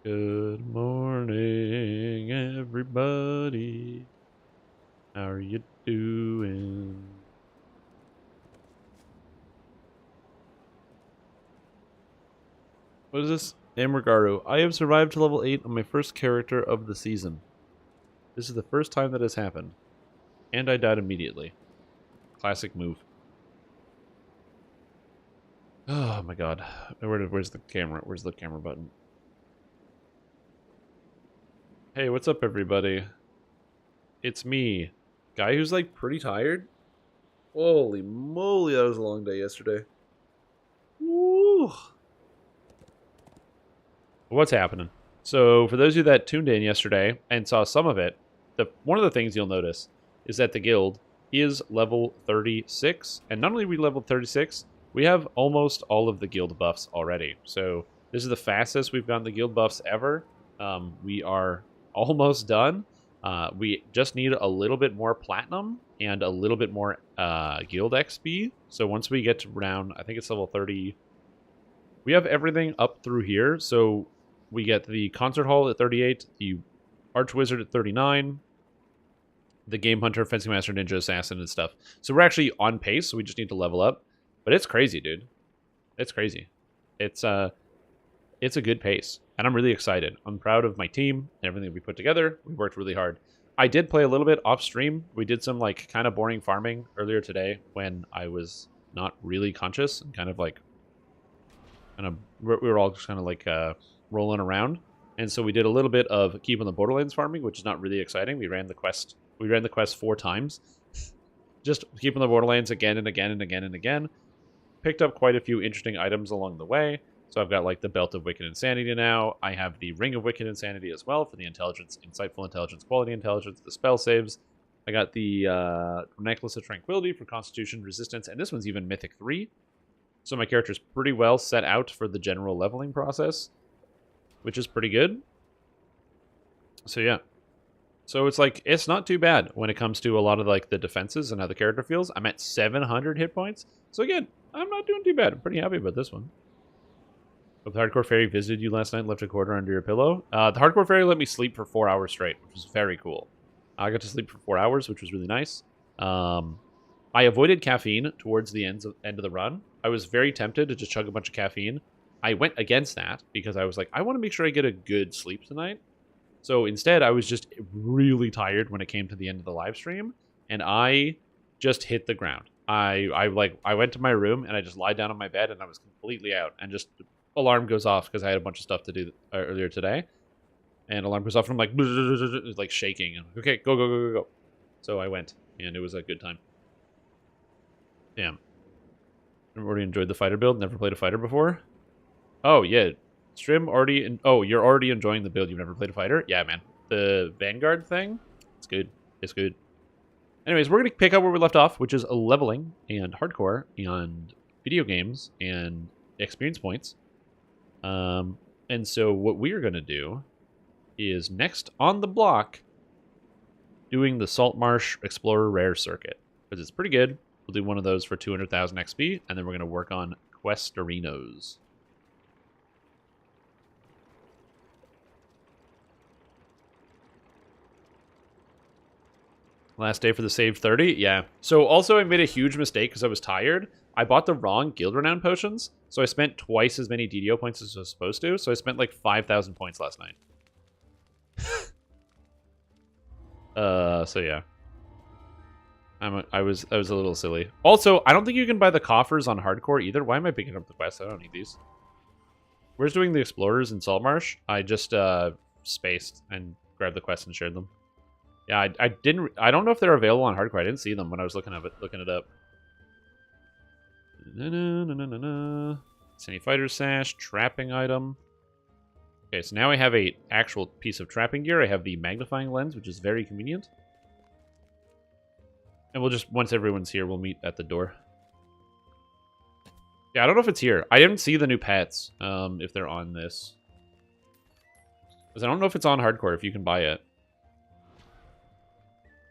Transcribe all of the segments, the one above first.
Good morning, everybody. How are you doing? What is this? Amrigaru. I have survived to level 8 on my first character of the season. This is the first time that has happened. And I died immediately. Classic move. Oh my god. Where's the camera? Where's the camera button? Hey, what's up, everybody? It's me. Guy who's, like, pretty tired. Holy moly, that was a long day yesterday. Woo! What's happening? So, for those of you that tuned in yesterday and saw some of it, one of the things you'll notice is that the guild is level 36. And not only are we level 36, we have almost all of the guild buffs already. So, this is the fastest we've gotten the guild buffs ever. We are almost done. We just need a little bit more platinum and a little bit more guild XP. So once we get to around, I think it's level 30, we have everything up through here. So we get the concert hall at 38, the archwizard at 39, the game hunter, fencing master, ninja, assassin, and stuff. So we're actually on pace. So we just need to level up. But it's crazy, dude. It's crazy. It's a good pace, and I'm really excited. I'm proud of my team and everything we put together. We worked really hard. I did play a little bit off stream. We did some like kind of boring farming earlier today when I was not really conscious and we were all just kind of like rolling around. And so we did a little bit of keeping the Borderlands farming, which is not really exciting. We ran the quest 4 times. Just keeping the Borderlands again and again and again and again. Picked up quite a few interesting items along the way. So I've got like the Belt of Wicked Insanity now. I have the Ring of Wicked Insanity as well for the intelligence, insightful intelligence, quality intelligence, the spell saves. I got the Necklace of Tranquility for Constitution Resistance, and this one's even Mythic 3. So my character's pretty well set out for the general leveling process, which is pretty good. So yeah. So it's like, it's not too bad when it comes to a lot of like the defenses and how the character feels. I'm at 700 hit points. So again, I'm not doing too bad. I'm pretty happy about this one. Hope the Hardcore Fairy visited you last night and left a quarter under your pillow. The Hardcore Fairy let me sleep for 4 hours straight, which was very cool. I got to sleep for 4 hours, which was really nice. I avoided caffeine towards the end of the run. I was very tempted to just chug a bunch of caffeine. I went against that because I was like, I want to make sure I get a good sleep tonight. So instead, I was just really tired when it came to the end of the live stream, and I just hit the ground. I went to my room and I just lied down on my bed and I was completely out, and just alarm goes off because I had a bunch of stuff to do earlier today, and alarm goes off and I'm like shaking. Okay, go. So I went, and it was a good time. Damn. I've already enjoyed the fighter build. Never played a fighter before. Oh yeah, Strim already. Oh, you're already enjoying the build. You've never played a fighter? Yeah, man. The Vanguard thing. It's good. It's good. Anyways, we're gonna pick up where we left off, which is leveling and hardcore and video games and experience points. And so what we're going to do is next on the block doing the Saltmarsh Explorer Rare Circuit, because it's pretty good. We'll do one of those for 200,000 XP, and then we're going to work on Questorinos. Last day for the saved 30? Yeah. So also I made a huge mistake because I was tired. I bought the wrong Guild Renown potions, so I spent twice as many DDO points as I was supposed to, so I spent like 5,000 points last night. So yeah. I was a little silly. Also, I don't think you can buy the coffers on hardcore either. Why am I picking up the quest? I don't need these. Where's doing the explorers in Saltmarsh? I just spaced and grabbed the quest and shared them. Yeah, I don't know if they're available on hardcore. I didn't see them when I was looking it up. Sunny Fighter Sash, trapping item. Okay, so now I have a actual piece of trapping gear. I have the magnifying lens, which is very convenient. And we'll just, once everyone's here, we'll meet at the door. Yeah, I don't know if it's here. I didn't see the new pets, if they're on this. Because I don't know if it's on hardcore, if you can buy it.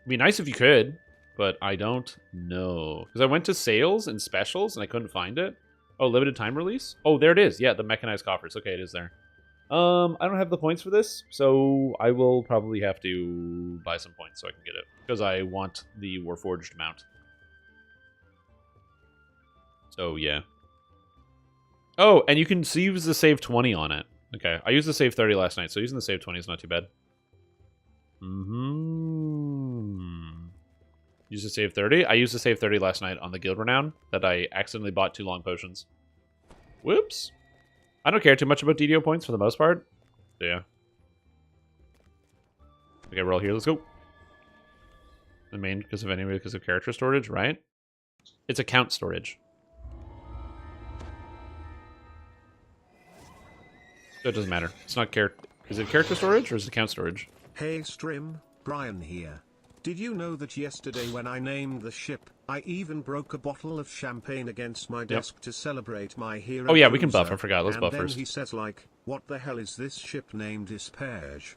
It'd be nice if you could, but I don't know. Because I went to sales and specials, and I couldn't find it. Oh, limited time release? Oh, there it is. Yeah, the mechanized coffers. Okay, it is there. I don't have the points for this, so I will probably have to buy some points so I can get it. Because I want the Warforged mount. So, yeah. Oh, and you can use the save 20 on it. Okay, I used the save 30 last night, so using the save 20 is not too bad. Use the save 30? I used the save 30 last night on the Guild Renown that I accidentally bought 2 long potions. Whoops. I don't care too much about DDO points for the most part. So yeah. Okay, we're all here. Let's go. The main because of character storage, right? It's account storage. So it doesn't matter. It's not character. Is it character storage or is it account storage? Hey Strim, Brian here. Did you know that yesterday when I named the ship, I even broke a bottle of champagne against my desk to celebrate my hero? Oh yeah, we can buff. I forgot. Let's buff then first. He says like, what the hell is this ship named Ispage?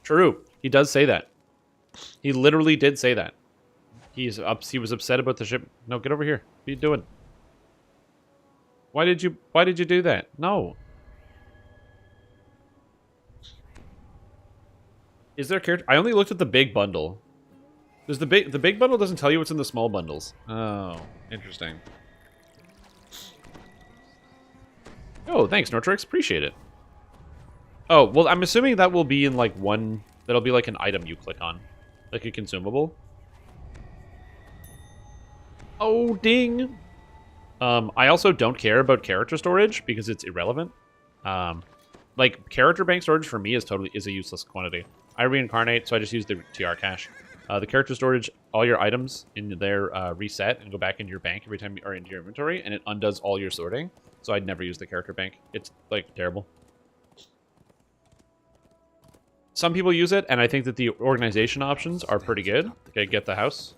True. He does say that. He literally did say that. He was upset about the ship. No, get over here. What are you doing? Why did you do that? No. Is there character? I only looked at the big bundle. Does the big bundle doesn't tell you what's in the small bundles? Oh, interesting. Oh, thanks, Nortrix. Appreciate it. Oh, well, I'm assuming that will be in like one. That'll be like an item you click on, like a consumable. Oh, ding. I also don't care about character storage because it's irrelevant. Like character bank storage for me is a useless quantity. I reincarnate, so I just use the TR cache. The character storage, all your items in there reset and go back into your bank every time or into your inventory, and it undoes all your sorting. So I'd never use the character bank. It's like terrible. Some people use it, and I think that the organization options are pretty good. Okay, get the house.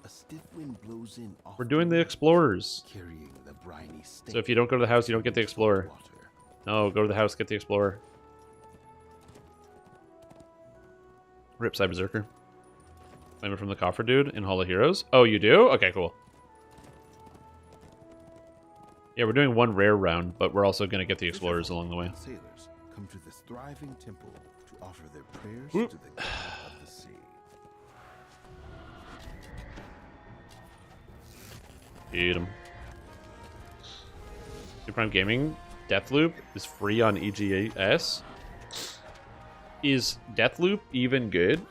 A stiff wind blows in off We're doing the explorers. carrying the briny stain So if you don't go to the house, you don't get the explorer. water. No, go to the house, get the explorer. Rip Cyber Berserker. Claim it from the coffer dude in Hall of Heroes. Oh, you do? Okay, cool. Yeah, we're doing one rare round, but we're also going to get the explorers along the way. Sailors come to this thriving temple to offer their prayers Whoop. to the god of the sea. Eat 'em. Prime Gaming Deathloop is free on EGS. Is Deathloop even good?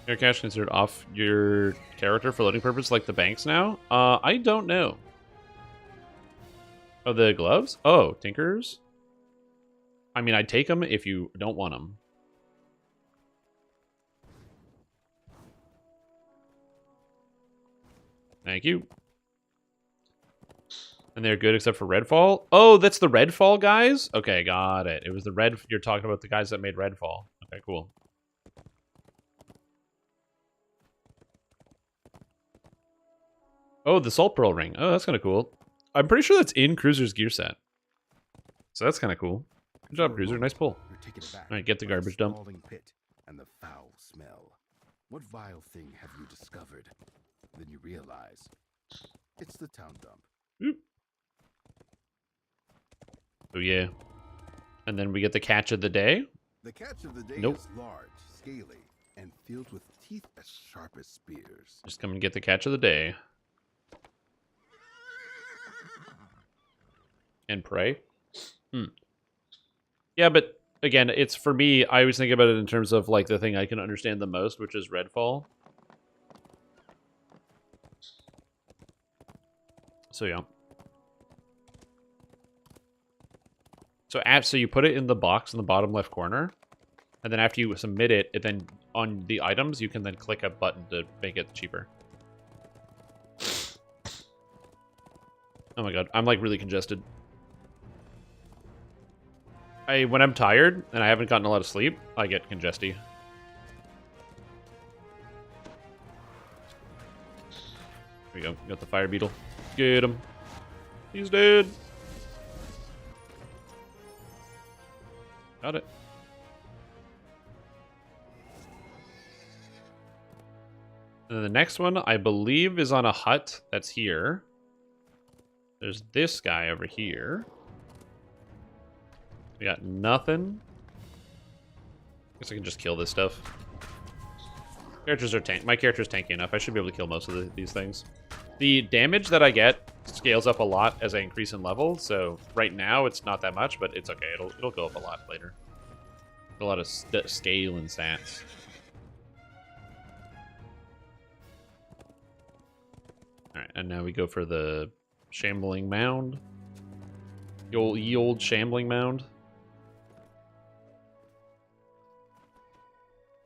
Your cash considered off your character for loading purpose like the banks now? I don't know. Oh, the gloves? Oh, Tinkers? I mean, I'd take them if you don't want them. Thank you. And they're good except for Redfall? Oh, that's the Redfall guys? Okay, got it. It was the Red... You're talking about the guys that made Redfall. Okay, cool. Oh, the Salt Pearl ring. Oh, that's kind of cool. I'm pretty sure that's in Cruiser's gear set. So that's kind of cool. Good job, Cruiser. Nice pull. You're taken aback All right, get the by garbage dump. scalding pit and the foul smell. What vile thing have you discovered? Then you realize it's the town dump. Oop. Oh, yeah. And then we get the catch of the day. The catch of the day Nope. is large, scaly, and filled with teeth as sharp as spears. Just come and get the catch of the day. And pray. Yeah, but again, it's for me, I always think about it in terms of like the thing I can understand the most, which is Redfall. So yeah. So you put it in the box in the bottom left corner, and then after you submit it, then on the items you can then click a button to make it cheaper. Oh my god, I'm like really congested. When I'm tired and I haven't gotten a lot of sleep, I get congesty. Here we go. Got the fire beetle. Get him. He's dead. Got it. And then the next one, I believe, is on a hut that's here. There's this guy over here. We got nothing. Guess I can just kill this stuff. Characters are my character's tanky enough. I should be able to kill most of these things. The damage that I get scales up a lot as I increase in level. So right now it's not that much, but it's okay. It'll go up a lot later. A lot of scale and stats. All right, and now we go for the shambling mound. Ye old shambling mound.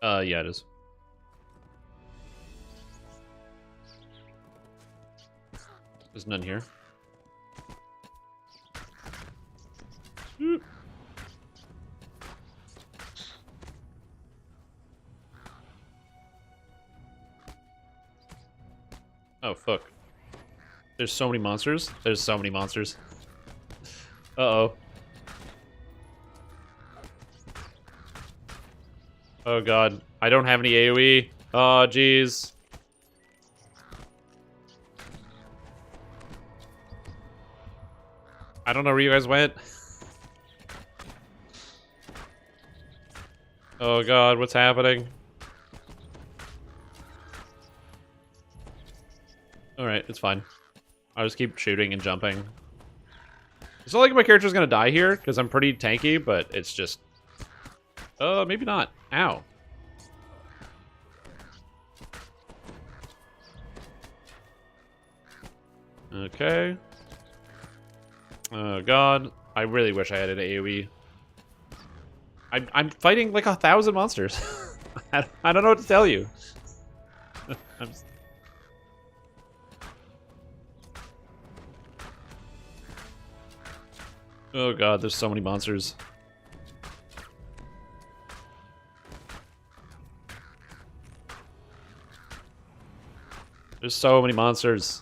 Yeah, it is. There's none here. Oop. Oh, fuck. There's so many monsters. There's so many monsters. Uh-oh. Oh, God. I don't have any AoE. Oh, jeez. I don't know where you guys went. Oh, God. What's happening? Alright, it's fine. I'll just keep shooting and jumping. It's not like my character's gonna die here, because I'm pretty tanky, but it's just... maybe not. Ow. Okay. Oh, God. I really wish I had an AoE. I'm fighting like 1,000 monsters. I don't know what to tell you. I'm just... Oh, God, there's so many monsters. There's so many monsters.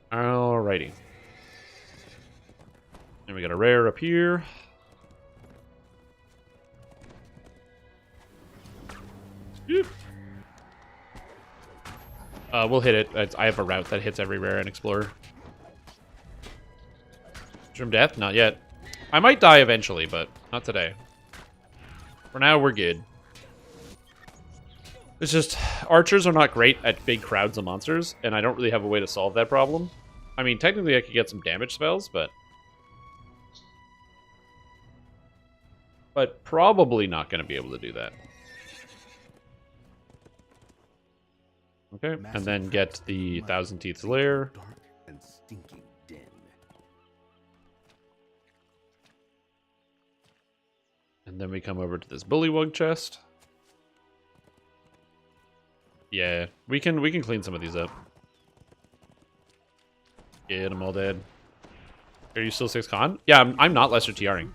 Alrighty. And we got a rare up here. Yep. We'll hit it. I have a route that hits every rare and explorer. From death? Not yet. I might die eventually, but not today. For now, we're good. It's just, archers are not great at big crowds of monsters, and I don't really have a way to solve that problem. I mean, technically I could get some damage spells, but probably not going to be able to do that. Okay, and then get the Thousand Teeth's Lair. Dark and stinking den. And then we come over to this bullywug chest. Yeah, we can clean some of these up. Get them all dead. Are you still 6 con? Yeah, I'm not lesser TRing.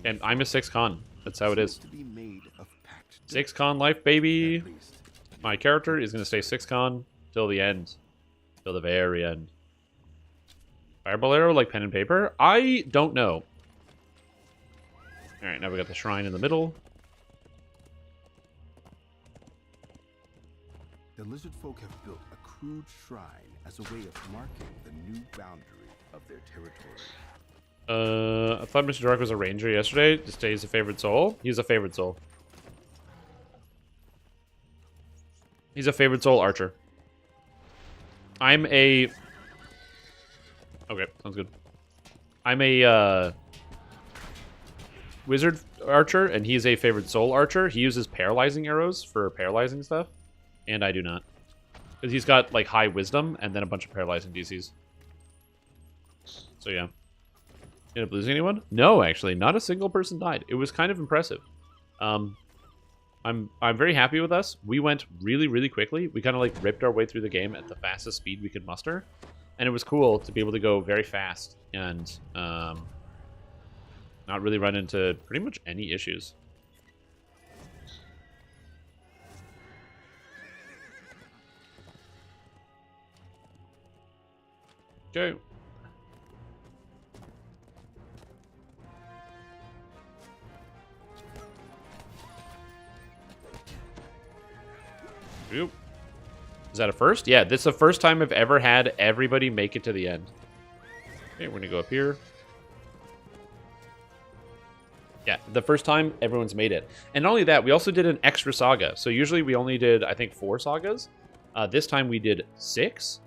And I'm a 6 con. That's how it is. 6 con life, baby. My character is going to stay 6 con till the end. Till the very end. Fireball arrow like pen and paper? I don't know. Alright, now we got the shrine in the middle. The lizard folk have built a crude shrine as a way of marking the new boundary of their territory. I thought Mr. Dark was a ranger yesterday. Just say he's a favorite soul. He's a favorite soul. He's a favorite soul archer. I'm a... Okay, sounds good. I'm a, wizard archer, and he's a favorite soul archer. He uses paralyzing arrows for paralyzing stuff, and I do not. Because he's got, like, high wisdom, and then a bunch of paralyzing DCs. So, yeah. Ended up losing anyone? No, actually. Not a single person died. It was kind of impressive. I'm very happy with us. We went really, really quickly. We kind of, like, ripped our way through the game at the fastest speed we could muster. And it was cool to be able to go very fast and not really run into pretty much any issues. Okay. Oop. Is that a first? Yeah, this is the first time I've ever had everybody make it to the end. Okay, we're gonna go up here. Yeah, the first time everyone's made it. And not only that, we also did an extra saga. So usually we only did, I think, 4 sagas. This time we did 6.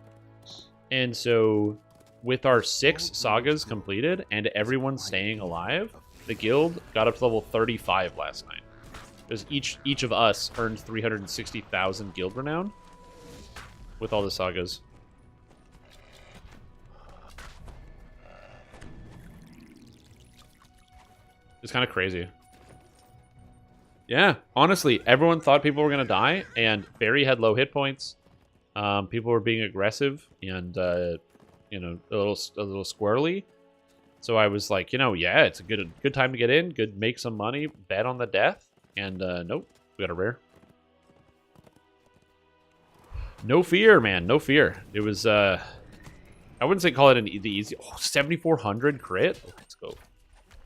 And so with our 6 sagas completed and everyone staying alive, the guild got up to level 35 last night. Because each of us earned 360,000 guild renown with all the sagas. It's kind of crazy. Yeah, honestly, everyone thought people were going to die, and Barry had low hit points. People were being aggressive and, you know, a little squirrely. So I was like, you know, yeah, it's a good time to get in, good make some money, bet on the death, and nope, we got a rare. No fear, man, no fear. It was, I wouldn't say call it the easy. Oh, 7,400 crit. Let's go.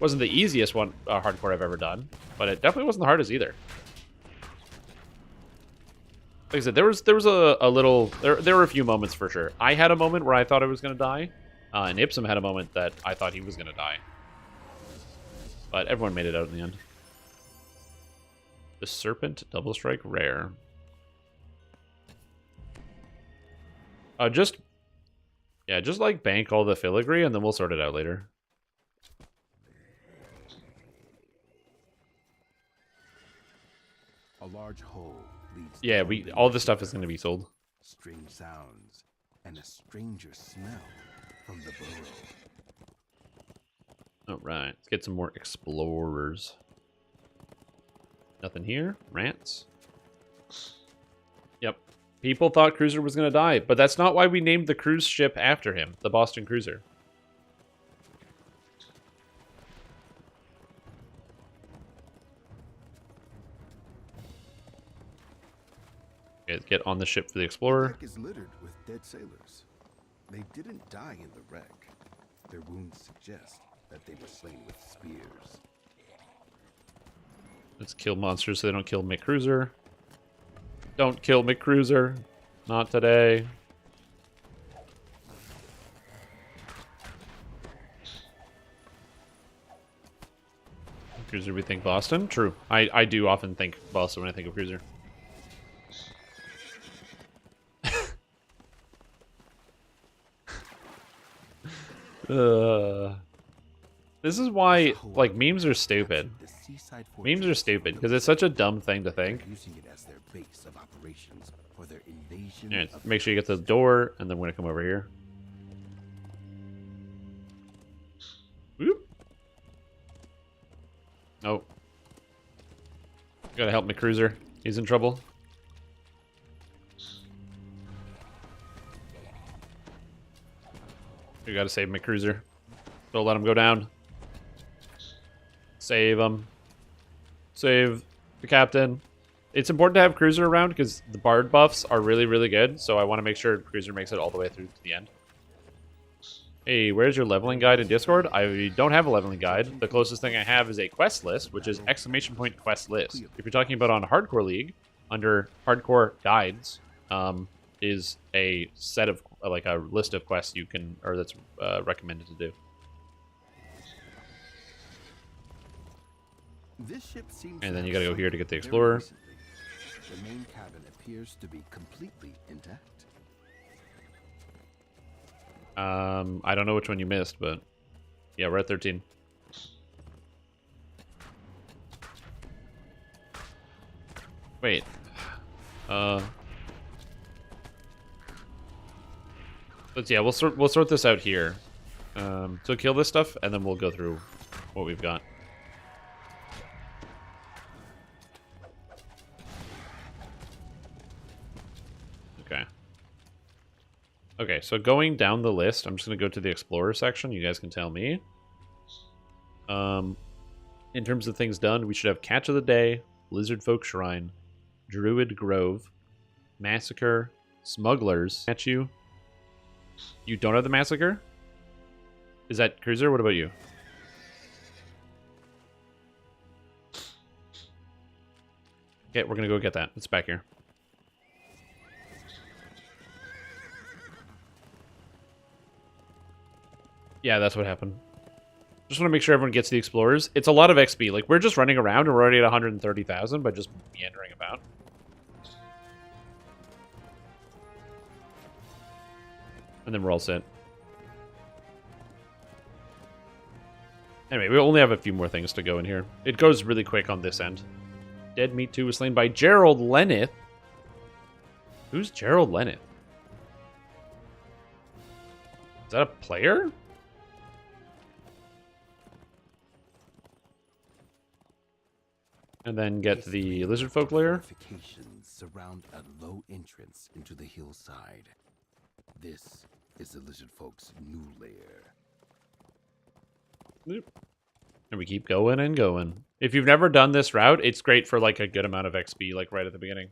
Wasn't the easiest one hardcore I've ever done, but it definitely wasn't the hardest either. Like I said, there was a little there were a few moments for sure. I had a moment where I thought I was gonna die, and Ipsum had a moment that I thought he was gonna die. But everyone made it out in the end. The Serpent Double Strike rare. Just like bank all the filigree and then we'll sort it out later. A large hole leads. Yeah, all this stuff is going to be sold. Strange sounds and a stranger smell from the burrow. All right, let's get some more explorers. Nothing here. Rants. Yep. People thought Cruiser was going to die, but that's not why we named the cruise ship after him, the Boston Cruiser. Okay, let's get on the ship for the Explorer. The deck is littered with dead sailors. They didn't die in the wreck. Their wounds suggest that they were slain with spears. Let's kill monsters so they don't kill McCruiser. Don't kill McCruiser. Not today. Cruiser, we think Boston? True. I do often think Boston when I think of Cruiser. This is why, like, memes are stupid. Memes are stupid because it's such a dumb thing to think. Using it as their base of operations for their invasion. Yeah, make sure you get to the door, and then we're gonna come over here. Whoop. Oh. Gotta help McCruiser. He's in trouble. We gotta save McCruiser. Don't let him go down. Save him. Save the captain. It's important to have Cruiser around because the Bard buffs are really, really good. So I want to make sure Cruiser makes it all the way through to the end. Hey, where's your leveling guide in Discord? I don't have a leveling guide. The closest thing I have is a quest list, which is ! Quest list. If you're talking about on Hardcore League, under Hardcore Guides, is a set of, like a list of quests you can, or that's recommended to do. This ship seems And then to you have gotta go here to sunk get the very Explorer. recently. The main cabin appears to be completely intact. I don't know which one you missed, but yeah, we're at 13. Wait. Let's we'll sort this out here. So kill this stuff, and then we'll go through what we've got. Okay. Okay, so going down the list, I'm just going to go to the Explorer section. You guys can tell me. In terms of things done, we should have Catch of the Day, Lizard Folk Shrine, Druid Grove, Massacre, Smugglers. At you. You don't have the Massacre? Is that Cruiser? What about you? Okay, we're going to go get that. It's back here. Yeah, that's what happened. Just want to make sure everyone gets the explorers. It's a lot of XP. Like, we're just running around and we're already at 130,000 by just meandering about. And then we're all set. Anyway, we only have a few more things to go in here. It goes really quick on this end. Dead Meat 2 was slain by Gerald Lenneth. Who's Gerald Lenneth? Is that a player? And then get the lizard folk lair. Fortifications surround a low entrance into the hillside. This is the lizard folk's new lair. And we keep going and going. If you've never done this route, it's great for like a good amount of XP, like right at the beginning.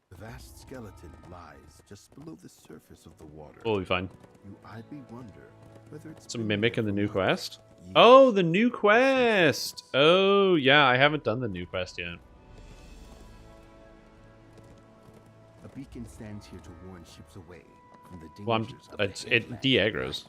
The vast skeleton lies just below the surface of the water. We'll be fine. You idly wonder whether it's Some mimic in the new quest. years. Oh, the new quest! Oh, yeah, I haven't done the new quest yet. A beacon stands here to warn ships away from the Well, dangers of the it headland. de-aggroes.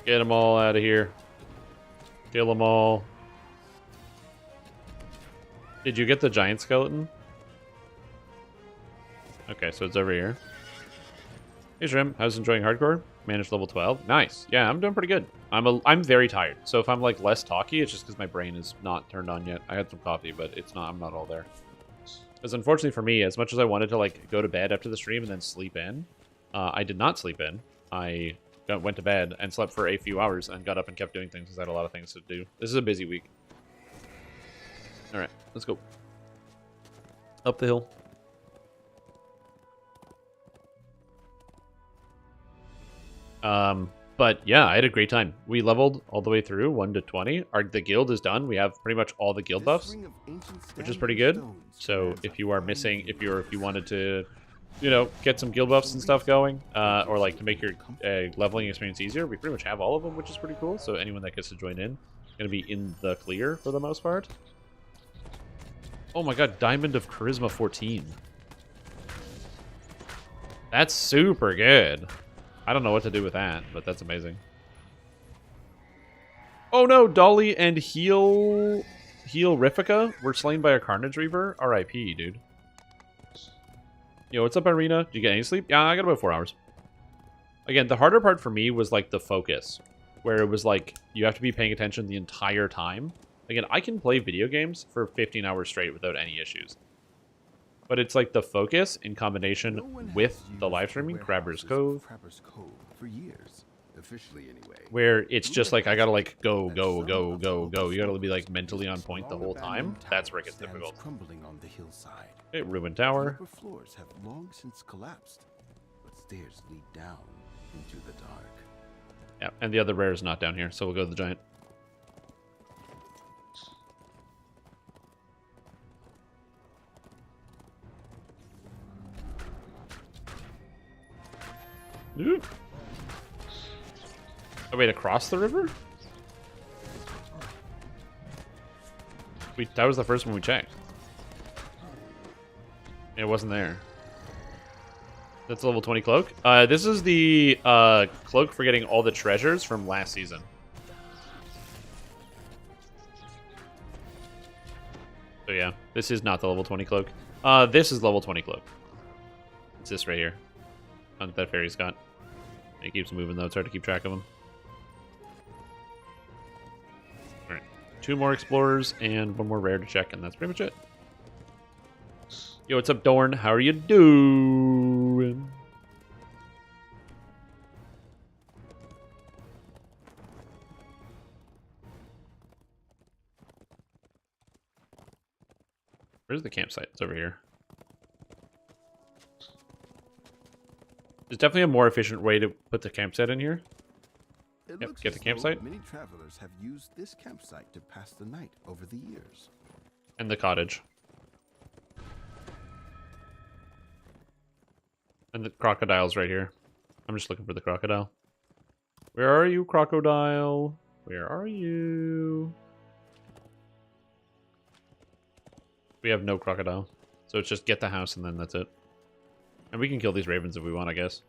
Get them all out of here. Kill them all. Did you get the giant skeleton? Okay, so it's over here. Hey Shrim, how's enjoying hardcore? Managed level 12. Nice. Yeah, I'm doing pretty good. I'm very tired. So if I'm like less talky, it's just because my brain is not turned on yet. I had some coffee, but it's not. I'm not all there. Because unfortunately for me, as much as I wanted to like go to bed after the stream and then sleep in, I did not sleep in. I went to bed and slept for a few hours and got up and kept doing things because I had a lot of things to do. This is a busy week. All right, let's go. Up the hill. But yeah, I had a great time. We leveled all the way through 1 to 20. The guild is done. We have pretty much all the guild This buffs, ring of ancient which is standing pretty good. stones So commands if a you are fine missing, view if you of wanted to, you know, get some guild buffs and stuff going, or like to make your leveling experience easier, we pretty much have all of them, which is pretty cool. So anyone that gets to join in is going to be in the clear for the most part. Oh my god, Diamond of Charisma 14. That's super good. I don't know what to do with that, but that's amazing. Oh no, Dolly and Heel Riffica were slain by a Carnage Reaver. R.I.P., dude. Yo, what's up, Irina? Did you get any sleep? Yeah, I got about 4 hours. Again, the harder part for me was like the focus, where it was like you have to be paying attention the entire time. Again, I can play video games for 15 hours straight without any issues. But it's like the focus in combination No one has with the used live streaming, Crabber's warehouses Cove, of Crabber's Cove for years, officially anyway. where it's just like I gotta like go. You gotta be like mentally on point the whole time. That's where it gets difficult. Crumbling on the hillside. Hey, Ruined The Tower. upper floors have long since collapsed, but stairs lead down into the dark. Yeah, and the other rare is not down here, so we'll go to the giant. Ooh. Oh, wait, across the river? That was the first one we checked. It wasn't there. That's a level 20 cloak. This is the cloak for getting all the treasures from last season. So yeah, this is not the level 20 cloak. This is level 20 cloak. It's this right here. That fairy's got. It keeps moving though, it's hard to keep track of them. Alright. 2 more explorers and 1 more rare to check, and that's pretty much it. Yo, what's up, Dorn? How are you doing? Where's the campsite? It's over here. There's definitely a more efficient way to put the campsite in here. It Yep, looks get the as though campsite. Many travelers have used this campsite to pass the night over the years. And the cottage. And the crocodile's right here. I'm just looking for the crocodile. Where are you, crocodile? Where are you? We have no crocodile. So it's just get the house and then that's it. And we can kill these ravens if we want, I guess.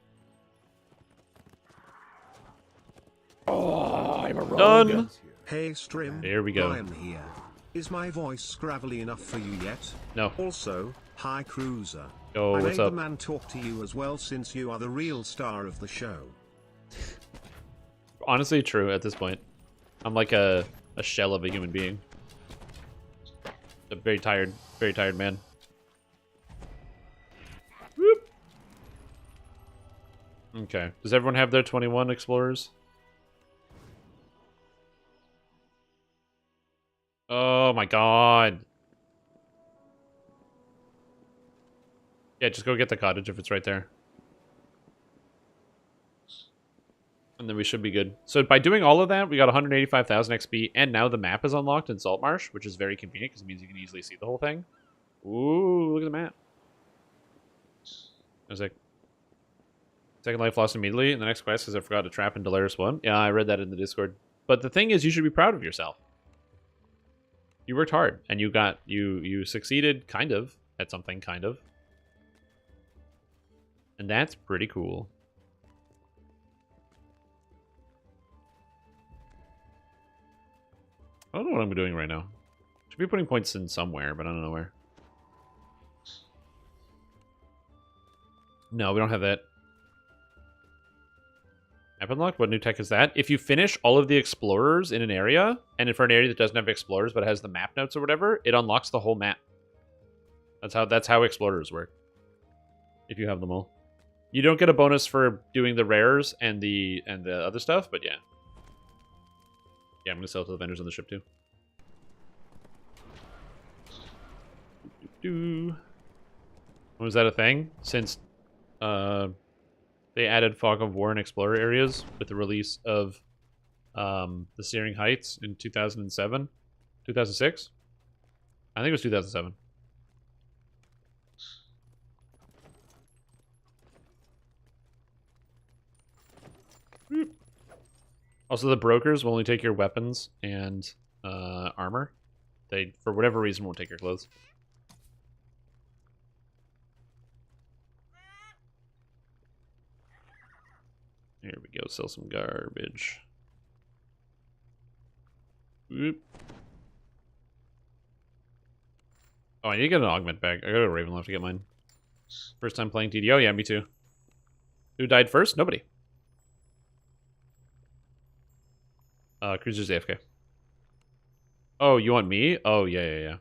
Oh, I'm a rogue. Done! Hey Strim, There we go. Brian here. Is my voice gravelly enough for you yet? No. Also, hi Cruiser. Oh, I what's made up? the man talk to you as well since you are the real star of the show. Honestly, true at this point. I'm like a shell of a human being. A very tired man. Whoop. Okay. Does everyone have their 21 explorers? Oh my god. Yeah, just go get the cottage if it's right there. And then we should be good. So by doing all of that, we got 185,000 XP, and now the map is unlocked in Saltmarsh, which is very convenient because it means you can easily see the whole thing. Ooh, look at the map. I was like, second life lost immediately, and the next quest is I forgot to trap in Dolaris 1. Yeah, I read that in the Discord. But the thing is, you should be proud of yourself. You worked hard, and you succeeded, kind of, at something, kind of. And that's pretty cool. I don't know what I'm doing right now. Should be putting points in somewhere, but I don't know where. No, we don't have that. Map unlocked? What new tech is that? If you finish all of the explorers in an area, and for an area that doesn't have explorers but has the map notes or whatever, it unlocks the whole map. That's how explorers work. If you have them all. You don't get a bonus for doing the rares and the other stuff, but yeah. Yeah, I'm gonna sell to the vendors on the ship too. Was that a thing? Since they added Fog of War and Explorer areas with the release of the Searing Heights in 2007? 2006? I think it was 2007. Also, the brokers will only take your weapons and armor. They, for whatever reason, won't take your clothes. Here we go, sell some garbage. Oop. Oh, I need to get an augment bag. I go to Ravenloft to get mine. First time playing TDO? Yeah, me too. Who died first? Nobody. Cruiser's AFK. Oh, you want me? Oh, yeah.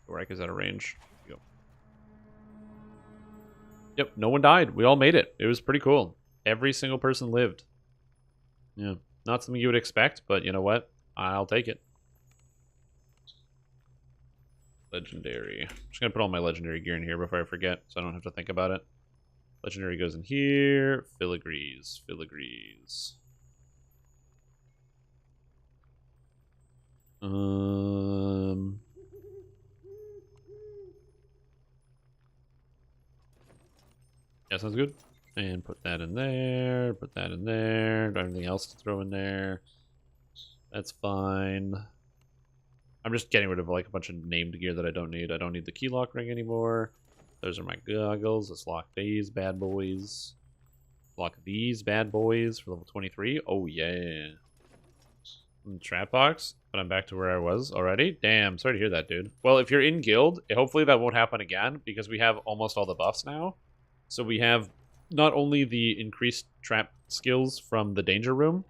Warwick is out of range. Go. Yep, no one died. We all made it. It was pretty cool. Every single person lived. Yeah, not something you would expect, but you know what? I'll take it. Legendary. I'm just gonna put all my legendary gear in here before I forget, so I don't have to think about it. Legendary goes in here. Filigrees. Yeah, sounds good. And put that in there. Put that in there. Don't have anything else to throw in there. That's fine. I'm just getting rid of like a bunch of named gear that I don't need. I don't need the key lock ring anymore. Those are my goggles. Let's lock these bad boys. Lock these bad boys for level 23. Oh, yeah. Trap box, but I'm back to where I was already. Damn, sorry to hear that, dude. Well, if you're in guild, hopefully that won't happen again because we have almost all the buffs now. So we have not only the increased trap skills from the danger room,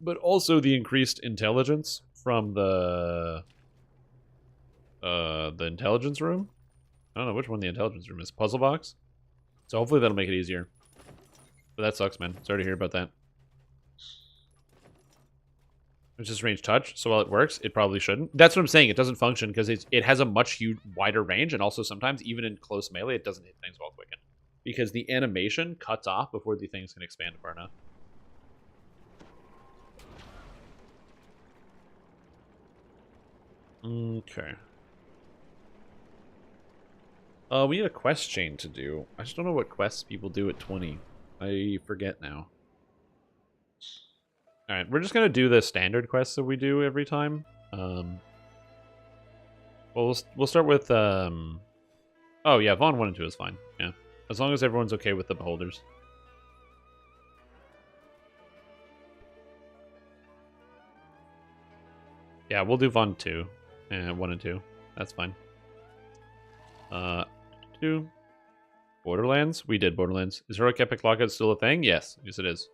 but also the increased intelligence from the intelligence room. I don't know which one the intelligence room is. Puzzle box. So hopefully that'll make it easier. But that sucks, man. Sorry to hear about that. It's just range touch, so while it works, it probably shouldn't. That's what I'm saying. It doesn't function because it has a much wider range, and also sometimes, even in close melee, it doesn't hit things well quicken. Because the animation cuts off before the things can expand far enough. Okay. We need a quest chain to do. I just don't know what quests people do at 20. I forget now. Alright, we're just gonna do the standard quests that we do every time. Well, we'll start with, oh yeah, Vaughn 1 and 2 is fine. Yeah. As long as everyone's okay with the beholders. Yeah, we'll do Vaughn 2. 1 and 2. That's fine. 2. Borderlands? We did Borderlands. Is Heroic Epic Lockout still a thing? Yes. Yes, it is.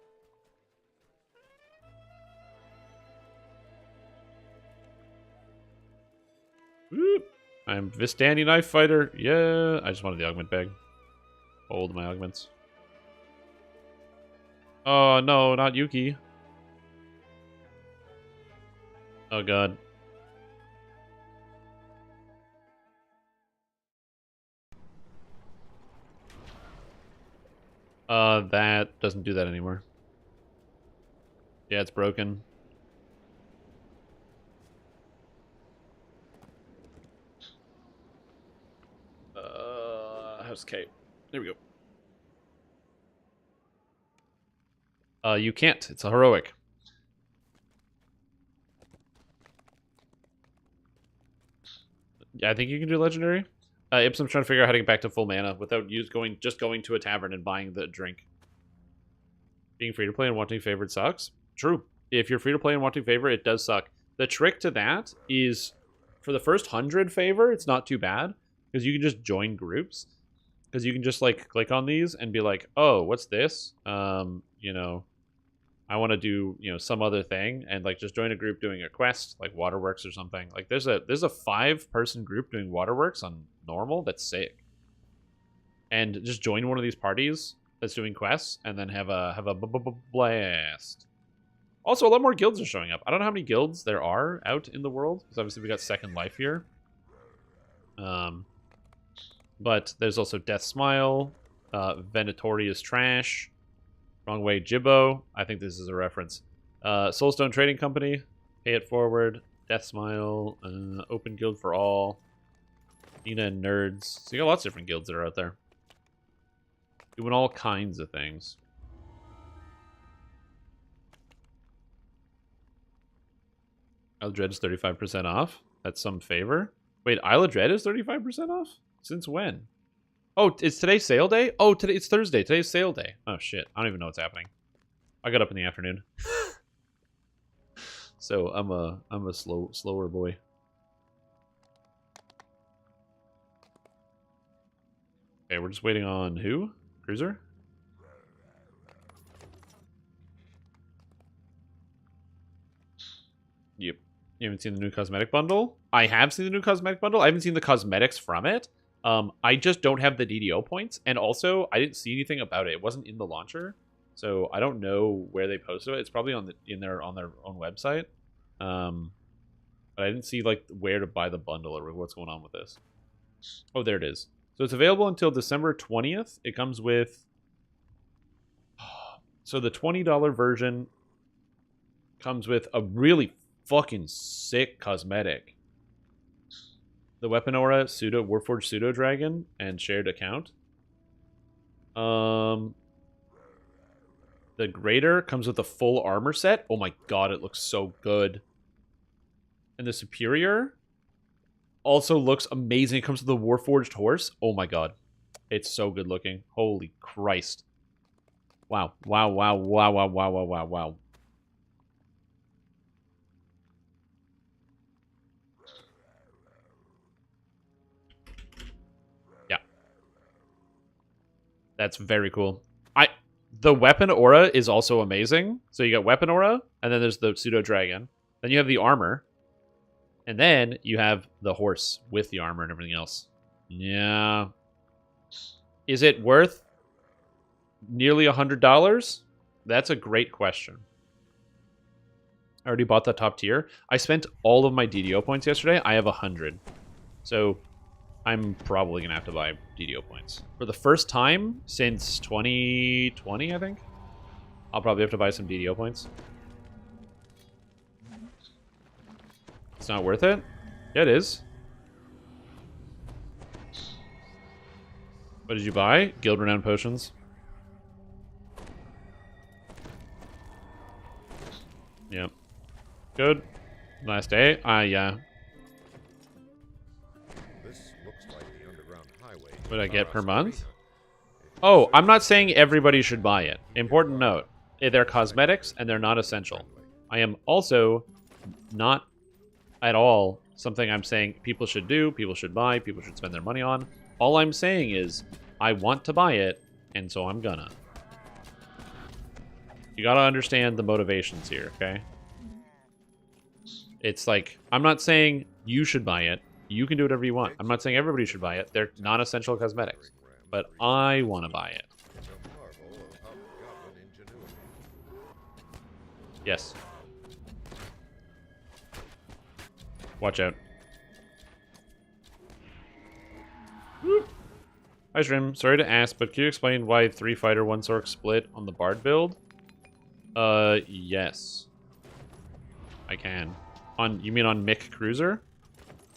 Whoop. I'm Vistani Knife Fighter. Yeah. I just wanted the augment bag. Hold my augments. Oh, no, not Yuki. Oh, God. That doesn't do that anymore. Yeah, it's broken. How's Kate? There we go. You can't. It's a heroic. Yeah, I think you can do legendary. Ipsum's trying to figure out how to get back to full mana without just going to a tavern and buying the drink. Being free to play and wanting favorite sucks. True. If you're free to play and wanting favor, it does suck. The trick to that is for the first 100 favor, it's not too bad because you can just join groups. Because you can just like click on these and be like, oh, what's this? You know, I want to do, you know, some other thing, and like just join a group doing a quest, like Waterworks or something. Like there's a 5-person group doing Waterworks on normal. That's sick. And just join one of these parties that's doing quests, and then have a blast. Also, a lot more guilds are showing up. I don't know how many guilds there are out in the world, because obviously we got Second Life here. But there's also Death Smile, Venatorious Trash, Wrong Way Jibbo. I think this is a reference. Soulstone Trading Company, Pay It Forward, Death Smile, Open Guild for All, Nina and Nerds. So you got lots of different guilds that are out there. Doing all kinds of things. Isle of Dread is 35% off. That's some favor. Wait, Isle of Dread is 35% off? Since when? Oh, is today sale day? Oh, today it's Thursday. Today's sale day. Oh shit, I don't even know what's happening. I got up in the afternoon, so I'm a slower boy. Okay, we're just waiting on who? Cruiser? Yep. You haven't seen the new cosmetic bundle? I have seen the new cosmetic bundle. I haven't seen the cosmetics from it. I just don't have the DDO points, and also I didn't see anything about it. It wasn't in the launcher, so I don't know where they posted it. It's probably on their own website. But I didn't see like where to buy the bundle or what's going on with this. Oh, there it is. So it's available until December 20th. It comes with, so the $20 version comes with a really fucking sick cosmetic. The Weapon Aura, Warforged Pseudo Dragon, and Shared Account. The Greater comes with a full armor set. Oh my god, it looks so good. And the Superior also looks amazing. It comes with the Warforged Horse. Oh my god. It's so good looking. Holy Christ. Wow. Wow, wow, wow, wow, wow, wow, wow, wow. That's very cool. The Weapon Aura is also amazing. So you got Weapon Aura, and then there's the Pseudo Dragon. Then you have the armor. And then you have the horse with the armor and everything else. Yeah. Is it worth nearly $100? That's a great question. I already bought that top tier. I spent all of my DDO points yesterday. I have 100. So I'm probably going to have to buy DDO points. For the first time since 2020, I think. I'll probably have to buy some DDO points. It's not worth it? Yeah, it is. What did you buy? Guild renowned potions. Yep. Good. Last day. Yeah. This looks like the underground highway. What did I get per month? Oh, I'm not saying everybody should buy it. Important note. They're cosmetics and they're not essential. I am also not at all something I'm saying people should do, people should buy, people should spend their money on. All I'm saying is I want to buy it, and so I'm gonna. You gotta understand the motivations here, okay? It's like, I'm not saying you should buy it. You can do whatever you want. I'm not saying everybody should buy it. They're non-essential cosmetics. But I want to buy it. It's a marvel of hobgoblin ingenuity. Yes. Watch out. Woo. Hi, Shrim. Sorry to ask, but can you explain why 3 fighter 1 Sorc split on the Bard build? Yes. I can. You mean on Mick Cruiser?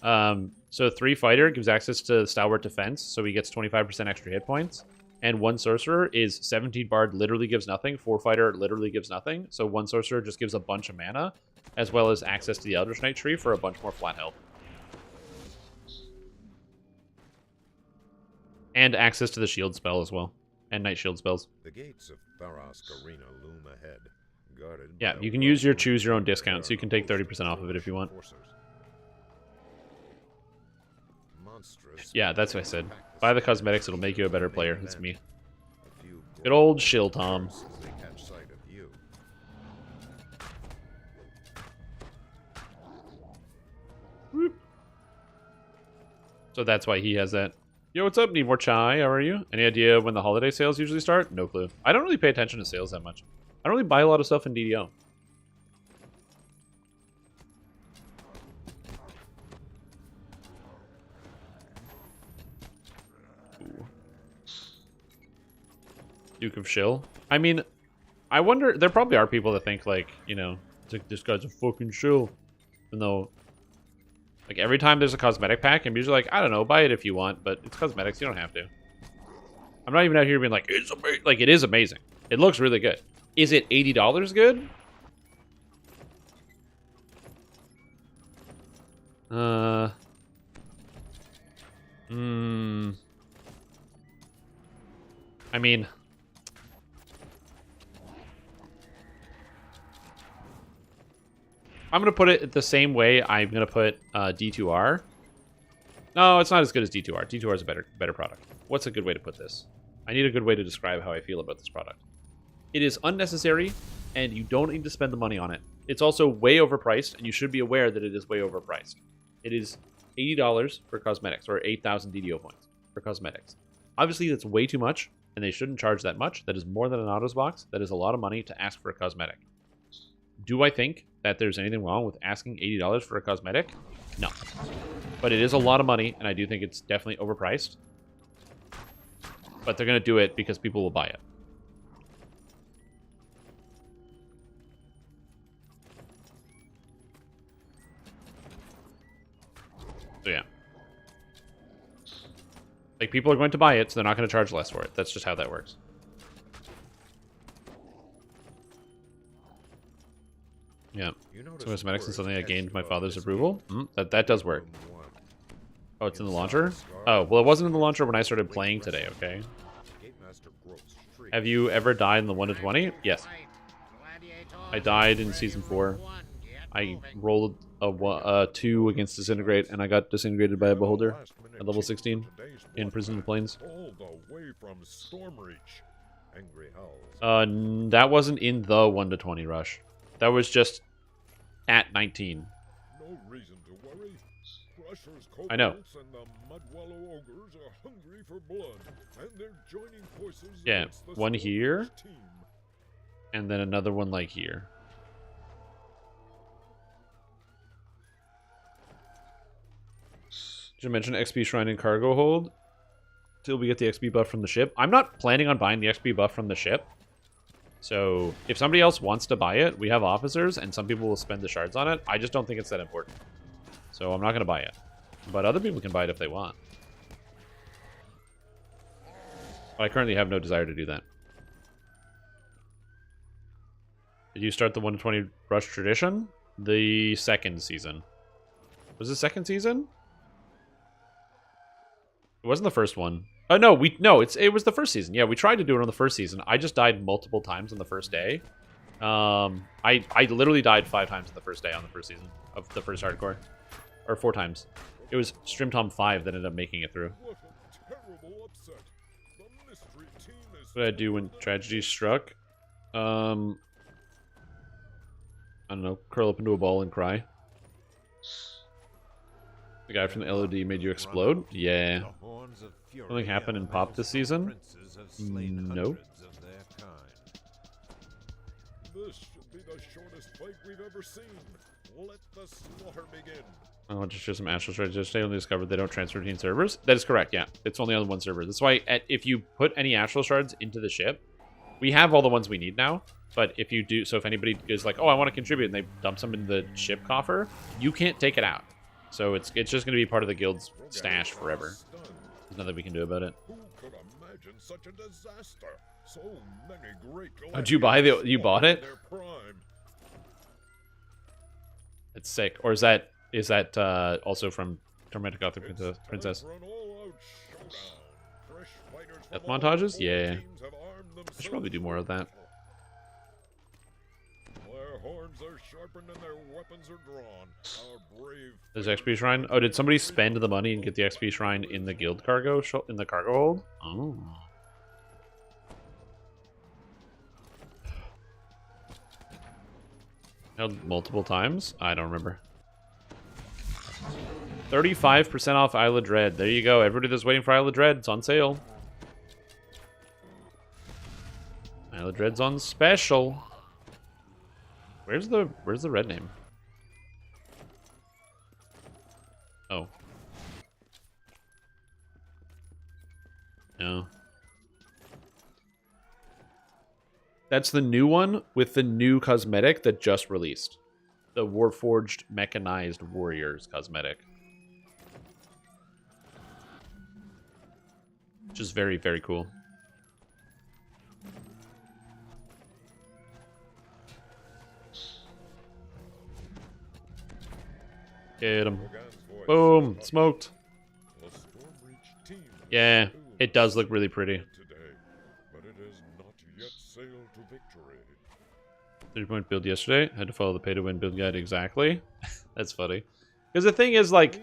So 3 fighter gives access to Stalwart Defense, so he gets 25% extra hit points. And 1 sorcerer is 17 Bard literally gives nothing, 4 fighter literally gives nothing. So 1 sorcerer just gives a bunch of mana, as well as access to the Eldritch Knight tree for a bunch more flat health. And access to the shield spell as well. And night shield spells. The gates of Tharask Arena loom ahead, guarded Yeah, by you a can use your well-armed choose your own discount, so you can take host 30% off of it if you want. enforcers. Monstrous Yeah, that's what I said. pack Buy the skies cosmetics, it'll make you a better player. It's me. A few Good old growls shill and Tom. curses as they catch sight of you. So that's why he has that. Yo, what's up? Need more chai? How are you? Any idea when the holiday sales usually start? No clue. I don't really pay attention to sales that much. I don't really buy a lot of stuff in DDO. Ooh. Duke of Shill. I mean, I wonder, there probably are people that think like, you know, it's like, this guy's a fucking shill. Even though, like, every time there's a cosmetic pack, I'm usually like, I don't know, buy it if you want, but it's cosmetics, you don't have to. I'm not even out here being like, it's amazing. Like, it is amazing. It looks really good. Is it $80 good? I mean, I'm going to put it the same way I'm going to put D2R. No, it's not as good as D2R. D2R is a better product. What's a good way to put this? I need a good way to describe how I feel about this product. It is unnecessary, and you don't need to spend the money on it. It's also way overpriced, and you should be aware that it is way overpriced. It is $80 for cosmetics, or 8,000 DDO points for cosmetics. Obviously, that's way too much, and they shouldn't charge that much. That is more than an autos box. That is a lot of money to ask for a cosmetic. Do I think that there's anything wrong with asking $80 for a cosmetic? No. But it is a lot of money, and I do think it's definitely overpriced. But they're going to do it because people will buy it. So yeah. Like, people are going to buy it, so they're not going to charge less for it. That's just how that works. Yeah. So cosmetics is something I gained my father's approval. That does work. Oh, it's in the launcher? Oh, well, it wasn't in the launcher when I started playing today, okay? Have you ever died in the 1 to 20? Yes. I died in Season 4. I rolled a 2 against Disintegrate, and I got disintegrated by a Beholder at level 16 in Prison of the Plains. All the way from Stormreach. Angry howls. That wasn't in the 1 to 20 rush. That was just at 19. No reason to worry. Crusher's I know. cohorts and the Mudwallow ogres are hungry for blood, and they're joining forces Yeah, against the one here. Stormreach team. And then another one like here. Did you mention XP Shrine and Cargo Hold? Till we get the XP buff from the ship. I'm not planning on buying the XP buff from the ship. So if somebody else wants to buy it, we have officers, and some people will spend the shards on it. I just don't think it's that important. So I'm not going to buy it. But other people can buy it if they want. I currently have no desire to do that. Did you start the 1 to 20 rush tradition? The second season. Was it second season? It wasn't the first one. Oh no, it was the first season. Yeah, we tried to do it on the first season. I just died multiple times on the first day. I literally died 5 times on the first day on the first season of the first hardcore, or 4 times. It was Strimtom 5 that ended up making it through. What a terrible upset. The mystery team is What did I do when tragedy struck? I don't know. Curl up into a ball and cry. The guy from the LOD made you explode? Yeah. Something happened in Pop this season? Nope. This should be the shortest fight we've ever seen. Let the slaughter begin. Oh, just show some Astral Shards yesterday. Only discovered they don't transfer between servers. That is correct, yeah. It's only on one server. That's why if you put any Astral Shards into the ship, we have all the ones we need now. But if you do, so if anybody is like, oh, I want to contribute, and they dump some in the ship coffer, you can't take it out. So it's just going to be part of the guild's stash forever. There's nothing we can do about it. Who could imagine such a disaster? So many great Did you buy the? You bought it? their prime. It's sick. Or is that also from Tormented Gothic Princess? For an all-out showdown. Fresh fighters Death from all montages? 4 Yeah. teams have armed I should probably do more of that. Their horns are sharpened and their weapons are drawn. Our brave There's XP shrine. Oh, did somebody spend the money and get the XP shrine in the guild cargo in the cargo hold? Oh. Held multiple times? I don't remember. 35% off Isle of Dread. There you go. Everybody that's waiting for Isle of Dread, it's on sale. Isle of Dread's on special. Where's the red name? Oh. No. That's the new one with the new cosmetic that just released. The Warforged Mechanized Warriors cosmetic. Which is very, very cool. Get him. Morgan's voice Boom. is Smoked. the Stormbreach team has Yeah, sailed it does look to really pretty. today, but it has not yet sailed to victory. 3-point build yesterday. Had to follow the pay-to-win build guide exactly. That's funny. Because the thing is, like,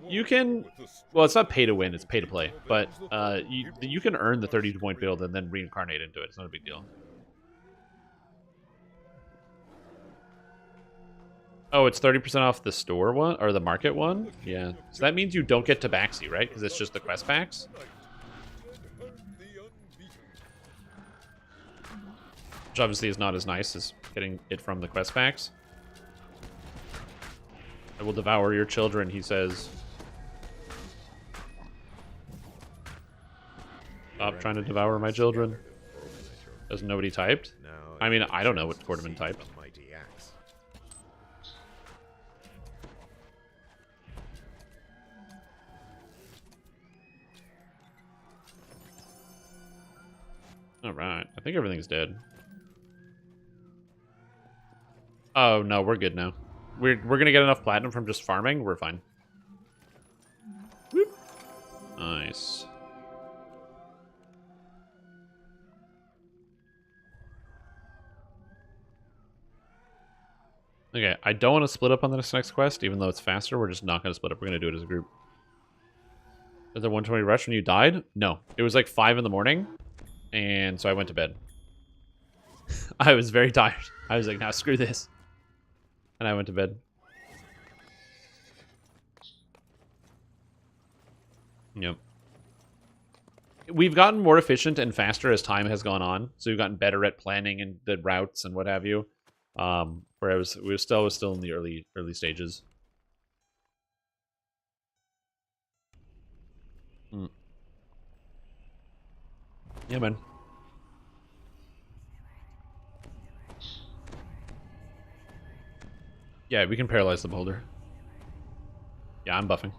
you can... Well, it's not pay-to-win, it's pay-to-play. But you can earn the 32-point build and then reincarnate into it. It's not a big deal. Oh, it's 30% off the store one? Or the market one? Yeah. So that means you don't get Tabaxi, right? Because it's just the quest packs? Which obviously is not as nice as getting it from the quest packs. I will devour your children, he says. Stop trying to devour my children. Has nobody typed? I mean, I don't know what Quarterman typed. Alright, I think everything's dead. Oh, no, we're good now. We're gonna get enough platinum from just farming. We're fine. Whoop. Nice. Okay, I don't want to split up on this next quest, even though it's faster. We're just not going to split up. We're going to do it as a group. Is there 120 rush when you died? No. It was like 5 in the morning, and so I went to bed. I was very tired. I was like, nah, screw this. And I went to bed. Yep. We've gotten more efficient and faster as time has gone on. So we've gotten better at planning and the routes and what have you. Whereas we were still in the early stages. Yeah, man. Yeah, we can paralyze the boulder. Yeah, I'm buffing.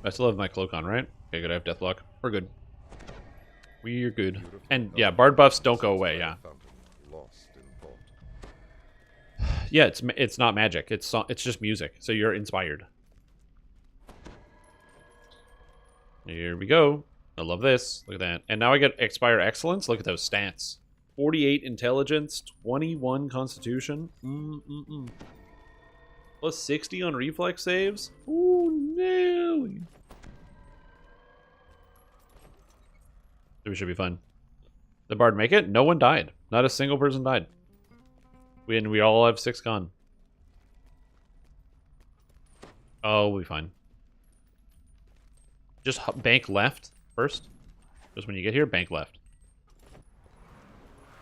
I still have my cloak on, right? Okay, good. I have Deathlock. We're good. We're good. And yeah, bard buffs don't go away. Yeah. Lost in thought. Yeah, it's not magic. It's just music. So you're inspired. Here we go. I love this. Look at that. And now I get Expire Excellence. Look at those stats. 48 Intelligence, 21 Constitution. Plus 60 on Reflex saves. Ooh, no. We should be fine. The Bard make it? No one died. Not a single person died. We all have 6 con. Oh, we'll be fine. Just bank left first. Just when you get here, bank left.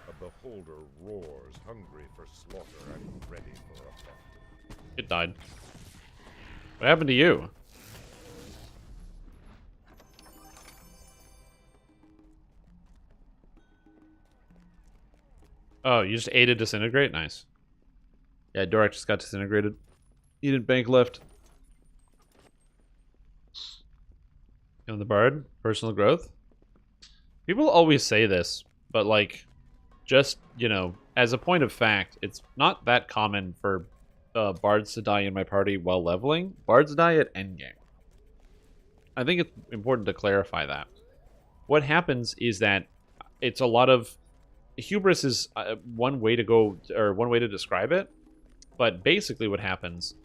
A beholder roars, hungry for slaughter and ready for a fight. It died. What happened to you? Oh, you just ate a disintegrate? Nice. Yeah, Dorak just got disintegrated. He didn't bank left. On the Bard, personal growth. People always say this, but like, just, you know, as a point of fact, it's not that common for Bards to die in my party while leveling. Bards die at endgame. I think it's important to clarify that. What happens is that it's a lot of... Hubris is one way to go, or one way to describe it, but basically what happens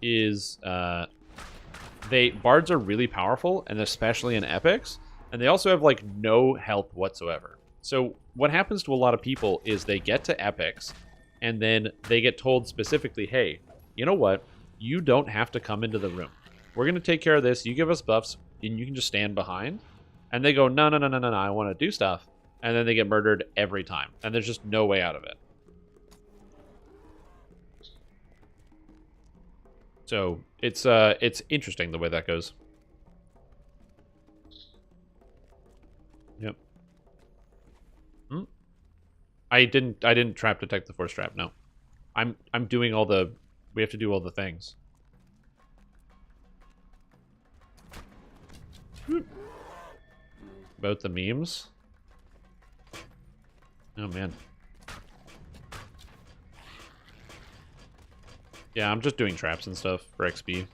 is Bards are really powerful, and especially in epics, and they also have like no health whatsoever. So what happens to a lot of people is they get to epics, and then they get told specifically, hey, you know what? You don't have to come into the room. We're going to take care of this. You give us buffs, and you can just stand behind. And they go, no, I want to do stuff. And then they get murdered every time. And there's just no way out of it. So it's interesting the way that goes. Yep. I didn't trap detect the force trap, no. I'm doing all the... We have to do all the things. About the memes? Oh, man. Yeah, I'm just doing traps and stuff for XP.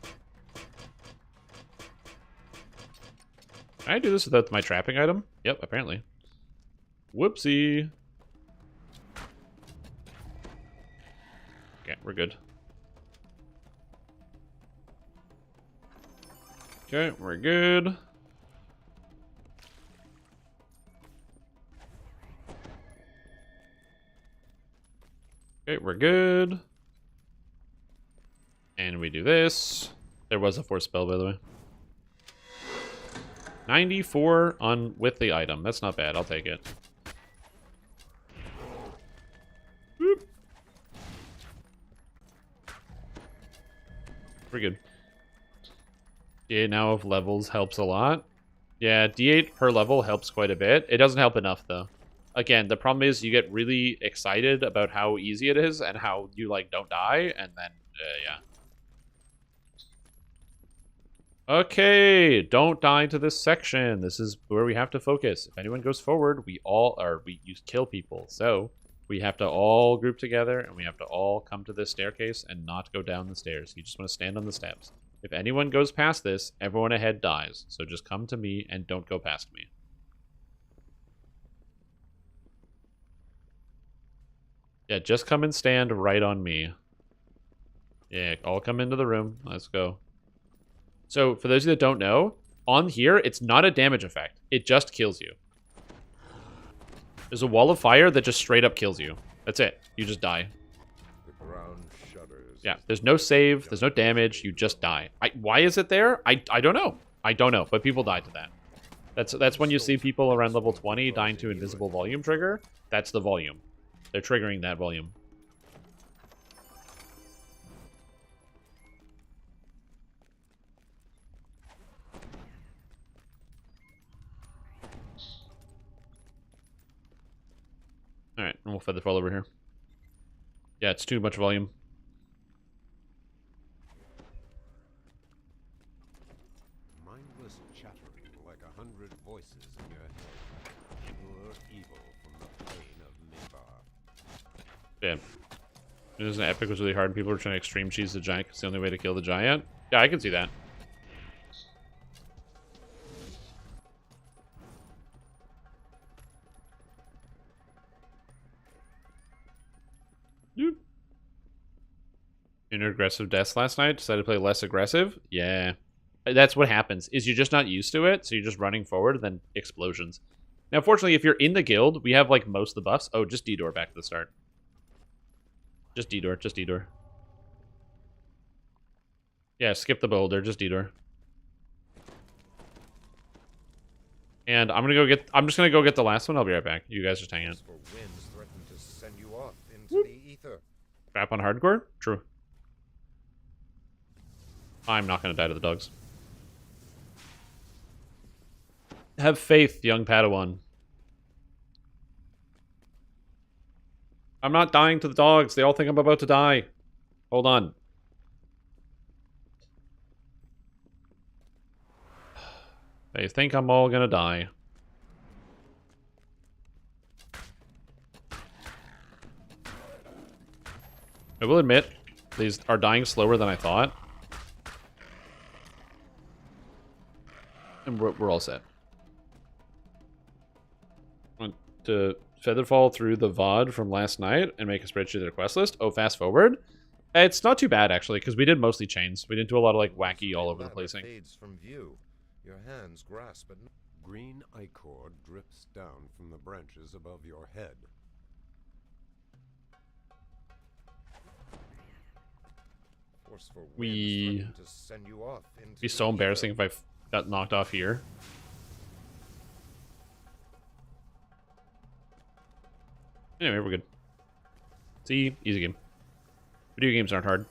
Can I do this without my trapping item? Yep, apparently. Whoopsie. Okay, we're good. Okay, we're good. Okay, we're good. And we do this. There was a force spell, by the way. 94 on with the item. That's not bad. I'll take it. Boop. We're good. D8 now of levels helps a lot. Yeah, D8 per level helps quite a bit. It doesn't help enough, though. Again, the problem is you get really excited about how easy it is and how you, like, don't die, and then, yeah. Okay, don't die to this section. This is where we have to focus. If anyone goes forward, we kill people. So, we have to all group together, and we have to all come to this staircase and not go down the stairs. You just want to stand on the steps. If anyone goes past this, everyone ahead dies. So just come to me and don't go past me. Yeah, just come and stand right on me. Yeah, all come into the room. Let's go. So, for those of you that don't know, on here, it's not a damage effect. It just kills you. There's a wall of fire that just straight up kills you. That's it. You just die. The ground shudders. Yeah, there's no save, there's no damage, you just die. Why is it there? I don't know. I don't know, but people died to that. That's when you see people around level 20 dying to invisible volume trigger. That's the volume. They're triggering that volume. Alright, and we'll feather fall over here. Yeah, it's too much volume. Mind like 100 voices in your head. Pure evil from the plane of Mabar. Yeah. It is an epic was really hard and people were trying to extreme cheese the giant 'cause it's the only way to kill the giant. Yeah, I can see that. Doop. Inner aggressive deaths last night. Decided to play less aggressive. Yeah. That's what happens, is you're just not used to it, so you're just running forward, then explosions. Now, fortunately, if you're in the guild, we have, like, most of the buffs. Oh, just D-door back to the start. Just D-door, just D-door. Yeah, skip the boulder, just D-door. And I'm just gonna go get the last one. I'll be right back. You guys just hang out. For winds threaten to send you off into the ether. Crap on hardcore? True. I'm not gonna die to the dogs. Have faith, young Padawan. I'm not dying to the dogs. They all think I'm about to die. Hold on. They think I'm all gonna die. I will admit, these are dying slower than I thought. And we're all set. Want to featherfall through the VOD from last night and make a spreadsheet of their quest list? Oh, fast forward? It's not too bad, actually, because we did mostly chains. We didn't do a lot of, like, wacky all over the placing. Fades from view. Your hands grasp at Green ichor drips down from the branches above your head. forceful winds We- threaten to send you off into It'd be the so embarrassing ether. if I got knocked off here. Anyway, we're good. See, easy game. Video games aren't hard.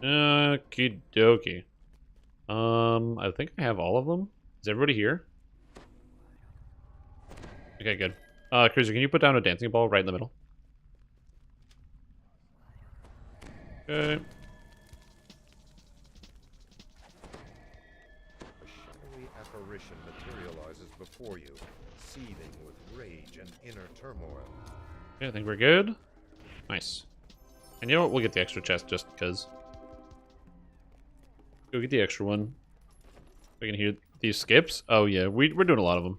Okie dokie. I think I have all of them. Is everybody here? Okay, good. Cruiser, can you put down a dancing ball right in the middle? Okay. A shadowy apparition materializes before you, seething with rage and inner turmoil. Okay, I think we're good. Nice. And you know what? We'll get the extra chest just because. Go get the extra one. We can hear these skips. Oh yeah, we're doing a lot of them.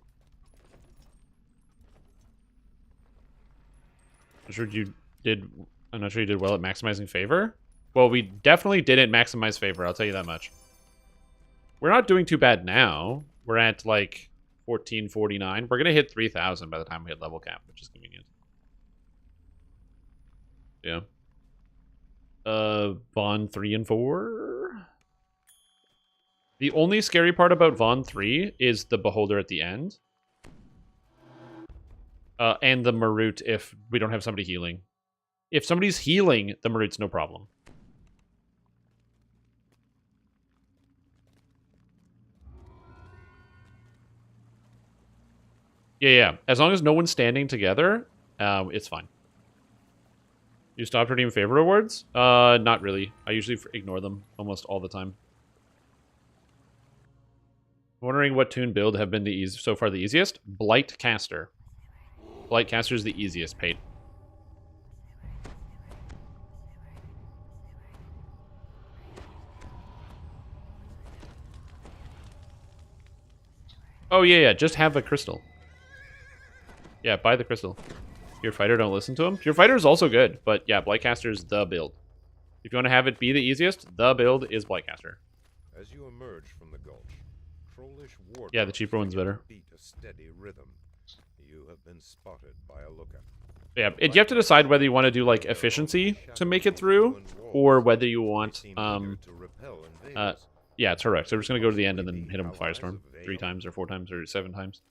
I'm sure you did. I'm not sure you did well at maximizing favor. Well, we definitely didn't maximize favor. I'll tell you that much. We're not doing too bad now. We're at like 1449. We're gonna hit 3,000 by the time we hit level cap, which is convenient. Yeah. Vaughn 3 and 4. The only scary part about Vaughn 3 is the Beholder at the end. And the Marut if we don't have somebody healing. If somebody's healing, the Marut's no problem. Yeah. As long as no one's standing together, it's fine. You stopped redeeming favor awards? Not really. I usually ignore them almost all the time. Wondering what tune build have been so far the easiest? Blight Caster. Blight Caster is the easiest, Pate. Oh yeah, just have a crystal. Yeah, buy the crystal. Pure Fighter, don't listen to him. Pure Fighter is also good, but yeah, Blightcaster is the build. If you want to have it be the easiest, the build is Blightcaster. As you emerge from the gulch, trollish war Yeah, the cheaper one's better. beat a steady rhythm. You have been spotted by a lookout. Yeah, you have to decide whether you want to do like efficiency to make it through, or whether you want yeah, it's correct. So we're just gonna go to the end and then hit him with Firestorm 3 times or 4 times or 7 times.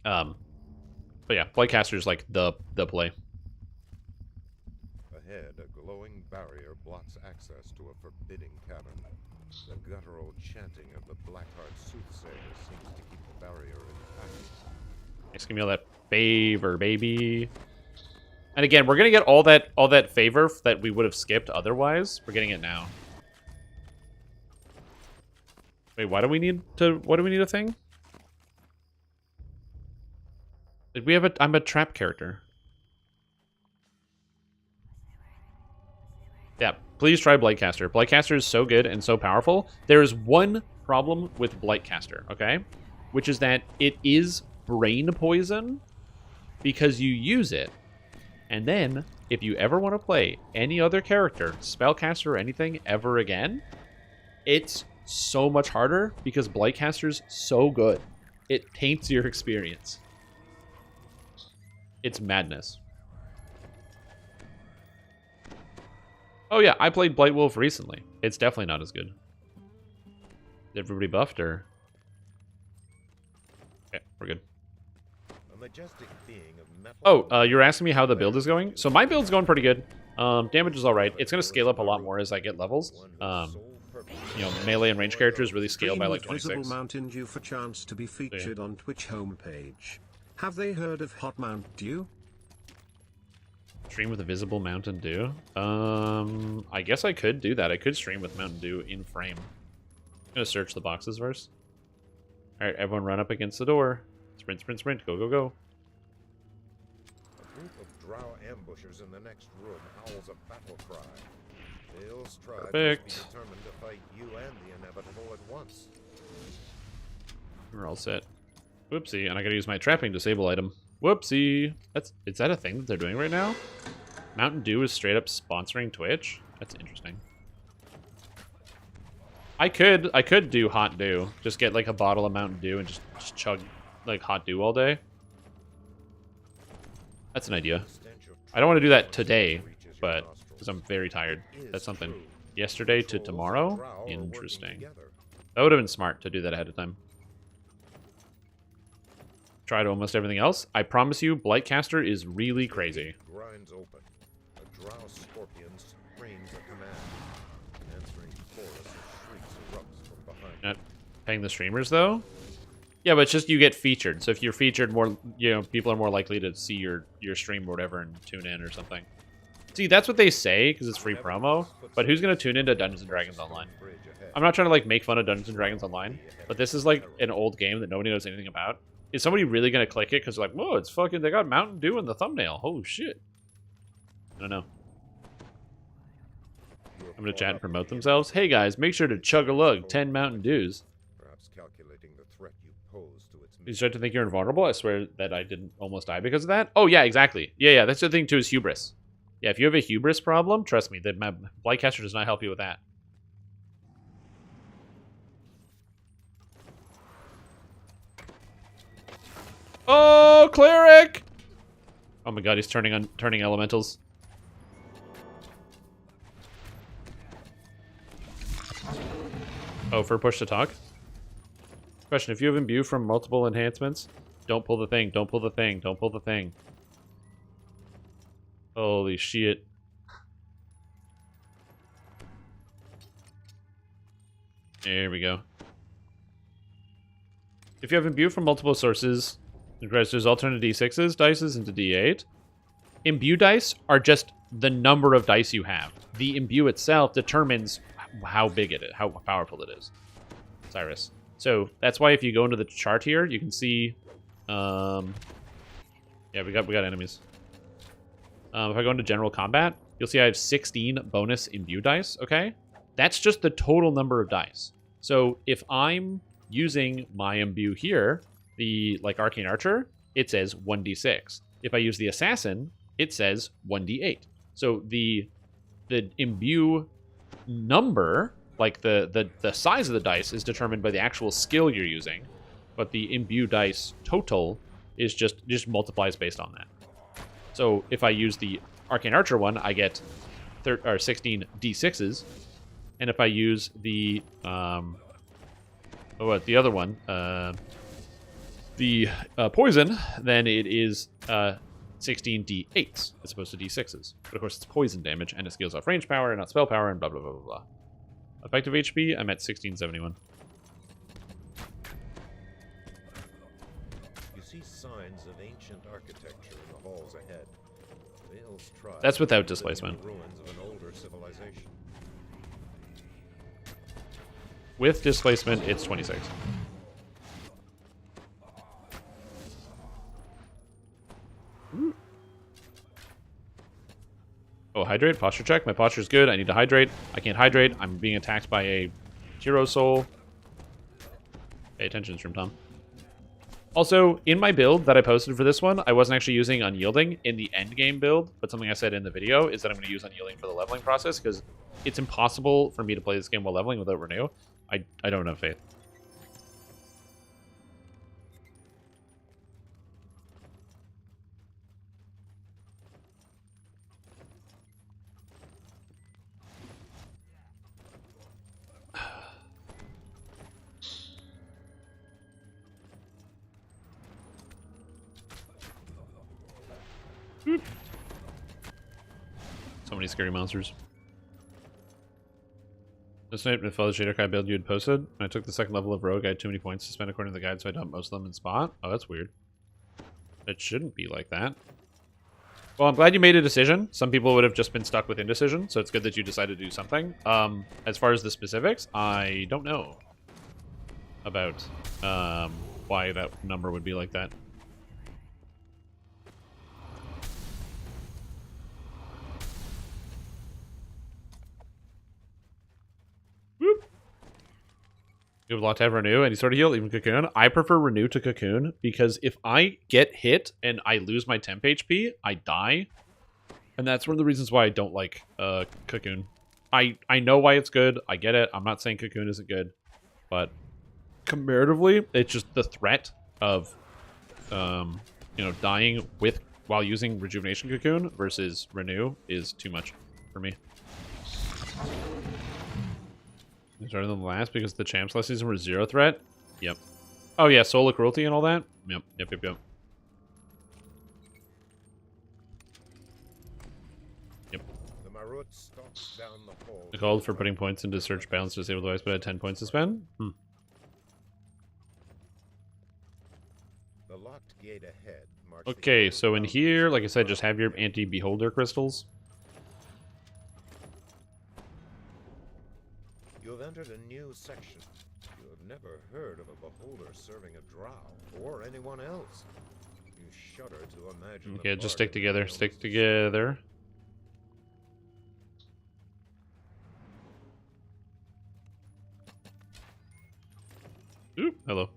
But yeah, Blightcaster is like the play. Ahead, a glowing barrier blocks access to a forbidding cavern. The guttural chanting of the Blackheart soothsayer seems to keep the barrier intact. Nice, give me all that favor, baby. And again, we're gonna get all that favor that we would have skipped otherwise. We're getting it now. Wait, why do we need a thing? Did we have a... I'm a trap character. Yeah, please try Blightcaster. Blightcaster is so good and so powerful. There is one problem with Blightcaster, okay? Which is that it is brain poison because you use it. And then, if you ever want to play any other character, Spellcaster or anything, ever again, it's so much harder because Blightcaster's so good. It taints your experience. It's madness. Oh yeah, I played Blightwolf recently. It's definitely not as good. Is everybody buffed or? Okay, we're good. A majestic being of metal. Oh, you're asking me how the build is going? So my build's going pretty good. Damage is alright. It's going to scale up a lot more as I get levels. You know, melee and range characters really scale by like 26. Visible Mountain Dew for chance to be featured on Twitch homepage. Have they heard of Hot Mount Dew? Stream with a visible Mountain Dew? I guess I could do that. I could stream with Mountain Dew in frame. I'm gonna search the boxes first. Alright, everyone run up against the door. Sprint, sprint, sprint. Go, go, go. A group of drow ambushers in the next room howls a battle cry. Bale's tribe must be Perfect. determined to fight you and the inevitable at once. We're all set. Whoopsie, and I gotta use my trapping disable item. Whoopsie. Is that a thing that they're doing right now? Mountain Dew is straight up sponsoring Twitch? That's interesting. I could do Hot Dew. Just get like a bottle of Mountain Dew and just chug like Hot Dew all day. That's an idea. I don't want to do that today, but because I'm very tired. That's something. Yesterday to tomorrow? Interesting. That would have been smart to do that ahead of time. Tried almost everything else. I promise you, Blightcaster is really crazy. Grinds open. A drow scorpion screams a command. Answering chorus of shrieks erupts from behind. Not paying the streamers though. Yeah, but it's just you get featured. So if you're featured more, you know, people are more likely to see your stream or whatever and tune in or something. See, that's what they say because it's free promo. But who's gonna tune into Dungeons and Dragons Online? I'm not trying to like make fun of Dungeons and Dragons Online, but this is like an old game that nobody knows anything about. Is somebody really gonna click it because like, whoa, it's fucking, they got Mountain Dew in the thumbnail. Oh shit. I don't know. I'm gonna chat and promote themselves. Hey guys, make sure to chug a lug 10 Mountain Dews. Perhaps calculating the threat you pose to its You start to think you're invulnerable. I swear that I didn't almost die because of that. Oh yeah, exactly. Yeah, that's the thing too, is hubris. Yeah, if you have a hubris problem, trust me, my Blightcaster does not help you with that. Oh, cleric! Oh my god, he's turning elementals. Oh, for push to talk? Question, if you have imbue from multiple enhancements, don't pull the thing, don't pull the thing, don't pull the thing. Holy shit. There we go. If you have imbue from multiple sources, there's alternate d6s, dices into d8. Imbue dice are just the number of dice you have. The imbue itself determines how big it is, how powerful it is. Cyrus. So that's why if you go into the chart here, you can see, yeah, we got enemies. If I go into general combat, you'll see I have 16 bonus imbue dice. Okay, that's just the total number of dice. So if I'm using my imbue here, the like arcane archer, it says 1d6. If I use the assassin, it says 1d8. So the imbue number, like the size of the dice, is determined by the actual skill you're using, but the imbue dice total is just multiplies based on that. So if I use the arcane archer one, I get 16 d6s, and if I use the the other one, the poison, then it is 16 d8s as opposed to d6s. But of course, it's poison damage, and it scales off range power and not spell power, and blah blah blah blah blah. Effective HP, I'm at 1671. You see signs of ancient architecture in the halls ahead. Wales tried That's without living in the displacement. ruins of an older civilization. With displacement, it's 26. Oh, hydrate, posture check. My posture's good. I need to hydrate. I can't hydrate. I'm being attacked by a hero soul. Pay attention, Stream Tom. Also, in my build that I posted for this one, I wasn't actually using Unyielding in the end game build, but something I said in the video is that I'm going to use Unyielding for the leveling process because it's impossible for me to play this game while leveling without Renew. I don't have faith. So many scary monsters. This night with Fellow Shader Kai build you had posted, when I took the second level of Rogue, I had too many points to spend according to the guide, so I dumped most of them in spot. Oh, that's weird. It shouldn't be like that. Well, I'm glad you made a decision. Some people would have just been stuck with indecision, so it's good that you decided to do something. As far as the specifics, I don't know about why that number would be like that. You have a lot to have Renew, any sort of heal, even Cocoon. I prefer Renew to Cocoon because if I get hit and I lose my temp HP, I die. And that's one of the reasons why I don't like Cocoon. I know why it's good. I get it. I'm not saying Cocoon isn't good. But comparatively, it's just the threat of dying while using Rejuvenation Cocoon versus Renew is too much for me. It's harder than the last because the champs last season were 0 threat? Yep. Oh yeah, Soul of Cruelty and all that? Yep. Yep. The Marut stalks down the hole. I called for putting points into search balance to disable device, but I had 10 points to spend? The locked gate ahead marks Okay, the so in here, like I said, just have your anti-beholder crystals. You have entered a new section. You have never heard of a beholder serving a drow or anyone else. You shudder to imagine. Okay, the just stick bargain together, deals stick is- together. Oop, hello.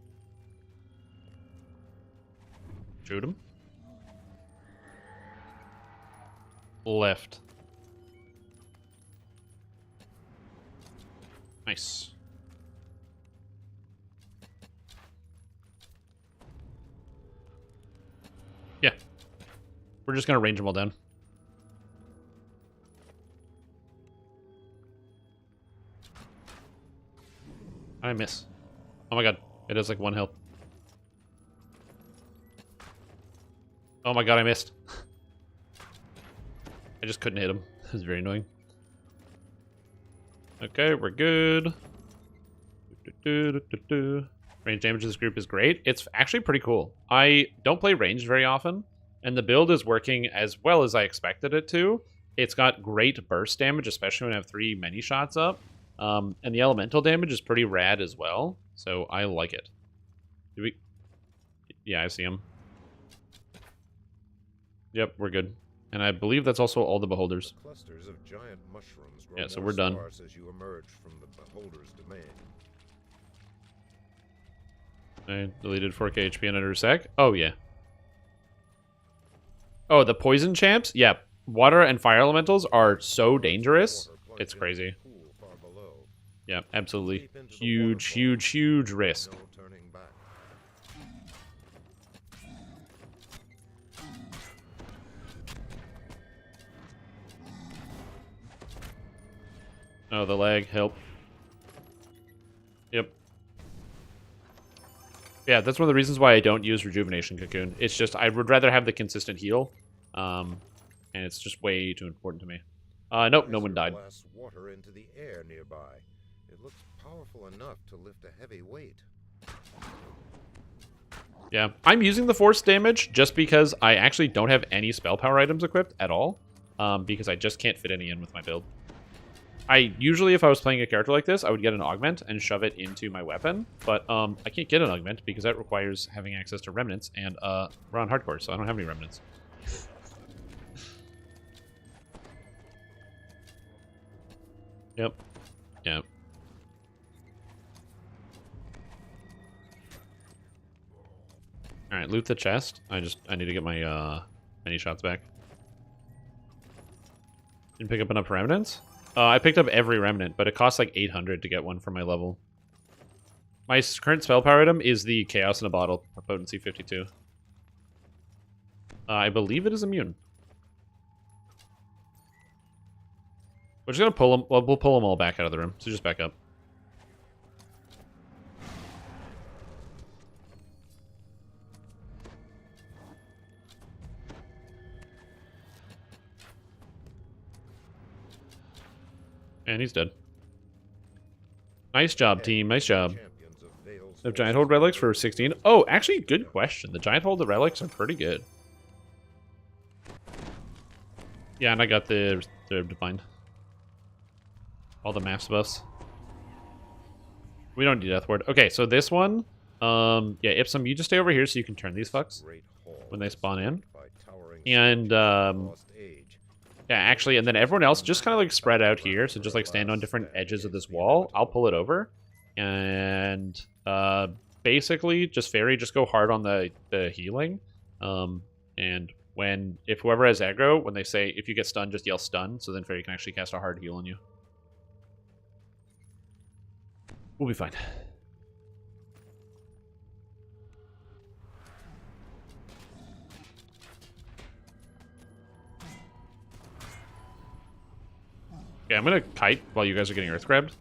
Shoot him. Left. Nice. Yeah. We're just gonna range them all down. I miss. Oh my god. It has like 1 health. Oh my god, I missed. I just couldn't hit him. It was very annoying. Okay, we're good. Range damage of this group is great. It's actually pretty cool. I don't play ranged very often, and the build is working as well as I expected it to. It's got great burst damage, especially when I have 3 many shots up. And the elemental damage is pretty rad as well, so I like it. Do we... Yeah, I see him. Yep, we're good. And I believe that's also all the beholders. Clusters of giant mushrooms grow Yeah, so more we're done. sparse as you emerge from the beholder's domain. I deleted 4k HP in under a sec. Oh, yeah. Oh, the poison champs? Yeah. Water and fire elementals are so dangerous. Water plunges It's crazy. into the pool far below. Yeah, absolutely. Deep into the Huge, waterfall. huge, huge risk. No turning back. Oh, the lag. Help. Yep. Yeah, that's one of the reasons why I don't use Rejuvenation Cocoon. It's just, I would rather have the consistent heal. And it's just way too important to me. Nope, no one Geyser died. blasts water into the air nearby. It looks powerful enough to lift a heavy weight. Yeah, I'm using the force damage just because I actually don't have any spell power items equipped at all, because I just can't fit any in with my build. I usually, if I was playing a character like this, I would get an augment and shove it into my weapon, but I can't get an augment because that requires having access to remnants, and we're on hardcore, so I don't have any remnants. Yep. Yep. Alright, loot the chest. I need to get my many shots back. Didn't pick up enough remnants? I picked up every remnant, but it costs like 800 to get one for my level. My current spell power item is the Chaos in a Bottle, potency 52. I believe it is immune. We're just gonna pull them. Well, we'll pull them all back out of the room. So just back up. And he's dead. Nice job, team. Nice job. Champions of Vale's The Giant Hold relics for 16. Oh, actually, good question. The Giant Hold relics are pretty good. Yeah, and I got the Divine. All the maps buffs. We don't need Death Ward. Okay, so this one, yeah, Ipsum, you just stay over here so you can turn these fucks great hall when they spawn in. by towering And, lost age. yeah, actually, and then everyone else just kind of like spread out here. So just like stand on different edges of this wall. I'll pull it over. And basically, just Fairy, just go hard on the healing. And if whoever has aggro, when they say, if you get stunned, just yell stun. So then Fairy can actually cast a hard heal on you. We'll be fine. Okay, I'm gonna kite while you guys are getting earth grabbed.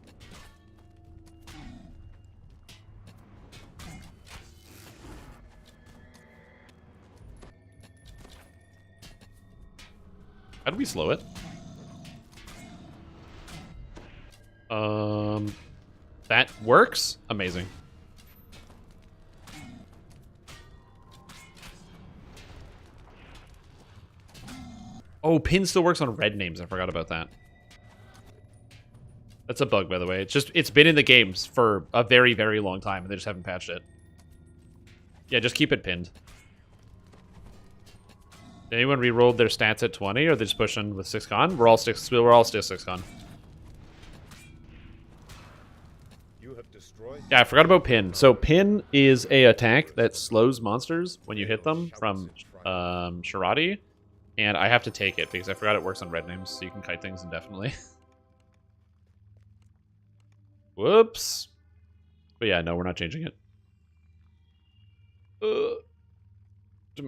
How do we slow it? That works? Amazing. Oh, pin still works on red names. I forgot about that. That's a bug, by the way. It's been in the games for a very, very long time, and they just haven't patched it. Yeah, just keep it pinned. Did anyone re-rolled their stats at 20, or they just pushing with 6 con? We're all still 6 con. You have destroyed Yeah, I forgot about pin. So pin is a attack that slows monsters when you hit them from Shirati, and I have to take it because I forgot it works on red names, so you can kite things indefinitely. Whoops. But yeah, no, we're not changing it.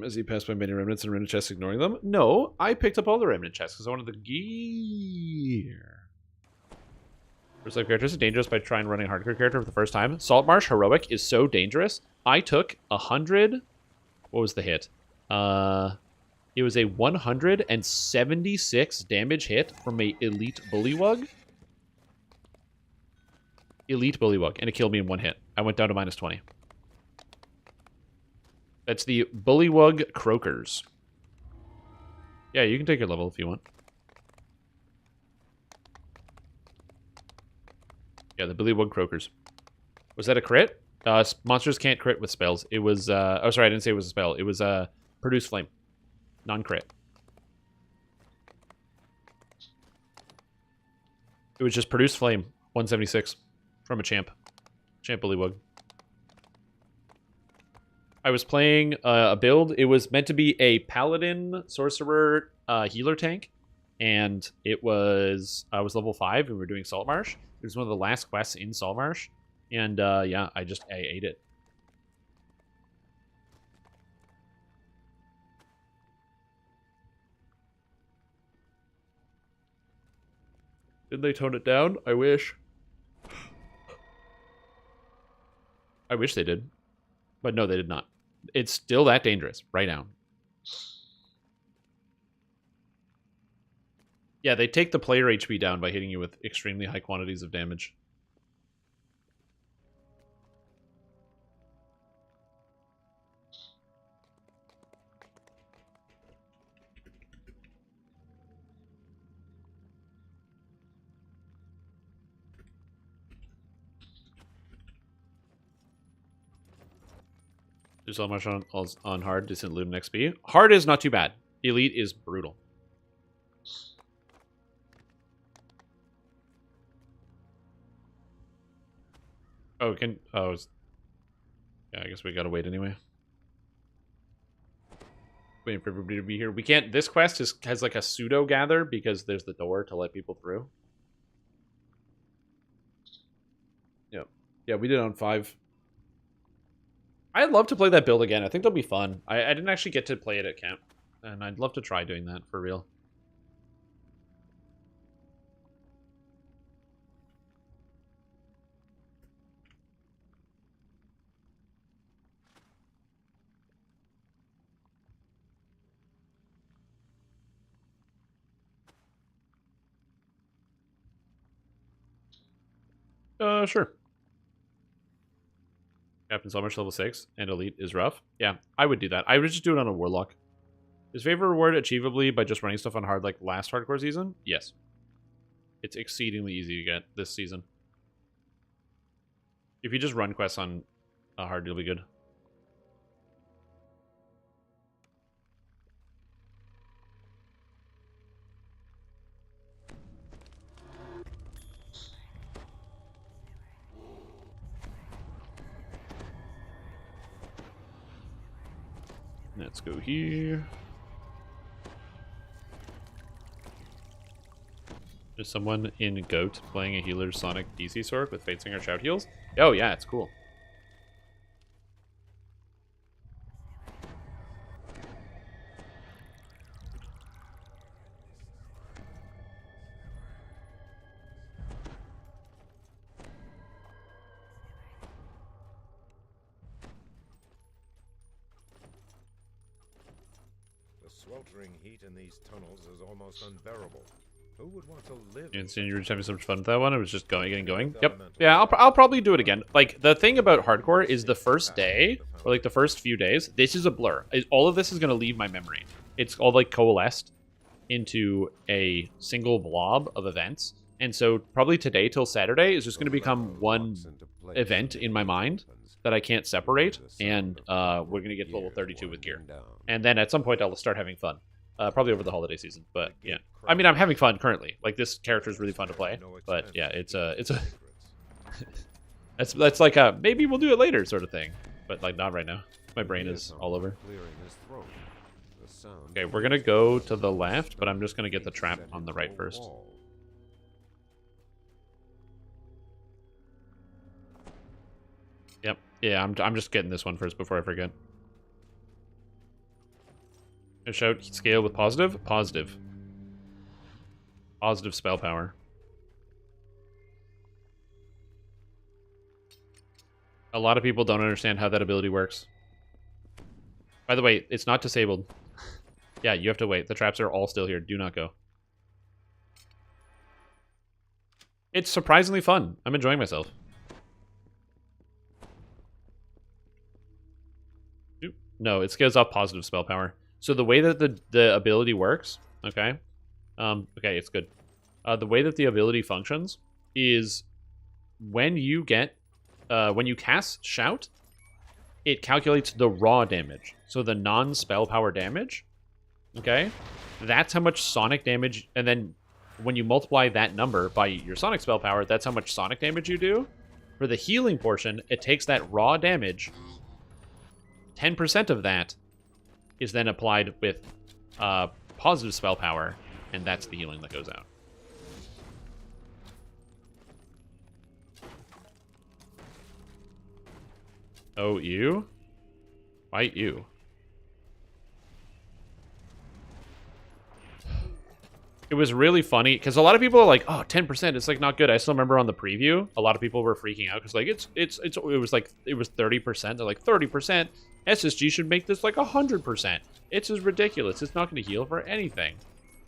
As he passed by many remnants and remnant chests, ignoring them. No, I picked up all the remnant chests because I wanted the gear. First life characters are dangerous by trying running a hardcore character for the first time. Saltmarsh Heroic is so dangerous. I took 100. What was the hit? It was a 176 damage hit from a Elite Bullywug. Elite Bullywug, and it killed me in one hit. I went down to -20. That's the Bullywug Croakers. Yeah, you can take your level if you want. Yeah, the Bullywug Croakers. Was that a crit? Monsters can't crit with spells. It was, oh, sorry, I didn't say it was a spell. It was, Produce Flame. Non-crit. It was just Produce Flame. 176. From a champ. Champ Bullywug. I was playing a build. It was meant to be a Paladin Sorcerer healer tank. And it was, I was level 5 and we were doing Saltmarsh. It was one of the last quests in Saltmarsh. And yeah, I ate it. Did they tone it down? I wish. I wish they did. But no, they did not. It's still that dangerous right now. Yeah, they take the player HP down by hitting you with extremely high quantities of damage. There's so much on hard, decent loot and XP. Hard is not too bad. Elite is brutal. Oh, yeah, I guess we gotta wait anyway. Waiting for everybody to be here. We can't. This quest has like a pseudo gather because there's the door to let people through. Yep. Yeah, we did on 5. I'd love to play that build again. I think that'll be fun. I didn't actually get to play it at camp, and I'd love to try doing that for real. Sure. Captain Summer's level 6 and Elite is rough. Yeah, I would do that. I would just do it on a Warlock. Is favorite reward achievably by just running stuff on hard like last hardcore season? Yes. It's exceedingly easy to get this season. If you just run quests on hard, you'll be good. Let's go here. There's someone in GOAT playing a healer's Sonic DC sword with Fate Singer shout heals. Oh yeah, it's cool. The sweltering heat in these tunnels is almost unbearable. Who would want to live? And seeing you were just having so much fun with that one. It was just getting going. Yep. Yeah, I'll probably do it again. Like, the thing about hardcore is the first day, or like the first few days, this is a blur. All of this is going to leave my memory. It's all like coalesced into a single blob of events. And so probably today till Saturday is just going to become one event in my mind that I can't separate. And we're going to get to level 32 with gear. And then at some point I'll start having fun. Probably over the holiday season, but yeah. I mean, I'm having fun currently. Like, this character is really fun to play, but yeah, it's a that's like a maybe we'll do it later sort of thing, but like not right now. My brain is all over. Okay, we're gonna go to the left, but I'm just gonna get the trap on the right first. Yep. Yeah, I'm just getting this one first before I forget. Shout scale with positive? Positive. Positive spell power. A lot of people don't understand how that ability works. By the way, it's not disabled. Yeah, you have to wait. The traps are all still here. Do not go. It's surprisingly fun. I'm enjoying myself. Oop. No, it scales off positive spell power. So the way that the ability works, okay? Okay, it's good. The way that the ability functions is when you cast Shout, it calculates the raw damage. So the non-spell power damage, okay? That's how much sonic damage, and then when you multiply that number by your sonic spell power, that's how much sonic damage you do. For the healing portion, it takes that raw damage, 10% of that is then applied with positive spell power, and that's the healing that goes out. Oh, you? Fight you. It was really funny, because a lot of people are like, oh, 10%, it's like not good. I still remember on the preview, a lot of people were freaking out, because like, it was like, it was 30%. They're like, 30%? SSG should make this like 100%. It's just ridiculous. It's not going to heal for anything.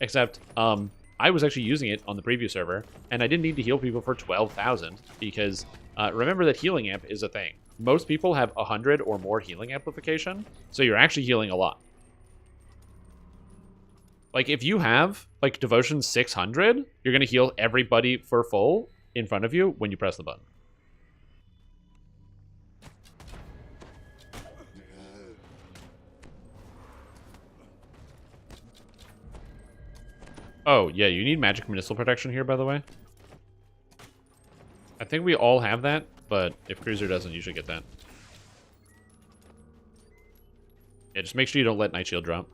Except, I was actually using it on the preview server, and I didn't need to heal people for 12,000, because remember that healing amp is a thing. Most people have 100 or more healing amplification, so you're actually healing a lot. Like, if you have, like, Devotion 600, you're going to heal everybody for full in front of you when you press the button. Oh, yeah, you need magic missile protection here, by the way. I think we all have that, but if Cruiser doesn't, you should get that. Yeah, just make sure you don't let Night Shield drop.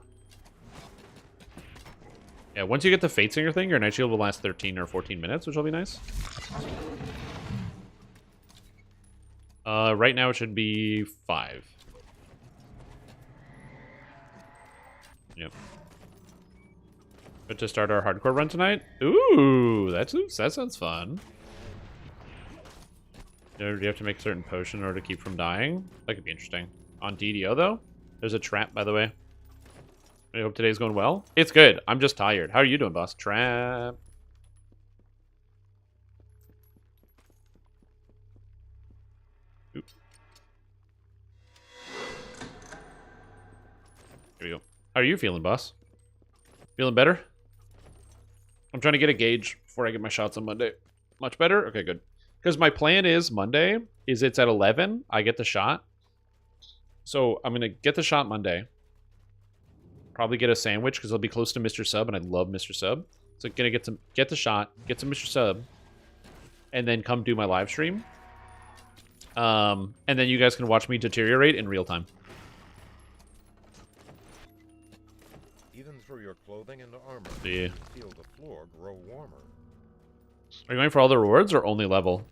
Yeah, once you get the Fate Singer thing, your Night Shield will last 13 or 14 minutes, which will be nice. Right now it should be 5. Yep. But to start our hardcore run tonight? Ooh, that sounds fun. Do you have to make a certain potion in order to keep from dying? That could be interesting. On DDO, though, there's a trap, by the way. I hope today's going well. It's good. I'm just tired. How are you doing, boss? Trap. Oops. Here we go. How are you feeling, boss? Feeling better? I'm trying to get a gauge before I get my shots on Monday. Much better? Okay, good. Because my plan is Monday is it's at 11. I get the shot. So I'm going to get the shot Monday. Probably get a sandwich because I'll be close to Mr. Sub, and I love Mr. Sub. So gonna get the shot, get some Mr. Sub, and then come do my live stream. And then you guys can watch me deteriorate in real time. Even through your clothing and armor, Yeah. you feel the floor grow warmer. Are you going for all the rewards or only level?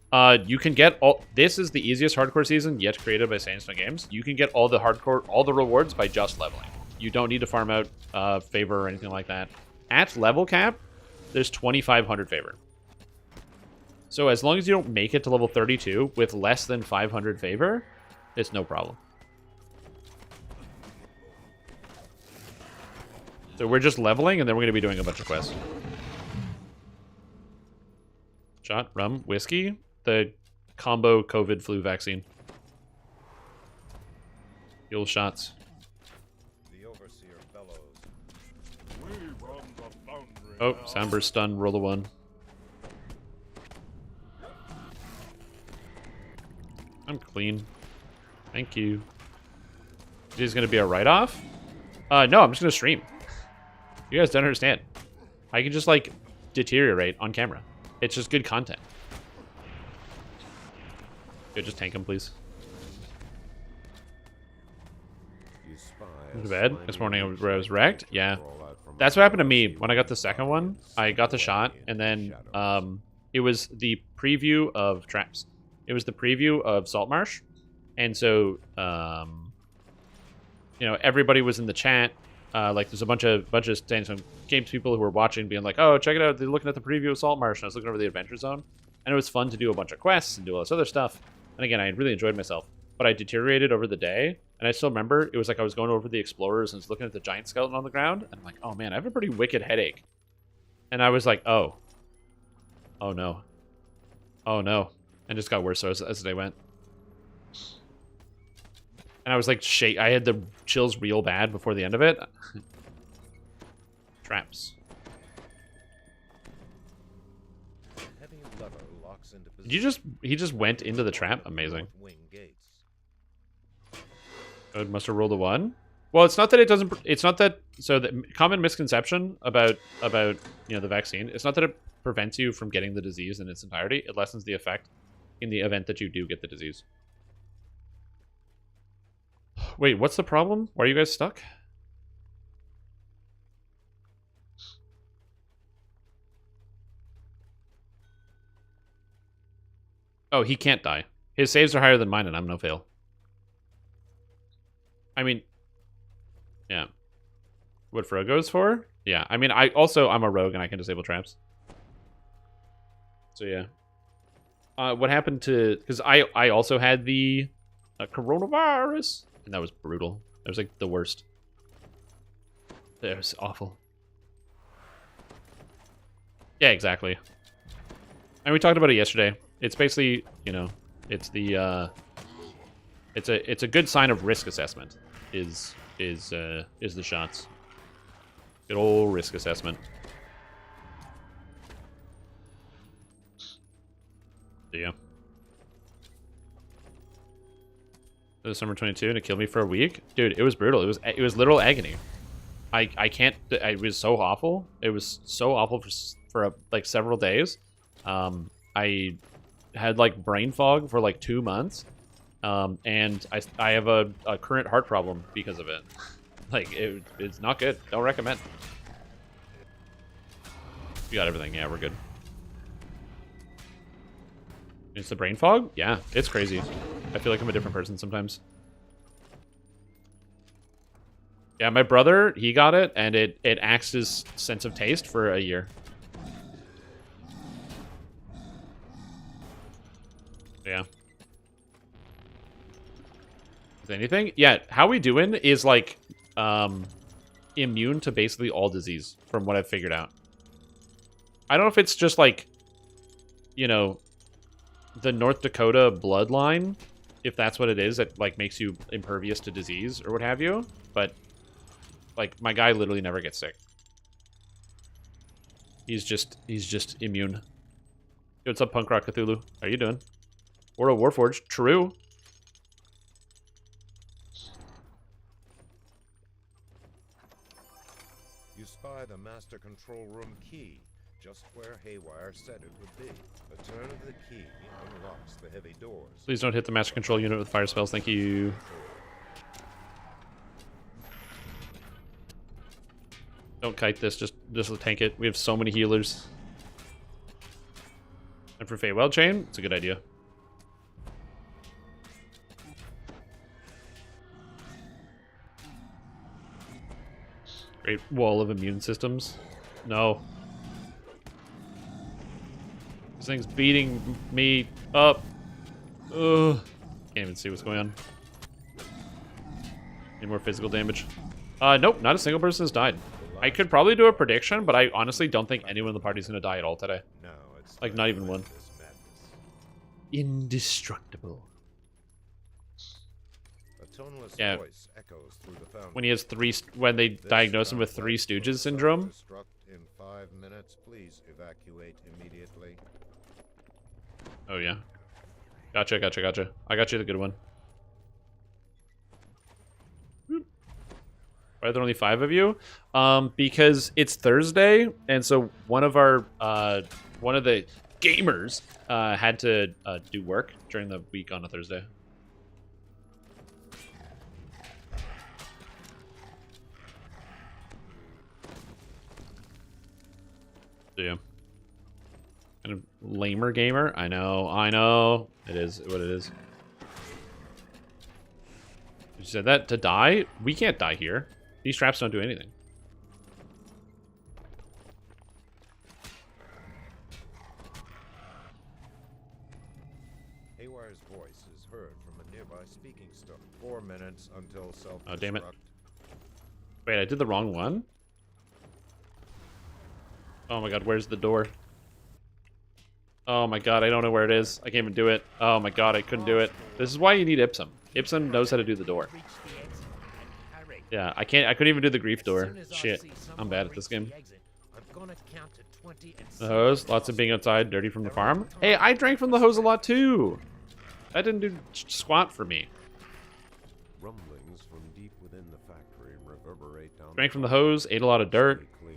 You can get all. This is the easiest hardcore season yet created by Sandstone Games. You can get all the rewards by just leveling. You don't need to farm out favor or anything like that. At level cap, there's 2,500 favor. So as long as you don't make it to level 32 with less than 500 favor, it's no problem. So we're just leveling, and then we're going to be doing a bunch of quests. Shot, rum, whiskey, the combo COVID flu vaccine. Fuel shots. Oh, Soundburst stun, roll the 1. I'm clean. Thank you. Is this going to be a write-off? No, I'm just going to stream. You guys don't understand. I can just, like, deteriorate on camera. It's just good content. Yo, just tank him, please. Go to bed. This morning I was wrecked. Yeah. That's what happened to me when I got the second one. I got the shot, and then it was the preview of Traps. It was the preview of Saltmarsh, and so you know, everybody was in the chat. Like there's a bunch of Sandstone Games people who were watching, being like, "Oh, check it out! They're looking at the preview of Saltmarsh." And I was looking over the Adventure Zone, and it was fun to do a bunch of quests and do all this other stuff. And again, I really enjoyed myself, but I deteriorated over the day. And I still remember, it was like I was going over the Explorers and was looking at the giant skeleton on the ground. And I'm like, oh man, I have a pretty wicked headache. And I was like, oh. Oh no. Oh no. And just got worse as the day went. And I was like, I had the chills real bad before the end of it. Traps. Heavy lever locks into He just went into the trap? Amazing. Good, must have rolled a 1. Well, it's not that it doesn't. It's not that. So the common misconception about you know, the vaccine. It's not that it prevents you from getting the disease in its entirety. It lessens the effect in the event that you do get the disease. Wait, what's the problem? Why are you guys stuck? Oh, he can't die. His saves are higher than mine, and I'm no fail. I mean, yeah. What Fro goes for? Yeah. I mean, I'm a rogue and I can disable traps. So yeah. What happened to? Because I also had the coronavirus, and that was brutal. That was like the worst. That was awful. Yeah, exactly. And we talked about it yesterday. It's basically, you know, it's the it's a good sign of risk assessment. Is the shots. Good old risk assessment. Yeah. It was summer 22 and it killed me for a week. Dude, it was brutal. It was literal agony. I can't. It was so awful. It was so awful for like several days. I had like brain fog for like 2 months, and I have a current heart problem because of it. Like it's not good. Don't recommend. We got everything. Yeah, we're good. It's the brain fog? Yeah, it's crazy. I feel like I'm a different person sometimes. Yeah, my brother, he got it, and it axed his sense of taste for a year. Yeah. Is anything? Yeah, how we doing is like immune to basically all disease, from what I've figured out. I don't know if it's just like, you know, the North Dakota bloodline, if that's what it is, that like makes you impervious to disease or what have you, but like my guy literally never gets sick. He's just immune. Yo, what's up, Punk Rock Cthulhu? How you doing? World of Warforged, true. You spy the master control room key, just where Haywire said it would be. A turn of the key unlocks the heavy doors. Please don't hit the master control unit with fire spells, thank you. Don't kite this, just tank it. We have so many healers. And for Feywild Chain, it's a good idea. Great wall of immune systems. No. This thing's beating me up. Ugh. Can't even see what's going on. Need more physical damage. Nope, not a single person has died. I could probably do a prediction, but I honestly don't think anyone in the party is going to die at all today. No, it's Like, not even one. this madness. Indestructible. A toneless Yeah. voice echoes through the fountain. When he has when they This diagnose him with complex Three will Stooges syndrome. self-destruct in 5 minutes. Please evacuate immediately. Oh, yeah. Gotcha. I got you the good one. Why are there only 5 of you? Because it's Thursday, and so one of our one of the gamers had to do work during the week on a Thursday. So, yeah. Kind of lamer gamer. I know. It is what it is. You said that to die? We can't die here. These traps don't do anything. Haywire's voice is heard from a nearby speaking stone. 4 minutes until self-destruct. Oh, damn it. Wait, I did the wrong one? Oh my god, where's the door? Oh my god, I don't know where it is. I can't even do it. Oh my god, I couldn't do it. This is why you need Ipsum. Ipsum knows how to do the door. Yeah, I couldn't even do the grief door. Shit, I'm bad at this game. The hose, lots of being outside, dirty from the farm. Hey, I drank from the hose a lot too. That didn't do squat for me. Rumblings from deep within the factory reverberate down. Drank from the hose, ate a lot of dirt. Clear.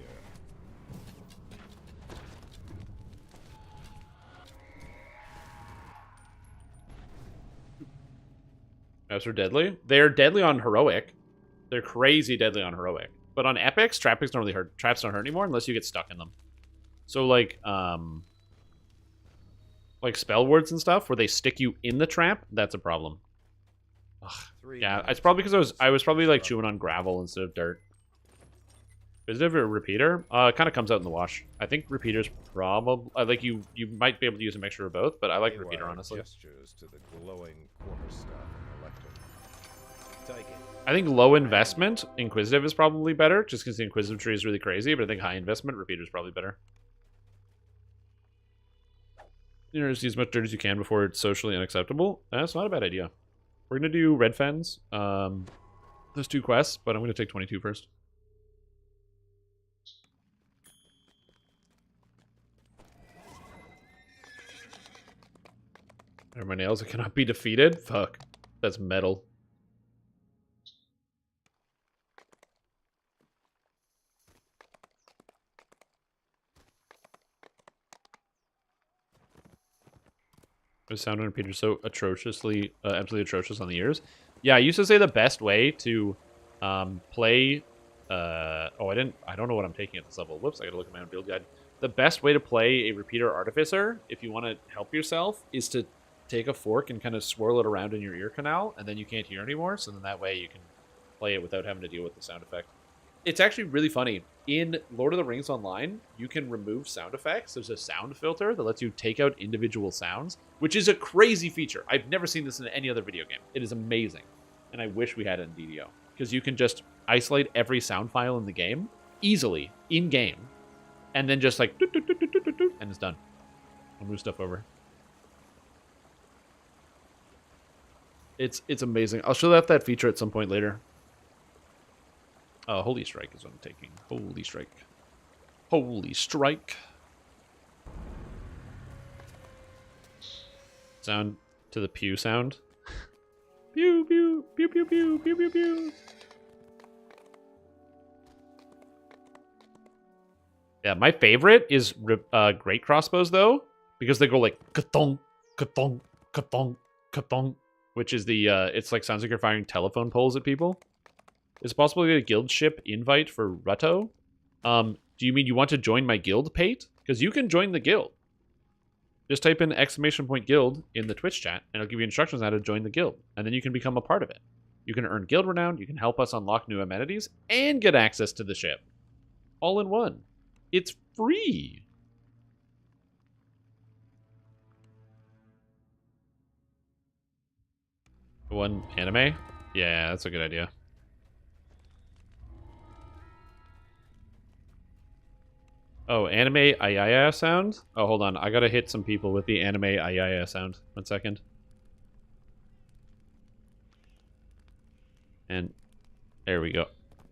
Traps are deadly. They're deadly on heroic. They're crazy deadly on heroic. But on epics, traps don't really hurt. Traps don't hurt anymore unless you get stuck in them. So like spell words and stuff where they stick you in the trap, that's a problem. Ugh. Yeah, it's probably because I was probably like chewing on gravel instead of dirt. Is there a repeater? It kind of comes out in the wash. I think repeater's probably like you might be able to use a mixture of both, but I like repeater honestly. Gestures to the glowing quarterstaff in the lectern. Take it. I think low investment Inquisitive is probably better, just because the Inquisitive tree is really crazy. But I think high investment repeater is probably better. You know, just use as much dirt as you can before it's socially unacceptable. That's not a bad idea. We're gonna do Red Fens. There's 2 quests, but I'm gonna take 22 first. Are my nails? It cannot be defeated. Fuck, that's metal. The sound on repeater so atrociously, absolutely atrocious on the ears. Yeah, I used to say the best way to play. Oh, I don't know what I'm taking at this level. Whoops, I gotta look at my own build guide. The best way to play a repeater artificer, if you want to help yourself, is to take a fork and kind of swirl it around in your ear canal, and then you can't hear anymore. So then that way you can play it without having to deal with the sound effect. It's actually really funny. In Lord of the Rings Online, you can remove sound effects. There's a sound filter that lets you take out individual sounds, which is a crazy feature. I've never seen this in any other video game. It is amazing. And I wish we had it in DDO. Because you can just isolate every sound file in the game easily, in-game, and then just like, doot, doot, doot, doot, doot, doot, doot, and it's done. I'll move stuff over. It's amazing. I'll show that feature at some point later. Holy Strike is what I'm taking. Holy Strike. Holy Strike. Sound to the pew sound. Pew, pew, pew, pew, pew, pew, pew, pew. Yeah, my favorite is great crossbows, though, because they go like ka-thong, ka-thong, ka-thong, ka-thong, which is the, it's like sounds like you're firing telephone poles at people. Is it possible to get a guild ship invite for Rutto? Do you mean you want to join my guild, Pate? Because you can join the guild. Just type in !guild in the Twitch chat, and it'll give you instructions on how to join the guild. And then you can become a part of it. You can earn guild renown, you can help us unlock new amenities, and get access to the ship. All in one. It's free. One anime? Yeah, that's a good idea. Oh, anime ayaya sound? Oh, hold on. I gotta hit some people with the anime ayaya sound. 1 second. And there we go.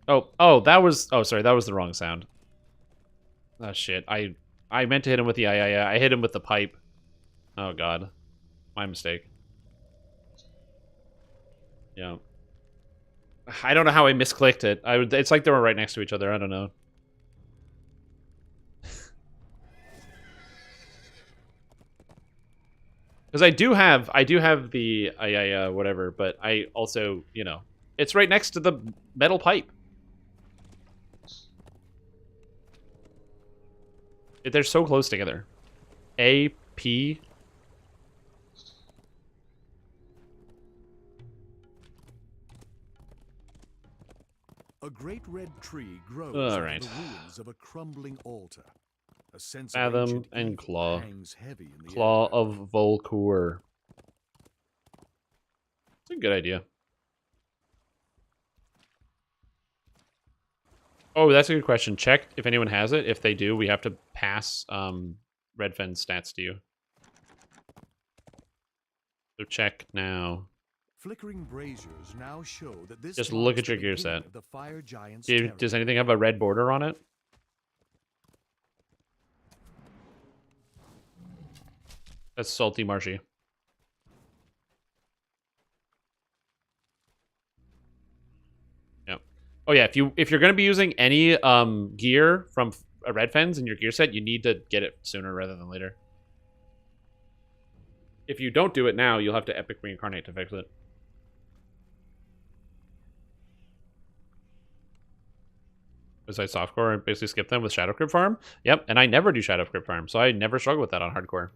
Oh, that was... Oh, sorry. That was the wrong sound. Oh, shit. I meant to hit him with the ayaya. I hit him with the pipe. Oh, God. My mistake. Yeah. I don't know how I misclicked it. It's like they were right next to each other. I don't know. Because I do have the whatever, but I also, you know, it's right next to the metal pipe. They're so close together. A, P. A great red tree grows All out right. of the ruins of a crumbling altar. A sense Fathom of ancient and evil Claw. hangs heavy in the Claw air. of Volkur. It's a good idea. Oh, that's a good question. Check if anyone has it. If they do, we have to pass Redfen's stats to you. So check now. Flickering braziers now show that this Just marks look at the your gear beginning set. of the fire giant's Does territory. anything have a red border on it? That's Salty Marshy. Yep. Oh yeah, if you're gonna be using any gear from Redfens in your gear set, you need to get it sooner rather than later. If you don't do it now, you'll have to epic reincarnate to fix it. Was I softcore and basically skip them with Shadow Crypt Farm? Yep, and I never do Shadow Crypt Farm, so I never struggle with that on hardcore.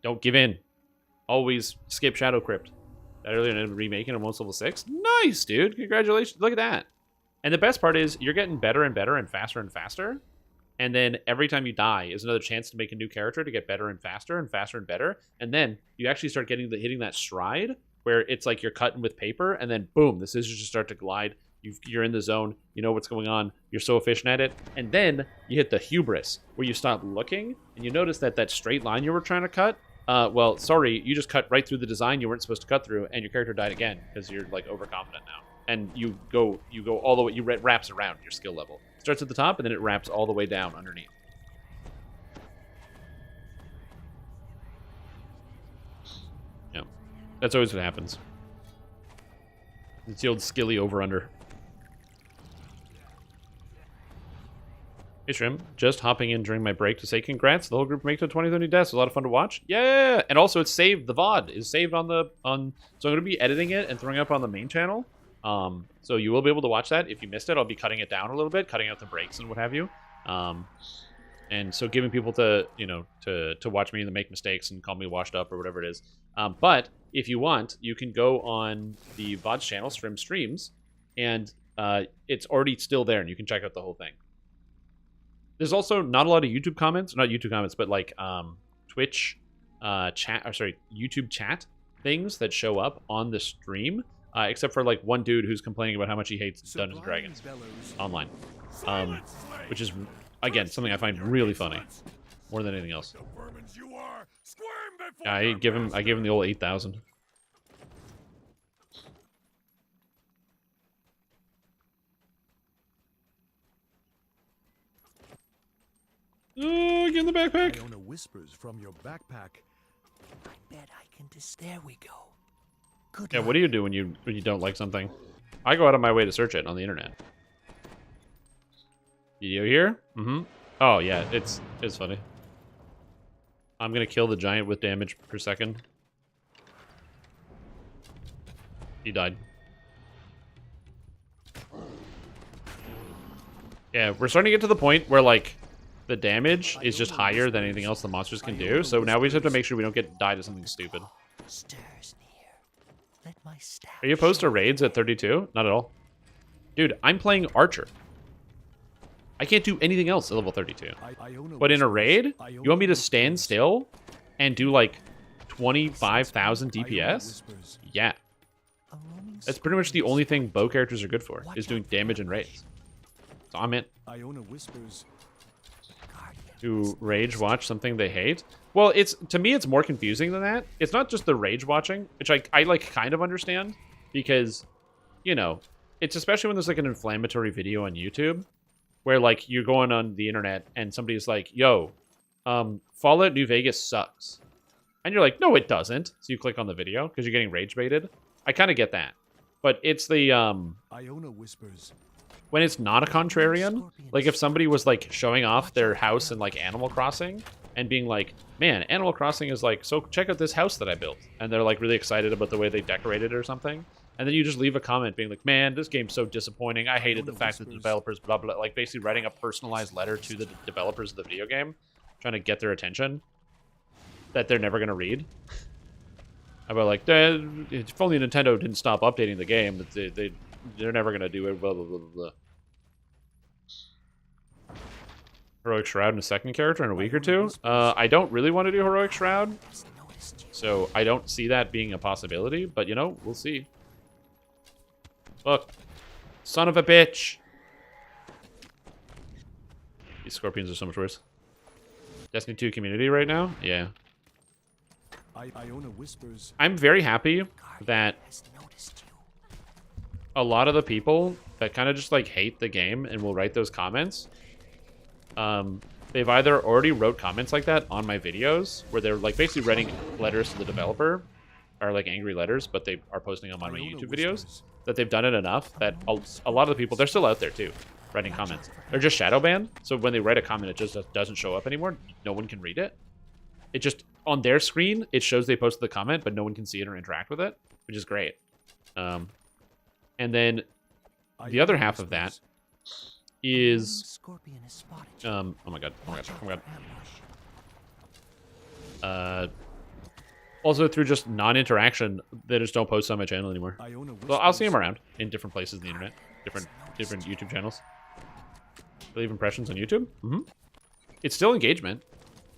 Don't give in. Always skip Shadow Crypt. Better than a remake in almost level 6? Nice, dude. Congratulations. Look at that. And the best part is you're getting better and better and faster. And then every time you die is another chance to make a new character to get better and faster and better. And then you actually start hitting that stride where it's like you're cutting with paper, and then boom, the scissors just start to glide. You're in the zone. You know what's going on. You're so efficient at it. And then you hit the hubris where you stop looking and you notice that straight line you were trying to cut, well, sorry, you just cut right through the design you weren't supposed to cut through, and your character died again because you're like overconfident now. And you go all the way. It wraps around your skill level. It starts at the top and then it wraps all the way down underneath. Yeah, that's always what happens. It's the old skilly over under. Hey Shrim, just hopping in during my break to say congrats. The whole group make it to 2030 deaths. It was a lot of fun to watch. Yeah, and also it's saved. The VOD is saved on the So I'm going to be editing it and throwing it up on the main channel. So you will be able to watch that. If you missed it, I'll be cutting it down a little bit, cutting out the breaks and what have you. And so giving people to to watch me and make mistakes and call me washed up or whatever it is. But if you want, you can go on the VOD's channel, Shrim Streams, and it's already still there, and you can check out the whole thing. There's also not a lot of YouTube comments, not YouTube comments, but like Twitch chat, or sorry, YouTube chat things that show up on the stream, except for like one dude who's complaining about how much he hates Dungeons and Dragons online, which is again something I find really funny, more than anything else. I give him the old 8,000. Oh, get in the backpack. Iona whispers from your backpack. I bet I can there we go. Good Yeah, luck. what do you do when you don't like something? I go out of my way to search it on the internet. Video here? Mm-hmm. Oh yeah, it's funny. I'm gonna kill the giant with damage per second. He died. Yeah, we're starting to get to the point where like the damage is just higher than anything else the monsters can do. So now we just have to make sure we don't get die to something stupid. Stirs near. Let my staff Are you opposed to raids at 32? Not at all. Dude, I'm playing Archer. I can't do anything else at level 32. But in a raid, you want me to stand still and do like 25,000 DPS? Yeah. A roaming That's pretty much the only thing bow characters are good for, is doing damage in raids. So I'm in. Iona whispers. To rage watch something they hate? Well, to me, it's more confusing than that. It's not just the rage watching, which I like kind of understand, because, you know, it's especially when there's like an inflammatory video on YouTube, where like you're going on the internet and somebody's like, yo, Fallout New Vegas sucks. And you're like, no, it doesn't. So you click on the video because you're getting rage baited. I kind of get that. But it's the, Iona whispers. when it's not a contrarian, like if somebody was like showing off their house in like Animal Crossing and being like, man, Animal Crossing is like, so check out this house that I built. And they're like really excited about the way they decorated it or something. And then you just leave a comment being like, man, this game's so disappointing. I hated the fact that the developers, blah, blah, like basically writing a personalized letter to the developers of the video game, trying to get their attention that they're never going to read. About like, if only Nintendo didn't stop updating the game, they're never going to do it, blah, blah, blah, blah. Heroic Shroud in a second character in a week or two? I don't really want to do Heroic Shroud, so I don't see that being a possibility, but you know, we'll see. Look. Son of a bitch! These scorpions are so much worse. Destiny 2 community right now? Yeah. Iona whispers. I'm very happy that a lot of the people that kind of just like hate the game and will write those comments, they've either already wrote comments like that on my videos where they're like basically writing letters to the developer, or like angry letters, but they are posting them on my YouTube videos, that they've done it enough that a lot of the people, they're still out there too, writing comments. They're just shadow banned, so when they write a comment, it just doesn't show up anymore. No one can read it. It just, on their screen, it shows they posted the comment, but no one can see it or interact with it, which is great. And then the other half of that is oh my god, also through just non-interaction, they just don't post on my channel anymore. Well, I'll see them around in different places on the internet, different YouTube channels. Leave impressions on YouTube. It's still engagement,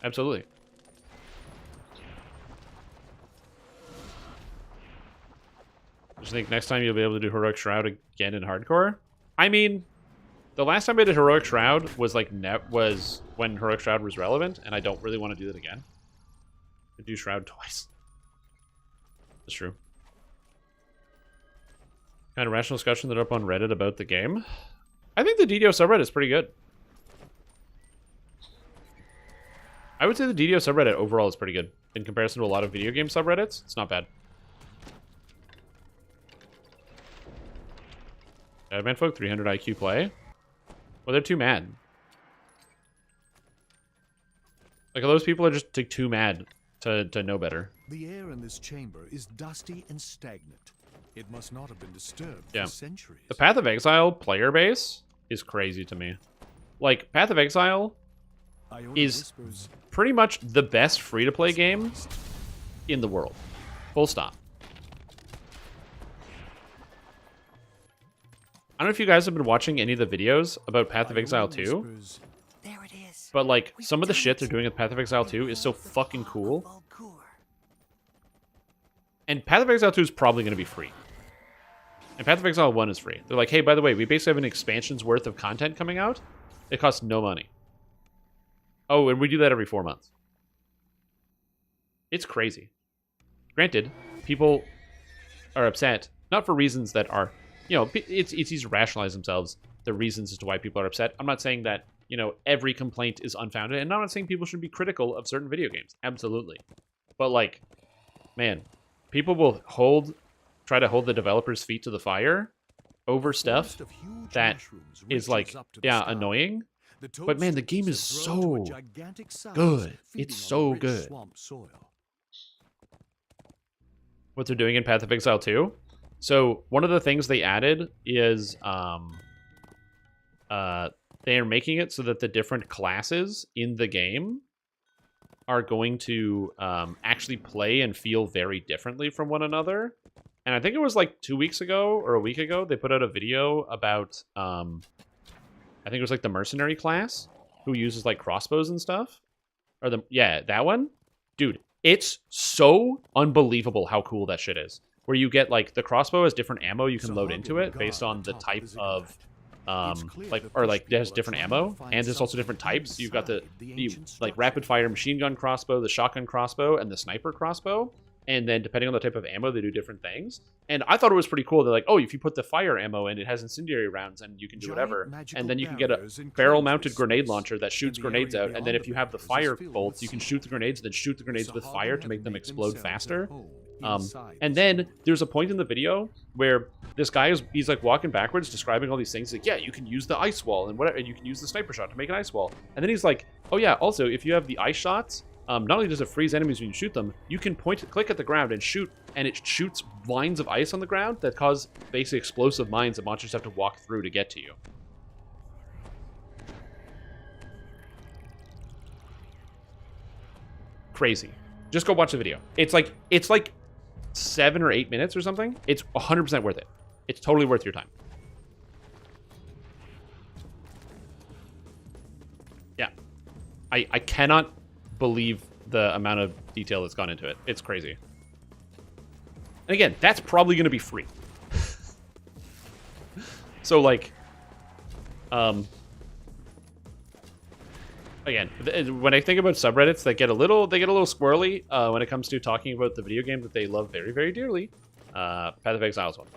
absolutely. I just think next time you'll be able to do Heroic Shroud again in hardcore. I mean, the last time I did Heroic Shroud was like was when Heroic Shroud was relevant, and I don't really want to do that again. I do Shroud twice. That's true. Kind of rational discussion that are up on Reddit about the game. I think the DDO subreddit is pretty good. I would say the DDO subreddit overall is pretty good in comparison to a lot of video game subreddits. It's not bad. Manfolk 300 IQ play. Well, they're too mad. Like, those people are just too mad to know better. The air in this chamber is dusty and stagnant. It must not have been disturbed Yeah. for centuries. The Path of Exile player base is crazy to me. Like, Path of Exile Iona is whispers, pretty much the best free-to-play game in the world. Full stop. I don't know if you guys have been watching any of the videos about Path of Iona Exile 2, whispers, There it is. but like We've some of the done shit it. they're doing with Path of Exile 2 is so The fucking Fall cool. of Volkur. And Path of Exile 2 is probably going to be free. And Path of Exile 1 is free. They're like, hey, by the way, we basically have an expansion's worth of content coming out. It costs no money. Oh, and we do that every 4 months. It's crazy. Granted, people are upset, not for reasons that are, you know, it's easy to rationalize themselves, the reasons as to why people are upset. I'm not saying that, you know, every complaint is unfounded, and I'm not saying people should be critical of certain video games. Absolutely. But, like, man, people will try to hold the developers' feet to the fire over stuff forest of huge that mushrooms is, reaches like, up to the yeah, sky. annoying. The But, man, the game toadstools is have grown to a so gigantic size, good. feeding It's on so rich good. swamp soil. What they're doing in Path of Exile 2. So one of the things they added is they are making it so that the different classes in the game are going to actually play and feel very differently from one another. And I think it was like 2 weeks ago or a week ago, they put out a video about, I think it was like the mercenary class who uses like crossbows and stuff. Or that one. Dude, it's so unbelievable how cool that shit is. Where you get like the crossbow has different ammo you can load into it based on the type of it has different ammo, and there's also different types. You've got the like rapid fire machine gun crossbow, the shotgun crossbow, and the sniper crossbow. And then depending on the type of ammo, they do different things. And I thought it was pretty cool. They're like, oh, if you put the fire ammo in, it has incendiary rounds, and you can do whatever. And then you can get a barrel-mounted grenade launcher that shoots grenades out. And then if you have the fire bolts, you can shoot the grenades, then shoot the grenades with fire to make them explode faster. And then there's a point in the video where this guy he's like walking backwards, describing all these things. He's like, yeah, you can use the ice wall and whatever, and you can use the sniper shot to make an ice wall. And then he's like, oh yeah, also if you have the ice shots, not only does it freeze enemies when you shoot them, you can click at the ground and shoot, and it shoots lines of ice on the ground that cause basically explosive mines that monsters have to walk through to get to you. Crazy. Just go watch the video. It's like 7 or 8 minutes or something. It's 100% worth it. It's totally worth your time. Yeah. I cannot believe the amount of detail that's gone into it. It's crazy. And again, that's probably going to be free. So like again, when I think about subreddits that get a little squirrely when it comes to talking about the video game that they love very, very dearly, Path of Exile is one.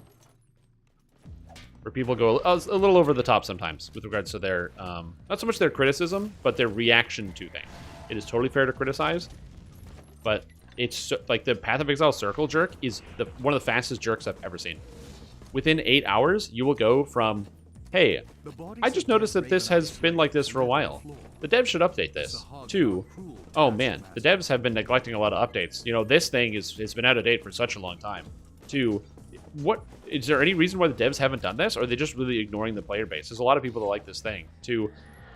Where people go a little over the top sometimes with regards to their, not so much their criticism, but their reaction to things. It is totally fair to criticize, but it's like the Path of Exile circle jerk is one of the fastest jerks I've ever seen. Within 8 hours, you will go from, hey, I just noticed that this has been like this for a while. The devs should update this. To, oh man, the devs have been neglecting a lot of updates. You know, this thing has been out of date for such a long time. To, what is there any reason why the devs haven't done this, or are they just really ignoring the player base? There's a lot of people that like this thing. To,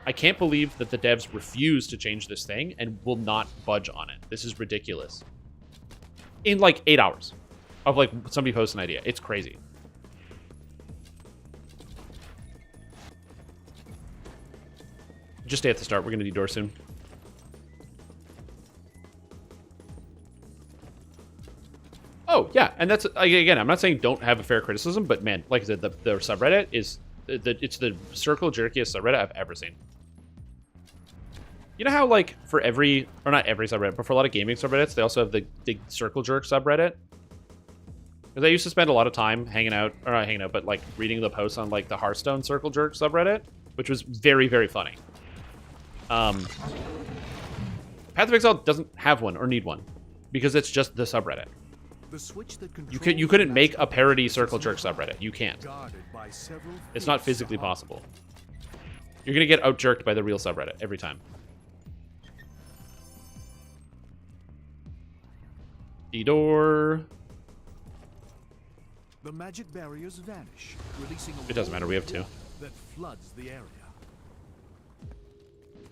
I can't believe that the devs refuse to change this thing and will not budge on it. This is ridiculous. In like 8 hours of like somebody posts an idea. It's crazy. Just stay at the start. We're going to de-door soon. Oh, yeah. And that's, again, I'm not saying don't have a fair criticism, but man, like I said, the subreddit is, it's the circle jerkiest subreddit I've ever seen. You know how, like, for every, or not every subreddit, but for a lot of gaming subreddits, they also have the circle jerk subreddit? Because I used to spend a lot of time hanging out, or not hanging out, but, like, reading the posts on, like, the Hearthstone circle jerk subreddit, which was very, very funny. Path of Exile doesn't have one or need one because it's just the subreddit. You couldn't make a parody circle jerk subreddit. You can't. It's not physically possible. You're gonna get out jerked by the real subreddit every time. The door. The magic barriers vanish, releasing a It doesn't matter, we have wall two. that floods the area.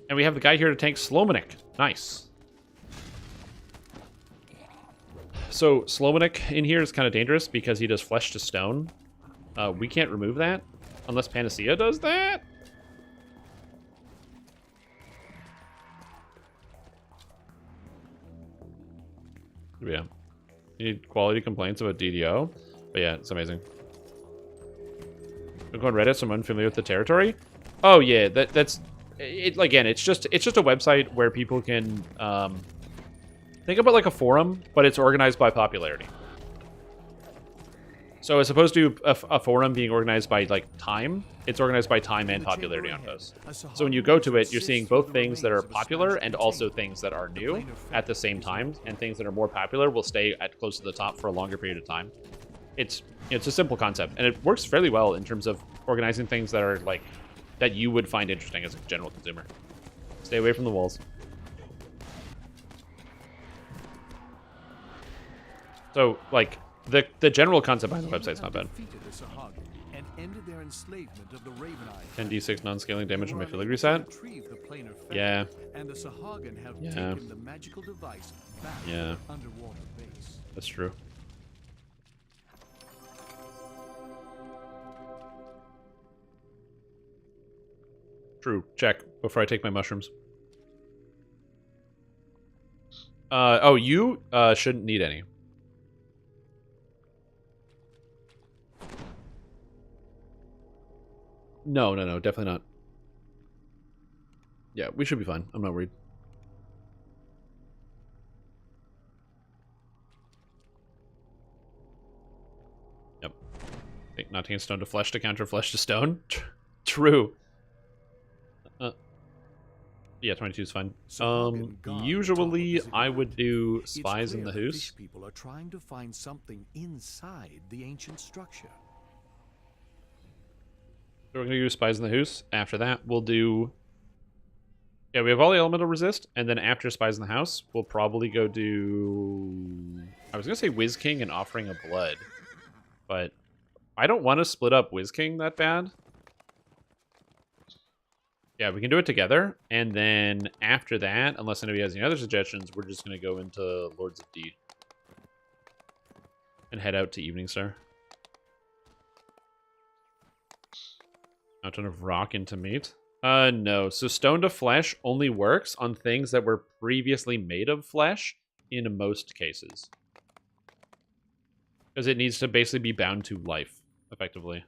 And we have the guy here to tank Slomanik. Nice. So Slomanik in here is kind of dangerous because he does flesh to stone. We can't remove that unless Panacea does that. Yeah. You need quality complaints about DDO. But yeah, it's amazing. Don't go on Reddit, so I'm unfamiliar with the territory. Oh yeah, that's it. Again, it's just a website where people can think about like a forum, but it's organized by popularity. So as opposed to a forum being organized by like time, it's organized by time and popularity on posts. So when you go to it, you're seeing both things that are popular and also things that are new at the same time, and things that are more popular will stay at close to the top for a longer period of time. It's a simple concept, and it works fairly well in terms of organizing things that are like that you would find interesting as a general consumer. Stay away from the walls. So like the general concept behind the website's not bad. Defeated the Sahagin and ended their enslavement of the Raven-Eyed. 10d6 non-scaling damage on my They filigree were set. able to retrieve the planar feather, Yeah. And the Sahagin have Yeah. taken the magical device back to Yeah. their underwater base. That's true. True. Check before I take my mushrooms. Oh, you shouldn't need any. No, definitely not. Yeah, we should be fine. I'm not worried. Yep. Think not taking stone to flesh to counter flesh to stone. True. Yeah, 22 is fine. Sahagin guard Usually the top of the I would citadel. do It's spies in clear the that Hoos. Fish people are trying to find something inside the ancient structure. So we're gonna do spies in the Hoos. After that, we'll do. Yeah, we have all the elemental resist, and then after spies in the house, we'll probably go do. I was gonna say Wiz King and Offering of Blood, but I don't want to split up Wiz King that bad. Yeah, we can do it together, and then after that, unless anybody has any other suggestions, we're just gonna go into Lords of D and head out to Evening Star. Mountain of Rock into meat. No. So Stone to Flesh only works on things that were previously made of flesh in most cases. Because it needs to basically be bound to life, effectively.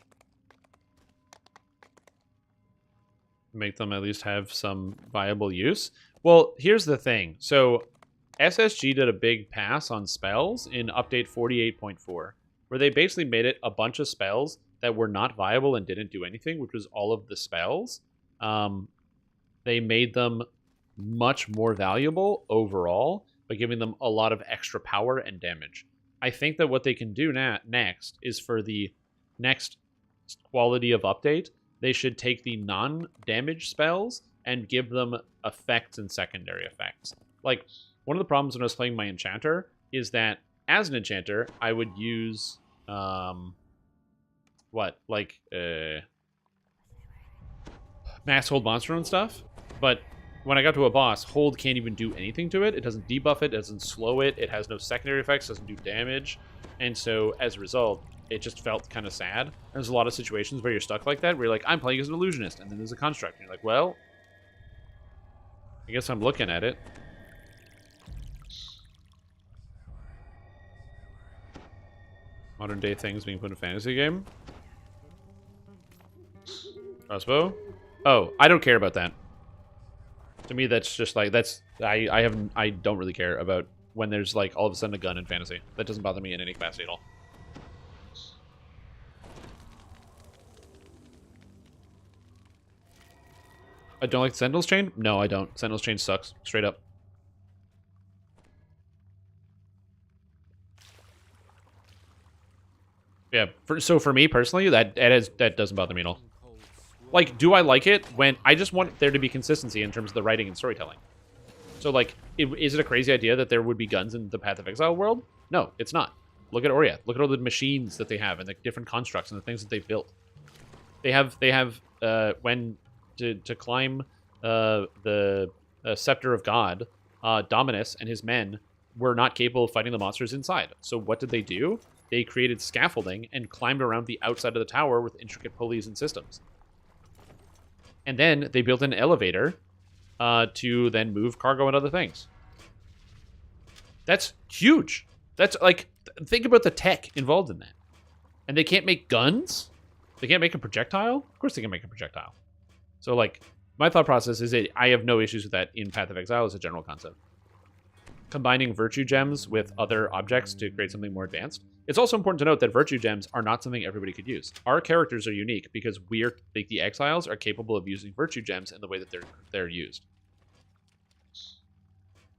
Make them at least have some viable use. Well, here's the thing. So SSG did a big pass on spells in update 48.4, where they basically made it a bunch of spells that were not viable and didn't do anything, which was all of the spells. They made them much more valuable overall by giving them a lot of extra power and damage. I think that what they can do next is for the next quality of update, they should take the non-damage spells and give them effects and secondary effects. Like, one of the problems when I was playing my enchanter is that as an enchanter, I would use max hold monster and stuff, but when I got to a boss, hold can't even do anything to it. It doesn't debuff it, it doesn't slow it, it has no secondary effects, doesn't do damage, and so as a result, it just felt kind of sad. There's a lot of situations where you're stuck like that, where you're like, I'm playing as an illusionist, and then there's a construct, and you're like, well, I guess I'm looking at it. Modern day things being put in a fantasy game. Crossbow? Oh, I don't care about that. To me, that's just like, I don't really care about when there's like all of a sudden a gun in fantasy. That doesn't bother me in any capacity at all. I don't like Sentinel's Chain? No, I don't. Sentinel's Chain sucks. Straight up. Yeah, so for me personally, that doesn't bother me at all. Like, do I like it when I just want there to be consistency in terms of the writing and storytelling? So, like, is it a crazy idea that there would be guns in the Path of Exile world? No, it's not. Look at Oriath. Look at all the machines that they have and the different constructs and the things that they've built. They have when to climb the Scepter of God, Dominus and his men were not capable of fighting the monsters inside. So what did they do? They created scaffolding and climbed around the outside of the tower with intricate pulleys and systems. And then they built an elevator to then move cargo and other things. That's huge. That's like, think about the tech involved in that. And they can't make guns? They can't make a projectile? Of course they can make a projectile. So, like, my thought process is that I have no issues with that in Path of Exile as a general concept. Combining virtue gems with other objects to create something more advanced. It's also important to note that virtue gems are not something everybody could use. Our characters are unique because we're, like, the exiles are capable of using virtue gems in the way that they're used.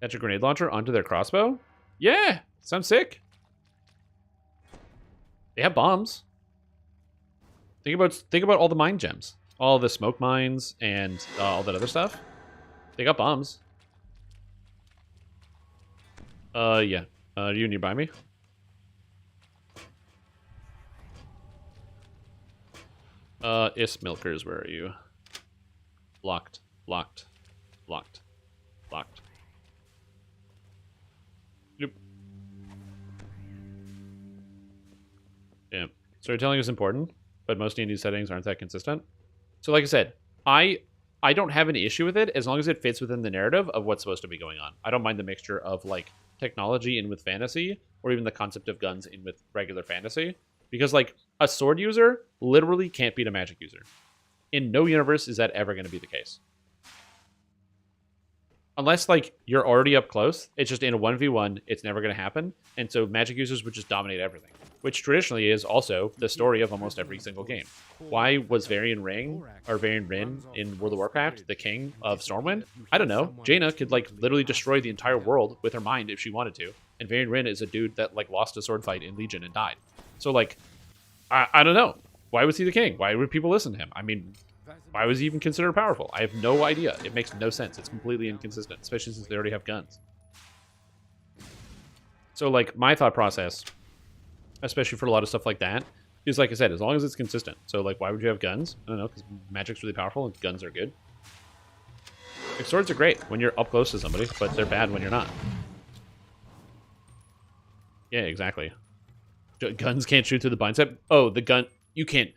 Attach a grenade launcher onto their crossbow? Yeah! Sounds sick. They have bombs. Think about all the mine gems. All the smoke mines and all that other stuff. They got bombs. Yeah. Are you nearby me? Is Milkers, where are you? Locked. Locked. Locked. Locked. Nope. Yeah. Storytelling is important, but most D&D settings aren't that consistent. So like I said, I don't have an issue with it as long as it fits within the narrative of what's supposed to be going on. I don't mind the mixture of, like, technology in with fantasy, or even the concept of guns in with regular fantasy. Because, like, a sword user literally can't beat a magic user. In no universe is that ever going to be the case. Unless, like, you're already up close, it's just in a 1v1, it's never going to happen. And so magic users would just dominate everything. Which traditionally is also the story of almost every single game. Why was Varian Ring, or Varian Rin in World of Warcraft, the king of Stormwind? I don't know. Jaina could, like, literally destroy the entire world with her mind if she wanted to. And Varian Rin is a dude that, like, lost a sword fight in Legion and died. So, like, I don't know. Why was he the king? Why would people listen to him? I mean, why was he even considered powerful? I have no idea. It makes no sense. It's completely inconsistent, especially since they already have guns. So, like, my thought process, especially for a lot of stuff like that, is, like I said, as long as it's consistent. So, like, why would you have guns? I don't know, because magic's really powerful and guns are good. Like, swords are great when you're up close to somebody, but they're bad when you're not. Yeah, exactly. Guns can't shoot through the bicep. Oh, the gun. You can't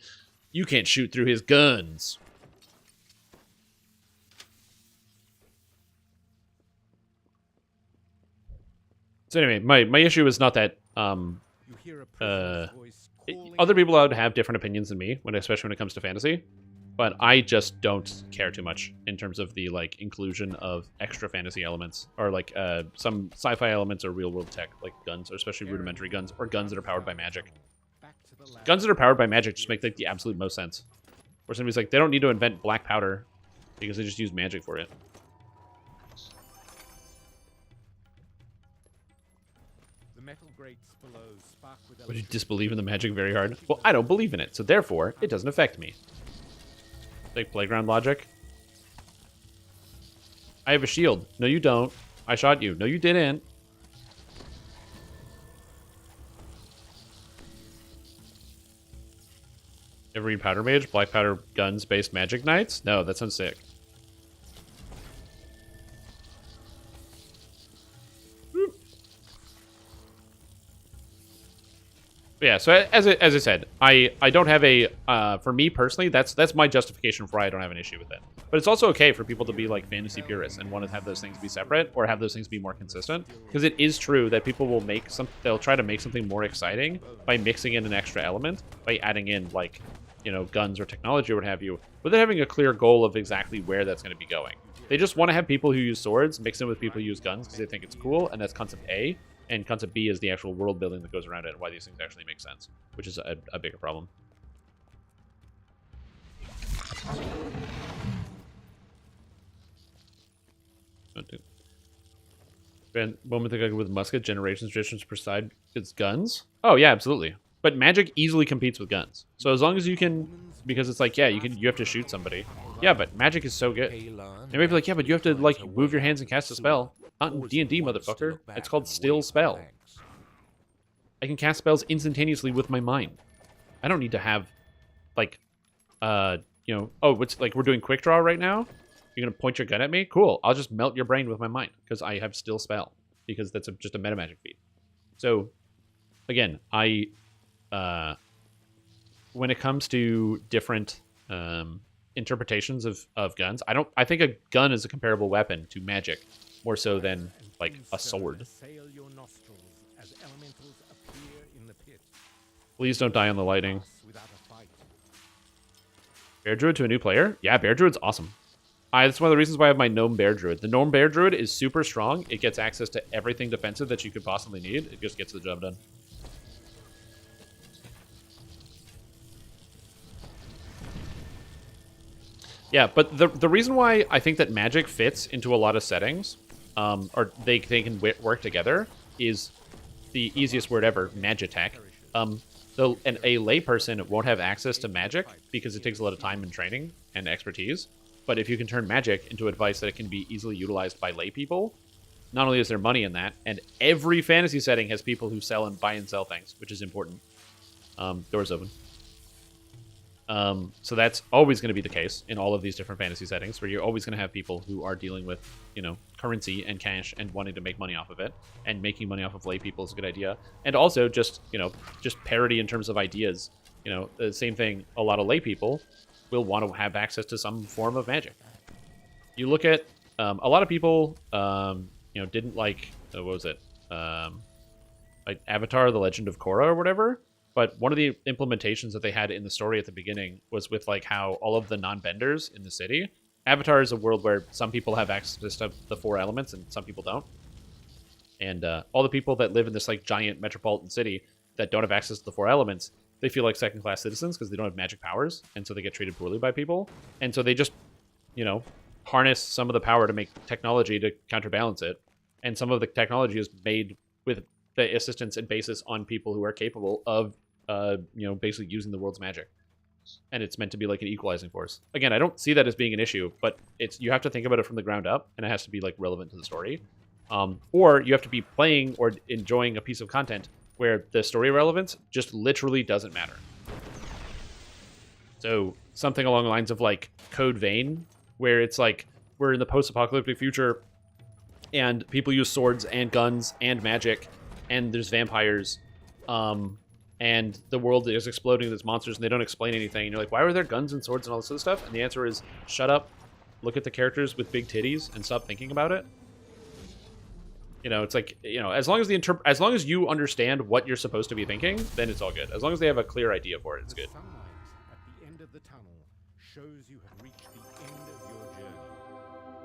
shoot through his guns. So anyway, my issue is not that other people would have different opinions than me, especially when it comes to fantasy, but I just don't care too much in terms of the, like, inclusion of extra fantasy elements, or, like, some sci-fi elements or real-world tech, like guns, or especially rudimentary guns, or guns that are powered by magic. Guns that are powered by magic just make, like, the absolute most sense. Where somebody's like, they don't need to invent black powder because they just use magic for it. Would you disbelieve in the magic very hard? Well, I don't believe in it, so therefore, it doesn't affect me. Like playground logic. I have a shield. No, you don't. I shot you. No, you didn't. Ever read Powder Mage? Black powder guns based magic knights? No, that sounds sick. But yeah, so as I said, I don't have a for me personally, that's my justification for why I don't have an issue with it. But it's also okay for people to be, like, fantasy purists and want to have those things be separate or have those things be more consistent, because it is true that people will they'll try to make something more exciting by mixing in an extra element, by adding in, like, you know, guns or technology or what have you, without having a clear goal of exactly where that's going to be going. They just want to have people who use swords mix in with people who use guns because they think it's cool, and that's concept A. And concept B is the actual world building that goes around it and why these things actually make sense, which is a bigger problem. Moment ago with musket, generations preside its guns. Oh yeah, absolutely. But magic easily competes with guns. So as long as you can, because it's like, yeah, you have to shoot somebody. Yeah, but magic is so good. They might be like, yeah, but you have to like move your hands and cast a spell. Not in D&D, motherfucker. It's called still spell. I can cast spells instantaneously with my mind. I don't need to have, like, you know, oh, what's like we're doing quick draw right now. You're gonna point your gun at me? Cool. I'll just melt your brain with my mind because I have still spell because that's just a meta magic feat. So, again, when it comes to different interpretations of guns, I think a gun is a comparable weapon to magic more so than like a sword. Please don't die on the lightning. Bear Druid to a new player? Yeah, Bear Druid's awesome. That's one of the reasons why I have my Gnome Bear Druid. The Gnome Bear Druid is super strong. It gets access to everything defensive that you could possibly need. It just gets the job done. Yeah, but the reason why I think that magic fits into a lot of settings, or they can work together, is the easiest word ever, magitech. A layperson won't have access to magic because it takes a lot of time and training and expertise. But if you can turn magic into a device that it can be easily utilized by lay people, not only is there money in that, and every fantasy setting has people who sell and buy and sell things, which is important. Doors open. So that's always going to be the case in all of these different fantasy settings, where you're always going to have people who are dealing with, you know, currency and cash and wanting to make money off of it. And making money off of lay people is a good idea. And also just, you know, just parity in terms of ideas. You know, the same thing, a lot of lay people will want to have access to some form of magic. You look at a lot of people, you know, didn't like, what was it? Like Avatar, The Legend of Korra or whatever. But one of the implementations that they had in the story at the beginning was with like how all of the non-benders in the city. Avatar is a world where some people have access to the 4 elements and some people don't. And all the people that live in this like giant metropolitan city that don't have access to the 4 elements, they feel like second-class citizens because they don't have magic powers, and so they get treated poorly by people. And so they just, you know, harness some of the power to make technology to counterbalance it. And some of the technology is made with the assistance and basis on people who are capable of you know, basically using the world's magic. And it's meant to be like an equalizing force. Again, I don't see that as being an issue, but you have to think about it from the ground up, and it has to be like relevant to the story. Or you have to be playing or enjoying a piece of content where the story relevance just literally doesn't matter. So something along the lines of like Code Vein, where it's like we're in the post-apocalyptic future and people use swords and guns and magic, and there's vampires, and the world is exploding with monsters, and they don't explain anything. And you're like, why were there guns and swords and all this other stuff? And the answer is, shut up, look at the characters with big titties, and stop thinking about it. You know, it's like, you know, as long as you understand what you're supposed to be thinking, then it's all good. As long as they have a clear idea for it, it's good. Sunlight at the end of the tunnel shows you have reached the end of your journey.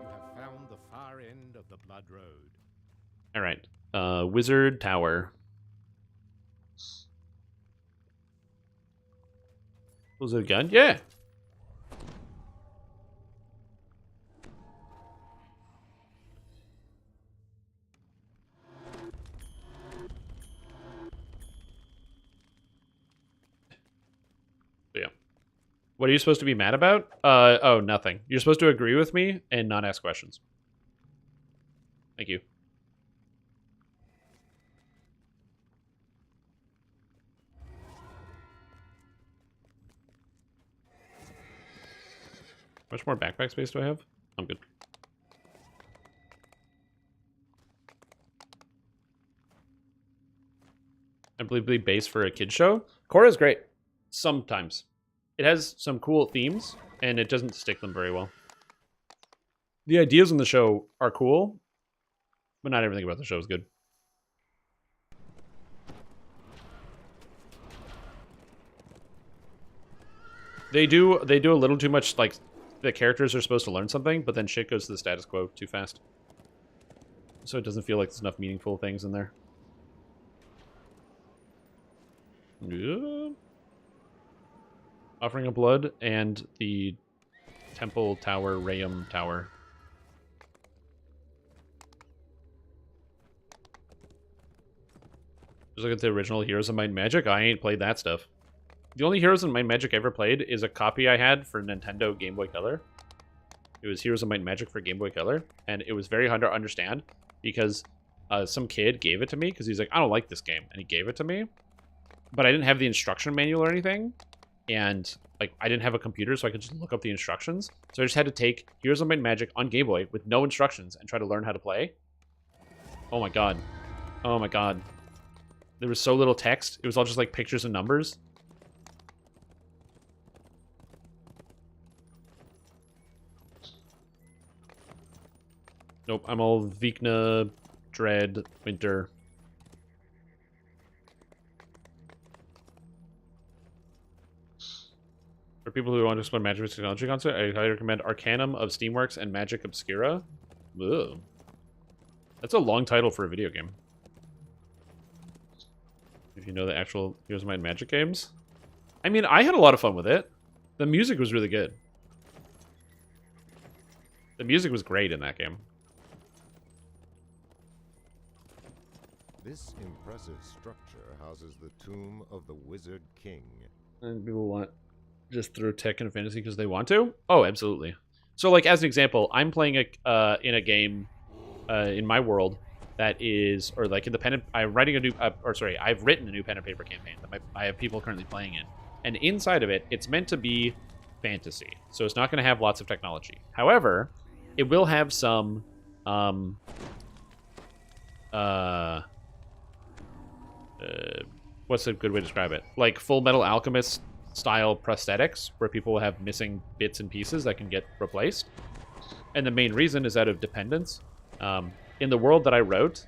You have found the far end of the Blood Road. All right, Wizard Tower. Was it a gun? Yeah. Yeah. What are you supposed to be mad about? Oh, nothing. You're supposed to agree with me and not ask questions. Thank you. How much more backpack space do I have? I'm good. I believe the base for a kid show. Korra is great. Sometimes. It has some cool themes, and it doesn't stick them very well. The ideas in the show are cool, but not everything about the show is good. They do a little too much, like, the characters are supposed to learn something, but then shit goes to the status quo too fast. So it doesn't feel like there's enough meaningful things in there. Yeah. Offering of Blood and the Temple Tower, Rayum Tower. Just look at the original Heroes of Might and Magic. I ain't played that stuff. The only Heroes of Might and Magic I ever played is a copy I had for Nintendo Game Boy Color. It was Heroes of Might and Magic for Game Boy Color, and it was very hard to understand because some kid gave it to me because he's like, I don't like this game, and he gave it to me, but I didn't have the instruction manual or anything, and like I didn't have a computer, so I could just look up the instructions. So I just had to take Heroes of Might and Magic on Game Boy with no instructions and try to learn how to play. Oh my god. Oh my god. There was so little text. It was all just like pictures and numbers. Nope, I'm all Vikna, Dread, Winter. For people who want to explore Magic with Technology concert, I highly recommend Arcanum of Steamworks and Magic Obscura. Ugh. That's a long title for a video game. If you know the actual Heroes of Might and Magic games. I mean, I had a lot of fun with it. The music was really good. The music was great in that game. This impressive structure houses the tomb of the Wizard King. And people want just throw tech into fantasy because they want to? Oh, absolutely. So, like, as an example, I'm playing in a game in my world that is, or like in the pen and, I'm writing a new, I've written a new pen and paper campaign that I have people currently playing in. And inside of it, it's meant to be fantasy. So it's not going to have lots of technology. However, it will have some, what's a good way to describe it? Like Full Metal Alchemist style prosthetics where people will have missing bits and pieces that can get replaced. And the main reason is out of dependence. In the world that I wrote,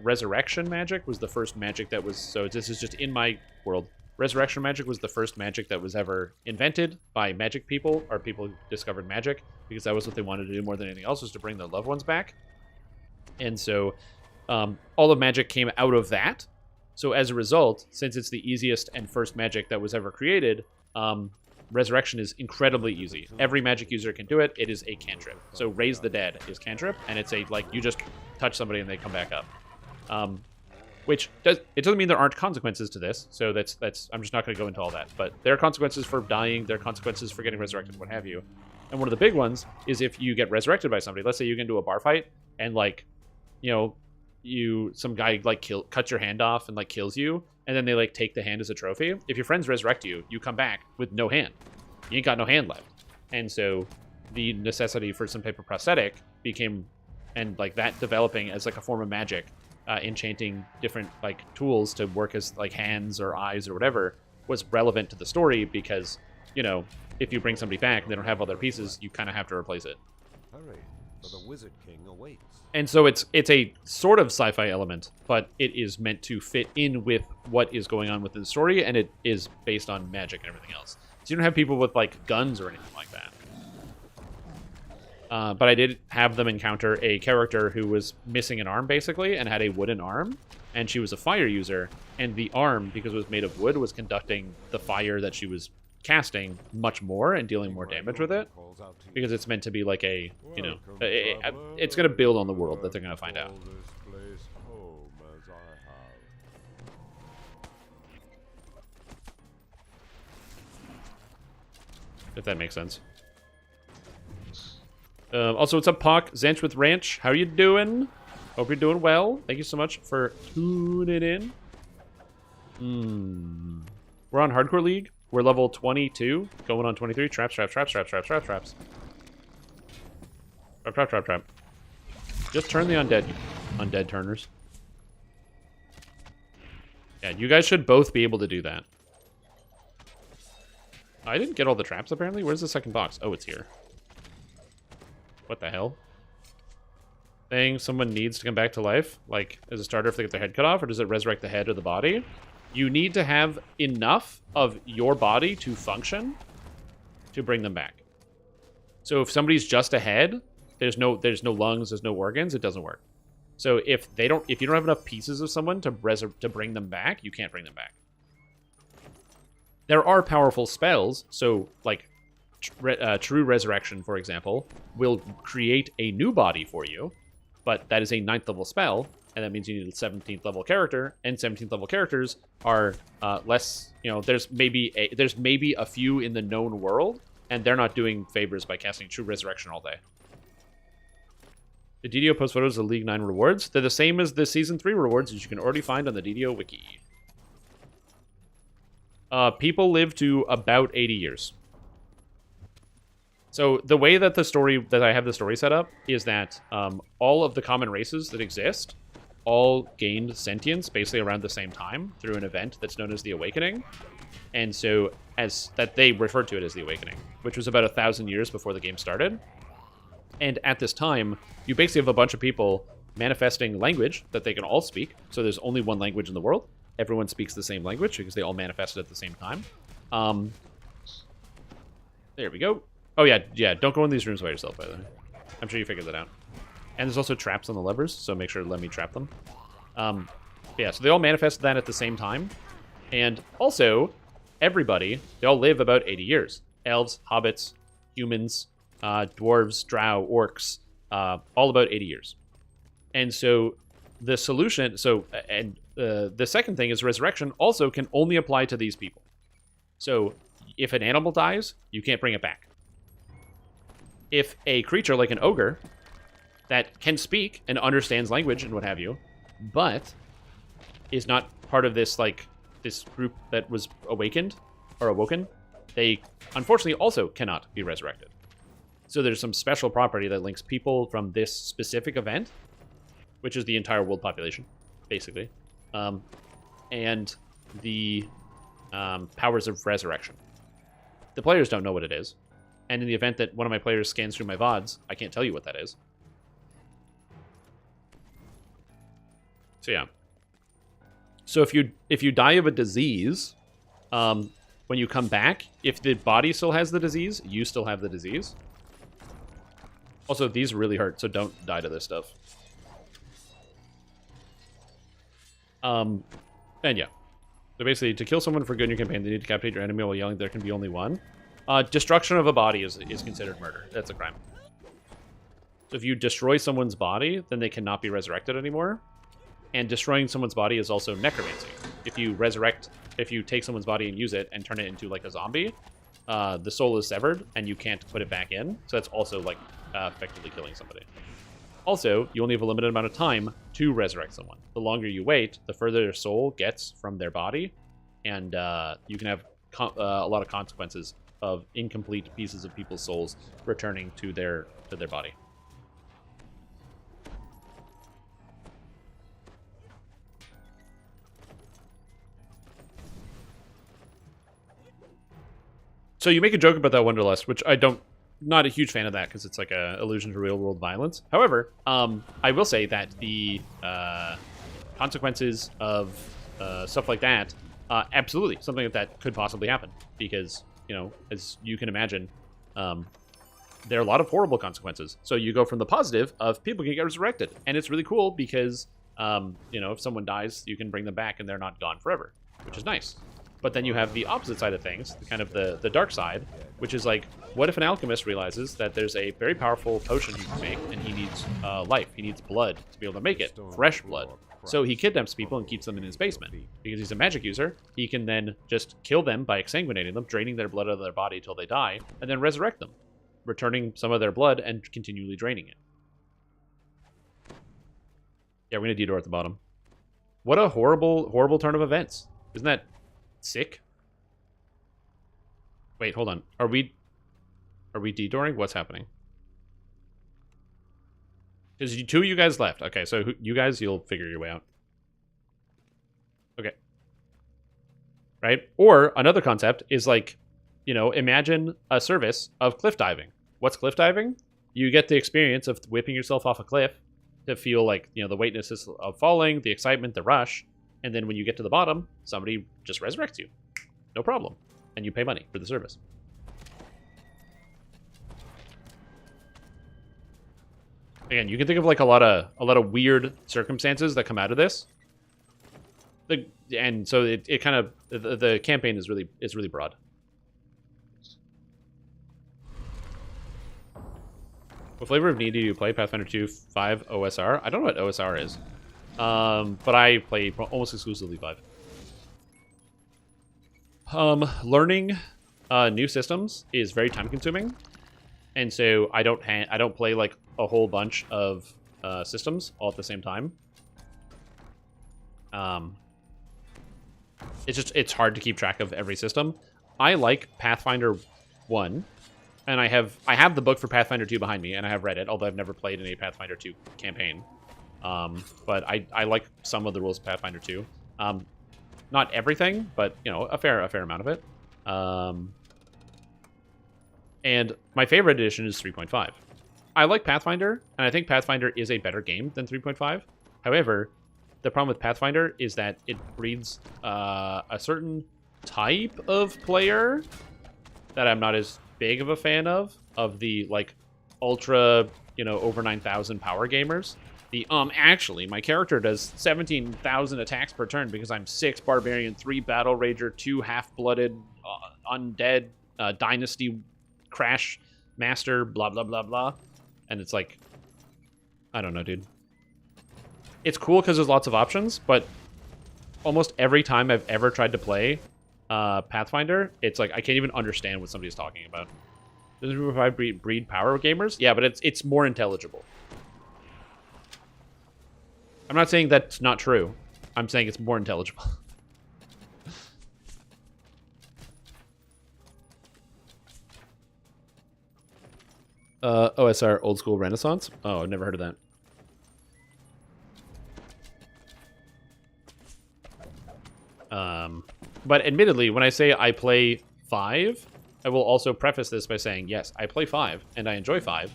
Resurrection Magic was the first magic that was... So this is just in my world. Resurrection Magic was the first magic that was ever invented by magic people, or people who discovered magic, because that was what they wanted to do more than anything else, was to bring their loved ones back. And so all of magic came out of that. So as a result, since it's the easiest and first magic that was ever created, Resurrection is incredibly easy. Every magic user can do it. It is a cantrip. So Raise the Dead is cantrip, and it's a, like, you just touch somebody and they come back up. Which doesn't mean there aren't consequences to this. So that's I'm just not going to go into all that. But there are consequences for dying. There are consequences for getting resurrected, what have you. And one of the big ones is if you get resurrected by somebody. Let's say you get into a bar fight and, like, you know, some guy like cuts your hand off and like kills you, and then they like take the hand as a trophy. If your friends resurrect you, you come back with no hand. You ain't got no hand left. And so the necessity for some type of prosthetic became, and like that developing as like a form of magic, enchanting different like tools to work as like hands or eyes or whatever, was relevant to the story because, you know, if you bring somebody back and they don't have all their pieces, you kind of have to replace it. Hurry, for the Wizard King awaits. And so it's a sort of sci-fi element, but it is meant to fit in with what is going on within the story, and it is based on magic and everything else. So you don't have people with like guns or anything like that. But I did have them encounter a character who was missing an arm basically and had a wooden arm, and she was a fire user, and the arm, because it was made of wood, was conducting the fire that she was casting much more and dealing more damage with it, because it's meant to be like a, you know, it's going to build on the world that they're going to find out. If that makes sense. Also, what's up, Pock? Zanch with Ranch. How are you doing? Hope you're doing well. Thank you so much for tuning in. We're on Hardcore League. We're level 22, going on 23. Traps, traps, traps, traps, traps, traps, traps. Trap, trap, trap, trap. Just turn the undead, you undead turners. Yeah, you guys should both be able to do that. I didn't get all the traps, apparently. Where's the second box? Oh, it's here. What the hell? Saying someone needs to come back to life? Like, as a starter if they get their head cut off? Or does it resurrect the head or the body? You need to have enough of your body to function to bring them back. So if somebody's just a head, there's no lungs, there's no organs, it doesn't work. So if you don't have enough pieces of someone to bring them back, you can't bring them back. There are powerful spells, so like True Resurrection, for example, will create a new body for you, but that is a 9th level spell, and that means you need a 17th level character, and 17th level characters are less, you know, there's maybe a few in the known world, and they're not doing favors by casting True Resurrection all day. The DDO post photos of League 9 rewards. They're the same as the Season 3 rewards, which you can already find on the DDO wiki. People live to about 80 years. So the way that I have the story set up is that all of the common races that exist all gained sentience basically around the same time through an event that's known as the Awakening. And so they referred to it as the Awakening, which was about 1,000 years before the game started. And at this time, you basically have a bunch of people manifesting language that they can all speak. So there's only one language in the world. Everyone speaks the same language because they all manifested at the same time. There we go. Oh, yeah, don't go in these rooms by yourself, by the way. I'm sure you figured that out. And there's also traps on the levers, so make sure to let me trap them. Yeah, so they all manifested that at the same time. And also, everybody, they all live about 80 years. Elves, hobbits, humans, dwarves, drow, orcs, all about 80 years. And so the solution, the second thing is resurrection also can only apply to these people. So if an animal dies, you can't bring it back. If a creature like an ogre that can speak and understands language and what have you, but is not part of this this group that was awakened or awoken, they unfortunately also cannot be resurrected. So there's some special property that links people from this specific event, which is the entire world population, basically, and the powers of resurrection. The players don't know what it is, and in the event that one of my players scans through my VODs, I can't tell you what that is. So yeah. So if you die of a disease, when you come back, if the body still has the disease, you still have the disease. Also, these really hurt, so don't die to this stuff. And yeah. So basically, to kill someone for good in your campaign, they need to decapitate your enemy while yelling, "There can be only one." Destruction of a body is considered murder. That's a crime. So if you destroy someone's body, then they cannot be resurrected anymore. And destroying someone's body is also necromancy. If you take someone's body and use it and turn it into like a zombie, the soul is severed and you can't put it back in. So that's also like effectively killing somebody. Also, you only have a limited amount of time to resurrect someone. The longer you wait, the further their soul gets from their body, and you can have a lot of consequences of incomplete pieces of people's souls returning to their body. So you make a joke about that Wonderlust, which not a huge fan of that because it's like a allusion to real world violence. However, I will say that the consequences of stuff like that, absolutely, something like that could possibly happen because, as you can imagine, there are a lot of horrible consequences. So you go from the positive of people can get resurrected, and it's really cool because, if someone dies, you can bring them back and they're not gone forever, which is nice. But then you have the opposite side of things, kind of the dark side, which is like, what if an alchemist realizes that there's a very powerful potion he can make, and he needs life, he needs blood to be able to make it, fresh blood. So he kidnaps people and keeps them in his basement. Because he's a magic user, he can then just kill them by exsanguinating them, draining their blood out of their body until they die, and then resurrect them, returning some of their blood and continually draining it. Yeah, we're going to Didor at the bottom. What a horrible, horrible turn of events. Isn't that sick? Wait, hold on. Are we Didoring? What's happening? Because two of you guys left. Okay, so you guys, you'll figure your way out. Okay. Right? Or another concept is like, imagine a service of cliff diving. What's cliff diving? You get the experience of whipping yourself off a cliff to feel like, the weightness of falling, the excitement, the rush. And then when you get to the bottom, somebody just resurrects you. No problem. And you pay money for the service. Again, you can think of like a lot of weird circumstances that come out of this. And so it kind of the campaign is really broad. What flavor of Need do you play? Pathfinder 2 5 OSR? I don't know what OSR is. But I play almost exclusively 5. Learning new systems is very time consuming, and so I don't play like a whole bunch of systems all at the same time. It's hard to keep track of every system. I like Pathfinder 1, and I have the book for Pathfinder 2 behind me, and I have read it, although I've never played in a Pathfinder 2 campaign. But I like some of the rules of Pathfinder 2. Not everything, but you know, a fair amount of it. And my favorite edition is 3.5. I like Pathfinder, and I think Pathfinder is a better game than 3.5. However, the problem with Pathfinder is that it breeds a certain type of player that I'm not as big of a fan of the like ultra, you know, over 9,000 power gamers. Actually, my character does 17,000 attacks per turn because I'm 6 barbarian, 3 battle rager, 2 half-blooded, undead, dynasty crash master, blah blah blah blah. And it's like, I don't know, dude. It's cool because there's lots of options, but almost every time I've ever tried to play Pathfinder, it's like I can't even understand what somebody's talking about. Doesn't 3.5 breed power gamers? Yeah, but it's more intelligible. I'm not saying that's not true. I'm saying it's more intelligible. OSR, Old School Renaissance? Oh, I've never heard of that. But admittedly, when I say I play 5, I will also preface this by saying, yes, I play 5, and I enjoy 5.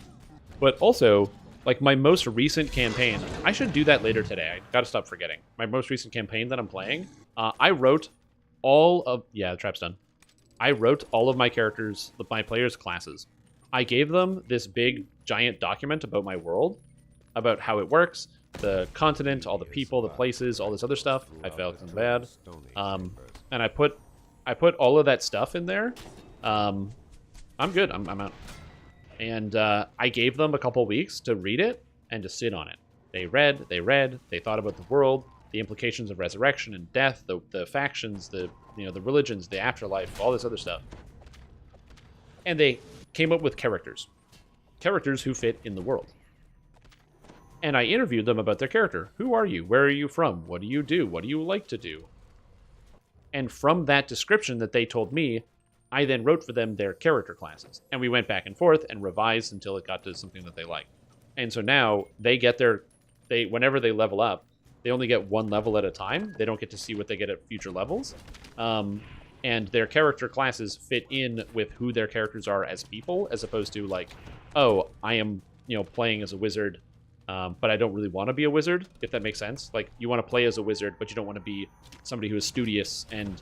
But also, like, my most recent campaign, I should do that later today. I gotta stop forgetting. My most recent campaign that I'm playing, I wrote all of... Yeah, the trap's done. I wrote all of my characters, my players' classes. I gave them this big, giant document about my world, about how it works, the continent, all the people, the places, all this other stuff. I felt bad. And I put all of that stuff in there. I'm good. I'm out. And I gave them a couple weeks to read it and to sit on it. They read, they thought about the world, the implications of resurrection and death, the factions, the religions, the afterlife, all this other stuff. And they came up with characters who fit in the world. And I interviewed them about their character. Who are you? Where are you from? What do you do? What do you like to do? And from that description that they told me, I then wrote for them their character classes. And we went back and forth and revised until it got to something that they liked. And so now they get whenever they level up, they only get one level at a time. They don't get to see what they get at future levels. And their character classes fit in with who their characters are as people, as opposed to like, oh, I am, playing as a wizard, but I don't really want to be a wizard, if that makes sense. Like, you want to play as a wizard, but you don't want to be somebody who is studious and,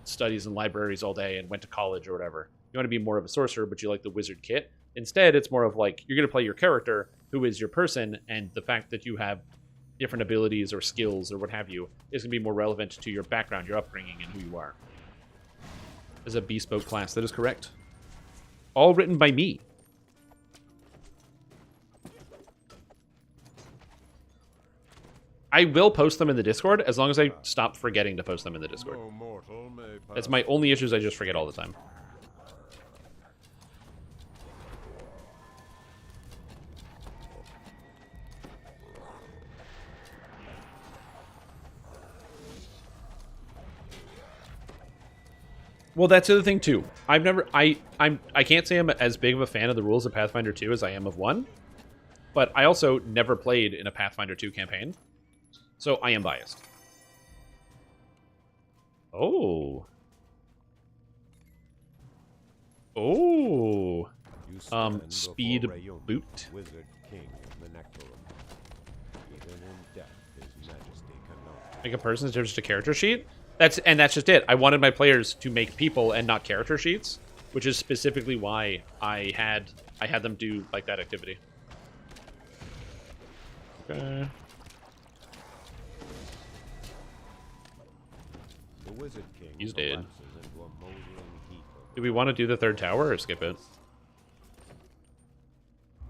studies in libraries all day and went to college or whatever. You want to be more of a sorcerer, but you like the wizard kit. Instead, it's more of like, you're going to play your character, who is your person, and the fact that you have different abilities or skills or what have you is going to be more relevant to your background, your upbringing, and who you are. As a bespoke class, that is correct. All written by me. I will post them in the Discord as long as I stop forgetting to post them in the Discord. That's my only issue, is I just forget all the time. Well, that's the other thing too. I can't say I'm as big of a fan of the rules of Pathfinder 2 as I am of 1, but I also never played in a Pathfinder 2 campaign, so I am biased. Oh. Oh. Speed boot. Wizard King of the Nectarum. Even in death, His Majesty cannot. Make a person just a character sheet? That's just it. I wanted my players to make people and not character sheets, which is specifically why I had them do like that activity. Okay. The Wizard King He's dead. collapses into a moldering heap of Do we want to do the third tower or skip it?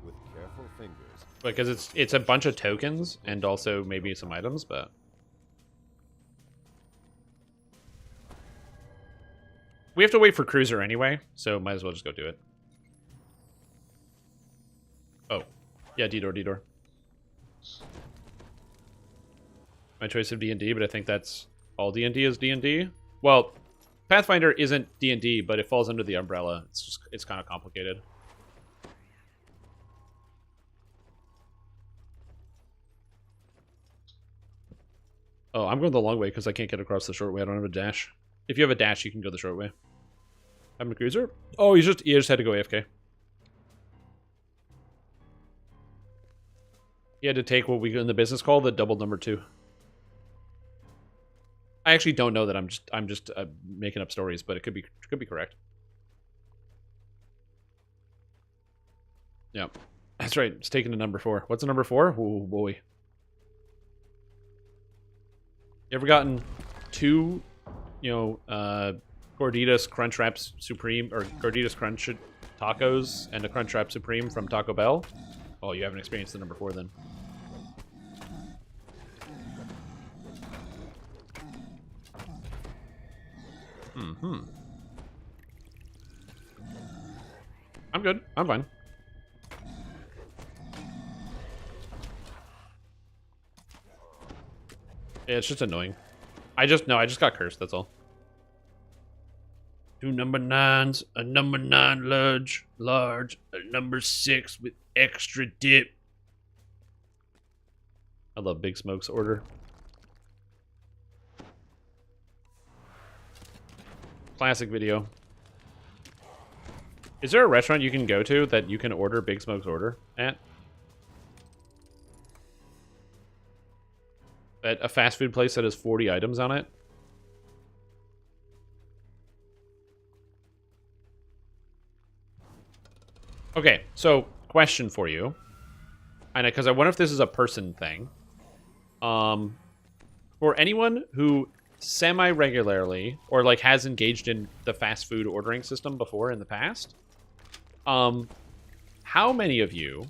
with careful fingers. Because it's a bunch of tokens and also maybe some items, but we have to wait for Cruiser anyway, so might as well just go do it. Oh. Yeah, D-door. my choice of D&D, but I think that's all D&D is D&D. Well, Pathfinder isn't D&D, but it falls under the umbrella. It's kind of complicated. Oh, I'm going the long way because I can't get across the short way. I don't have a dash. If you have a dash, you can go the short way. I'm a cruiser. Oh, he just had to go AFK. He had to take what we in the business call the double number 2. I actually don't know that. I'm just making up stories, but it could be correct. Yeah, that's right. It's taking a number 4. What's a number 4? Oh boy. You ever gotten 2, Gorditas Crunchwrap Supreme or Gorditas Crunch tacos and a Crunchwrap Supreme from Taco Bell? Oh, you haven't experienced the number 4 then. I'm good. I'm fine. Yeah, it's just annoying. I just got cursed, that's all. 2 number 9s, a number 9 large, a number 6 with extra dip. I love Big Smoke's order. Classic video. Is there a restaurant you can go to that you can order Big Smoke's order at? At a fast food place that has 40 items on it? Okay, so question for you. And because I wonder if this is a person thing. For anyone who semi-regularly or like has engaged in the fast food ordering system before in the past, how many of you,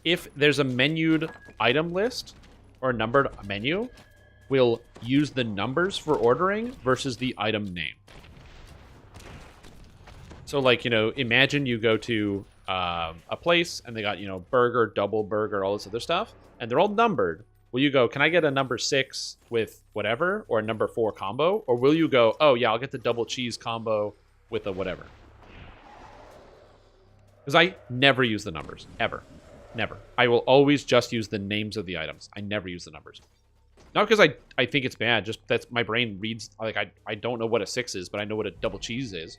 if there's a menued item list or a numbered menu, will use the numbers for ordering versus the item name? So, like, imagine you go to a place and they got, burger, double burger, all this other stuff, and they're all numbered. Will you go, can I get a number 6 with whatever, or a number 4 combo? Or will you go, oh, yeah, I'll get the double cheese combo with a whatever? Because I never use the numbers, ever. Never. I will always just use the names of the items. I never use the numbers. Not because I think it's bad, just that's my brain reads, like, I don't know what a 6 is, but I know what a double cheese is.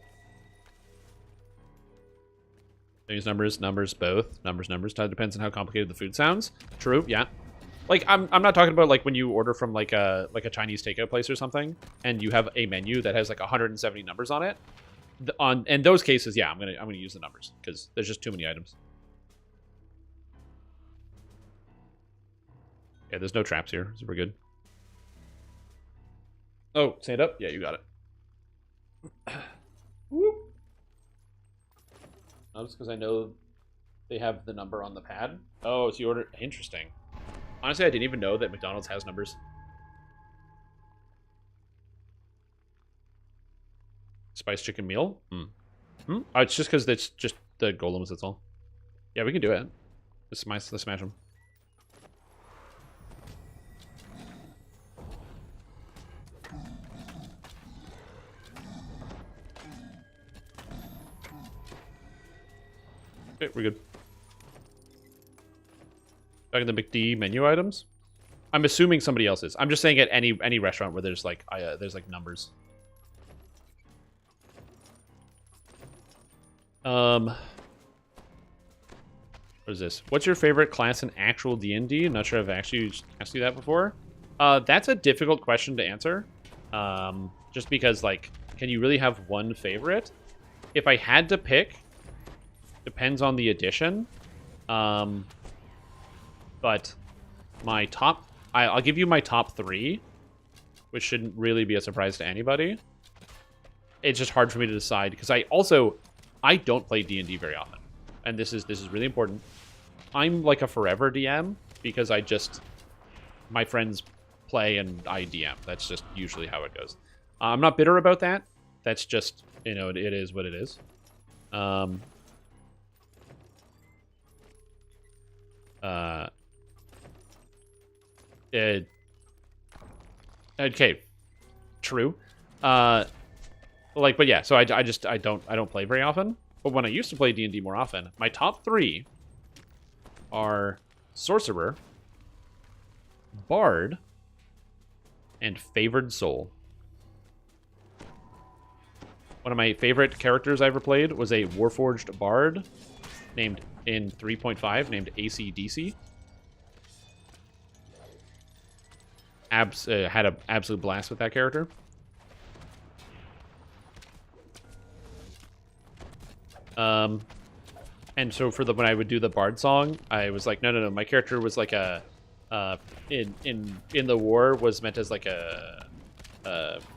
I use numbers, both. Numbers. It depends on how complicated the food sounds. True, yeah. Like, I'm not talking about, like, when you order from, like a Chinese takeout place or something, and you have a menu that has, like, 170 numbers on it. In those cases, yeah, I'm gonna use the numbers, because there's just too many items. Yeah, there's no traps here, so we're good. Oh, stand up? Yeah, you got it. Whoop. Oh, just because I know they have the number on the pad. Oh, so you ordered... Interesting. Honestly, I didn't even know that McDonald's has numbers. Spice chicken meal? Oh, it's just because it's just the golems, that's all. Yeah, we can do it. Let's smash them. Okay, we're good. Back in the McD menu items. I'm assuming somebody else is. I'm just saying at any restaurant where there's like numbers. What is this? What's your favorite class in actual D&D? I'm not sure I've actually asked you that before. That's a difficult question to answer. Just because, like, can you really have one favorite? If I had to pick, depends on the edition. But my top... I'll give you my top 3, which shouldn't really be a surprise to anybody. It's just hard for me to decide, because I don't play D&D very often. And this is really important. I'm like a forever DM, because my friends play and I DM. That's just usually how it goes. I'm not bitter about that. That's just, it is what it is. Okay, true. Like, but yeah. So I don't play very often. But when I used to play D&D more often, my top 3 are Sorcerer, Bard, and Favored Soul. One of my favorite characters I ever played was a Warforged Bard named in 3.5 named AC/DC. Had an absolute blast with that character. And so for when I would do the Bard song, I was like, no. My character was like a in the war was meant as like a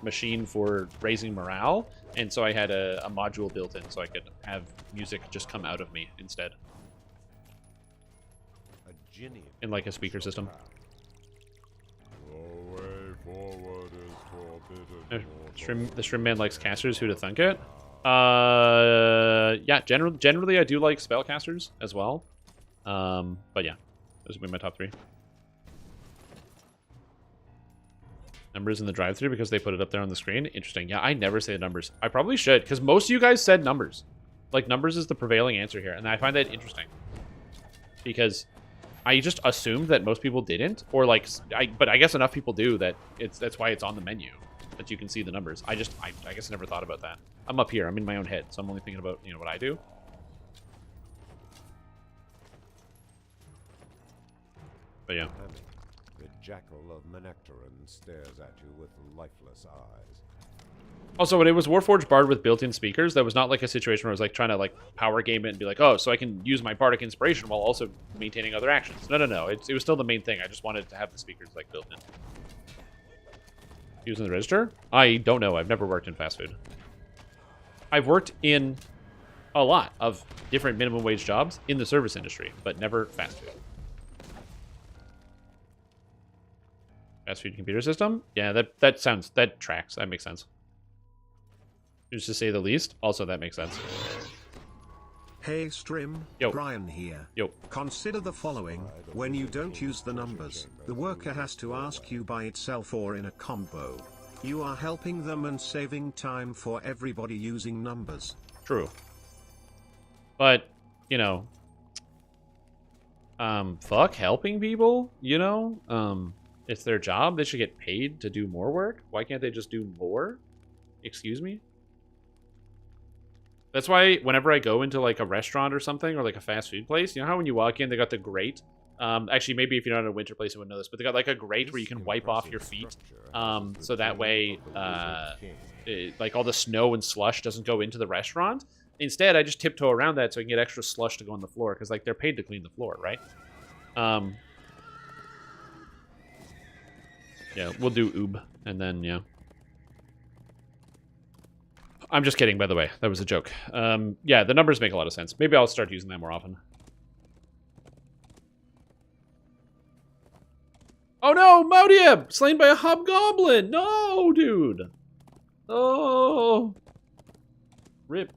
machine for raising morale, and so I had a module built in so I could have music just come out of me instead, A Jinny in like a speaker system. The way forward is forbidden. The Shrimp Man likes casters. Who to thunk it? Yeah. Generally, I do like spellcasters as well. But yeah, those would be my top 3. Numbers in the drive-thru because they put it up there on the screen. Interesting. Yeah, I never say the numbers. I probably should, because most of you guys said numbers. Like, numbers is the prevailing answer here, and I find that interesting. Because I just assumed that most people didn't, or like, but I guess enough people do that that's why it's on the menu, that you can see the numbers. I guess I never thought about that. I'm up here. I'm in my own head, so I'm only thinking about, what I do. But yeah. Hammy, the jackal of Menectorin stares at you with lifeless eyes. Also, when it was Warforged Bard with built-in speakers, that was not like a situation where I was like trying to like power game it and be like, oh, so I can use my bardic inspiration while also maintaining other actions. No. It was still the main thing. I just wanted to have the speakers like built in. Using the register? I don't know. I've never worked in fast food. I've worked in a lot of different minimum wage jobs in the service industry, but never fast food. Fast food computer system? Yeah, that tracks. That makes sense. Just to say the least. Also, that makes sense. Hey Strim, Yo. Brian here. Yo. Consider the following: when you don't use the numbers, the worker has to ask you by itself or in a combo. You are helping them and saving time for everybody using numbers. True. But, fuck helping people, it's their job. They should get paid to do more work. Why can't they just do more? Excuse me? That's why whenever I go into like a restaurant or something, or like a fast food place, you know how when you walk in, they got the grate? Actually, maybe if you're not in a winter place, you wouldn't know this, but they got like a grate where you can wipe off your feet. So that way, like all the snow and slush doesn't go into the restaurant. Instead, I just tiptoe around that so I can get extra slush to go on the floor, because like they're paid to clean the floor, right? Yeah, we'll do oob, and then, yeah. I'm just kidding, by the way. That was a joke. Yeah, the numbers make a lot of sense. Maybe I'll start using that more often. Oh no, Maudiab! Slain by a hobgoblin! No, dude! Oh! Rip.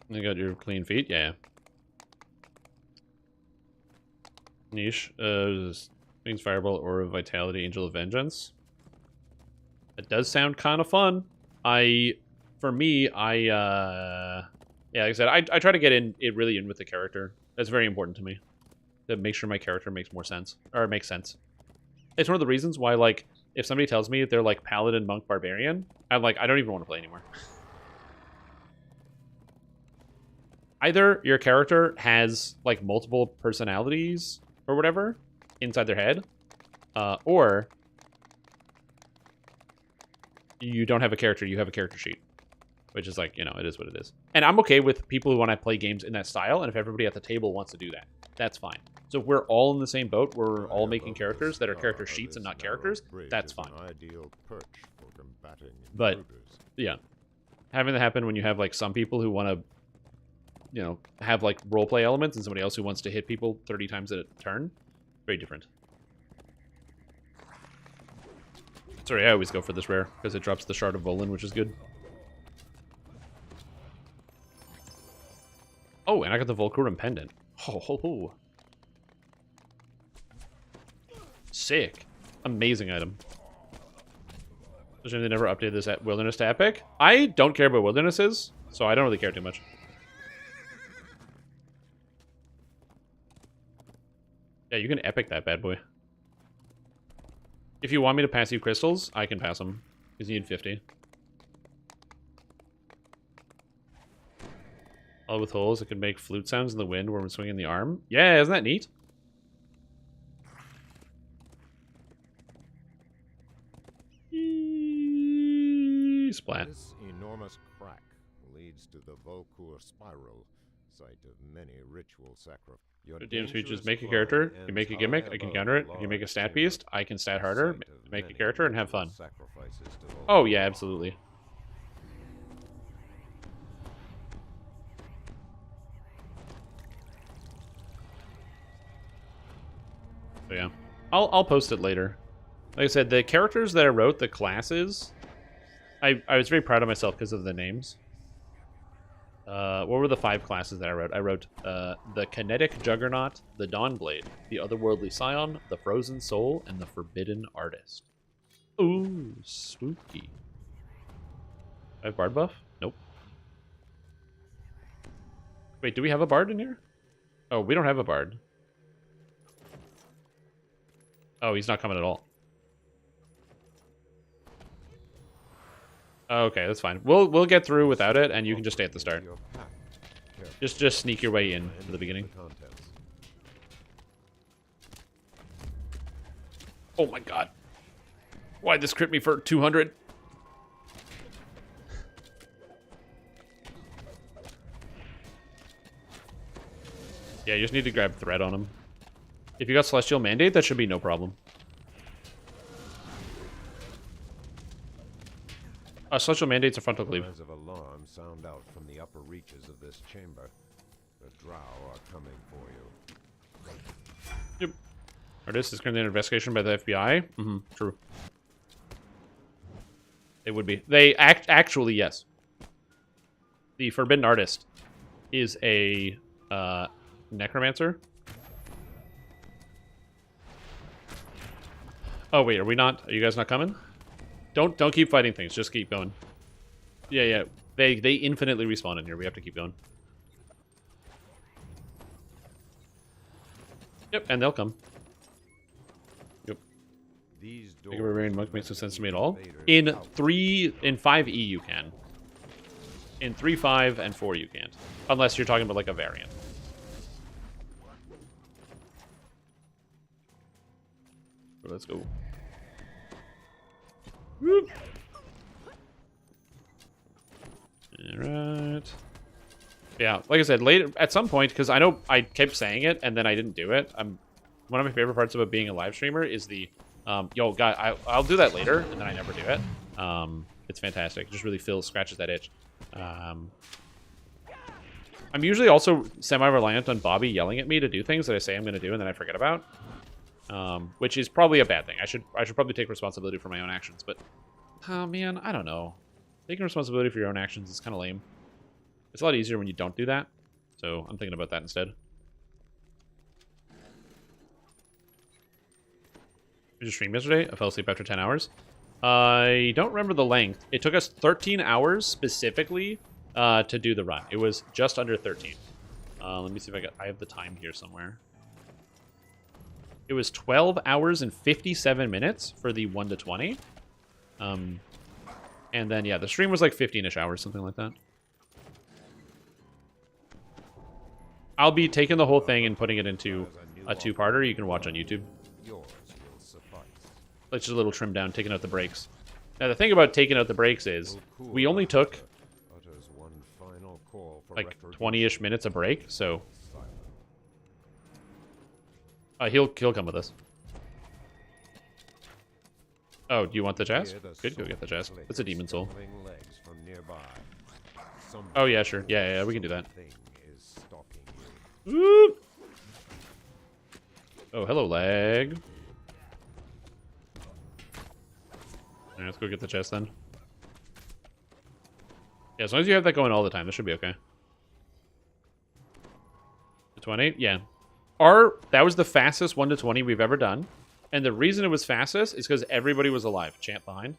You got your clean feet? Yeah. Niche. Means Fireball, Aura of Vitality, Angel of Vengeance. It does sound kind of fun. Yeah, like I said, I try to get really in with the character. That's very important to me. To make sure my character makes more sense. Or makes sense. It's one of the reasons why, like, if somebody tells me they're like Paladin, Monk, Barbarian, I'm like, I don't even want to play anymore. Either your character has, like, multiple personalities or whatever inside their head, or you don't have a character, you have a character sheet, which is like, it is what it is. And I'm okay with people who want to play games in that style, and if everybody at the table wants to do that, that's fine. So if we're all in the same boat, we're all making characters that are character sheets and not characters, that's fine. But, yeah, having that happen when you have, like, some people who want to, have, like, roleplay elements, and somebody else who wants to hit people 30 times a turn, very different. Sorry, I always go for this rare, because it drops the Shard of Volin, which is good. Oh, and I got the Volcurum Pendant. Oh. Sick. Amazing item. They never updated this at Wilderness to Epic. I don't care about Wildernesses, so I don't really care too much. Yeah, you can Epic that bad boy. If you want me to pass you crystals, I can pass them. Because you need 50. All with holes, it can make flute sounds in the wind when we're swinging the arm. Yeah, isn't that neat? Splat. This enormous crack leads to the Volkur spiral, site of many ritual sacrifices. DM's features make a character, you make a gimmick, I can counter it. You make a stat beast, I can stat harder, make a character, and have fun. Oh yeah, absolutely. So yeah, I'll post it later. Like I said, the characters that I wrote, the classes, I was very proud of myself because of the names. What were the 5 classes that I wrote? I wrote the Kinetic Juggernaut, the Dawnblade, the Otherworldly Scion, the Frozen Soul, and the Forbidden Artist. Ooh, spooky. I have Bard buff? Nope. Wait, do we have a Bard in here? Oh, we don't have a Bard. Oh, he's not coming at all. Okay, that's fine. We'll get through without it, and you can just stay at the start. Just sneak your way in to the beginning. Oh my god. Why'd this crit me for 200? Yeah, you just need to grab thread on him. If you got Celestial Mandate, that should be no problem. Celestial Mandate's a frontal cleave. Cries of alarm sound out from the upper reaches of this chamber. The Drow are coming for you. Yep. Artist is currently under investigation by the FBI. Mm-hmm. True. It would be. They actually, yes. The Forbidden Artist is a necromancer. Oh wait, are we not? Are you guys not coming? Don't keep fighting things. Just keep going. Yeah. They infinitely respawn in here. We have to keep going. Yep, and they'll come. Yep. These Think of a Barbarian Monk makes no sense to me at all. In 5E you can. In 3.5 and 4 you can't. Unless you're talking about like a variant. So let's go. Whoop. Alright. Yeah, like I said, later at some point, because I know I kept saying it and then I didn't do it. One of my favorite parts about being a live streamer is the yo, God, I'll do that later, and then I never do it. It's fantastic. It just really scratches that itch. I'm usually also semi-reliant on Bobby yelling at me to do things that I say I'm going to do and then I forget about. Which is probably a bad thing. I should probably take responsibility for my own actions, but oh man, I don't know. Taking responsibility for your own actions is kind of lame. It's a lot easier when you don't do that, so I'm thinking about that instead. Did you stream yesterday? I fell asleep after 10 hours. I don't remember the length. It took us 13 hours specifically to do the run. It was just under 13. Let me see if I have the time here somewhere. It was 12 hours and 57 minutes for the 1 to 20. And then, yeah, the stream was like 15-ish hours, something like that. I'll be taking the whole thing and putting it into a 2-parter you can watch on YouTube. Let's just a little trim down, taking out the breaks. Now, the thing about taking out the breaks is we only took like 20-ish minutes a break, so he'll come with us. Oh, do you want the chest? Good, go get the chest. It's a demon soul. Oh yeah, sure. Yeah, we can do that. Woo! Oh, hello, lag. Alright, let's go get the chest then. Yeah, as long as you have that going all the time, this should be okay. 20? Yeah. That was the fastest 1 to 20 we've ever done. And the reason it was fastest is because everybody was alive. Champ behind.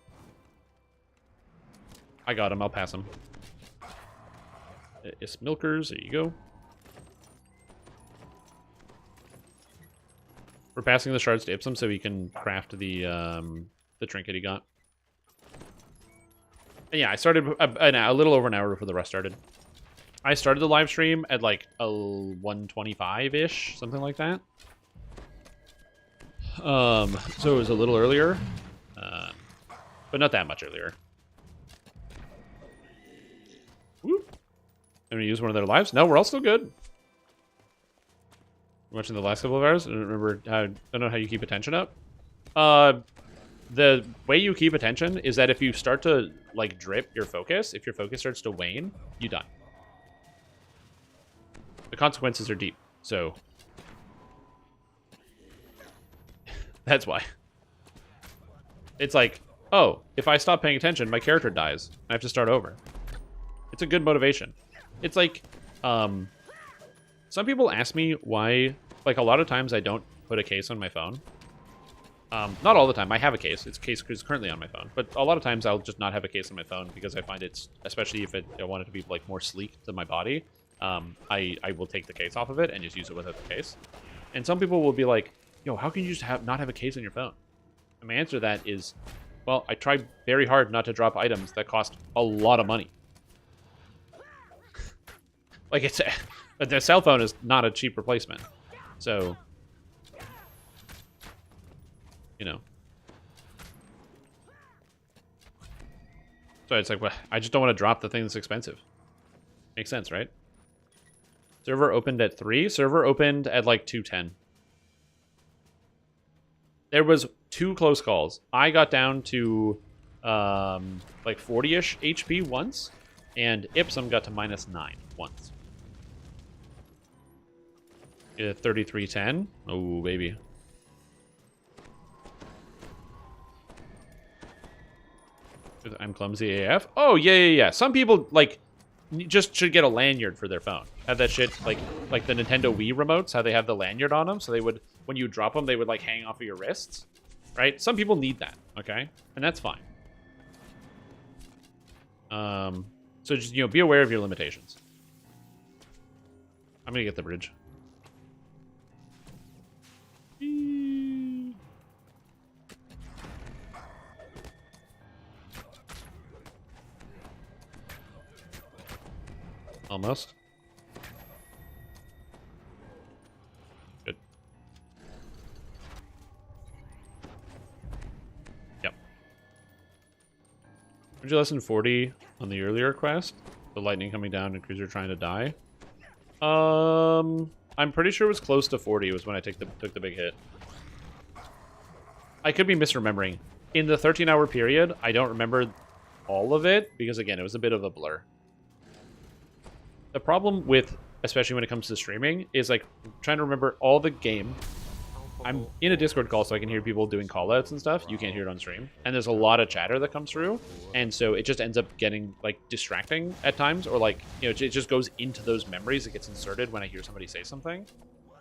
I got him. I'll pass him. It's Milkers. There you go. We're passing the shards to Ipsum so he can craft the trinket he got. And yeah, I started a little over an hour before the rest started. I started the live stream at like a 1:25-ish, something like that. So it was a little earlier, but not that much earlier. Whoop. I'm gonna use one of their lives. No, we're all still good. Watching the last couple of hours. I don't know how you keep attention up. The way you keep attention is that if you start to like drip your focus, if your focus starts to wane, you die. The consequences are deep, so that's why. It's like, oh, if I stop paying attention, my character dies. I have to start over. It's a good motivation. It's like, some people ask me why, like a lot of times I don't put a case on my phone. Not all the time. I have a case. It's case is currently on my phone. But a lot of times I'll just not have a case on my phone because I find it's, especially if I want it to be like more sleek to my body, I will take the case off of it and just use it without the case. And some people will be like, yo, how can you just not have a case on your phone? And my answer to that is, well, I try very hard not to drop items that cost a lot of money. Like, the cell phone is not a cheap replacement. So, you know. So it's like, well, I just don't want to drop the thing that's expensive. Makes sense, right? Server opened at 3. Server opened at like 2:10. There was 2 close calls. I got down to like 40-ish HP once, and Ipsum got to -9 once. 3310. Oh, baby. I'm clumsy AF. Oh, yeah. Some people, like, just should get a lanyard for their phone. Have that shit, like the Nintendo Wii remotes, how they have the lanyard on them, so they would, when you drop them, they would, like, hang off of your wrists. Right? Some people need that, okay? And that's fine. So just, you know, be aware of your limitations. I'm gonna get the bridge. Almost. Good. Yep. Energy lesson 40 on the earlier quest. The lightning coming down and Cruiser trying to die. I'm pretty sure it was close to 40 was when I took the big hit. I could be misremembering. In the 13-hour period, I don't remember all of it because, again, it was a bit of a blur. The problem with, especially when it comes to streaming, is like trying to remember all the game. I'm in a Discord call so I can hear people doing callouts and stuff. You can't hear it on stream. And there's a lot of chatter that comes through. And so it just ends up getting like distracting at times, or like, you know, it just goes into those memories. It gets inserted when I hear somebody say something.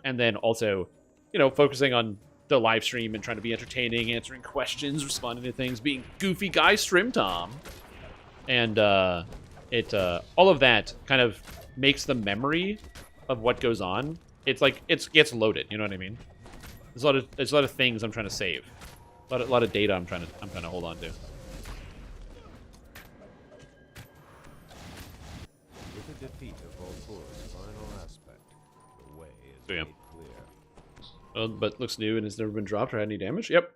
And then also, you know, focusing on the live stream and trying to be entertaining, answering questions, responding to things, being goofy guy Strim Tom. And all of that kind of makes the memory of what goes on. It's like it gets loaded. You know what I mean? There's a lot of things I'm trying to save. A lot of data I'm trying to hold on to. With the defeat of Volpur's final aspect, the way is So, yeah. made clear. Well, but looks new and has never been dropped or had any damage. Yep.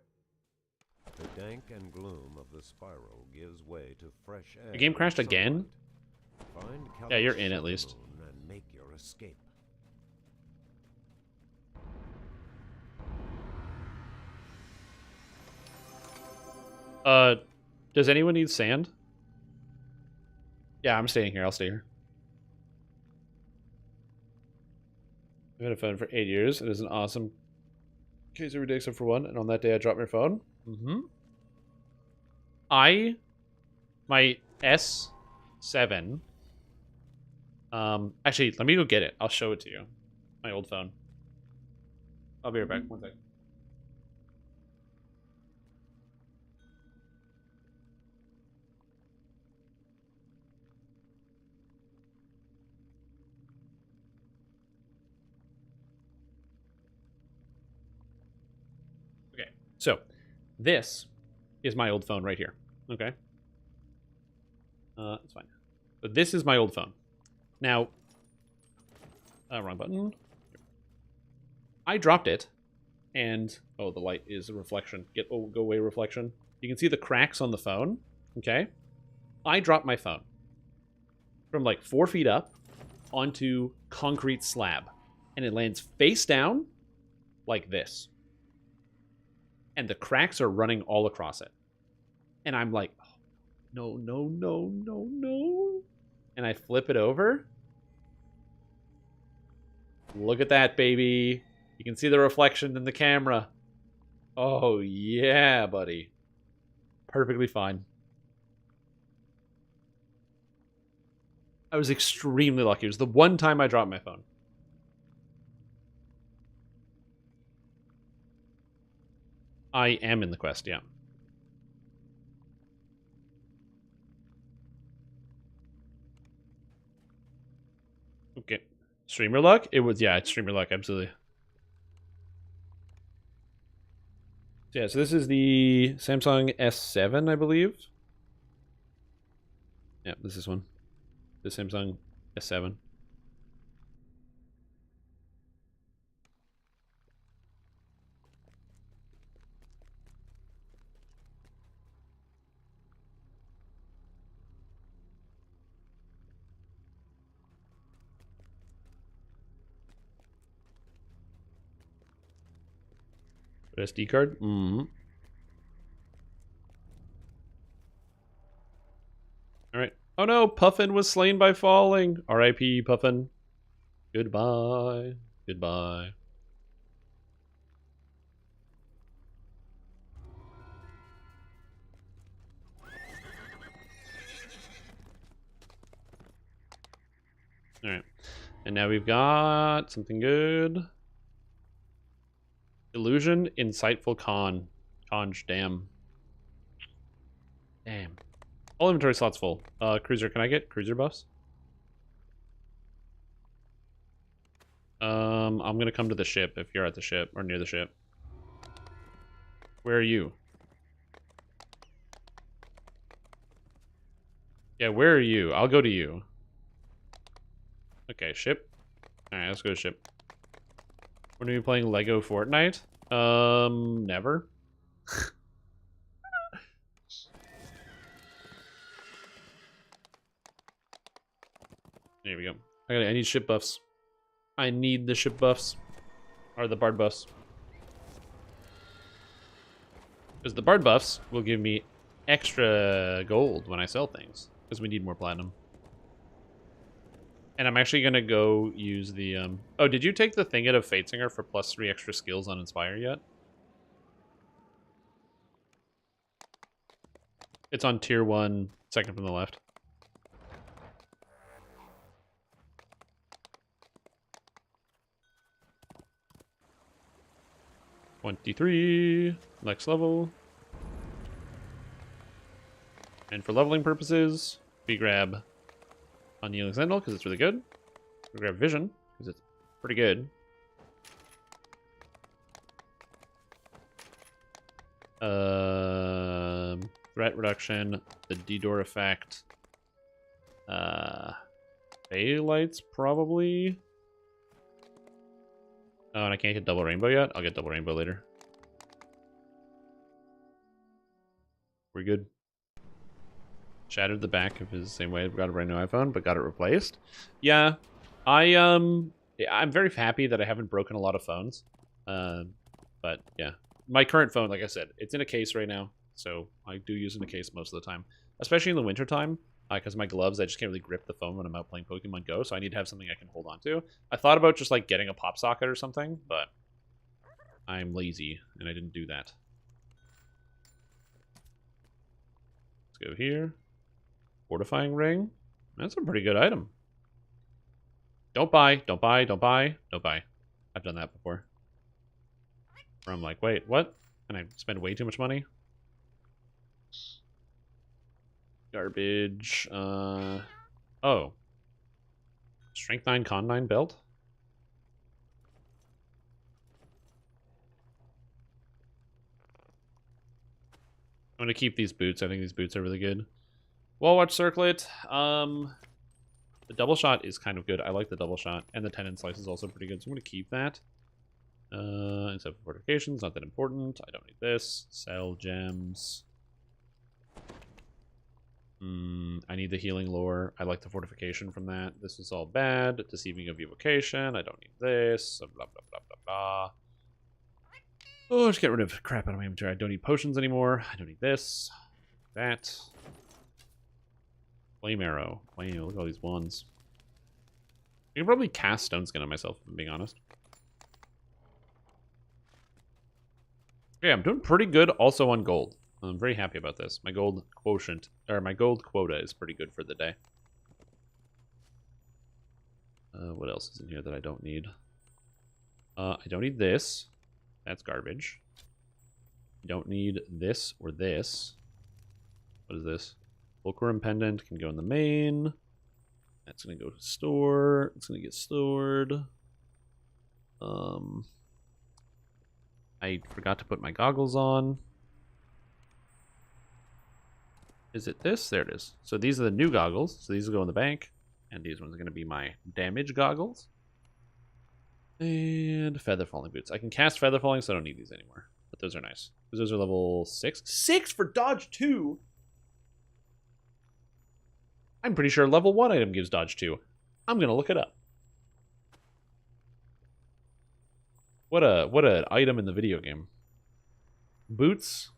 The dank and gloom of the spiral gives way to fresh air. The game crashed and again? sunlight. Find Yeah, you're Kalos in at least. Moon and make your escape. Does anyone need sand? Yeah, I'm staying here. I'll stay here. I've had a phone for 8 years. It is an awesome case every day except for one. And on that day, I dropped my phone. My S7. Actually, let me go get it. I'll show it to you. My old phone. I'll be right back. One second. So, this is my old phone right here. Okay. That's fine. But this is my old phone. Now, wrong button. I dropped it, and oh, the light is a reflection. Go away, reflection. You can see the cracks on the phone. Okay. I dropped my phone from like 4 feet up onto concrete slab, and it lands face down like this. And the cracks are running all across it. And I'm like, oh, no, no, no, no, no. And I flip it over. Look at that, baby. You can see the reflection in the camera. Oh, yeah, buddy. Perfectly fine. I was extremely lucky. It was the one time I dropped my phone. I am in the quest, yeah. Okay. Streamer luck? It was, yeah, it's streamer luck, absolutely. Yeah, so this is the Samsung S7, I believe. Yeah, this is one. The Samsung S7. SD card? Mm-hmm. Alright. Oh no, Puffin was slain by falling. R.I.P. Puffin. Goodbye. Goodbye. Alright. And now we've got something good. Illusion, Insightful Con. Conj, damn. Damn. All inventory slots full. Cruiser, can I get cruiser buffs? I'm gonna come to the ship if you're at the ship, or near the ship. Where are you? Yeah, where are you? I'll go to you. Okay, ship. Alright, let's go to ship. When are you playing Lego Fortnite? Never. There we go. I need ship buffs. I need the ship buffs. Or the bard buffs. Because the bard buffs will give me extra gold when I sell things. Because we need more platinum. And I'm actually going to go use the... Oh, did you take the thing out of Fatesinger for +3 extra skills on Inspire yet? It's on tier 1, second from the left. $23, next level. And for leveling purposes, we grab Unyielding Sentinel because it's really good. We grab Vision because it's pretty good. Threat reduction, the D-Door effect. Baylights probably. Oh, and I can't get double rainbow yet? I'll get double rainbow later. We're good. Shattered the back of his same way. Got a brand new iPhone, but got it replaced. Yeah, I'm very happy that I haven't broken a lot of phones. But yeah, my current phone, like I said, it's in a case right now, so I do use it in a case most of the time, especially in the wintertime. Because my gloves, I just can't really grip the phone when I'm out playing Pokemon Go, so I need to have something I can hold on to. I thought about just like getting a pop socket or something, but I'm lazy and I didn't do that. Let's go here. Fortifying ring. That's a pretty good item. Don't buy, don't buy, don't buy, don't buy. I've done that before. Where I'm like, wait, what? And I spend way too much money. Garbage. Oh. Strength 9, Con 9 belt? going to keep these boots. I think these boots are really good. Wall Watch Circlet. The double shot is kind of good. I like the double shot. And the Tenon Slice is also pretty good, so I'm going to keep that. Except for fortifications, not that important. I don't need this. Sell gems. I need the healing lore. I like the fortification from that. This is all bad. Deceiving of evocation. I don't need this. Blah, blah, blah, blah, blah. Oh, just get rid of crap out of my inventory. I don't need potions anymore. I don't need this. That. Flame arrow. Wow, look at all these wands. I can probably cast Stone Skin on myself, if I'm being honest. Okay, I'm doing pretty good also on gold. I'm very happy about this. My gold quotient, or my gold quota is pretty good for the day. What else is in here that I don't need? I don't need this. That's garbage. I don't need this or this. What is this? Fulcrum Pendant can go in the main. That's going to go to store. It's going to get stored. I forgot to put my goggles on. Is it this? There it is. So these are the new goggles. So these will go in the bank. And these ones are going to be my damage goggles. And Feather Falling Boots. I can cast Feather Falling, so I don't need these anymore. But those are nice. Because those are level 6. 6 for dodge 2? I'm pretty sure level 1 item gives dodge 2. I'm going to look it up. What a item in the video game. Boots.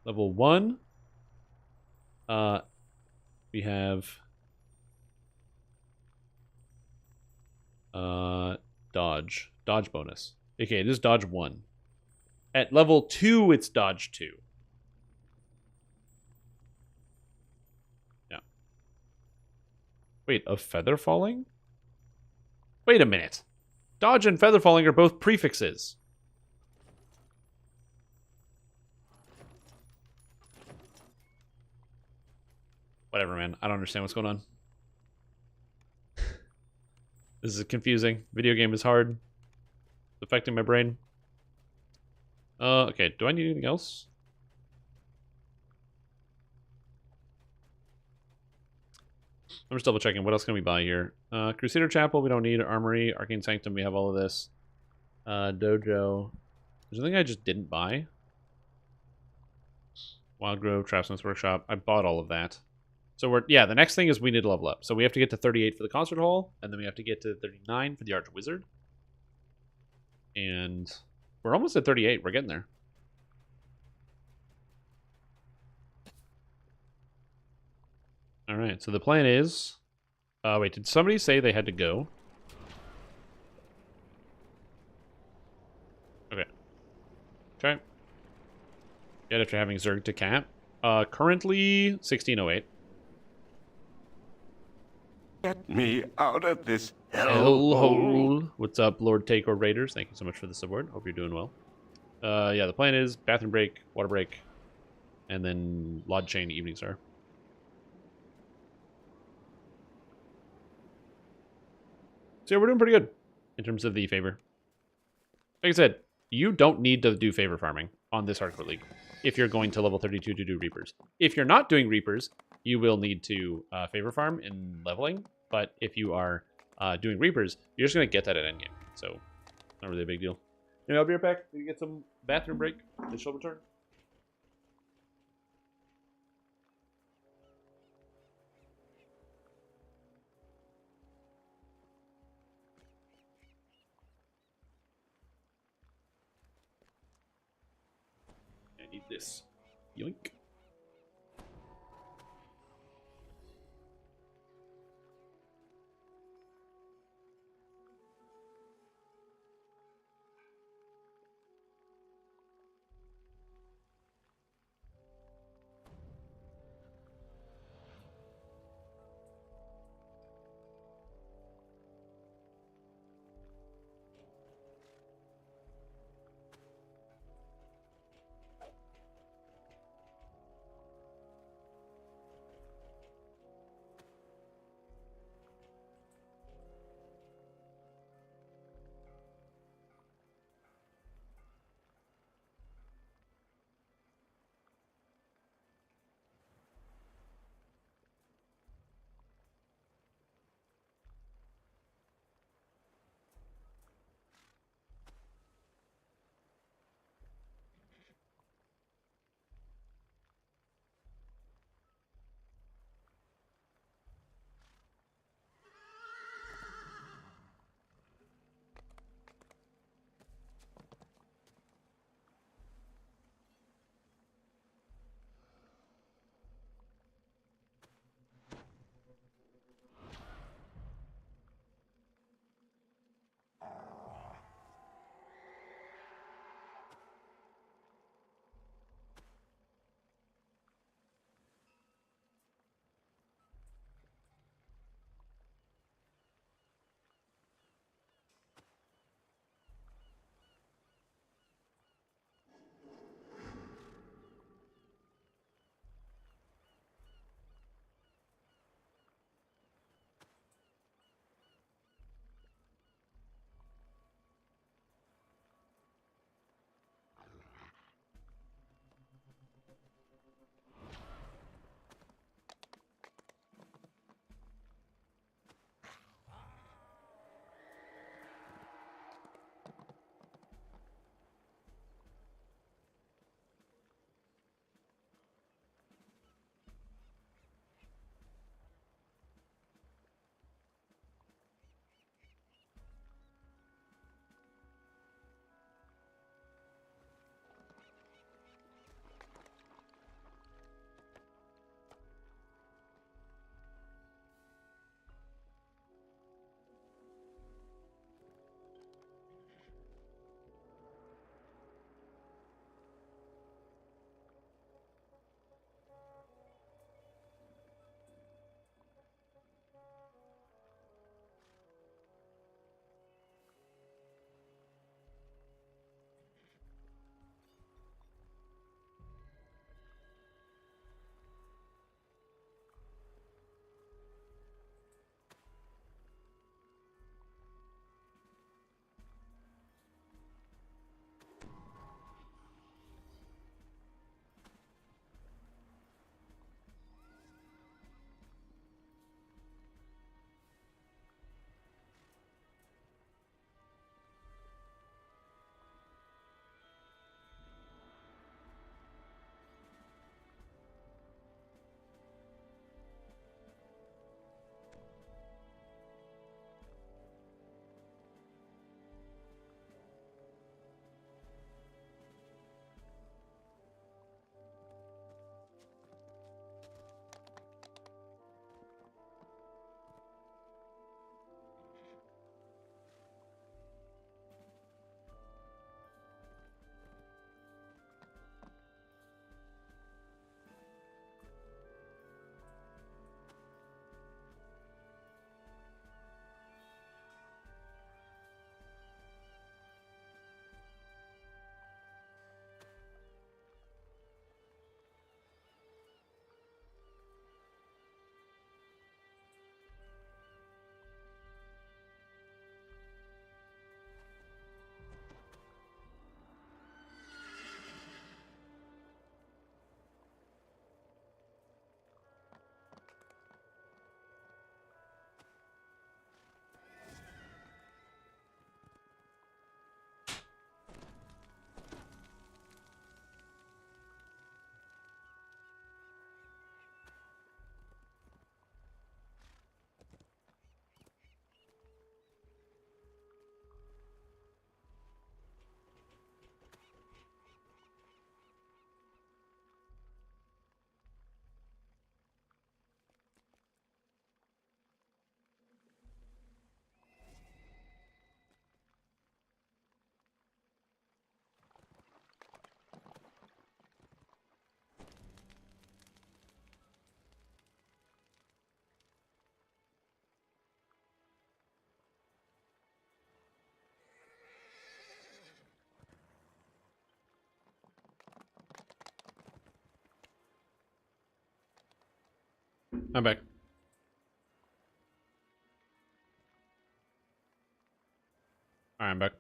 Level 1. We have dodge bonus. Okay, this is dodge 1. At level 2 it's dodge 2. Yeah. Wait, of feather falling? Wait a minute. Dodge and feather falling are both prefixes. Whatever, man. I don't understand what's going on. This is confusing. Video game is hard. It's affecting my brain. Okay. Do I need anything else? I'm just double checking. What else can we buy here? Crusader Chapel, we don't need. Armory, Arcane Sanctum, we have all of this. Dojo. There's something I just didn't buy. Wild Grove, Craftsman's Workshop. I bought all of that. So the next thing is we need to level up. So we have to get to 38 for the concert hall, and then we have to get to 39 for the Arch Wizard. And we're almost at 38. We're getting there. All right. So the plan is, wait, did somebody say they had to go? Okay. Okay. Yet after having Zerg to cap. Currently 1608. Get me out of this hellhole. What's up, Lord Takor Raiders? Thank you so much for the support. Hope you're doing well. Yeah, the plan is bathroom break, water break, and then Lod Chain Evening Star. So yeah, we're doing pretty good in terms of the favor. Like I said, you don't need to do favor farming on this hardcore league if you're going to level 32 to do Reapers. If you're not doing Reapers, you will need to favor farm in leveling, but if you are doing Reapers, you're just going to get that at endgame, so not really a big deal. You know, I'll be right back. You get some bathroom break. This shall return. I need this. Yoink. I'm back. Alright, I'm back.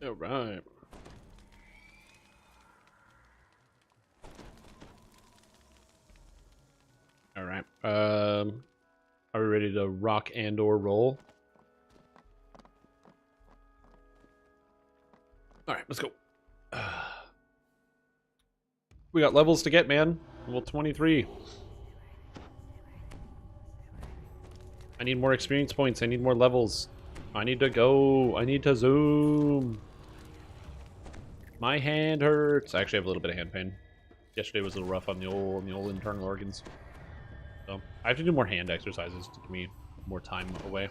Alright. Alright. Are we ready to rock and or roll? Alright, let's go. We got levels to get, man. Level 23. I need more experience points. I need more levels. I need to go. I need to zoom. My hand hurts. I actually have a little bit of hand pain. Yesterday was a little rough on the old internal organs. So I have to do more hand exercises to give me more time away.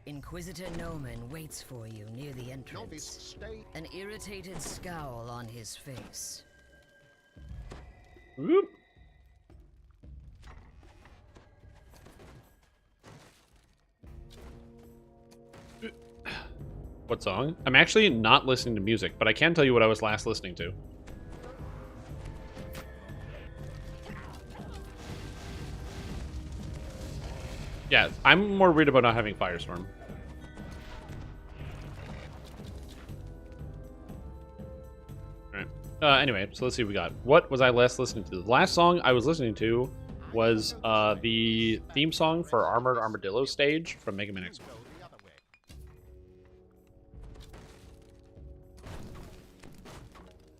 Inquisitor Noman waits for you near the entrance. An irritated scowl on his face. Whoop. What song? I'm actually not listening to music, but I can tell you what I was last listening to. Yeah, I'm more worried about not having Firestorm. Alright. Anyway, so let's see what we got. What was I last listening to? The last song I was listening to was the theme song for Armored Armadillo stage from Mega Man X1.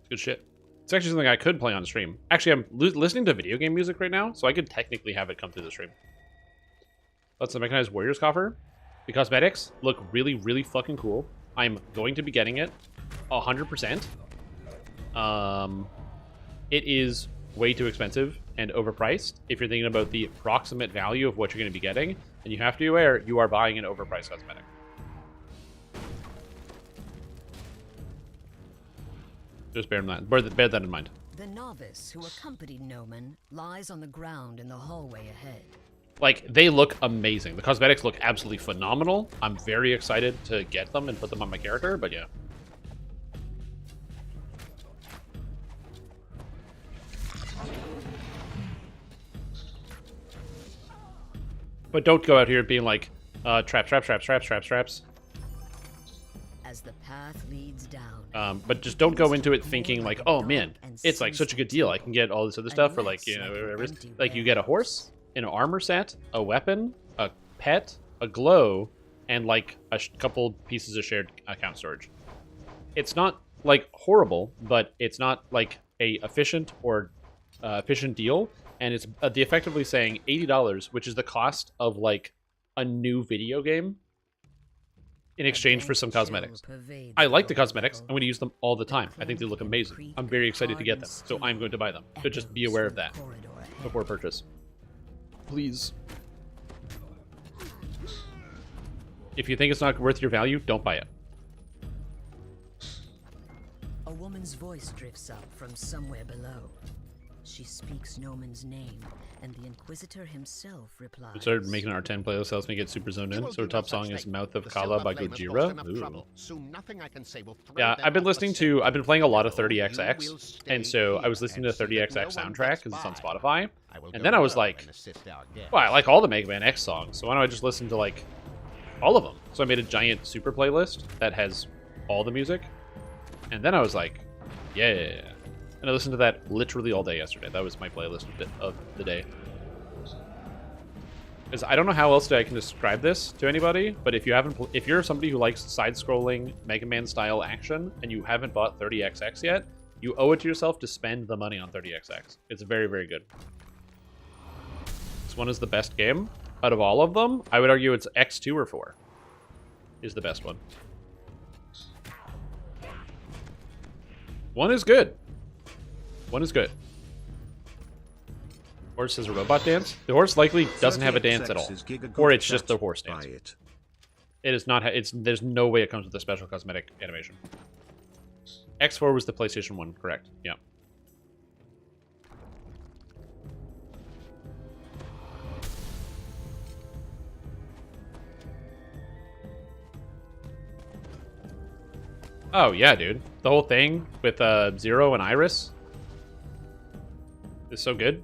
Good shit. It's actually something I could play on stream. Actually, I'm listening to video game music right now, so I could technically have it come through the stream. That's the Mechanized Warriors coffer. The cosmetics look really, really fucking cool. I'm going to be getting it 100%. It is way too expensive and overpriced if you're thinking about the approximate value of what you're going to be getting, and you have to be aware you are buying an overpriced cosmetic. Just bear that in mind. The novice who accompanied Noman lies on the ground in the hallway ahead. Like, they look amazing. The cosmetics look absolutely phenomenal. I'm very excited to get them and put them on my character, but yeah. But don't go out here being like, traps. As the path leads down. But just don't go into it thinking like, oh man, it's like such a good deal. I can get all this other stuff for like, you know, like you get a horse, an armor set, a weapon, a pet, a glow, and like a couple pieces of shared account storage. It's not like horrible, but it's not like a efficient or efficient deal. And it's effectively saying $80, which is the cost of like a new video game, in exchange for some cosmetics. I like the cosmetics. I'm going to use them all the time. I think they look amazing. I'm very excited to get them, so I'm going to buy them. So just be aware of that before purchase. Please. If you think it's not worth your value, don't buy it. A woman's voice drifts up from somewhere below. She speaks Noman's name, and the Inquisitor himself replies. We started making our 10 playlist, helps me get super zoned in. So our top song is Mouth of Kala by Gojira. Yeah, I've been playing a lot of 30XX, and so I was listening to the 30XX soundtrack because it's on Spotify, and then I was like, well, I like all the Mega Man X songs, so why don't I just listen to like all of them? So I made a giant super playlist that has all the music, and then I was like, yeah. And I listened to that literally all day yesterday. That was my playlist of the day. Because I don't know how else I can describe this to anybody, but if you're somebody who likes side-scrolling Mega Man style action and you haven't bought 30XX yet, you owe it to yourself to spend the money on 30XX. It's very, very good. This one is the best game out of all of them. I would argue it's X2 or 4 is the best one. One is good. One is good. Horse has a robot dance. The horse likely doesn't have a dance at all, or it's just the horse dance. It is not. There's no way it comes with a special cosmetic animation. X4 was the PlayStation 1, correct? Yeah. Oh, yeah, dude. The whole thing with Zero and Iris is so good.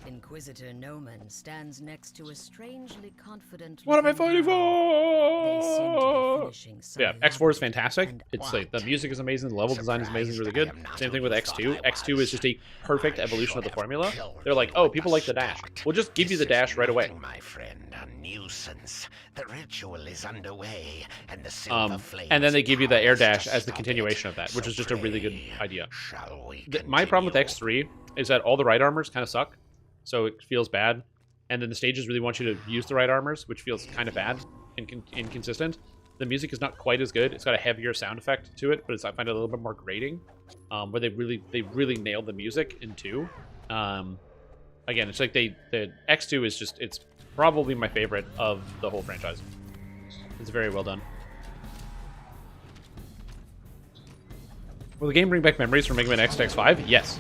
Inquisitor Noman stands next to a strangely confident. What am I fighting looking drow. They seem to be for? finishing some Yeah, X4 is elaborate fantastic. and It's like the music is amazing, the level design is amazing, really good. Same thing with X2. X2 is just a perfect evolution of the formula. They're like, oh, people like the dash. We'll just give you the dash right away. My friend, a nuisance. The ritual is underway, and the silver And then they give you the air dash as the continuation of that, which is just a really good idea. My problem with X3 is that all the right armors kind of suck, so it feels bad. And then the stages really want you to use the right armors, which feels kind of bad and inconsistent. The music is not quite as good. It's got a heavier sound effect to it, but I find it a little bit more grating. Where they really nailed the music in 2. Again, it's like the X2 is just, it's probably my favorite of the whole franchise. It's very well done. Will the game bring back memories from Mega Man X to X5? Yes.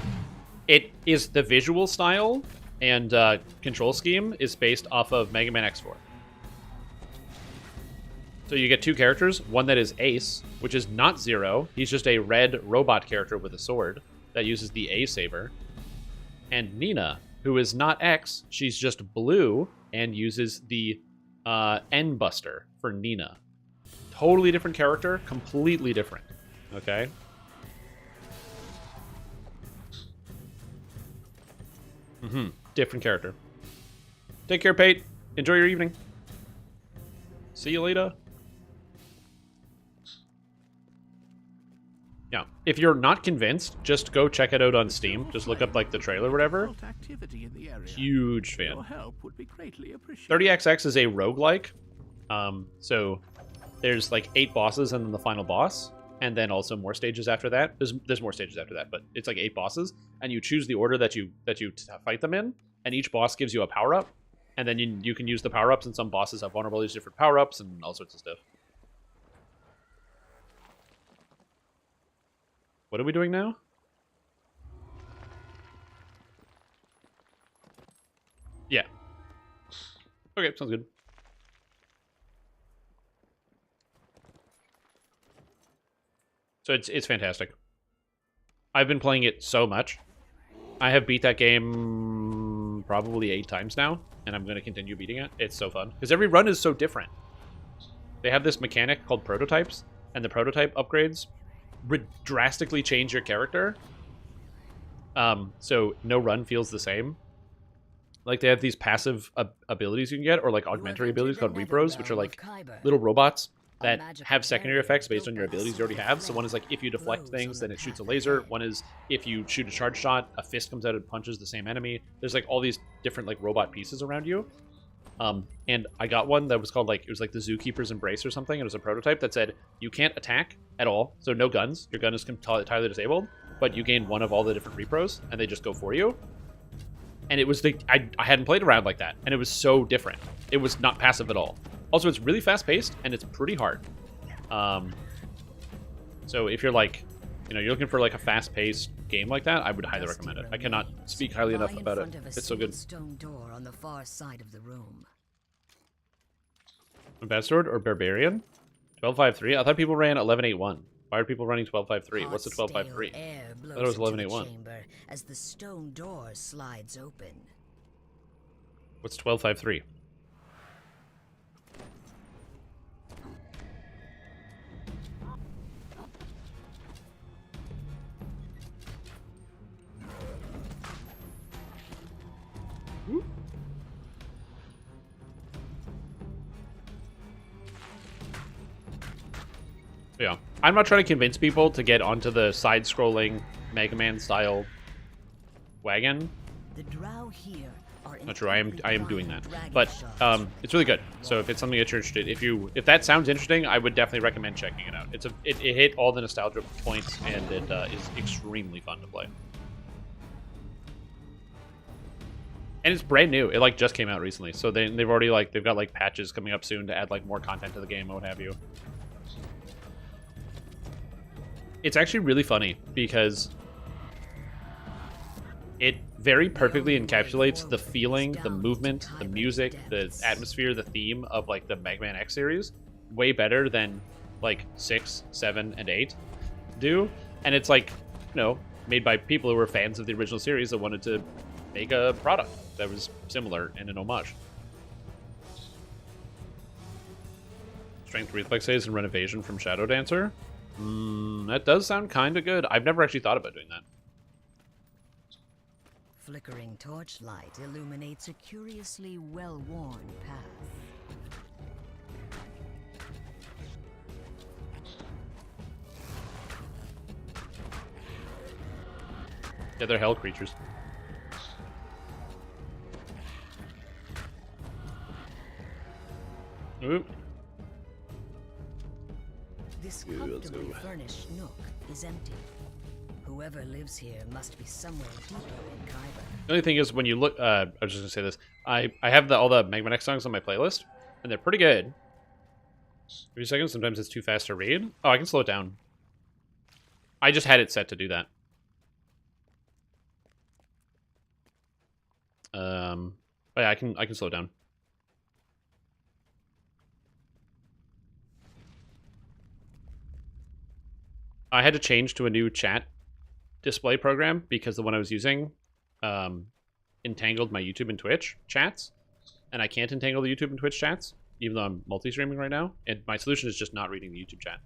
It is the visual style and control scheme is based off of Mega Man X4. So you get 2 characters, one that is Ace, which is not Zero. He's just a red robot character with a sword that uses the A saber. And Nina, who is not X, she's just blue and uses the N Buster for Nina. Totally different character, completely different. Okay? Different character. Take care, Pate. Enjoy your evening. See you later. Yeah, if you're not convinced, just go check it out on Steam. Just look up like the trailer or whatever. Huge fan. 30XX is a roguelike. So there's like 8 bosses and then the final boss, and then also more stages after that. There's more stages after that, but it's like 8 bosses, and you choose the order that you fight them in, and each boss gives you a power up, and then you can use the power ups, and some bosses have vulnerabilities to different power ups and all sorts of stuff. What are we doing now? Yeah. Okay, sounds good. So it's fantastic. I've been playing it so much. I have beat that game probably 8 times now, and I'm going to continue beating it. It's so fun. Because every run is so different. They have this mechanic called prototypes, and the prototype upgrades drastically change your character. So no run feels the same. Like they have these passive abilities you can get, or like augmentary abilities called repros, which are like little robots that have secondary effects based on your abilities you already have. So one is like if you deflect things, then it shoots a laser. One is if you shoot a charge shot, a fist comes out and punches the same enemy. There's like all these different like robot pieces around you. And I got one that was called like, it was like the Zookeeper's Embrace or something. It was a prototype that said you can't attack at all, so no guns. Your gun is entirely disabled, but you gain one of all the different repros, and they just go for you. And it was I hadn't played around like that, and it was so different. It was not passive at all. Also, it's really fast-paced, and it's pretty hard. So if you're like, you know, you're looking for like a fast-paced game like that, I would highly recommend it. I cannot speak highly enough about it. It's so good. Stone door on the far side of the room. Bastard or Barbarian? 1253? I thought people ran 1181. Why are people running 1253? What's the 1253? I thought it was 1181. As the stone door slides open. What's 1253? Yeah, I'm not trying to convince people to get onto the side-scrolling Mega Man style wagon. The drow here are not true. I am doing that, but it's really good. So if it's something that you're interested, if that sounds interesting, I would definitely recommend checking it out. It hit all the nostalgia points, and it is extremely fun to play. And it's brand new. It like just came out recently, so they've already like they've got like patches coming up soon to add like more content to the game and what have you. It's actually really funny because it very perfectly encapsulates the feeling, the movement, the music, the atmosphere, the theme of like the Mega Man X series way better than like 6, 7, and 8 do. And it's like, made by people who were fans of the original series that wanted to make a product that was similar and an homage. Strength reflexes and renovation from Shadow Dancer. That does sound kind of good. I've never actually thought about doing that. Flickering torchlight illuminates a curiously well-worn path. Yeah, they're hell creatures. Oop. This comfortably furnished nook is empty. Whoever lives here must be somewhere deeper in Kyber. The only thing is, when you look, I was just gonna say this. I have all the Mega Man X songs on my playlist, and they're pretty good. 3 seconds. Sometimes it's too fast to read. Oh, I can slow it down. I just had it set to do that. But yeah, I can slow it down. I had to change to a new chat display program because the one I was using entangled my YouTube and Twitch chats, and I can't entangle the YouTube and Twitch chats even though I'm multi-streaming right now. And my solution is just not reading the YouTube chat,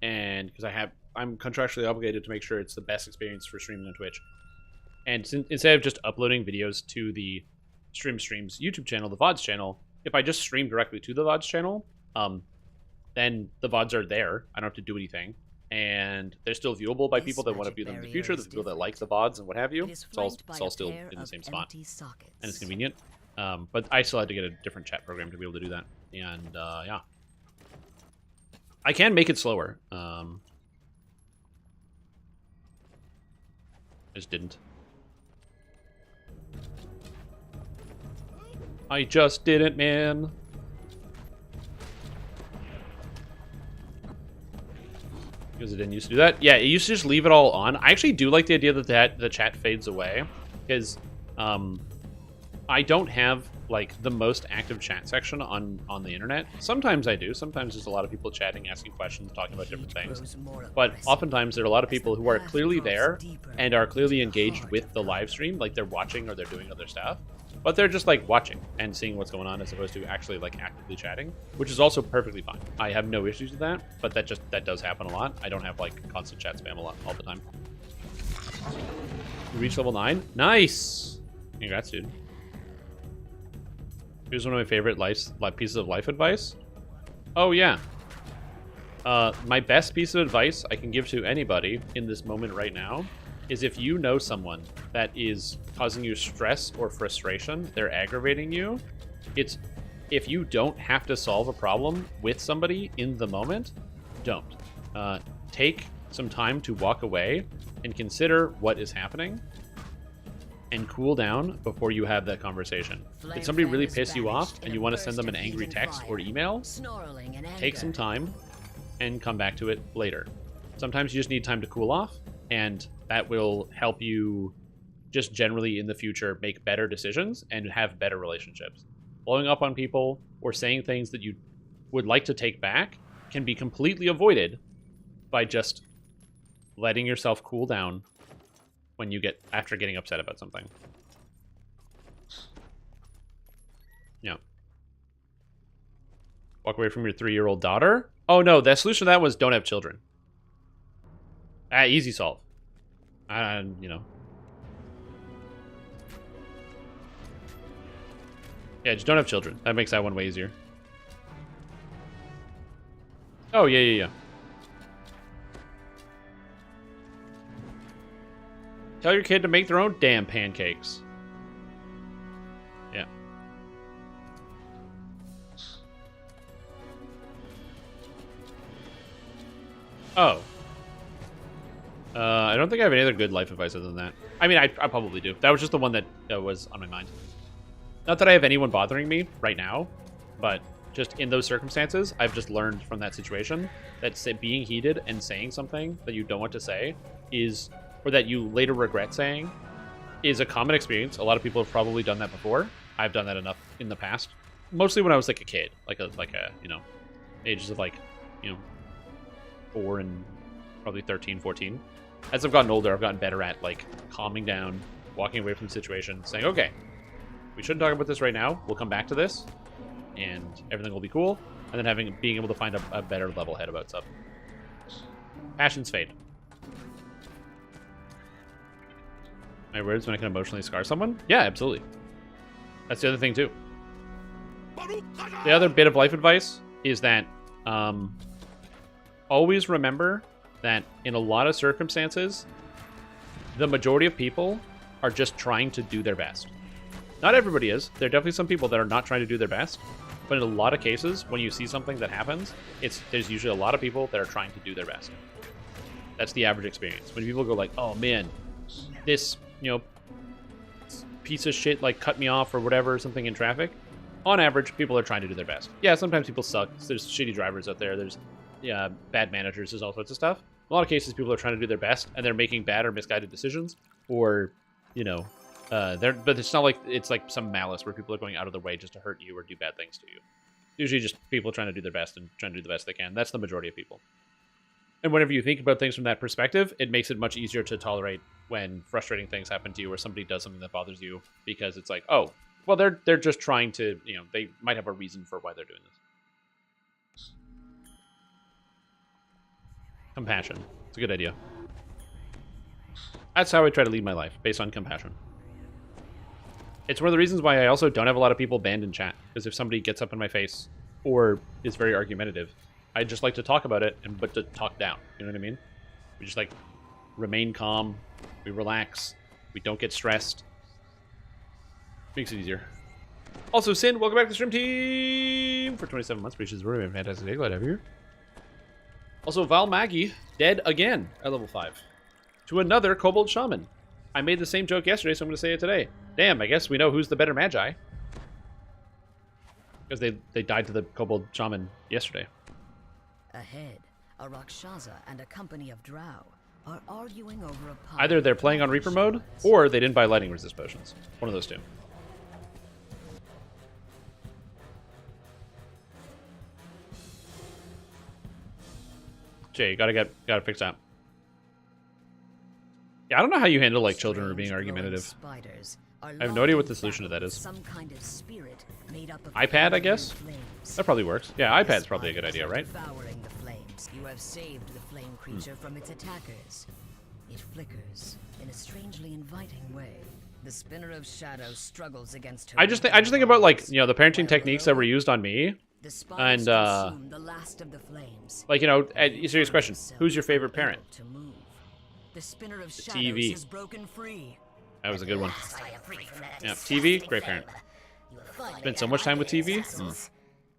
and because I'm contractually obligated to make sure it's the best experience for streaming on Twitch. And instead of just uploading videos to the Streams YouTube channel, the VODs channel, if I just stream directly to the VODs channel, then the VODs are there. I don't have to do anything. And they're still viewable by people that want to view them in the future, the people that like the VODs and what have you. It's all still in the same spot. And it's convenient. But I still had to get a different chat program to be able to do that. And yeah. I can make it slower. I just didn't. I just didn't, man. Because it didn't used to do that. Yeah, it used to just leave it all on. I actually do like the idea that the chat fades away. Because I don't have like the most active chat section on the internet. Sometimes I do. Sometimes there's a lot of people chatting, asking questions, talking about different things. But oftentimes there are a lot of people who are clearly there and are clearly engaged with the live stream, like they're watching or they're doing other stuff. But they're just like watching and seeing what's going on as opposed to actually like actively chatting, which is also perfectly fine. I have no issues with that, but that does happen a lot. I don't have like constant chat spam all the time. You reached level 9? Nice! Congrats, dude. Here's one of my favorite pieces of life advice. Oh yeah. My best piece of advice I can give to anybody in this moment right now is if you know someone that is causing you stress or frustration, they're aggravating you, if you don't have to solve a problem with somebody in the moment, don't. Take some time to walk away and consider what is happening and cool down before you have that conversation. Did somebody really piss you off and you want to send them an angry text or email? Take some time and come back to it later. Sometimes you just need time to cool off, and that will help you just generally in the future make better decisions and have better relationships. Blowing up on people or saying things that you would like to take back can be completely avoided by just letting yourself cool down when you after getting upset about something. Yeah. Walk away from your 3-year-old daughter? Oh no, the solution to that was don't have children. Easy solve. You know. Yeah, just don't have children. That makes that one way easier. Oh, yeah. Tell your kid to make their own damn pancakes. Yeah. Oh. I don't think I have any other good life advice other than that. I mean, I probably do. That was just the one that was on my mind. Not that I have anyone bothering me right now, but just in those circumstances, I've just learned from that situation that being heated and saying something that you don't want to say or that you later regret saying, is a common experience. A lot of people have probably done that before. I've done that enough in the past. Mostly when I was like a kid, like a you know, ages of like, you know, 4 and probably 13, 14. As I've gotten older, I've gotten better at like calming down, walking away from the situation, saying, okay, we shouldn't talk about this right now. We'll come back to this, and everything will be cool. And then being able to find a better level head about stuff. Passions fade. My words when I can emotionally scar someone? Yeah, absolutely. That's the other thing too. The other bit of life advice is that always remember that in a lot of circumstances, the majority of people are just trying to do their best. Not everybody is. There are definitely some people that are not trying to do their best. But in a lot of cases, when you see something that happens, there's usually a lot of people that are trying to do their best. That's the average experience. When people go like, oh man, this, you know, piece of shit like cut me off or whatever, something in traffic, on average, people are trying to do their best. Yeah, sometimes people suck. There's shitty drivers out there. There's bad managers. There's all sorts of stuff. In a lot of cases, people are trying to do their best, and they're making bad or misguided decisions, or, you know, but it's not like it's like some malice where people are going out of their way just to hurt you or do bad things to you. Usually just people trying to do their best and trying to do the best they can. That's the majority of people. And whenever you think about things from that perspective, it makes it much easier to tolerate when frustrating things happen to you or somebody does something that bothers you, because it's like, oh, well, they're just trying to, you know, they might have a reason for why they're doing this. Compassion. It's a good idea. That's how I try to lead my life, based on compassion. It's one of the reasons why I also don't have a lot of people banned in chat, because if somebody gets up in my face or is very argumentative, I just like to talk about it, but to talk down. You know what I mean? We just like remain calm, we relax, we don't get stressed. Makes it easier. Also, Sin, welcome back to the stream team for 27 months. Appreciate the really fantastic day. Glad to have you here. Also, Val Maggie, dead again at level 5. To another Kobold Shaman. I made the same joke yesterday, so I'm going to say it today. Damn, I guess we know who's the better Magi. Because they died to the Kobold Shaman yesterday. Ahead, a Rakshasa and a company of drow are arguing over a pile. Either they're playing on Reaper mode, or they didn't buy lightning resist potions. One of those two. Jay, you gotta fix that. Yeah, I don't know how you handle like children or being argumentative. I have no idea what the solution to that is. Some kind of spirit made up of iPad, I guess? That probably works. Yeah, iPad's probably a good idea, right? Devouring the flames. You have saved the flame creature from its attackers. It flickers in a strangely inviting way. The Spinner of Shadow struggles against her. I just think about like, you know, the parenting techniques that were used on me. And the last of the flames. like, you know, a serious question. Who's your favorite parent? The Spinner of Shadows TV. is broken free. That was a good one. Yeah, TV, great parent. Spent so much time with TV.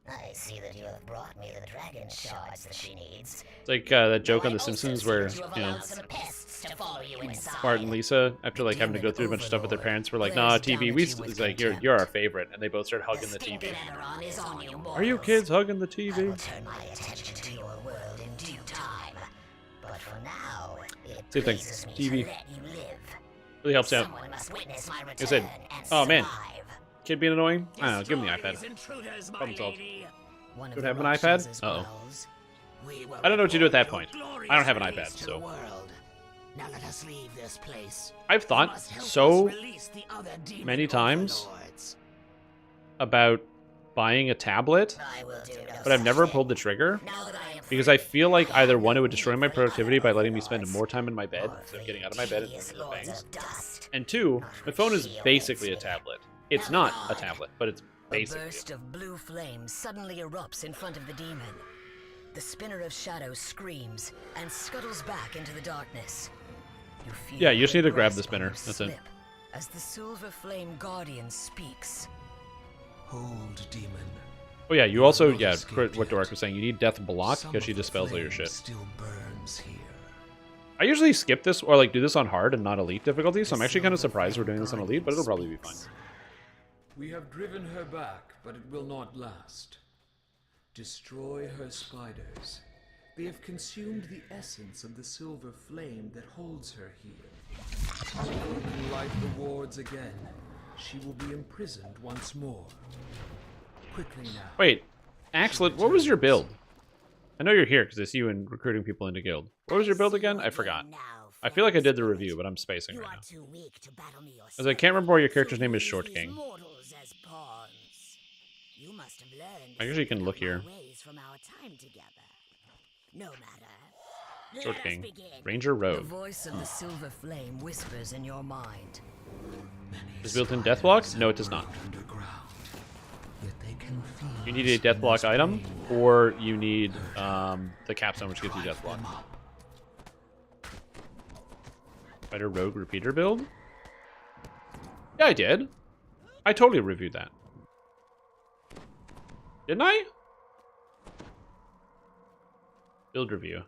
I see that you have brought me the dragon shards that she needs. It's like that joke on The Simpsons where, you know, Bart and Lisa, after like having to go through a bunch of stuff with their parents, were like, "Nah, TV, it's like you're our favorite," and they both start hugging the TV. Are you kids hugging the TV? I will turn my attention to your world in due time. But for now, it Same thing. pleases me TV. to let you live. Really helps out. Someone must witness my Like I said, return and oh man, survive. kid being annoying? I don't know, give him the iPad. Problem solved. Don't have an iPad? Uh-oh. I don't know what to do at that point. I don't have an iPad, so. Now let us leave this place. I've thought so many times about buying a tablet, but I've never pulled the trigger, because I feel like either one, it would destroy my productivity by letting me spend more time in my bed instead of getting out of my bed and doing other things, and two, my phone is basically a tablet. It's not a tablet, but it's basically. A burst of blue flame suddenly erupts in front of the demon. The Spinner of Shadows screams and scuttles back into the darkness. You feel Yeah, you just need to the grab the grasp on spinner. your That's it. slip as the Silver Flame Guardian speaks. Hold, demon. Oh yeah, you also, yeah, what Dorak was saying, you need Death Block because she dispels all your shit. Still burns here. I usually skip this or like do this on hard and not elite difficulty, so I'm actually kind of surprised we're doing this on elite, but it'll probably be fine. We have driven her back, but it will not last. Destroy her spiders. They have consumed the essence of the silver flame that holds her here. Who can light the wards again? She will be imprisoned once more. Quickly now. Wait, Axlet, what was your build? I know you're here because it's you and recruiting people into guild. What was your build again? I forgot. I feel like I did the review, but I'm spacing right now. As I can't remember why your character's name is Short King. I usually can look here. Short King. Ranger The Rogue. voice of the silver flame whispers in your mind. Is built-in deathblock? No, it does not. You need a deathblock item, or you need the capstone, which gives you deathblock. Fighter Rogue Repeater build? Yeah, I did. I totally reviewed that. Didn't I? Build review.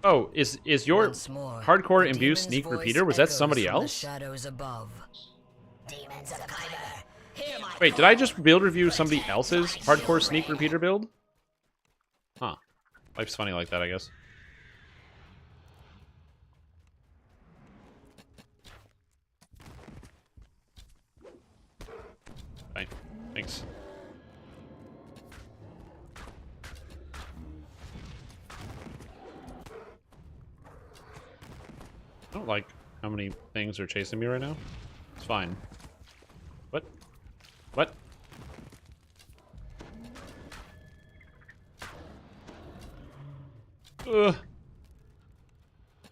Oh, is your hardcore imbue sneak repeater? Was that somebody else? Shadows above. Wait, did I just build review somebody else's hardcore sneak repeater build? Huh. Life's funny like that, I guess. Fine. Thanks. I don't like how many things are chasing me right now. It's fine. What? What? Ugh.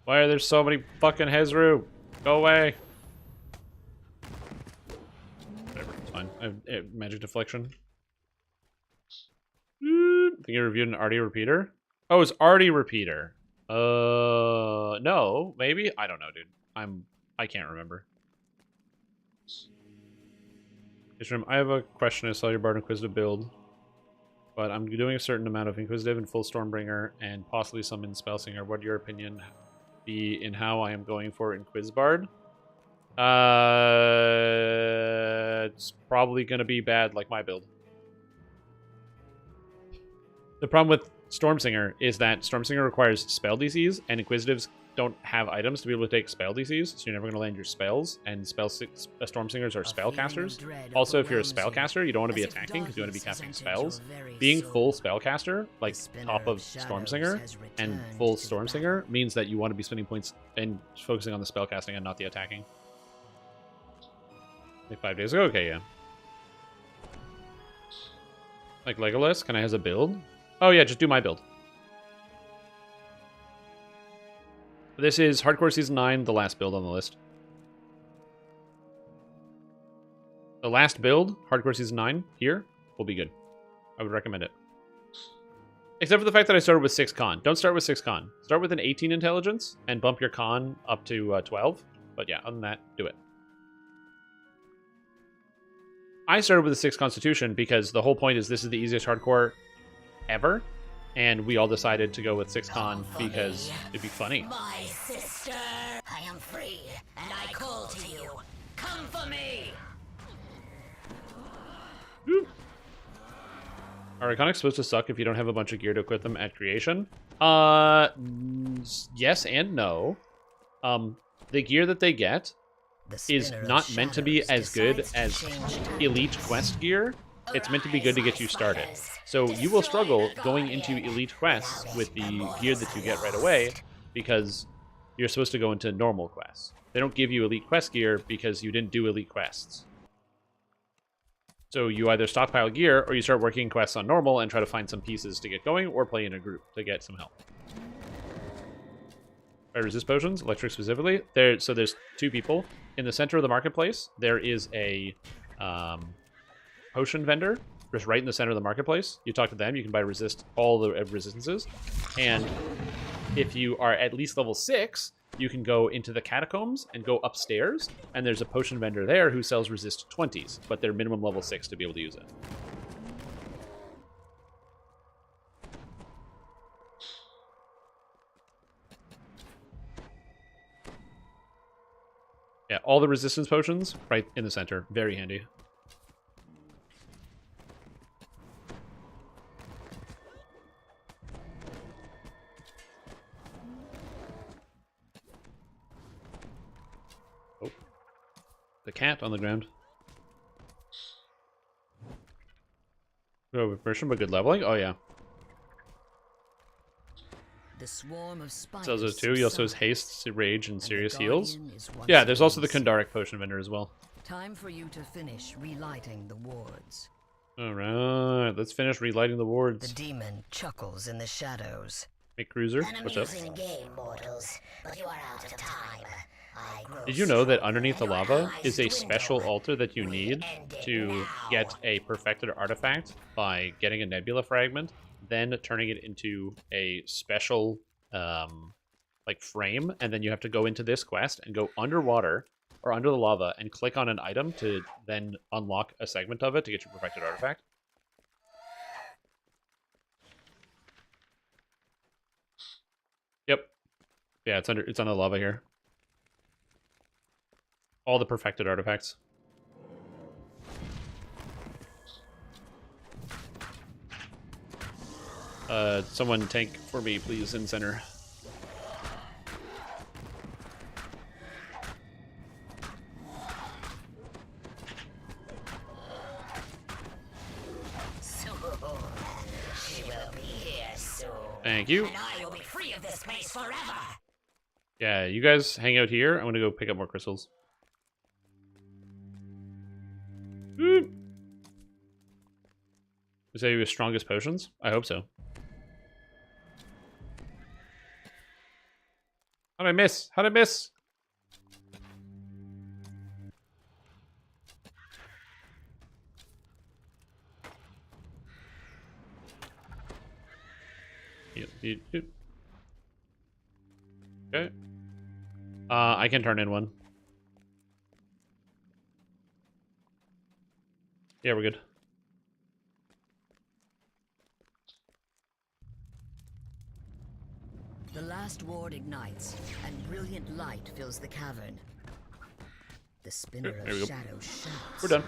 Why are there so many fucking Hezru? Go away. Whatever, it's fine. I have magic deflection. Think you reviewed an Artie repeater? Oh, it's Artie repeater. No, maybe? I don't know, dude. I can't remember. I have a question. I saw your Bard Inquisitive build, but I'm doing a certain amount of Inquisitive and full Stormbringer, and possibly some in Spellsinger. What would your opinion be in how I am going for Inquisbard? It's probably going to be bad, like my build. The problem with Stormsinger is that Stormsinger requires spell DCs, and Inquisitives don't have items to be able to take spell DCs, so you're never going to land your spells, and Stormsingers are spellcasters. Also, if you're a spellcaster, you don't want to be attacking because you want to be casting spells. Being full spellcaster, like top of Stormsinger and full Stormsinger, means that you want to be spending points and focusing on the spellcasting and not the attacking. Like 5 days ago? Okay, yeah. Like Legolas, can I has a build? Oh yeah, just do my build. This is Hardcore Season 9, the last build on the list. The last build, Hardcore Season 9, here, will be good. I would recommend it. Except for the fact that I started with 6 con. Don't start with 6 con. Start with an 18 intelligence and bump your con up to 12. But yeah, other than that, do it. I started with a 6 constitution because the whole point is this is the easiest hardcore ever. And we all decided to go with 6 con because it'd be funny. My sister, I am free, and I call to you. Come for me. Are Iconics supposed to suck if you don't have a bunch of gear to equip them at creation? Yes and no. The gear that they get is not meant to be as good as Elite Quest gear. It's meant to be good to get you started. So you will struggle going into Elite Quests with the gear that you get right away because you're supposed to go into normal quests. They don't give you Elite Quest gear because you didn't do Elite Quests. So you either stockpile gear or you start working quests on normal and try to find some pieces to get going or play in a group to get some help. Resist potions, electric specifically. So there's 2 people. In the center of the marketplace, there is a potion vendor just right in the center of the marketplace. You talk to them, you can buy all the resistances. And if you are at least level 6, you can go into the catacombs and go upstairs, and there's a potion vendor there who sells resist 20s, but they're minimum level 6 to be able to use it. Yeah, all the resistance potions right in the center. Very handy. the cat on the ground. Oh, version, but good leveling? Oh, yeah. The swarm of spiders. Sells those too. He also has subsides, haste, rage, and the serious heals. Guardian is once Yeah, there's also the again Kandaric potion vendor as well. Time for you to finish relighting the wards. Alright, let's finish relighting the The wards. demon chuckles in the shadows. Hey, Cruiser, what's up? Amusing game, mortals, but you are out of time. I grow Did you know that stronger, underneath the and your lava allies is a dwindle. special altar that you We need end it to now. get a perfected artifact by getting a nebula fragment, then turning it into a special like frame, and then you have to go into this quest and go underwater or under the lava and click on an item to then unlock a segment of it to get your perfected artifact. Yep. Yeah, it's under the lava here. All the perfected artifacts. Someone tank for me, please, in center. Soon. She will be here soon. Thank you. And I will be free of this place forever. Yeah, you guys hang out here. I'm gonna go pick up more crystals. Boop. Is that your strongest potions? I hope so. How'd I miss? How'd I miss? Okay. I can turn in one. Yeah, we're good. The last ward ignites, and brilliant light fills the cavern. The spinner There we of go. shadow shouts. We're done.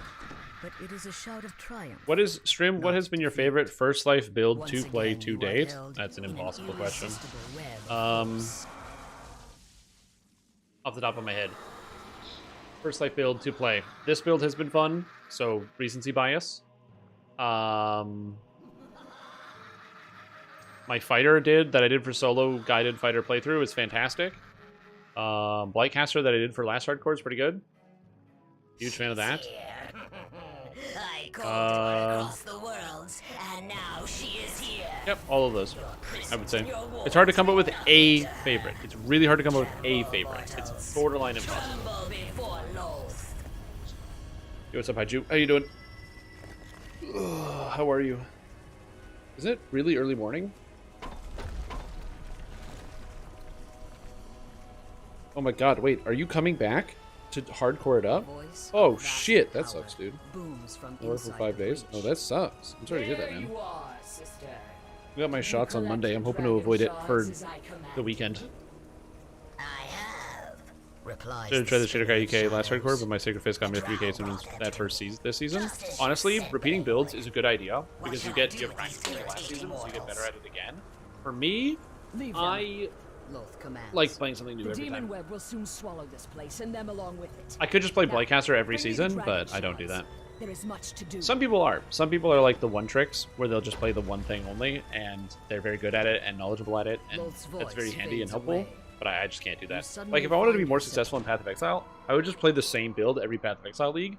But it is a shout of triumph. What is Stream? What has been your favorite first life build Once to play again, to you are date? held That's an in impossible question. irresistible web of force. Off the top of my head, first life build to play. This build has been fun, so recency bias. My fighter that I did for solo guided fighter playthrough is fantastic. Blightcaster that I did for last hardcore is pretty good. Huge fan of that. Here. I called her across the worlds, and now she is here. Yep, all of those, I would say. It's hard to come up with a favorite. It's really hard to come up with a favorite. It's borderline impossible. Tremble before Loth. Yo, what's up, Haiju? How you doing? Ugh, how are you? Is it really early morning? Oh my god, wait, are you coming back to hardcore it up? Voice Oh of vast shit, that power sucks, dude. booms from I worked for inside 5 the days? breach. Oh, that sucks. I'm sorry to hear that, man. You are, sister. I got my shots on Monday. I'm hoping to avoid it for the weekend. I have. Replies. Should have tried the Shidokai UK last hardcore, but my Sacred Fist got me to 3K since that first season this season. Honestly, repeating builds is a good idea because you have practice in the last season, so you get better at it again. For me, Leave them. I Loth commands. like playing something new The every demon time. web will soon swallow this place, and them along with it. I could just play Now, Blightcaster every bring me the season, dragon but I don't do shards. that. There is much to do. Some people are. Some people are like the one tricks where they'll just play the one thing only, and they're very good at it and knowledgeable at it, and Loth's that's very voice handy and fades helpful. away. But I just can't do that. suddenly Like if I wanted to be find more yourself- successful in Path of Exile, I would just play the same build every Path of Exile league.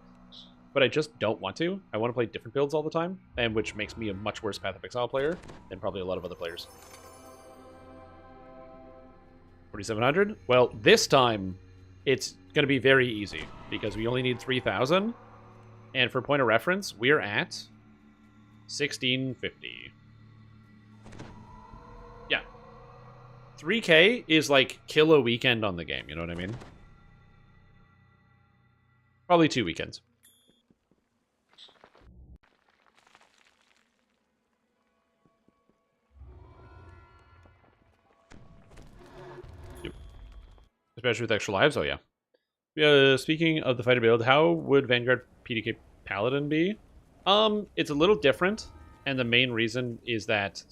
But I just don't want to. I want to play different builds all the time, and which makes me a much worse Path of Exile player than probably a lot of other players. 4,700? Well, this time it's going to be very easy because we only need 3,000. And for point of reference, we're at 1650. Yeah. 3K is like kill a weekend on the game, you know what I mean? Probably 2 weekends. Yep. Especially with extra lives, oh yeah. Speaking of the fighter build, how would Vanguard PDK Paladin be? It's a little different, and the main reason is that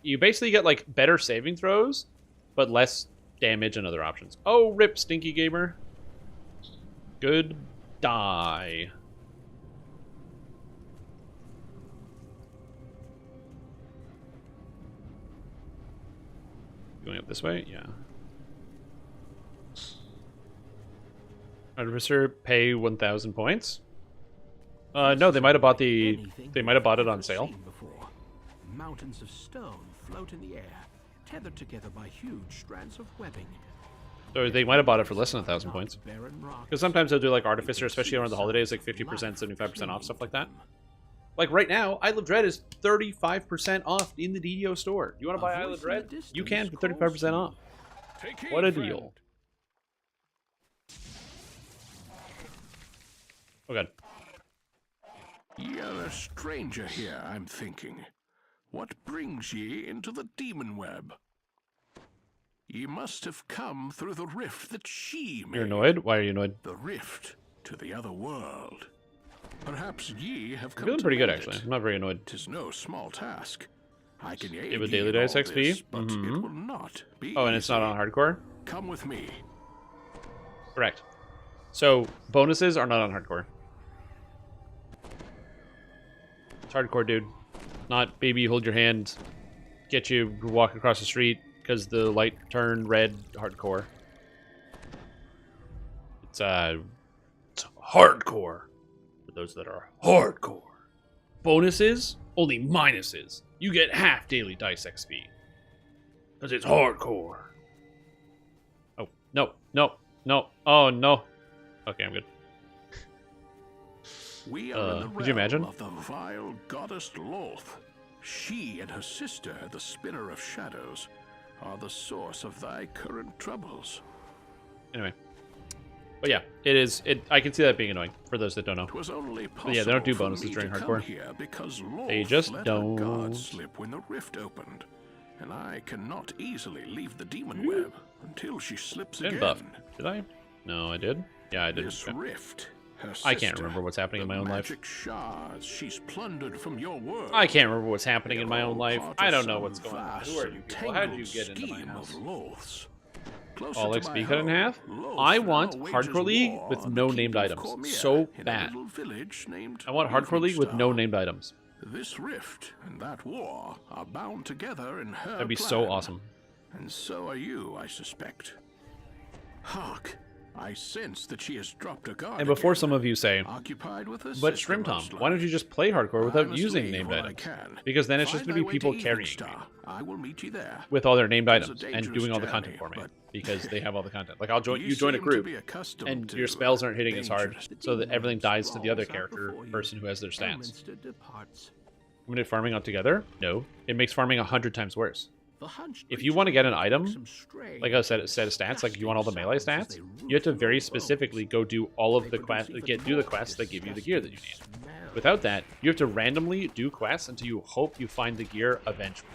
you basically get like better saving throws, but less damage and other options. Oh, rip, Stinky Gamer. Good Die. Going up this way? Yeah. Artificer, pay 1,000 points. No, they might have bought the. They might have bought it on sale. Mountains of stone float in the air, tethered together by huge strands of webbing. So they might have bought it for less than 1,000 points. Because sometimes they'll do like Artificer, especially around the holidays, like 50%, 75% off, stuff like that. Like right now, Isle of Dread is 35% off in the DDO store. You want to buy Isle of Dread? You can for 35% off. What a deal. Oh god. You're a stranger here, I'm thinking. What brings ye into the demon web? Ye must have come through the rift that she made. You're annoyed? Why are you annoyed? The rift to the other world. Perhaps ye have come I'm feeling to pretty good, mend actually. it. I'm not very annoyed. 'Tis no small task. I can aid Give a ye daily in dice all XP. this, but it will not be Oh, and it's not easy. on hardcore? Come with me. Correct. So, bonuses are not on hardcore. It's hardcore, dude. Not baby, hold your hand, get you walk across the street because the light turned red. Hardcore. It's hardcore for those that are hardcore. Bonuses only minuses. You get half daily dice XP because it's hardcore. Oh no, no, no! Oh no. Okay, I'm good. We are in the could you imagine? realm of the vile goddess Loth. She and her sister, the Spinner of Shadows, are the source of thy current troubles. Anyway. But yeah, it is. I can see that being annoying for those that don't know. 'Twas only But yeah, they don't do possible for bonuses me during to come hardcore. here because Loth They just let don't. her guard slip when the rift opened, and I cannot easily leave the demon web until she slips Didn't again. buff. Did I? No, I did. Yeah, I did. This rift, her I can't sister, remember what's happening in the my own life. magic shards she's plundered from your world. I can't remember what's happening in my own life. Part I of don't know some what's going on. vast Who are you and people? How did you tangled get into my scheme house? of Loth's. Closer All to XP my cut in home, half? Loth I now want wages Hardcore League war with on no the named Keep of items. Cormier So in a bad. little village named I want Hardcore League with no Eveningstar. named items. This rift and that war are bound together in her That'd be plan. so awesome. And so are you, I suspect. Hark! I sense that she has dropped her guard. And before again. some of you say, Occupied with her but sister, Shrimtom, most why don't you just play hardcore without must using leave named while I items? can. Because then it's just Find going to thy be way people to carrying Eveningstar. I will meet you there. with all their named It's a items and dangerous doing all the journey, content for me but because they have all the content. Like I'll join you you join a seem to group be accustomed and to your spells aren't hitting as hard, dangerous. so that everything dies to the other Sprawls out character before you. person who has their stats. Elminster departs. Limited farming altogether? No, it makes farming 100 times worse. The hunched If you want to get an item, some stray, like a set of stats, like if you want all the melee stats, you have to very specifically go do all of the quests, do the quests that give you the gear that you need. Without that, you have to randomly do quests until you hope you find the gear eventually.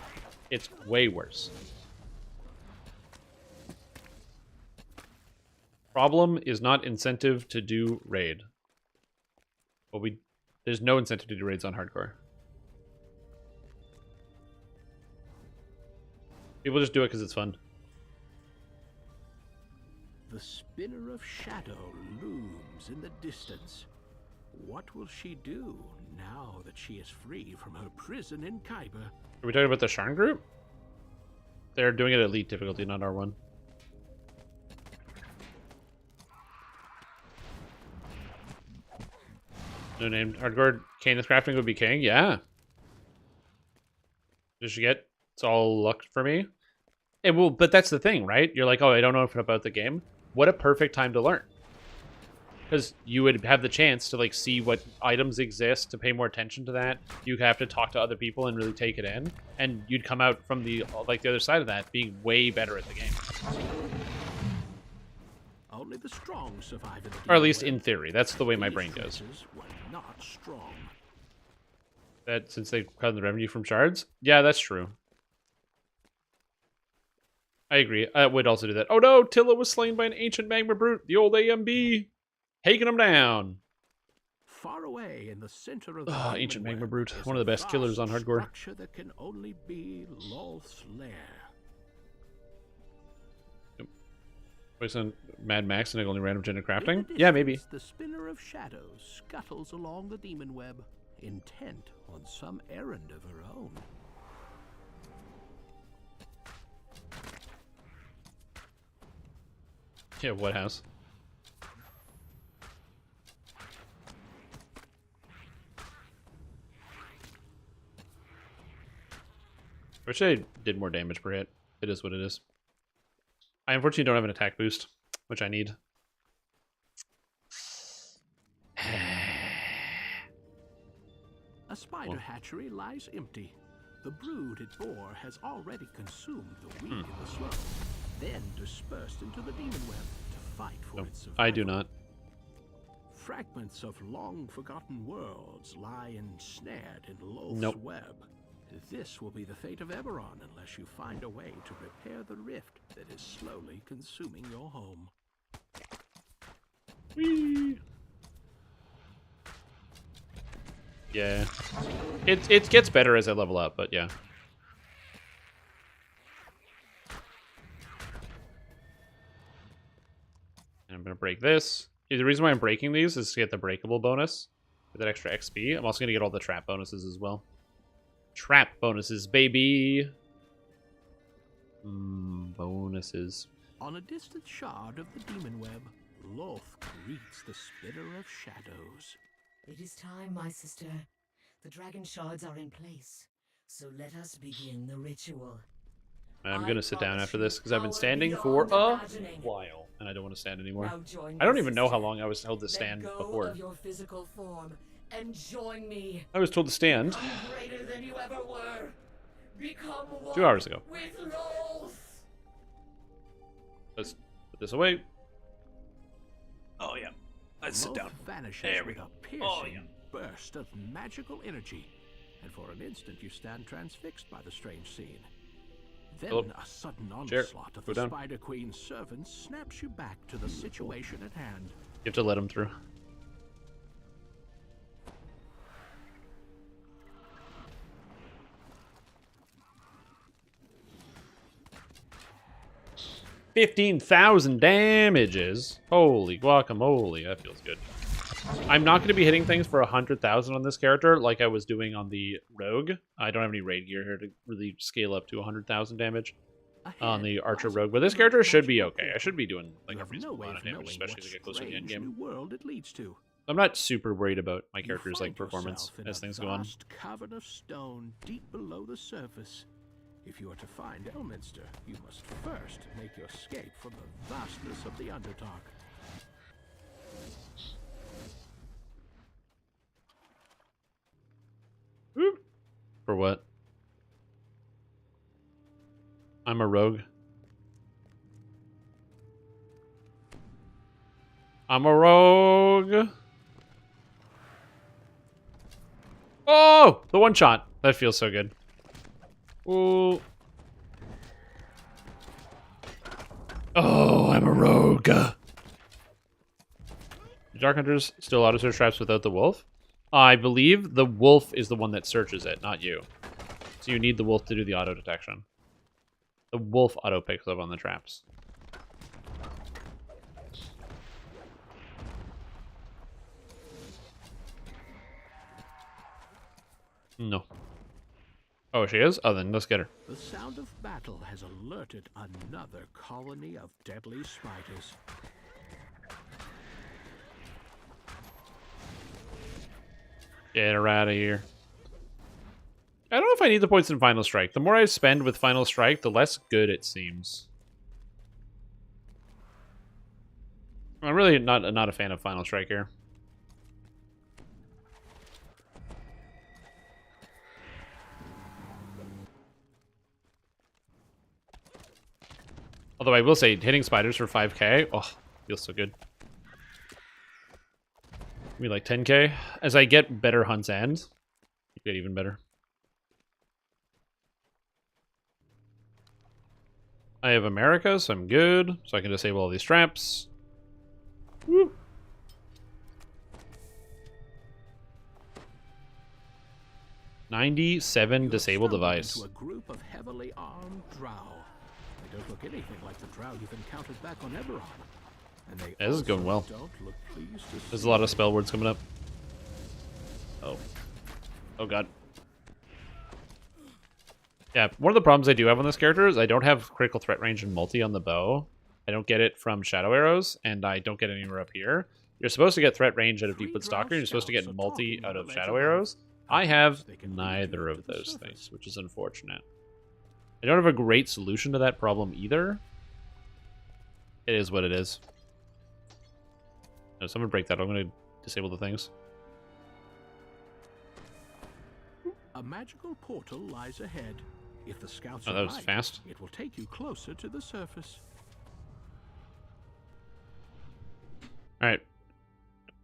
It's way worse. Problem is not incentive to do raid. Well, there's no incentive to do raids on hardcore. People just do it because it's fun. The Spinner of Shadow looms in the distance. What will she do now that she is free from her prison in Khyber? Are we talking about the Sharn group? They're doing it at elite difficulty, not R1. No named hardcore. Canis crafting would be king. Yeah. Did you get? It's all luck for me. It will, but that's the thing, right? You're like, oh, I don't know about the game. What a perfect time to learn. Because you would have the chance to like see what items exist, to pay more attention to that. You have to talk to other people and really take it in, and you'd come out from the other side of that being way better at the game, Only the strong survive in the or at least web. in theory. That's the way my These brain goes. races were not strong. That since they cut the revenue from shards, yeah, that's true. I agree. I would also do that. Oh no, Tilla was slain by an ancient magma brute, the old AMB, taking him down. Far away in the center of the Ah, demon ancient magma web brute, is one of a the best killers vast on hardcore. Structure that can only be Loth's lair. Poison Mad Max and only random gender crafting? In the Yeah, maybe. distance, The spinner of shadows scuttles along the demon web, intent on some errand of her own. Yeah, what house? Wish I did more damage per hit. It is what it is. I unfortunately don't have an attack boost, which I need. A spider hatchery lies empty. The brood it bore has already consumed the weak and the slow, then dispersed into the demon web to fight for its survival. I do not. Fragments of long-forgotten worlds lie ensnared in Lolth's web. This will be the fate of Eberron unless you find a way to repair the rift that is slowly consuming your home. Whee! Yeah. It gets better as I level up, but yeah. And I'm gonna break this. The reason why I'm breaking these is to get the breakable bonus. With that extra XP. I'm also gonna get all the trap bonuses as well. Trap bonuses, baby! Bonuses. On a distant shard of the demon web, Lolth greets the spinner of shadows. It is time, my sister. The dragon shards are in place, so let us begin the ritual. I'm gonna sit down after this because I've been standing for a while and I don't want to stand anymore. I don't even know how long I was told to stand before. Of your physical form and join me. I was told to stand Become greater than you ever were. Become 2 hours ago. With Lolth. Let's put this away. Oh yeah. Let's sit down. Vanishes There we with go. a piercing burst of magical energy, and for an instant you stand transfixed by the strange scene. Then a sudden onslaught of the Spider Queen's servants snaps you back to the situation at hand. You have to let him through. $15,000 damages. Holy guacamole, that feels good. I'm not going to be hitting things for 100,000 on this character like I was doing on the Rogue. I don't have any raid gear here to really scale up to 100,000 damage on the Archer Rogue, but this character should be okay. I should be doing like a reasonable amount of damage, especially as I get closer to the end game. World it leads to. I'm not super worried about my character's like performance as things go on. Cavern of stone deep below the surface. If you are to find Elminster, you must first make your escape from the vastness of the Underdark. For what? I'm a rogue. I'm a rogue. Oh, the one shot. That feels so good. Ooh. Oh, I'm a rogue. Dark Hunters still auto search traps without the wolf? I believe the wolf is the one that searches it, not you. So you need the wolf to do the auto detection. The wolf auto picks up on the traps. No. Oh, she is? Oh, then let's get her. The sound of battle has alerted another colony of deadly spiders. Get her out of here. I don't know if I need the points in Final Strike. The more I spend with Final Strike, the less good it seems. I'm really not a fan of Final Strike here. Although I will say, hitting spiders for 5k, oh, feels so good. Maybe like 10k. As I get better Hunt's End, it get even better. I have America, so I'm good. So I can disable all these traps. Woo. (97) disable device. A group of heavily armed drow. don't look anything like the drow you've encountered back on Eberron. And they Yeah, this is going well. don't look pleased to There's see a lot of you. spell words coming up. Oh. Oh god. Yeah, one of the problems I do have on this character is I don't have critical threat range and multi on the bow. I don't get it from shadow arrows, and I don't get it anywhere up here. You're supposed to get threat range out of Deepwood Stalker, and you're supposed to get multi out of shadow arrows. I have neither of those things, which is unfortunate. I don't have a great solution to that problem either. It is what it is. No, someone break that. I'm going to disable the things. A magical portal lies ahead. If the scouts Oh, are that was right, fast. it will take you closer to the surface. Alright.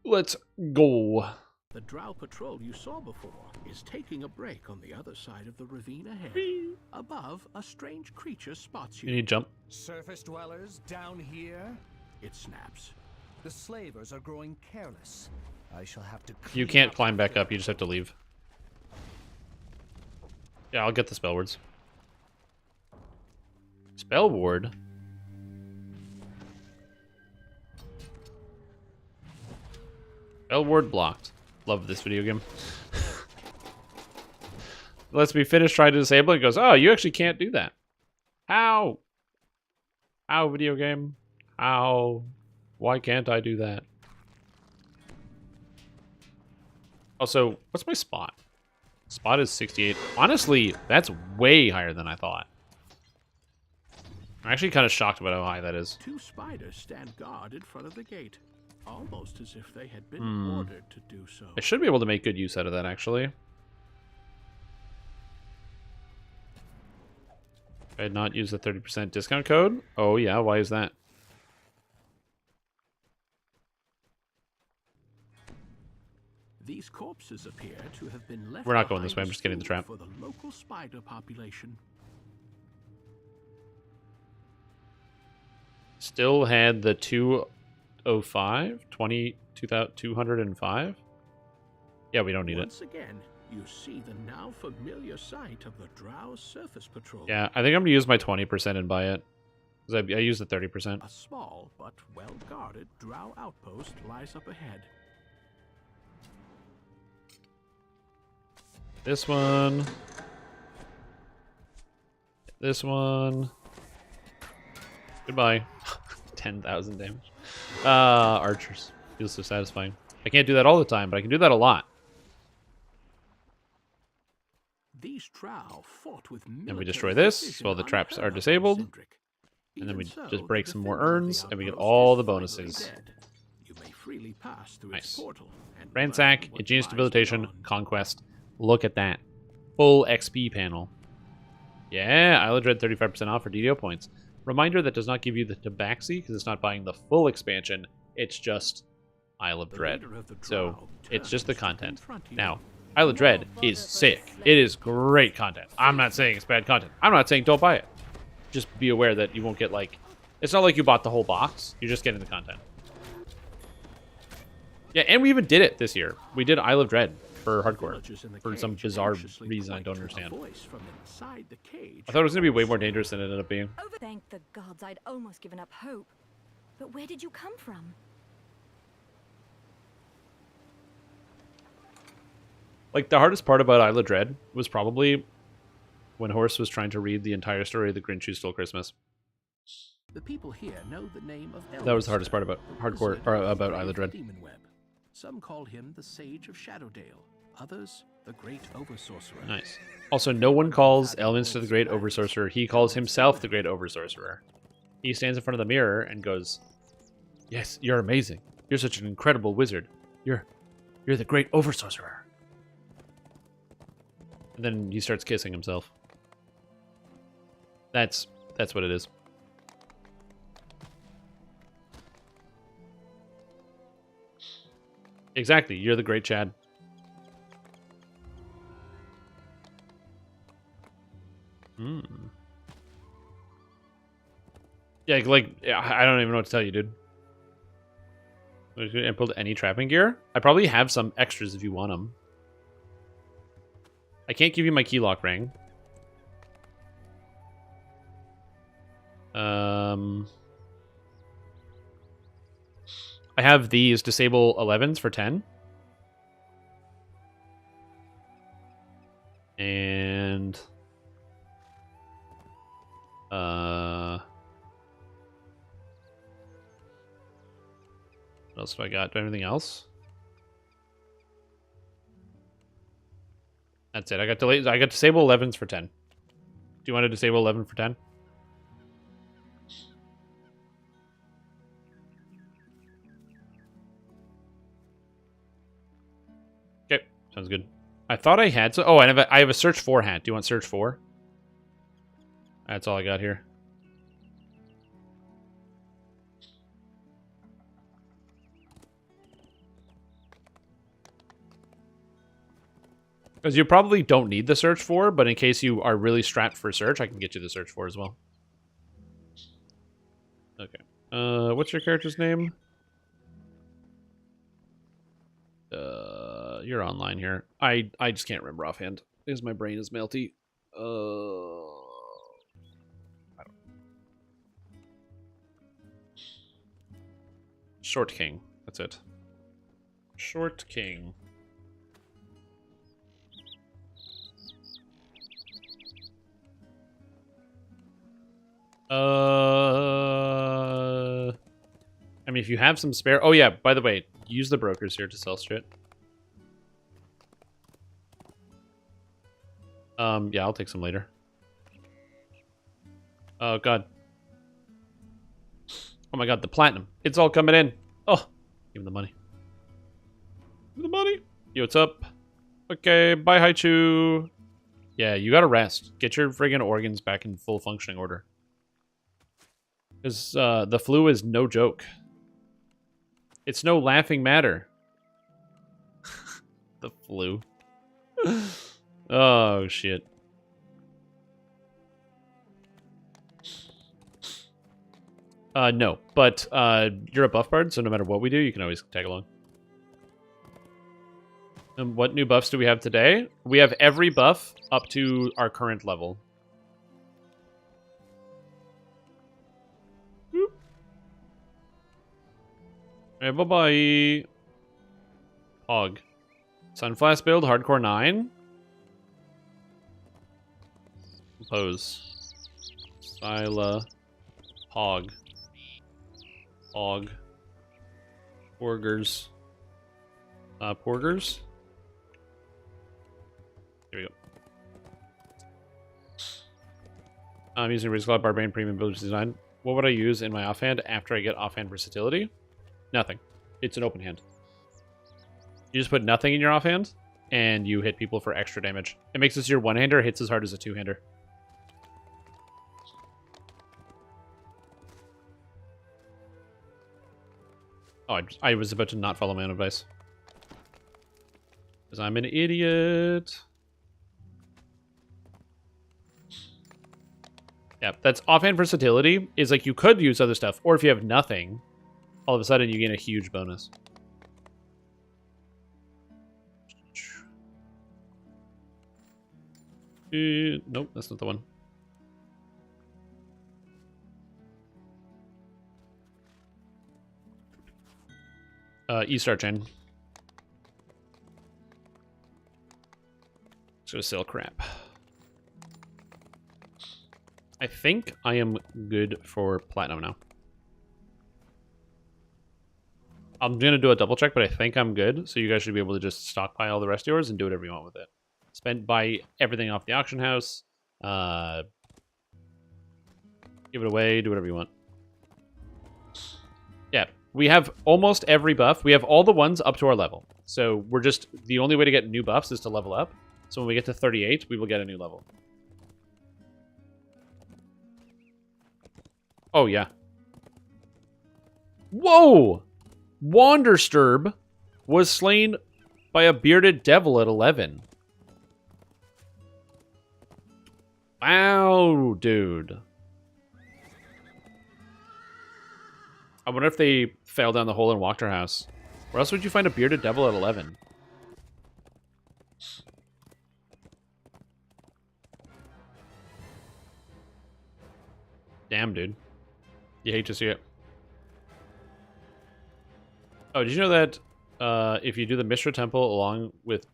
Let's go. The drow patrol you saw before is taking a break on the other side of the ravine ahead. Above, a strange creature spots you. You need jump. Surface dwellers down here? It snaps. The slavers are growing careless. I shall have to You can't climb back up, you just have to leave. Yeah, I'll get the spell words. Spell ward? Spell ward blocked. Love this video game. Lets me finish trying to disable it. It goes, oh, you actually can't do that. How? How, video game? How? Why can't I do that? Also, what's my spot? Spot is 68. Honestly, that's way higher than I thought. I'm actually kind of shocked about how high that is. Two spiders stand guard in front of the gate, almost as if they had been ordered to do so. I should be able to make good use out of that, actually. I had not used the 30% discount code. Oh, yeah. Why is that? These corpses appear to have been left We're not going behind this way. I'm as just getting the food trap. for the local spider population. Still had the 205? 2,205? Yeah, we don't need it. Once again, you see the now familiar sight of the drow surface patrol. Yeah, I think I'm going to use my 20% and buy it. Because I used the 30%. A small but well-guarded drow outpost lies up ahead. This one. This one. Goodbye. 10,000 damage. Archers. Feels so satisfying. I can't do that all the time, but I can do that a lot. These drow fought with And we destroy this, while the traps are disabled. And then we just break some more urns, and we get all the bonuses. You may freely pass through its Nice. portal and Ransack, learn what Ingenious lies Debilitation, beyond. Conquest. Look at that. Full XP panel. Yeah, Isle of Dread 35% off for DDO points. Reminder that does not give you the Tabaxi, because it's not buying the full expansion. It's just Isle of Dread. So, it's just the content. Now, Isle of Dread is sick. It is great content. I'm not saying it's bad content. I'm not saying don't buy it. Just be aware that you won't get, like... It's not like you bought the whole box. You're just getting the content. Yeah, and we even did it this year. We did Isle of Dread for hardcore. For some bizarre reason I don't understand. I thought it was going to be way more dangerous than it ended up being. Thank the gods, I'd almost given up hope. But where did you come from? Like, the hardest part about Isle of Dread was probably when Horse was trying to read the entire story of The Grinch Who Stole Christmas. The people here know the name of That was the hardest Elminster, part about the hardcore, wizard or of the about Grave Isle of Dread. Demonweb. Some call him the Sage of Shadowdale, others the Great Oversorcerer. Nice. Also, no one calls Elminster the Great Oversorcerer. He calls himself the Great Oversorcerer. He stands in front of the mirror and goes, "Yes, you're amazing. You're such an incredible wizard. You're the Great Oversorcerer." And then he starts kissing himself. That's what it is. Exactly. You're the Great Chad. Hmm. Yeah, like, I don't even know what to tell you, dude. Input any trapping gear? I probably have some extras if you want them. I can't give you my key lock ring. I have these disable 11s for 10. And what else do I got? Do I have anything else? That's it. I got disable 11s for 10. Do you want to disable 11 for 10? Okay, sounds good. I thought I had so. Oh, I have a search for hat. Do you want search for? That's all I got here. Because you probably don't need the search for, but in case you are really strapped for search, I can get you the search for as well. Okay. What's your character's name? You're online here. I just can't remember offhand because my brain is melty. I don't. Short King. That's it. Short King. I mean, if you have some spare... Oh, yeah, by the way, use the brokers here to sell shit. Yeah, I'll take some later. Oh, God. Oh, my God, the platinum. It's all coming in. Oh, give him the money. Give him the money. Yo, what's up? Okay, bye, Haichu. Yeah, you gotta rest. Get your friggin' organs back in full functioning order. Because the flu is no joke. It's no laughing matter. The flu. Oh, shit. No, but you're a buff bard, so no matter what we do, you can always tag along. And what new buffs do we have today? We have every buff up to our current level. Hey, bye-bye. Hog. Sunflash build, hardcore 9. Pose. Scylla. Hog. Hog. Porgers. Porgers? Here we go. I'm using Risk Club Barbarian Premium Village Design. What would I use in my offhand after I get offhand versatility? Nothing. It's an open hand. You just put nothing in your offhand, and you hit people for extra damage. It makes this your one-hander, hits as hard as a two-hander. Oh, I was about to not follow my own advice. Because I'm an idiot. Yeah, that's offhand versatility. Is like you could use other stuff, or if you have nothing, all of a sudden you gain a huge bonus. Nope, that's not the one. E-Star chain. So sell crap. I think I am good for platinum now. I'm gonna do a double check, but I think I'm good. So you guys should be able to just stockpile the rest of yours and do whatever you want with it. Buy everything off the auction house. Give it away. Do whatever you want. Yeah, we have almost every buff. We have all the ones up to our level. So we're just... The only way to get new buffs is to level up. So when we get to 38, we will get a new level. Oh, yeah. Whoa! Wandersturb was slain by a bearded devil at 11. Wow, dude. I wonder if they fell down the hole and walked our house. Where else would you find a bearded devil at 11? Damn, dude. You hate to see it. Oh, did you know that if you do the Mishra Temple along with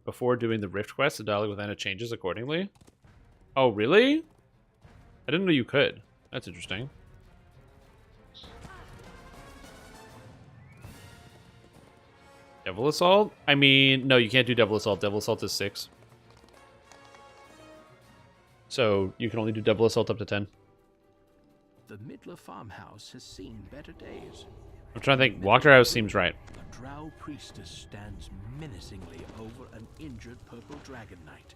before doing the Rift quest, the dialogue with Anna changes accordingly? Oh, really? I didn't know you could. That's interesting. Devil Assault? I mean, no, you can't do Devil Assault. Devil Assault is 6. So you can only do Devil Assault up to 10. The Midler farmhouse has seen better days. I'm trying to think. Walker House seems right. A drow priestess stands menacingly over an injured purple dragon knight.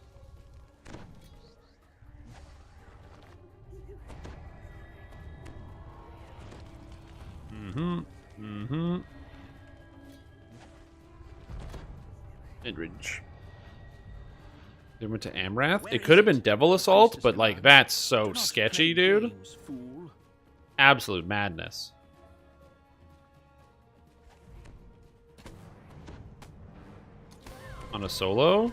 Midridge. They went to Amrath. It could have been Devil Assault, but like that's so sketchy, dude. Absolute madness. On a solo?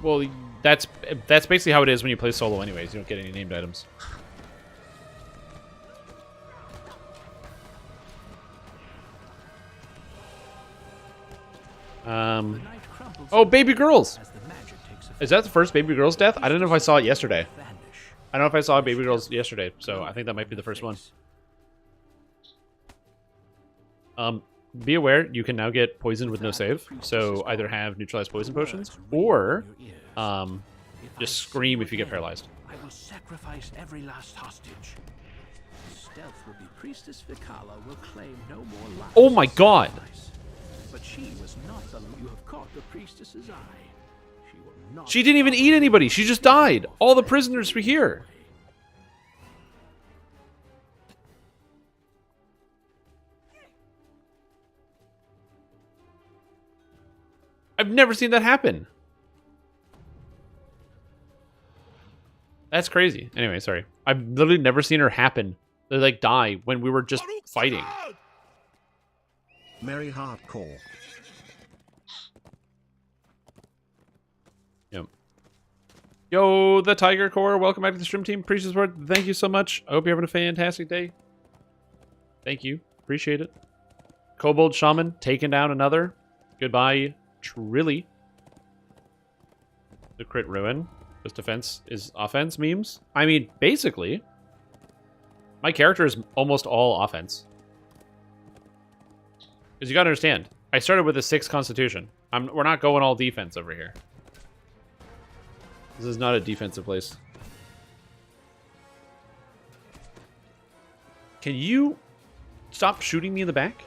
Well, that's basically how it is when you play solo anyways. You don't get any named items. Oh, baby girls! Is that the first baby girl's death? I don't know if I saw it yesterday. I don't know if I saw baby girls yesterday, so I think that might be the first one. Be aware, you can now get poisoned with no save. So either have neutralized poison potions, or just scream if you get paralyzed. I will sacrifice every last hostage. Stealth will be Priestess Vikala will claim no more lives. Oh my god! But she was not the you have caught the priestess's eye. She will not. She didn't even eat anybody. She just died. All the prisoners were here. I've never seen that happen. That's crazy. Anyway, sorry. I've literally never seen her happen. They like die when we were just fighting. Merry hardcore. Yep. Yo, the Tiger Core. Welcome back to the stream team. Appreciate the support. Thank you so much. I hope you're having a fantastic day. Thank you. Appreciate it. Kobold Shaman taking down another. Goodbye, Trilly. The crit ruin. This defense is offense memes. I mean, basically, my character is almost all offense. Because you gotta understand, I started with a 6 constitution. We're not going all defense over here. This is not a defensive place. Can you stop shooting me in the back?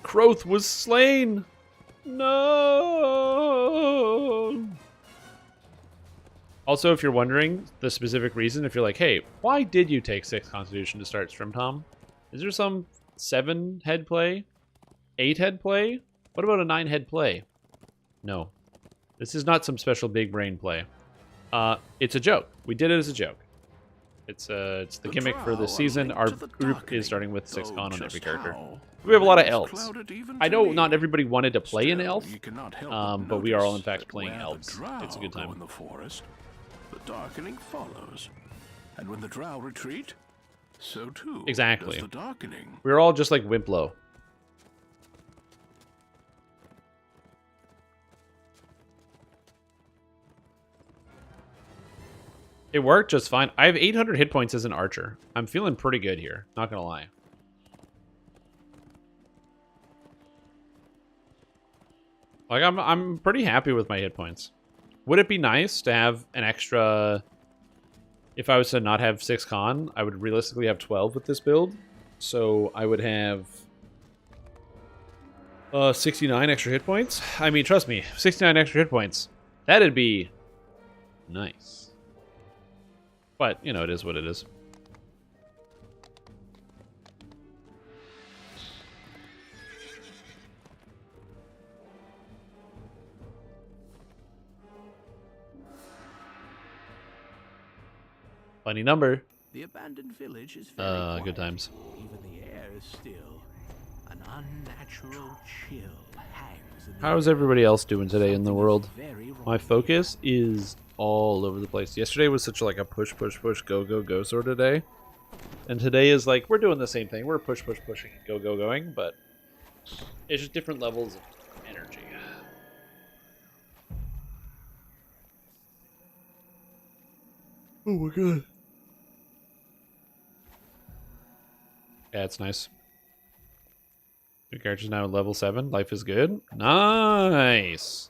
Kroth was slain! No! Also, if you're wondering the specific reason, if you're like, hey, why did you take 6 constitution to start Stream Tom? Is there some 7 head play? 8 head play? What about a 9 head play? No. This is not some special big brain play. It's a joke. We did it as a joke. It's the gimmick for this season. Our group is starting with 6 con on every character. We have a lot of elves. I know not everybody wanted to play an elf, but we are all in fact playing elves. It's a good time. The forest, the darkening follows, and when the drow retreat, so too exactly. does the darkening. We're all just like Wimplo. It worked just fine. I have 800 hit points as an archer. I'm feeling pretty good here. Not gonna lie. Like I'm pretty happy with my hit points. Would it be nice to have an extra? If I was to not have 6 con, I would realistically have 12 with this build. So I would have 69 extra hit points. I mean, trust me, 69 extra hit points. That'd be nice. But, you know, it is what it is. Funny number. The abandoned village is very quiet. Good times. Even the air is still. An unnatural chill hangs How's everybody else doing today in the world? My focus is all over the place. Yesterday was such like a push, go, go, go sort of day. And today is like, we're doing the same thing. We're pushing, go, go, going, but it's just different levels of energy. Oh my god. Yeah, it's nice. Your character's now at level 7. Life is good. Nice.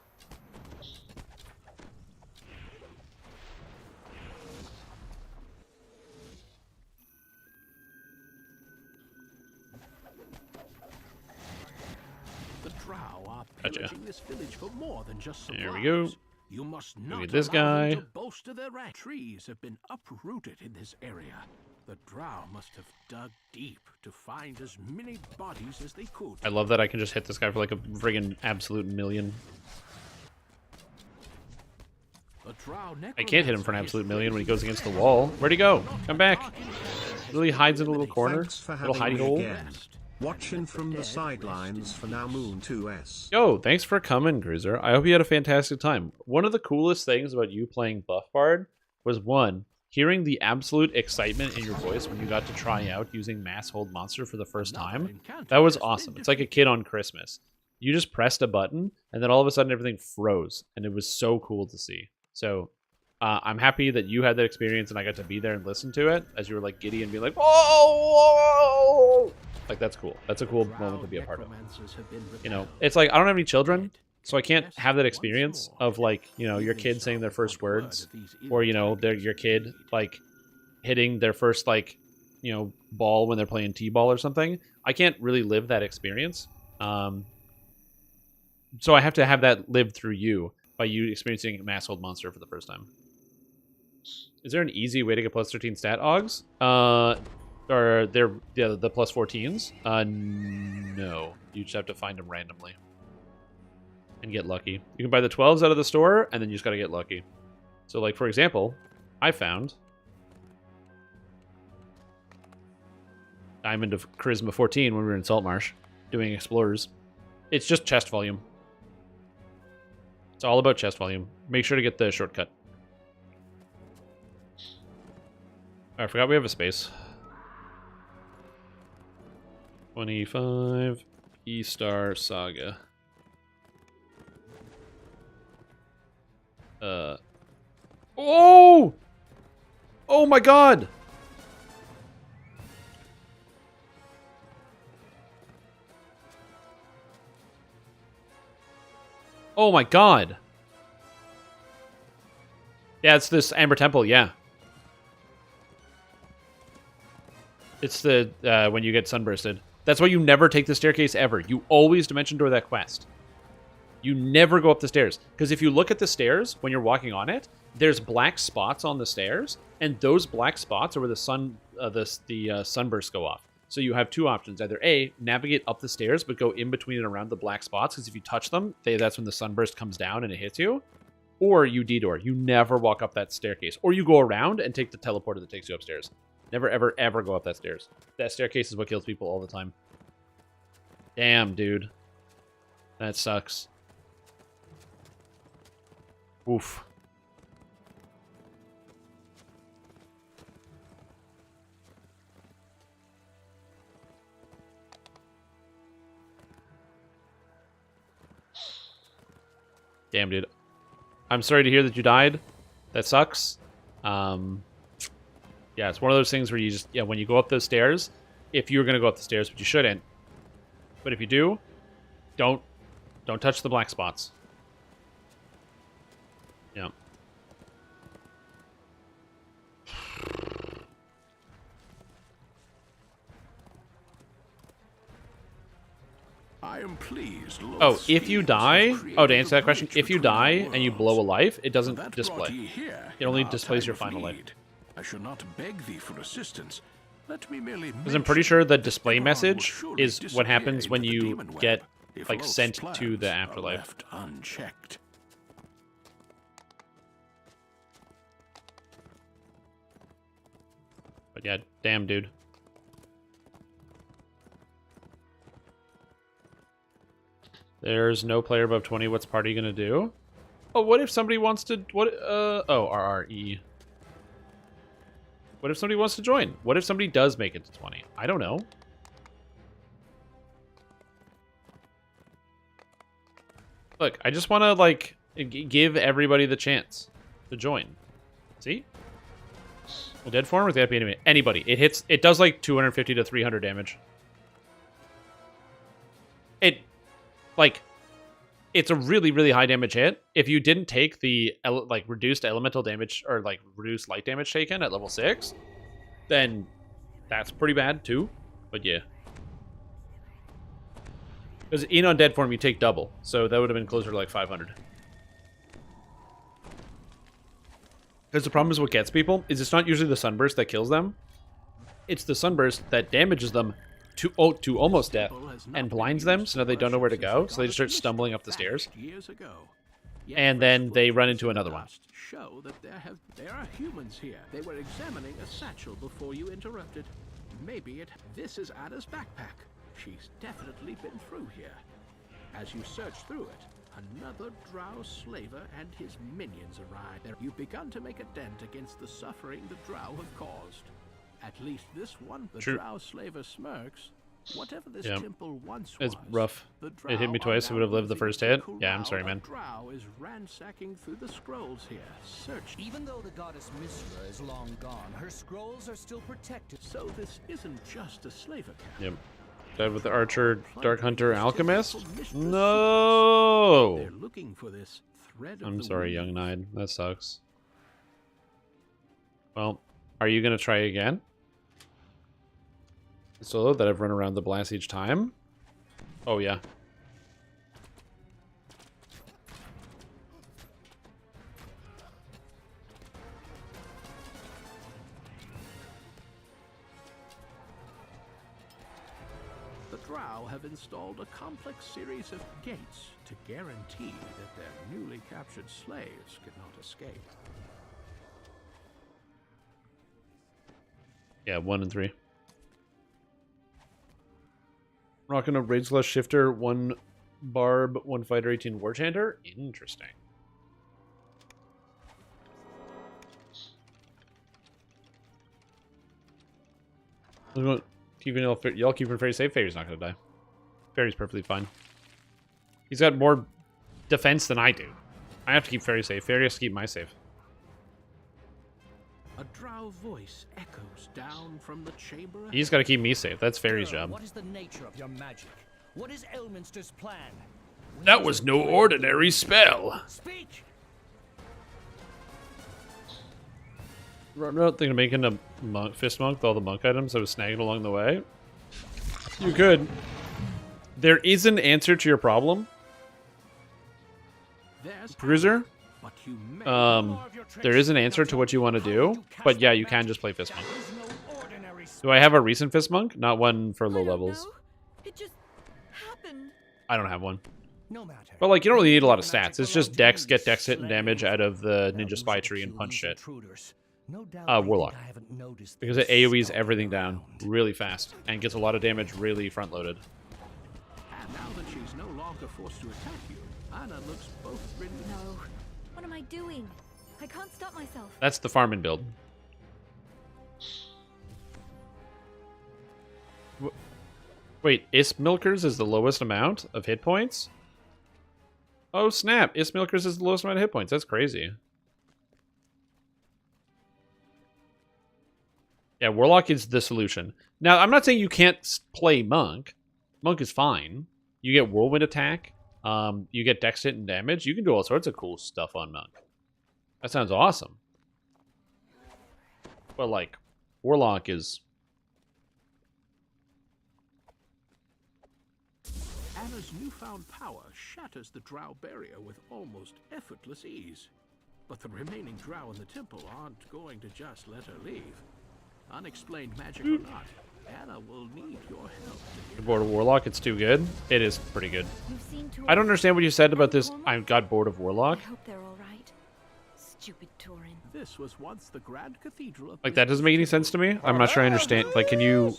The Drow are Gotcha. pillaging this village for more than just supplies. There we go. You must Look not at this allow them guy. to boast of their rank. Trees have been uprooted in this area. The Drow must have dug deep to find as many bodies as they could. I love that I can just hit this guy for like a friggin' absolute million. I can't hit him for an absolute million when he goes against the wall. Where'd he go? Come back. Really hides in a little corner. Thanks for Little having hidey me hole. again. Watching from the sidelines for Now Moon 2S. Yo, thanks for coming, Cruiser. I hope you had a fantastic time. One of the coolest things about you playing Buff Bard was, one, hearing the absolute excitement in your voice when you got to try out using Mass Hold Monster for the first time. That was awesome. It's like a kid on Christmas. You just pressed a button, and then all of a sudden everything froze, and it was so cool to see. So I'm happy that you had that experience, and I got to be there and listen to it as you were like giddy and be like, whoa, whoa! Like, that's cool. That's a cool moment to be a part of. You know, it's like, I don't have any children, so I can't have that experience of, like, you know, your kid saying their first words, or, you know, your kid, like, hitting their first, like, you know, ball when they're playing t-ball or something. I can't really live that experience. So I have to have that lived through you by you experiencing Mass Hold Monster for the first time. Is there an easy way to get plus 13 stat augs? Or they're the plus 14s? No. You just have to find them randomly. And get lucky. You can buy the 12s out of the store, and then you just gotta get lucky. So, like, for example, I found Diamond of Charisma 14 when we were in Saltmarsh doing Explorers. It's just chest volume. It's all about chest volume. Make sure to get the shortcut. I forgot we have a space. 25 E-Star Saga. Oh! Oh my god! Oh my god! Yeah, it's this Amber Temple, yeah. It's the, when you get sunbursted. That's why you never take the staircase ever. You always dimension door that quest. You never go up the stairs. Because if you look at the stairs, when you're walking on it, there's black spots on the stairs, and those black spots are where the sunbursts go off. So you have two options. Either A, navigate up the stairs, but go in between and around the black spots, because if you touch them, that's when the sunburst comes down and it hits you. Or you detour. You never walk up that staircase. Or you go around and take the teleporter that takes you upstairs. Never, ever, ever go up that stairs. That staircase is what kills people all the time. Damn, dude. That sucks. Oof. Damn, dude. I'm sorry to hear that you died. That sucks. Yeah, it's one of those things where you just, when you go up those stairs, if you're going to go up the stairs, but you shouldn't. But if you do, don't touch the black spots. Yeah. I am pleased. Oh, if you die, to answer that question, if you die and you blow a life, it doesn't display. It only displays your final life. I should not beg thee for assistance. Let me merely because I'm pretty sure the display message is what happens when you get like sent to the afterlife. Left unchecked. But yeah, damn, dude. There's no player above 20. What's party gonna do? Oh, what if somebody wants to... Oh, RRE. What if somebody wants to join? What if somebody does make it to 20? I don't know. Look, I just want to, like, give everybody the chance to join. See? Well, dead form or is that be anybody? It hits... It does, like, 250 to 300 damage. It... Like... It's a really, really high damage hit. If you didn't take the reduced elemental damage or like reduced light damage taken at level 6, then that's pretty bad too. But yeah. Because in undead form you take double, so that would have been closer to like 500. Because the problem is what gets people is it's not usually the sunburst that kills them. It's the sunburst that damages them to almost death and blinds them, so now they don't know where to go, so they just start stumbling up the stairs. And then they run into another one. Show that there are humans here. They were examining a satchel before you interrupted. Maybe this is Ada's backpack. She's definitely been through here. As you search through it, another drow slaver and his minions arrive. You've begun to make a dent against the suffering the drow have caused. At least this one, the drow slaver smirks. Whatever this temple once was, it's rough. It hit me twice. It would have lived the first hit. Yeah, I'm sorry, man. Drow is ransacking through the scrolls here. Search. Even though the goddess Mishra is long gone, her scrolls are still protected. So this isn't just a slaver camp. Yep. Died with the archer, dark hunter, alchemist. No. They're looking for this thread of I'm the sorry, weave. young Nide. That sucks. Well, are you gonna try again? Solo that I've run around the blast each time. Oh yeah. The drow have installed a complex series of gates to guarantee that their newly captured slaves cannot escape. Yeah, 1 and 3. Rocking a Rage Slash Shifter, 1 Barb, 1 Fighter, 18 War Chanter. Interesting. Y'all keeping Fairy safe. Fairy's not gonna die. Fairy's perfectly fine. He's got more defense than I do. I have to keep Fairy safe. Fairy has to keep my safe. A drow voice echoes down from the chamber. He's got to keep me safe. That's Fairy's job. What is the nature of your magic? What is Elminster's plan? That was no ordinary spell. Speak. I'm not thinking of making a fist monk with all the monk items I was snagging along the way. You could. There is an answer to your problem, Bruiser. There is an answer to what you want to do, but yeah, you can just play fist monk. Do I have a recent fist monk? Not one for low levels. It just happened. I don't have one. But like, you don't really need a lot of stats. It's just dex, get dex hit and damage out of the ninja spy tree and punch shit. Warlock. Because it AoEs everything down really fast and gets a lot of damage really front loaded. And now that she's no longer forced to attack you, Anna looks both really... No. What am I doing? I can't stop myself. That's the farming build. Wait, Ismilkers is the lowest amount of hit points? Oh snap, Ismilkers is the lowest amount of hit points. That's crazy. Yeah, Warlock is the solution. Now, I'm not saying you can't play Monk. Monk is fine. You get Whirlwind attack. You get dex hit and damage. You can do all sorts of cool stuff on Monk. That sounds awesome. But, like, Warlock is... Anna's newfound power shatters the drow barrier with almost effortless ease. But the remaining drow in the temple aren't going to just let her leave. Unexplained magic or not, Anna will need your help. You're bored of Warlock? It's too good? It is pretty good. I don't understand what you said about this. I got bored of Warlock. I hope they're all right. Stupid Tauren. This was once the Grand Cathedral of Like, that doesn't make any sense to me. I'm not sure I understand. Like, can you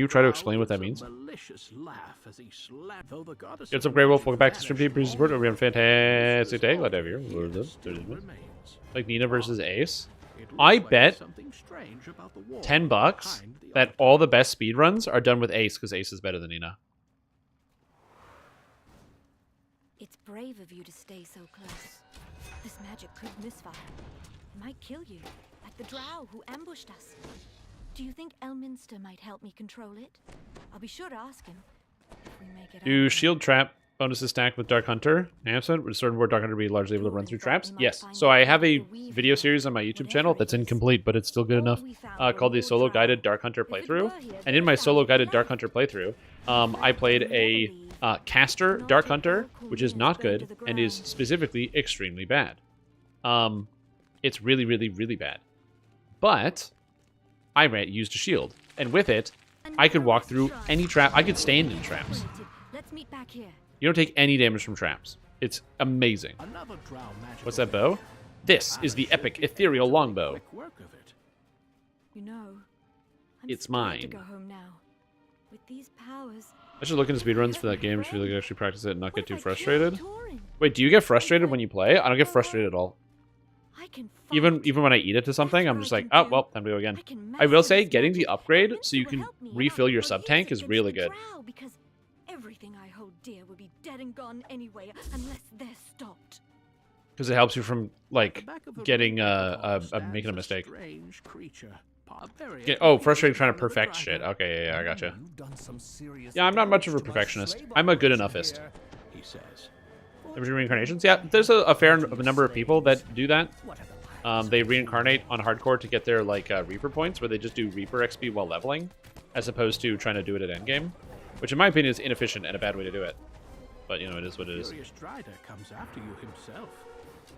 try to explain what that means? Malicious laugh as he slapped, though the goddess What's up, Grey Wolf? Welcome back to Stream Team. Appreciate support. We're having a fantastic day. Glad to have you here. Like Nina versus Ace. I bet $10 that all the best speedruns are done with Ace because Ace is better than Nina. It's brave of you to stay so close. This magic could misfire. It might kill you, like the drow who ambushed us. Do you think Elminster might help me control it? I'll be sure to ask him. If we make it Do out. shield trap bonuses stack with Dark Hunter? Answer: would Sword and Board Dark Hunter be largely able to run through traps? Yes. So I have a video series on my YouTube channel that's incomplete, but it's still good enough, called the Solo Guided Dark Hunter Playthrough. And in my Solo Guided Dark Hunter playthrough, I played a caster Dark Hunter, which is not good and is specifically extremely bad. It's really, really, really bad. But I used a shield, and with it, I could walk through any trap. I could stand in traps. Let's meet back here. You don't take any damage from traps. It's amazing. What's that bow? This is the epic ethereal longbow. You know, It's scared mine. to go home now. With these powers, I should look into speedruns for that game. Should really actually practice it and not get too frustrated. Wait, do you get frustrated when you play? I don't get frustrated at all. Even when I eat it to something, I'm just like, oh well, time to go again. I will say, getting the upgrade so you can refill your sub tank is really good. because everything I hold dear will be dead and gone anyway, unless they're stopped. Because it helps you from like getting making a mistake. Oh, frustrated trying to perfect shit. Okay, yeah, I gotcha. Yeah, I'm not much of a perfectionist. I'm a good enoughist. He says. Reincarnations? Yeah, there's a fair number of people that do that. They reincarnate on hardcore to get their like Reaper points, where they just do Reaper XP while leveling, as opposed to trying to do it at endgame, which in my opinion is inefficient and a bad way to do it. But you know, it is what it is. Furious Strider comes after you himself.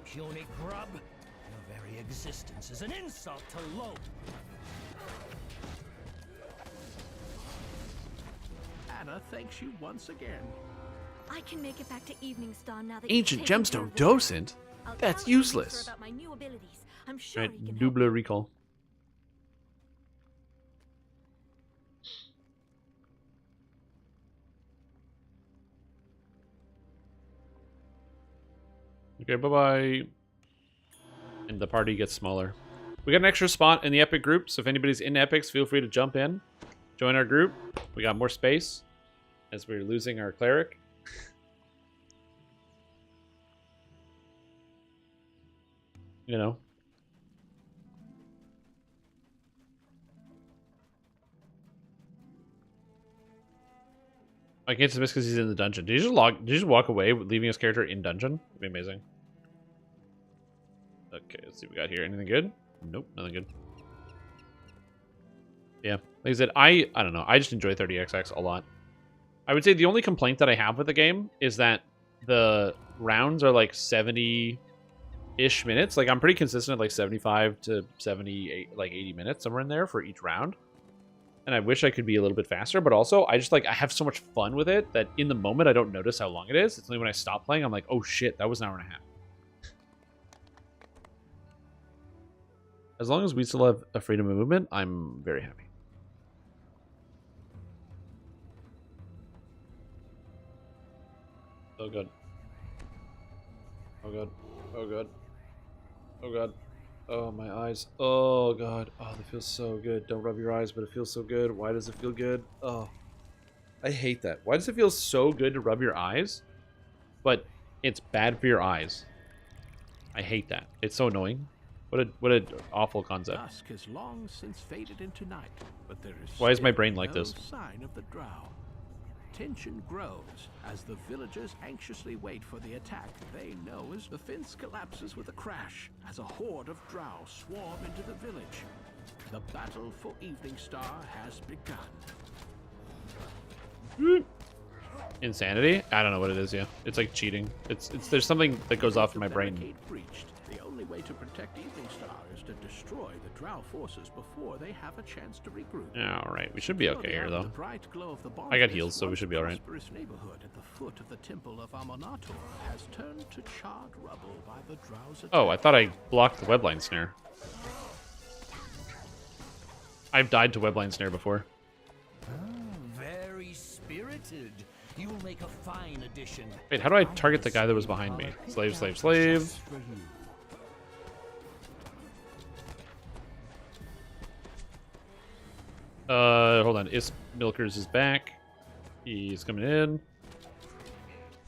Puny grub. Your very existence is an insult to Lope. Anna thanks you once again. I can make it back to Evening Star now that Ancient you've taken care gemstone of the docent? I'll That's tell Elminster useless. about my new abilities. I'm sure Right, he can help double recall. Okay, bye-bye. And the party gets smaller. We got an extra spot in the Epic group, so if anybody's in Epics, feel free to jump in. Join our group. We got more space as we're losing our cleric. You know. I can't dismiss because he's in the dungeon. Did you just walk away, leaving his character in dungeon? That'd be amazing. Okay, let's see what we got here. Anything good? Nope, nothing good. Yeah, like I said, I don't know. I just enjoy 30XX a lot. I would say the only complaint that I have with the game is that the rounds are like 70-ish minutes. Like I'm pretty consistent at like 75 to 78, like 80 minutes, somewhere in there for each round. And I wish I could be a little bit faster, but also I just like, I have so much fun with it that in the moment I don't notice how long it is. It's only when I stop playing, I'm like, oh shit, that was an hour and a half. As long as we still have a freedom of movement, I'm very happy. Oh god. Oh god. Oh god. Oh god. Oh, my eyes. Oh god. Oh, that feels so good. Don't rub your eyes, but it feels so good. Why does it feel good? Oh. I hate that. Why does it feel so good to rub your eyes, but it's bad for your eyes? I hate that. It's so annoying. What an awful concept. Dusk has long since faded into night, but there is Why is my still brain like no this? sign of the drow. Tension grows as the villagers anxiously wait for the attack they know as the fence collapses with a crash as a horde of drow swarm into the village. The battle for Evening Star has begun. Insanity? I don't know what it is, yeah. It's like cheating. It's there's something that goes off in my brain. Breached. The only way way to protect Evening Star is to destroy the Drow forces before they have a chance to regroup. Alright, we should be okay here, though. The bright glow of the I got heals, so we should be alright. The neighborhood at the foot of the Temple of Amonator has turned to charred rubble by the Drow's attack. Oh, I thought I blocked the webline snare. I've died to webline snare before. Very spirited. You'll make a fine addition. Wait, how do I target the guy that was behind me? Slave, slave, slave. Hold on. Milkers is back. He's coming in.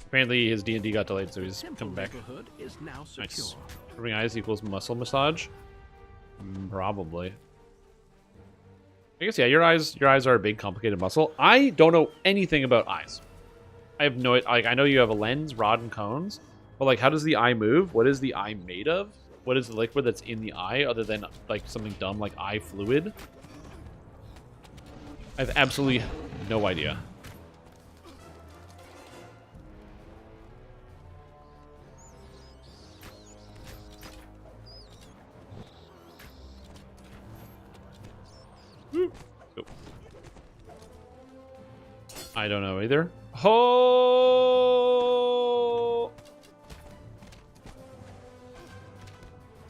Apparently his D&D got delayed, so he's coming back. Is now secure. Nice. Rubbing eyes equals muscle massage? Probably. I guess, yeah, your eyes are a big, complicated muscle. I don't know anything about eyes. I have no... Like, I know you have a lens, rod, and cones, but, like, how does the eye move? What is the eye made of? What is the liquid that's in the eye, other than, like, something dumb like eye fluid? I have absolutely no idea. Go. I don't know either. Oh!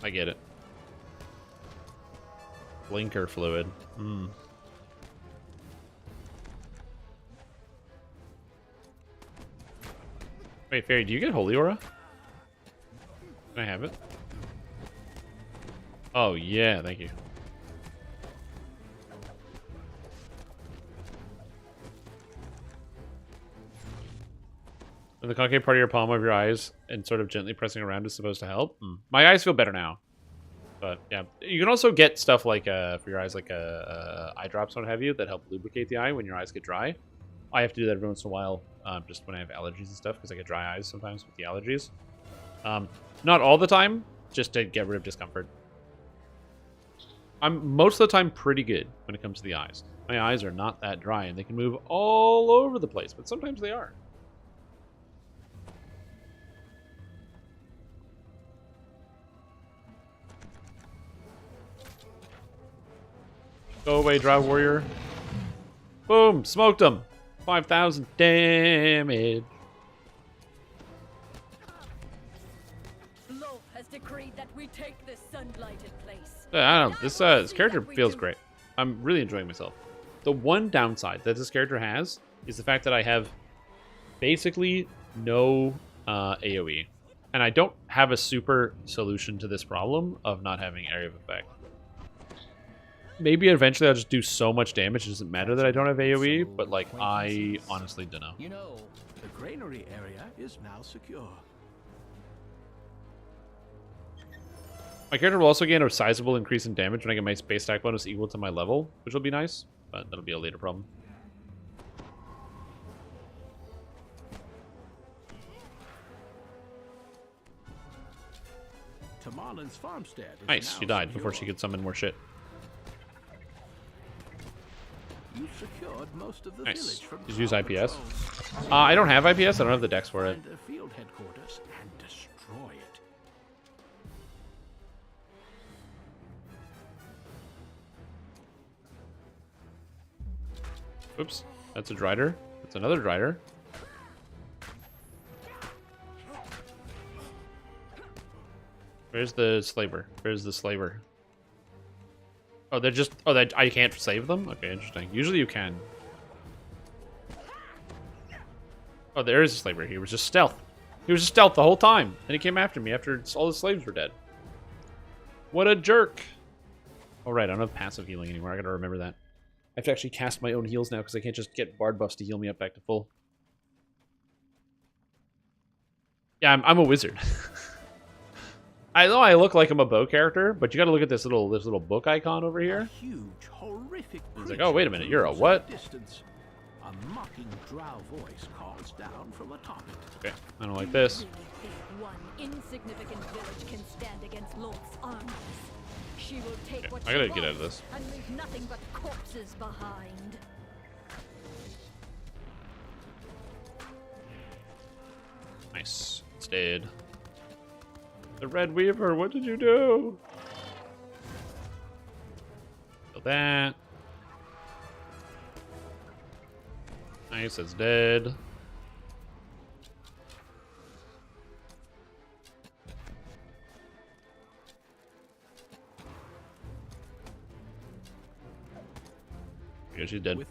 I get it. Blinker fluid. Wait, Fairy, do you get Holy Aura? Can I have it? Oh, yeah, thank you. When the concave part of your palm of your eyes and sort of gently pressing around is supposed to help. My eyes feel better now. But, yeah. You can also get stuff like, for your eyes, like eye drops and what have you that help lubricate the eye when your eyes get dry. I have to do that every once in a while, just when I have allergies and stuff, because I get dry eyes sometimes with the allergies. Not all the time, just to get rid of discomfort. I'm most of the time pretty good when it comes to the eyes. My eyes are not that dry, and they can move all over the place, but sometimes they are. Go away, Drow Warrior. Boom! Smoked him! 5,000 damage. Lolth has decreed that we take this sunlighted place. I don't know. This character feels great. I'm really enjoying myself. The one downside that this character has is the fact that I have basically no AoE. And I don't have a super solution to this problem of not having area of effect. Maybe eventually I'll just do so much damage it doesn't matter that I don't have AoE, but like I honestly don't know. You know, the granary area is now secure. My character will also gain a sizable increase in damage when I get my base stack bonus equal to my level, which will be nice, but that'll be a later problem. Tamarlin's farmstead is Nice, now she died secure. before she could summon more shit. You've secured most of the Nice. village from Just use Drow IPS. patrols. I don't have IPS, I don't have the dex for it. Find their field headquarters and destroy it. Oops, that's a Drider. That's another Drider. Where's the slaver? Where's the slaver? Oh, they're just... Oh, I can't save them? Okay, interesting. Usually you can. Oh, there is a slaver. He was just stealth. He was just stealth the whole time. And he came after me after all the slaves were dead. What a jerk. Oh, right. I don't have passive healing anymore. I gotta remember that. I have to actually cast my own heals now because I can't just get bard buffs to heal me up back to full. Yeah, I'm a wizard. I know I look like I'm a bow character, but you gotta look at this little book icon over here. A huge, horrific It's like, oh, wait a minute, you're a what? Distance. A mocking drow voice calls down from atop it. Okay, I don't like this. One insignificant village can stand against Lolth's armies. She will take Okay, what I she gotta wants get out of this. and leave nothing but corpses behind. Nice. It's dead. The Red Weaver, what did you do? Kill that. Nice, it's dead. Yeah, she's dead.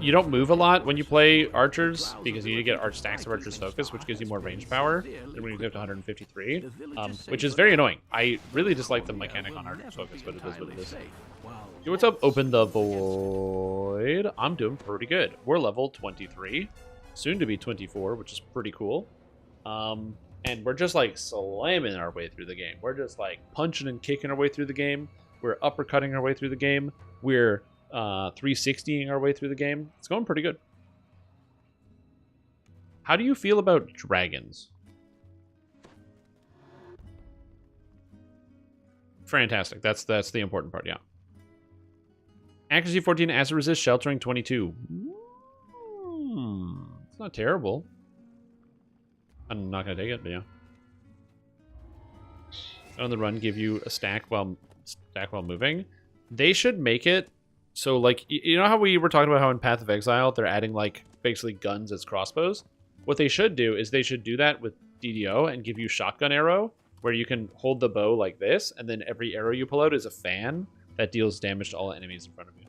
You don't move a lot when you play archers because you need to get stacks of archers focus, which gives you more range power than when you get to 153, which is very annoying. I really dislike the mechanic on archers focus, but it is what it is. Yo, what's up? Open the Void. I'm doing pretty good. We're level 23, soon to be 24, which is pretty cool. And we're just like slamming our way through the game. We're just like punching and kicking our way through the game. We're uppercutting our way through the game. We're 360ing our way through the game. It's going pretty good. How do you feel about dragons? Fantastic. That's the important part, yeah. Accuracy 14, acid resist, sheltering 22. It's not terrible. I'm not gonna take it, but yeah. On the run, give you a stack while moving. They should make it so, like, you know how we were talking about how in Path of Exile they're adding like basically guns as crossbows. What they should do is they should do that with DDO and give you shotgun arrow, where you can hold the bow like this, and then every arrow you pull out is a fan that deals damage to all enemies in front of you.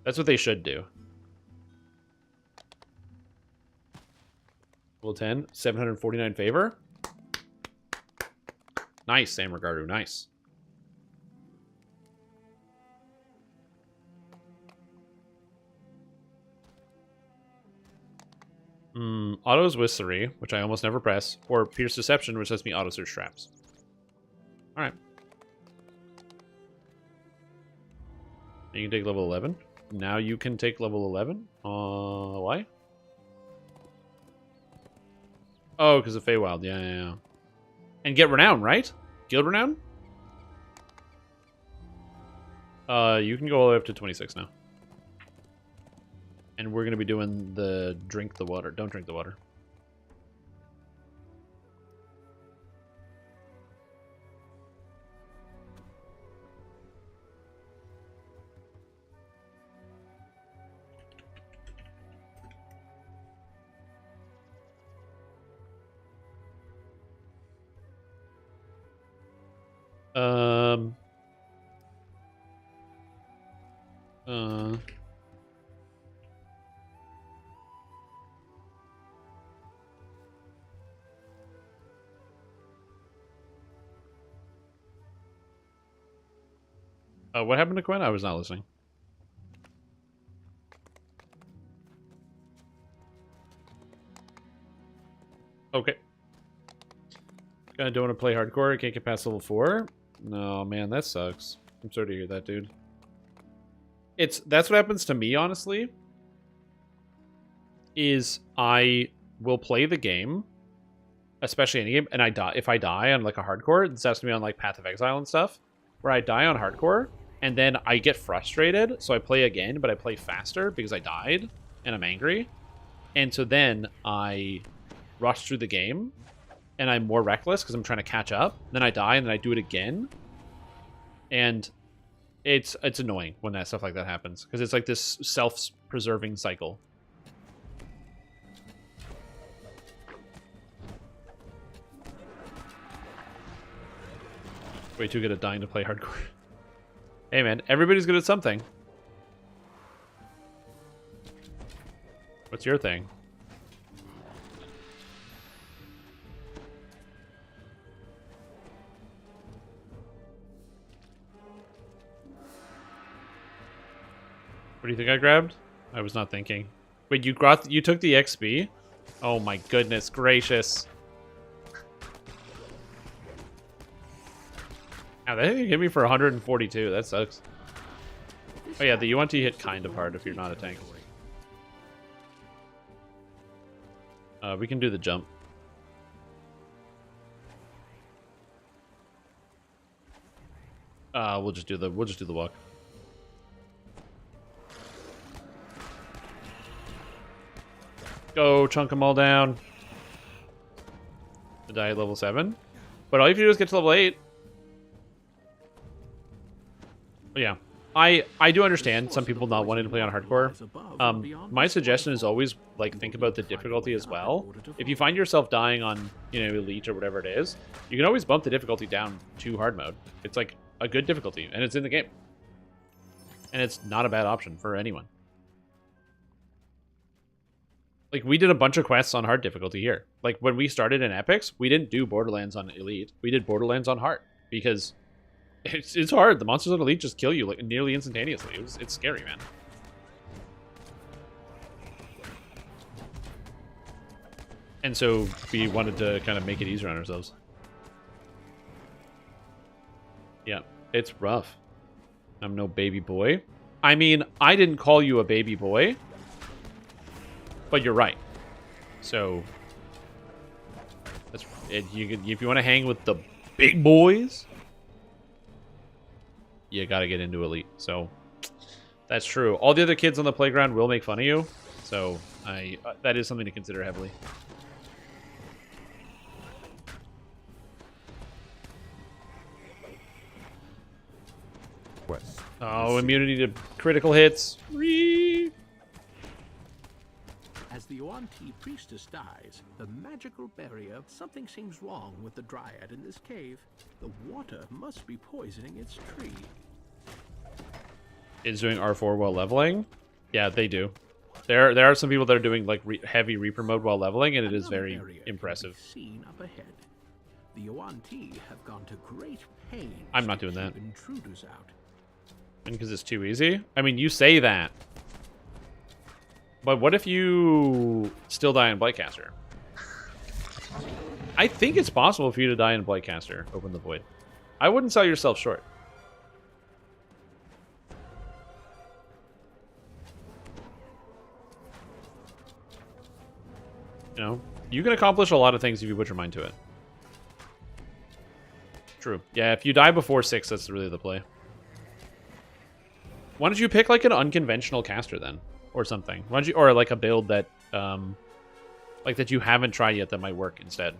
That's what they should do. Level 10, 749 favor. Nice, Samurgaru, nice. Auto's Whispery, which I almost never press, or Pierce Deception, which lets me auto search traps. Alright. You can take level 11. Now you can take level 11. Why? Oh, because of Feywild. Yeah. And get Renown, right? Guild Renown? You can go all the way up to 26 now. And we're going to be doing the drink the water. Don't drink the water. What happened to Quinn? I was not listening. Okay. Kinda don't want to play hardcore. I can't get past level 4. No, man, that sucks. I'm sorry to hear that, dude. That's what happens to me, honestly. Is I will play the game, especially any game, and I die. If I die on like a hardcore, this has to be on like Path of Exile and stuff, where I die on hardcore, and then I get frustrated, so I play again, but I play faster because I died, and I'm angry. And so then I rush through the game, and I'm more reckless because I'm trying to catch up. Then I die, and then I do it again. And it's annoying when that stuff like that happens, because it's like this self-preserving cycle. Way too good at dying to play hardcore. Hey man, everybody's good at something. What's your thing? What do you think I grabbed? I was not thinking. Wait, you took the XP? Oh my goodness gracious. Wow, that thing hit me for 142. That sucks. Oh yeah, the UNT hit kind of hard if you're not a tank. We can do the jump. We'll just do the walk. Go chunk them all down. to die at level 7. But all you have to do is get to level 8. But yeah. I do understand some people not wanting to play on hardcore. My suggestion is always like think about the difficulty as well. If you find yourself dying on, you know, elite or whatever it is, you can always bump the difficulty down to hard mode. It's like a good difficulty and it's in the game. And it's not a bad option for anyone. Like we did a bunch of quests on hard difficulty here. Like when we started in Epics, we didn't do Borderlands on elite. We did Borderlands on hard because it's hard. The monsters on elite just kill you like nearly instantaneously. It's scary, man. And so we wanted to kind of make it easier on ourselves. Yeah, it's rough. I'm no baby boy. I mean, I didn't call you a baby boy, but you're right. So that's it. If you want to hang with the big boys, you got to get into elite. So that's true. All the other kids on the playground will make fun of you. So that is something to consider heavily. Oh, immunity to critical hits. As the Yuan-Ti priestess dies, the magical barrier, something seems wrong with the dryad in this cave. The water must be poisoning its tree. Is doing R4 while leveling? Yeah, they do. There are some people that are doing like heavy Reaper mode while leveling, and it is very impressive. Seen up ahead. The Yuan-Ti have gone to great pains. I'm not doing that. Intruders out. And because it's too easy? I mean, you say that. But what if you still die in Blightcaster? I think it's possible for you to die in Blightcaster. Open the Void. I wouldn't sell yourself short. You know, you can accomplish a lot of things if you put your mind to it. True. Yeah, if you die before 6, that's really the play. Why don't you pick like an unconventional caster then? Or something. Why don't you, or like a build that like that you haven't tried yet that might work instead.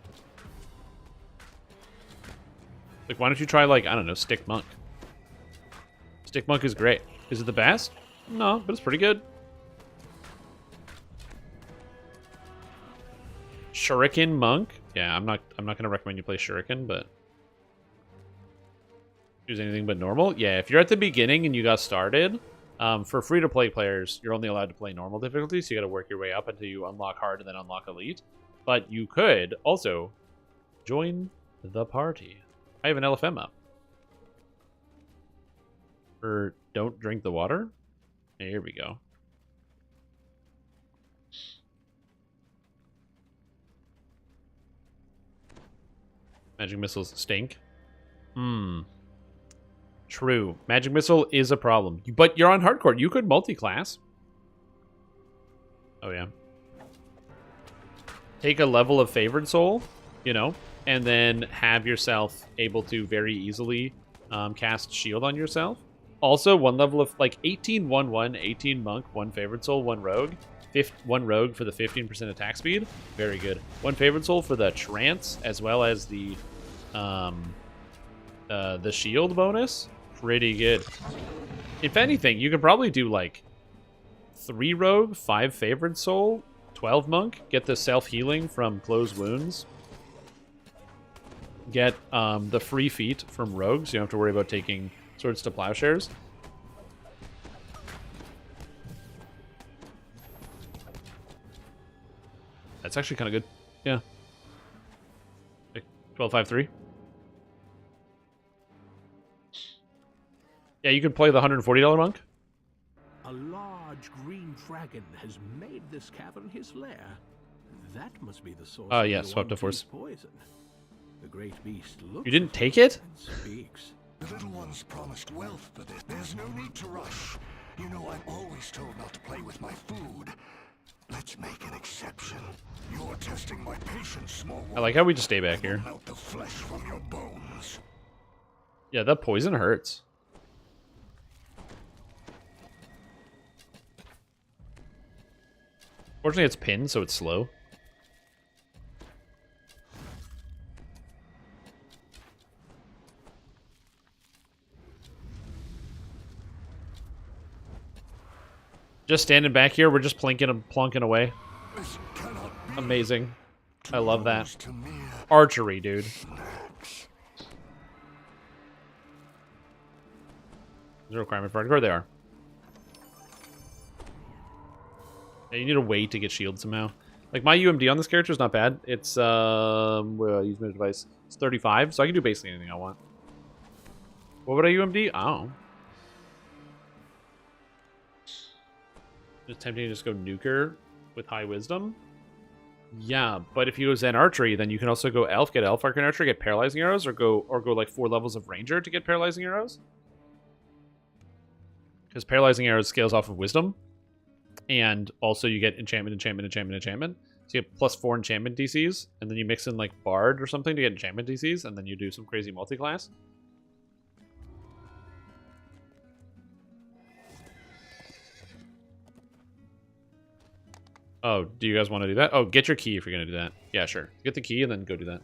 Like why don't you try like, I don't know, Stick Monk. Stick Monk is great. Is it the best? No, but it's pretty good. Shuriken Monk? Yeah, I'm not gonna recommend you play Shuriken, but choose anything but normal. Yeah, if you're at the beginning and you got started, for free-to-play players, you're only allowed to play normal difficulty, so you got to work your way up until you unlock hard and then unlock elite. But you could also join the party. I have an LFM up. For don't drink the water. Here we go. Magic missiles stink. True. Magic missile is a problem. But you're on hardcore. You could multi-class. Oh, yeah. Take a level of favored soul, you know, and then have yourself able to very easily cast shield on yourself. Also, one level of, like, 18-1-1, 18 monk, 1 favored soul, 1 rogue. 1 rogue for the 15% attack speed. Very good. 1 favored soul for the trance, as well as the shield bonus. Pretty good. If anything, you could probably do like 3 rogue, 5 favored soul, 12 monk, get the self-healing from closed wounds, get the free feat from rogues, so you don't have to worry about taking swords to plowshares. That's actually kind of good. Yeah. 12-5-3. Yeah, you could play the $140 monk. A large green dragon has made this cavern his lair. That must be the source of yeah, the swept to force. Poison. The great beast looks. You didn't take it? Speaks. The little one's promised wealth for this. There's no need to rush. You know I'm always told not to play with my food. Let's make an exception. You're testing my patience, small one. I like how we just stay back here. Melt the flesh from your bones. Yeah, that poison hurts. Fortunately, it's pinned, so it's slow. Just standing back here, we're just plunking away. Amazing. I love that. Archery, dude. There's a requirement for hardcore. They are. Yeah, you need a way to get shield somehow. Like, my UMD on this character is not bad. It's, use my device. It's 35, so I can do basically anything I want. What would I UMD? I don't know. Just tempting to just go nuker with high wisdom. Yeah, but if you go Zen Archery, then you can also go Elf, get Elf Arcane Archery, get Paralyzing Arrows, or go like 4 levels of Ranger to get Paralyzing Arrows. Because Paralyzing Arrows scales off of Wisdom. And also you get Enchantment. So you get +4 Enchantment DCs, and then you mix in like Bard or something to get Enchantment DCs, and then you do some crazy multi-class. Oh, do you guys want to do that? Oh, get your key if you're going to do that. Yeah, sure. Get the key and then go do that.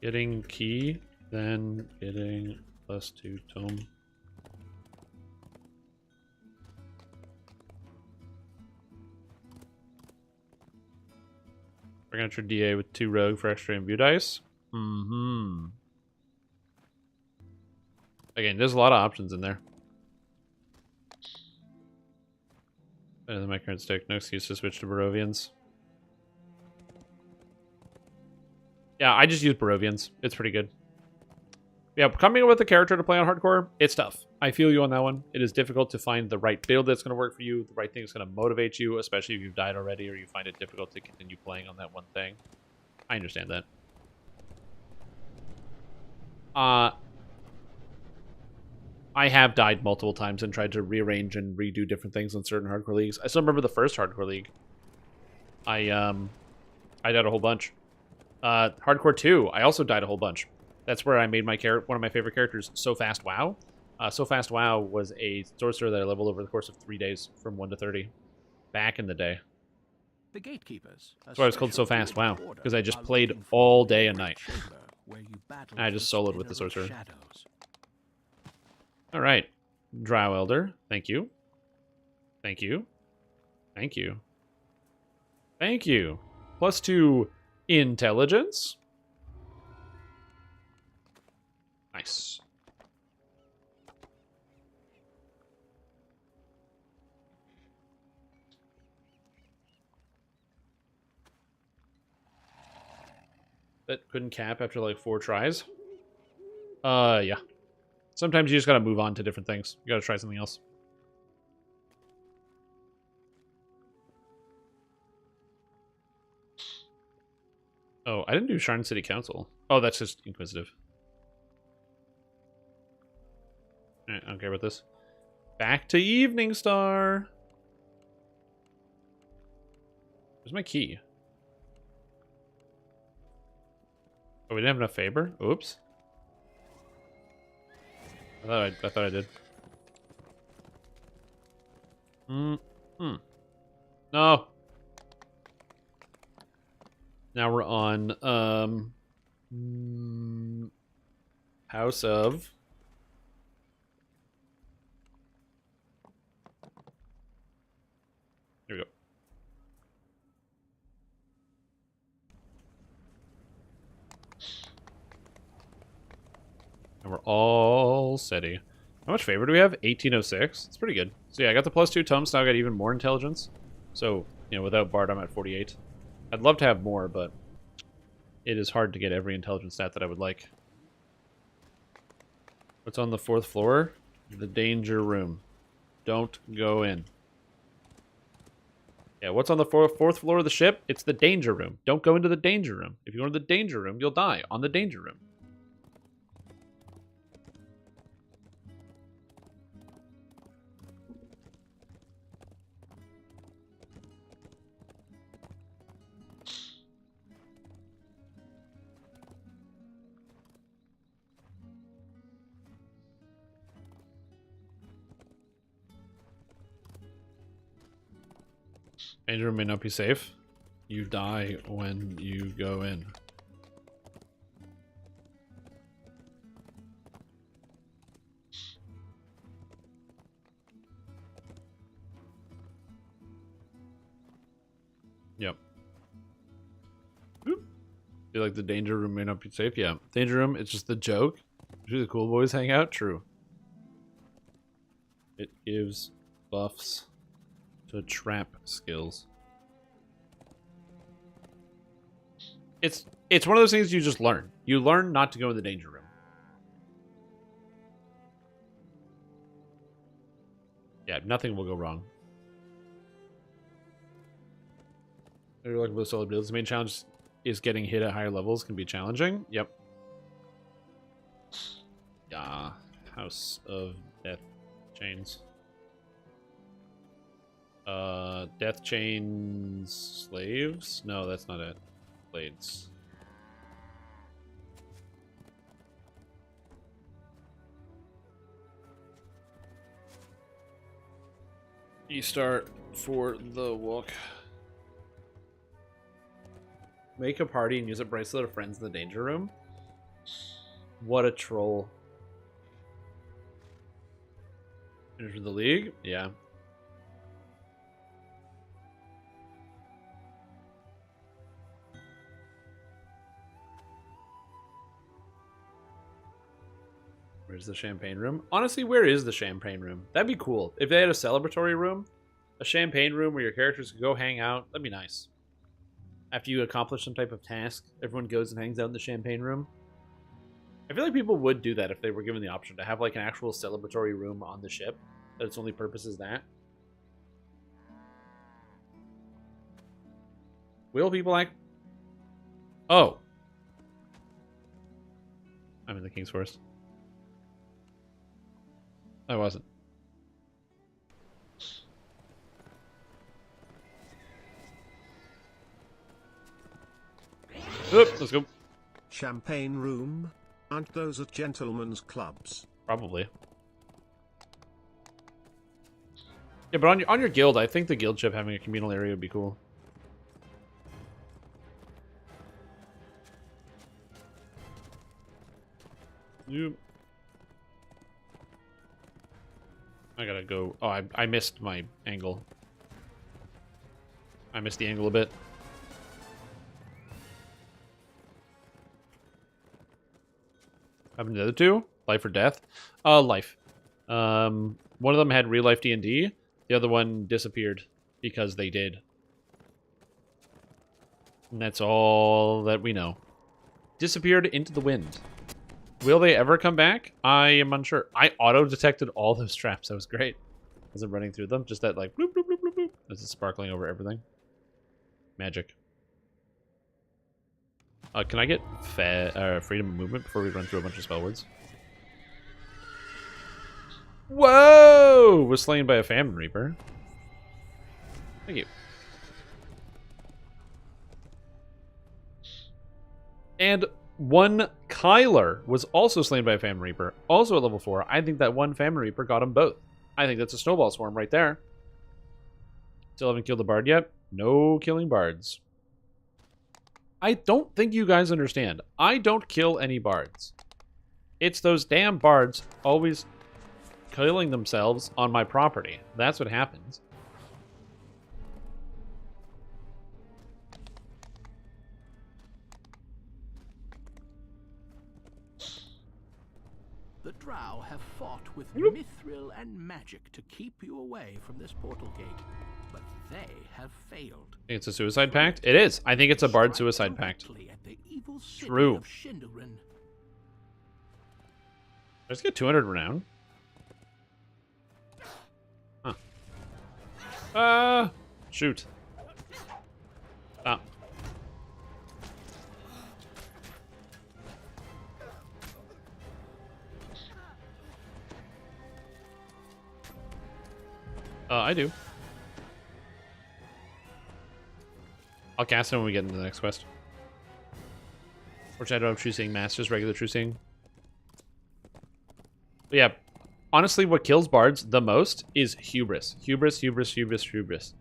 Getting key, then getting +2 tome. We're going to try DA with 2 rogue for extra imbue dice. Again, there's a lot of options in there. Better than my current stick. No excuse to switch to Barovians. Yeah, I just use Barovians. It's pretty good. Yeah, coming up with a character to play on hardcore, it's tough. I feel you on that one. It is difficult to find the right build that's going to work for you, the right thing that's going to motivate you, especially if you've died already or you find it difficult to continue playing on that one thing. I understand that. I have died multiple times and tried to rearrange and redo different things on certain hardcore leagues. I still remember the first hardcore league. I died a whole bunch. Hardcore 2, I also died a whole bunch. That's where I made my one of my favorite characters, So Fast WoW. So Fast WoW was a sorcerer that I leveled over the course of 3 days from 1 to 30. Back in the day. The gatekeepers. That's why it was called So Fast WoW, because I just played all day and night. And I just soloed with the sorcerer. Alright. Drow Elder. Thank you. Thank you. Thank you. Thank you. +2 intelligence. Nice. That couldn't cap after like 4 tries. Yeah. Sometimes you just gotta move on to different things. You gotta try something else. Oh, I didn't do Sharn City Council. Oh, that's just Inquisitive. Alright, I don't care about this. Back to Evening Star. Where's my key? Oh, we didn't have enough Faber? Oops. I thought I did. No. Now we're on House of Here we go. And we're all steady. How much favor do we have? 1806. It's pretty good. So yeah, I got the +2 tomes. Now I got even more intelligence. So, you know, without Bard, I'm at 48. I'd love to have more, but it is hard to get every intelligence stat that I would like. What's on the 4th floor? The danger room. Don't go in. Yeah, what's on the 4th floor of the ship? It's the danger room. Don't go into the danger room. If you go into the danger room, you'll die on the danger room. Danger room may not be safe. You die when you go in. Yep. Oop. Feel like the danger room may not be safe. Yeah. Danger room, it's just the joke. Do the cool boys hang out? True. It gives buffs to trap skills. It's one of those things you just learn. You learn not to go in the danger room. Yeah, nothing will go wrong. You're looking for the solo builds. The main challenge is getting hit at higher levels can be challenging. Yep. Yeah. House of Death Chains. Death Chains Slaves? No, that's not it. Blades. You start for the walk. Make a party and use a bracelet of friends in the danger room. What a troll. Enter the league? Yeah. Where's the champagne room? Honestly, where is the champagne room? That'd be cool. If they had a celebratory room, a champagne room where your characters could go hang out, that'd be nice. After you accomplish some type of task, everyone goes and hangs out in the champagne room. I feel like people would do that if they were given the option to have like an actual celebratory room on the ship, that its only purpose is that. Will people like... Oh. I'm in the King's Forest. I wasn't. Oop, let's go. Champagne room? Aren't those at gentlemen's clubs? Probably. Yeah, but on your guild, I think the guild ship having a communal area would be cool. Yep. I gotta go. Oh, I missed my angle. I missed the angle a bit. Happened to the other two? Life or death? Life. One of them had real life D&D. The other one disappeared because they did. And that's all that we know. Disappeared into the wind. Will they ever come back? I am unsure. I auto-detected all those traps. That was great. As I'm running through them. Just that, like, bloop, bloop, bloop, bloop, bloop. As it's sparkling over everything. Magic. Can I get freedom of movement before we run through a bunch of spell words? Whoa! Was slain by a Famine Reaper. Thank you. And one Kyler was also slain by a Famine Reaper, also at level 4. I think that one Famine Reaper got them both. I think that's a snowball swarm right there. Still haven't killed the Bard yet. No killing Bards. I don't think you guys understand. I don't kill any Bards. It's those damn Bards always killing themselves on my property. That's what happens. The Drow have fought with mithril and magic to keep you away from this portal gate, but they have failed. It's a suicide pact? It is. I think it's a Bard suicide pact. True. Let's get 200 renown. Huh. Shoot. Ah. I do. I'll cast it when we get into the next quest. Which I don't have True Seeing Mass, just regular True Seeing. But yeah, honestly, what kills Bards the most is hubris. Hubris, hubris, hubris, hubris.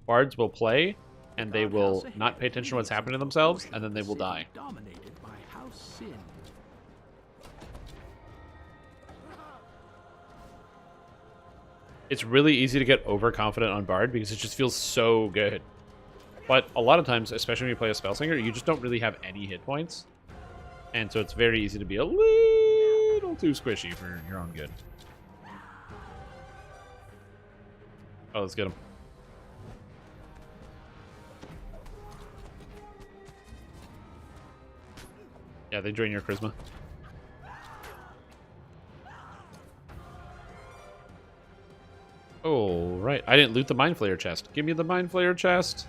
Bards will play, and they will not pay attention to what's happening to themselves, and then they will die. Dominated by House Sin. It's really easy to get overconfident on Bard because it just feels so good. But a lot of times, especially when you play a Spellslinger, you just don't really have any hit points. And so it's very easy to be a little too squishy for your own good. Oh, let's get him. Yeah, they drain your charisma. Oh, right. I didn't loot the Mind Flayer chest. Give me the Mind Flayer chest.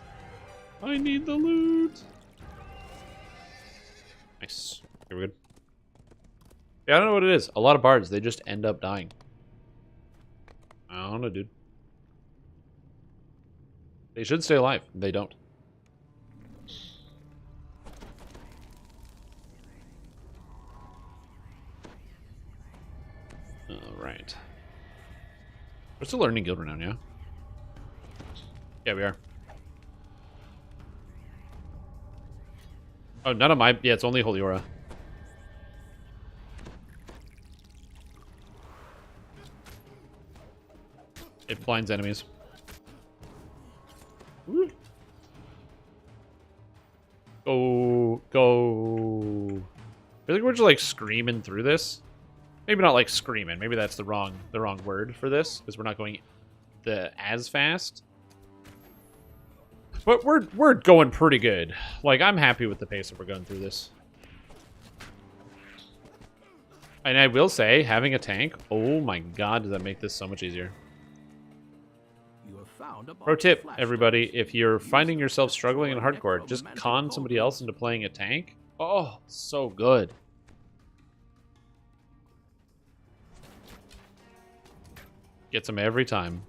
I need the loot. Nice. Okay, we're good. Yeah, I don't know what it is. A lot of bards, they just end up dying. I don't know, dude. They should stay alive. They don't. Alright. We're still learning guild renown, yeah? Yeah, we are. Oh, none of my... Yeah, it's only Holy Aura. It blinds enemies. Woo. Go. I feel like we're just like screaming through this. Maybe not like screaming. Maybe that's the wrong word for this, because we're not going as fast. But we're going pretty good. Like, I'm happy with the pace that we're going through this. And I will say, having a tank, oh my god, does that make this so much easier. Pro tip, everybody, if you're finding yourself struggling in hardcore, just con somebody else into playing a tank. Oh, so good. Gets them every time.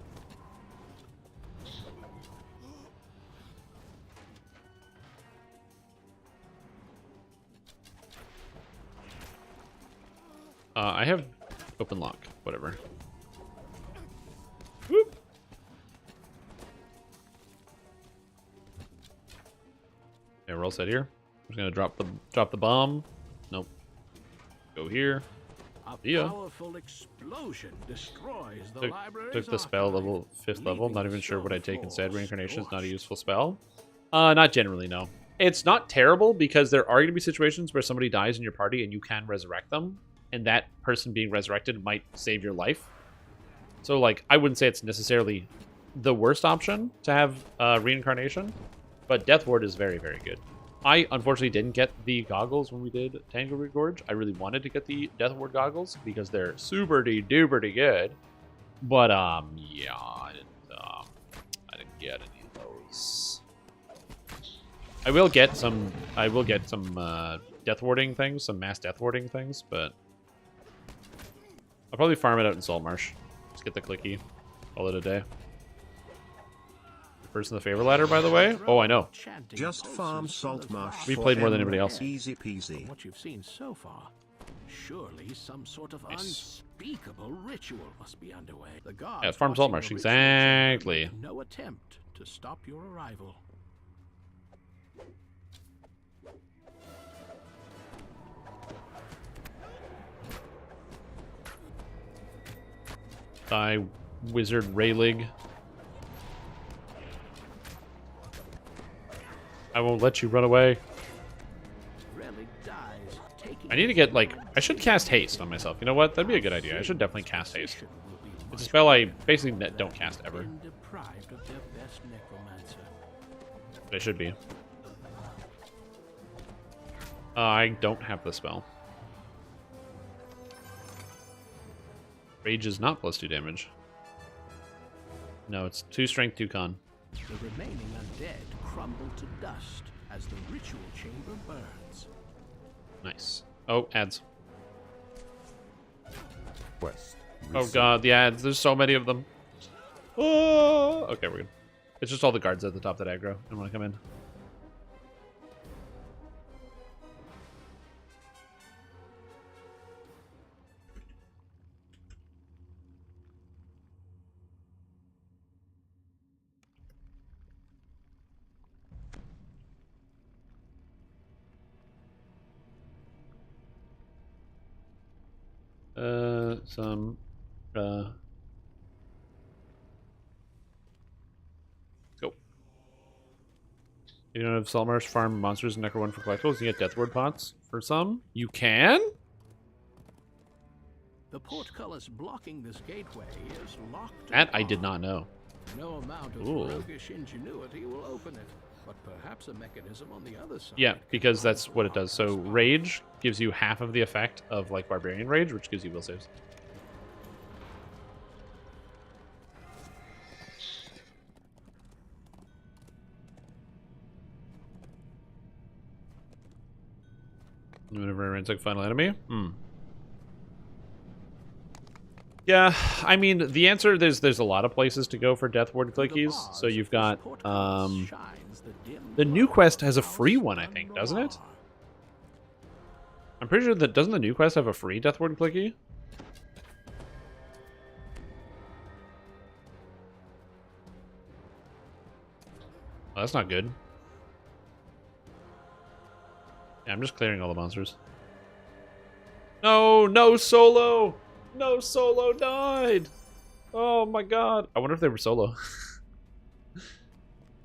I have open lock, whatever. Whoop. Okay, we're all set here. I'm just gonna drop the bomb. Nope. Go here. A powerful explosion destroys the library's took the spell level 5th level. I'm not even sure what I'd take instead. Reincarnation is not a useful spell. Not generally, no. It's not terrible because there are going to be situations where somebody dies in your party and you can resurrect them, and that person being resurrected might save your life. So, like, I wouldn't say it's necessarily the worst option to have reincarnation, but Death Ward is very, very good. I unfortunately didn't get the goggles when we did Tanglewood Gorge. I really wanted to get the Death Ward goggles because they're super-duper good. But yeah, I didn't get any of those. I will get some death warding things, some mass death warding things, but I'll probably farm it out in Saltmarsh. Just get the clicky. Call it a day. First in the favor ladder, by the way. Oh, I know. Just farm Saltmarsh. We played more than anybody else. Easy peasy. From what you've seen so far, surely some sort of unspeakable ritual must be underway. The gods yeah, farm Saltmarsh, exactly. No attempt to stop your arrival. Die, wizard Rayleigh. I won't let you run away. I need to get, like, I should cast haste on myself. You know what? That'd be a good idea. I should definitely cast haste. It's a spell I basically don't cast ever. But I should be. I don't have the spell. Rage is not +2 damage. No, it's 2 strength, 2 con. The remaining undead crumble to dust as the ritual chamber burns. Nice. Oh, ads. Quest. Oh god, the ads. There's so many of them. Oh! Okay, we're good. It's just all the guards at the top that aggro. I don't want to come in. Go. You don't have Saltmarsh farm monsters in Necro 1 for collectibles. You get Deathward pots for some. You can? The portcullis blocking this gateway is locked. That I did not know. No amount of Ooh. roguish ingenuity will open it, but perhaps a mechanism on the other side. Yeah, because that's what it does. So Rage gives you half of the effect of like Barbarian Rage, which gives you will saves. Whenever it runs like final enemy? Yeah, I mean, the answer, there's a lot of places to go for Deathward clickies. So you've got, the new quest has a free one, I think, doesn't it? I'm pretty sure that, doesn't the new quest have a free Deathward clicky? Well, that's not good. Yeah, I'm just clearing all the monsters. No, no solo! No solo died! Oh my god. I wonder if they were solo.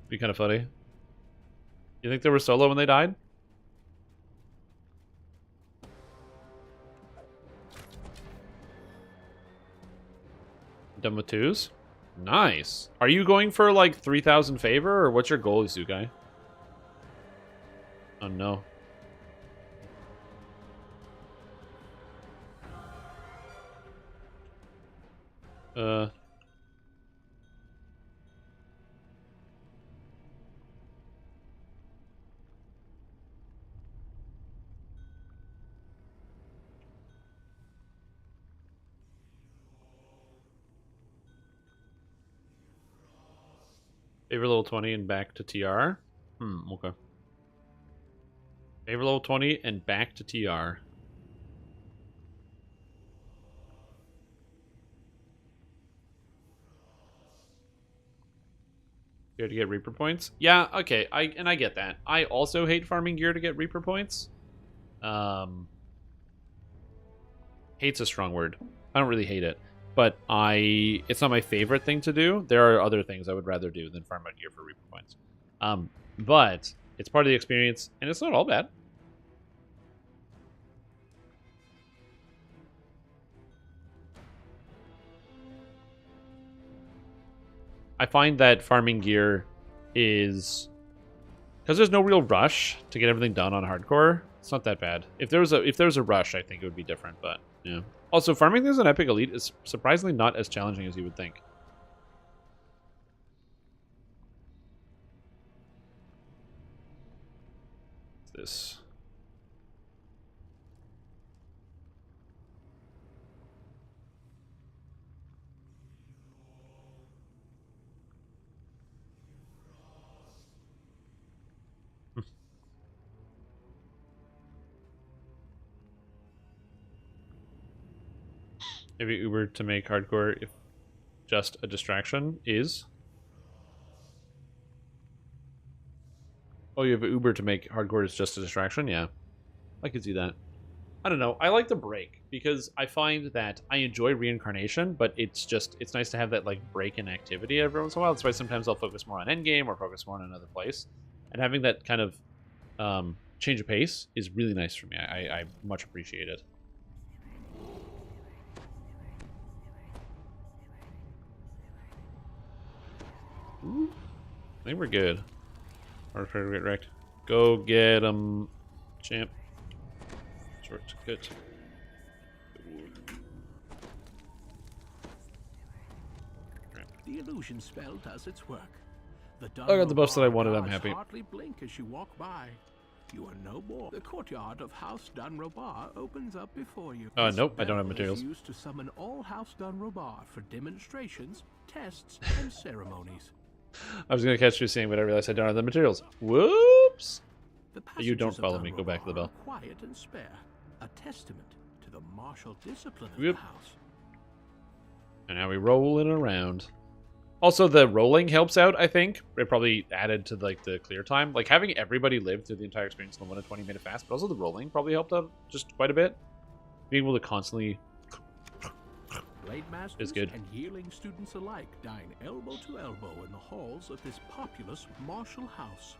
Be kind of funny. You think they were solo when they died? Done with twos? Nice. Are you going for like 3,000 favor, or what's your goal, Izukai? Oh no. Favor level 20 and back to TR? Okay. Favor level 20 and back to TR. Gear to get Reaper points? Yeah, okay, I get that. I also hate farming gear to get Reaper points. Hate's a strong word. I don't really hate it. But it's not my favorite thing to do. There are other things I would rather do than farm out gear for Reaper points. But it's part of the experience, and it's not all bad. I find that farming gear is, because there's no real rush to get everything done on hardcore. It's not that bad. If there was a rush, I think it would be different. But yeah. Also, farming things on Epic Elite is surprisingly not as challenging as you would think. What's this? Maybe Uber to make hardcore if just a distraction is. Oh, you have Uber to make hardcore is just a distraction? Yeah. I could see that. I don't know. I like the break because I find that I enjoy reincarnation, but it's nice to have that like break in activity every once in a while. That's why sometimes I'll focus more on endgame or focus more on another place. And having that kind of change of pace is really nice for me. I much appreciate it. Ooh, I think we're good. Hard to get wrecked. Go get him, champ. Short good. The illusion spell does its work. I got the buffs that I wanted. I'm happy. Hardly blink as you walk by. You are no more. The courtyard of House Dunrobar opens up before you. Nope, I don't have materials. Used to summon all House Dunrobar for demonstrations, tests, and ceremonies. I was going to catch you saying, but I realized I don't have the materials. Whoops! You don't follow me. Go back to the bell. Quiet and spare, a testament to the martial discipline of Yep. the house. And now we rolling around. Also, the rolling helps out, I think. It probably added to like the clear time. Like having everybody live through the entire experience in the 1 to 20 minute fast, but also the rolling probably helped out just quite a bit. Being able to constantly Blade masters is good. and yearling students alike dine elbow to elbow in the halls of this populous martial house.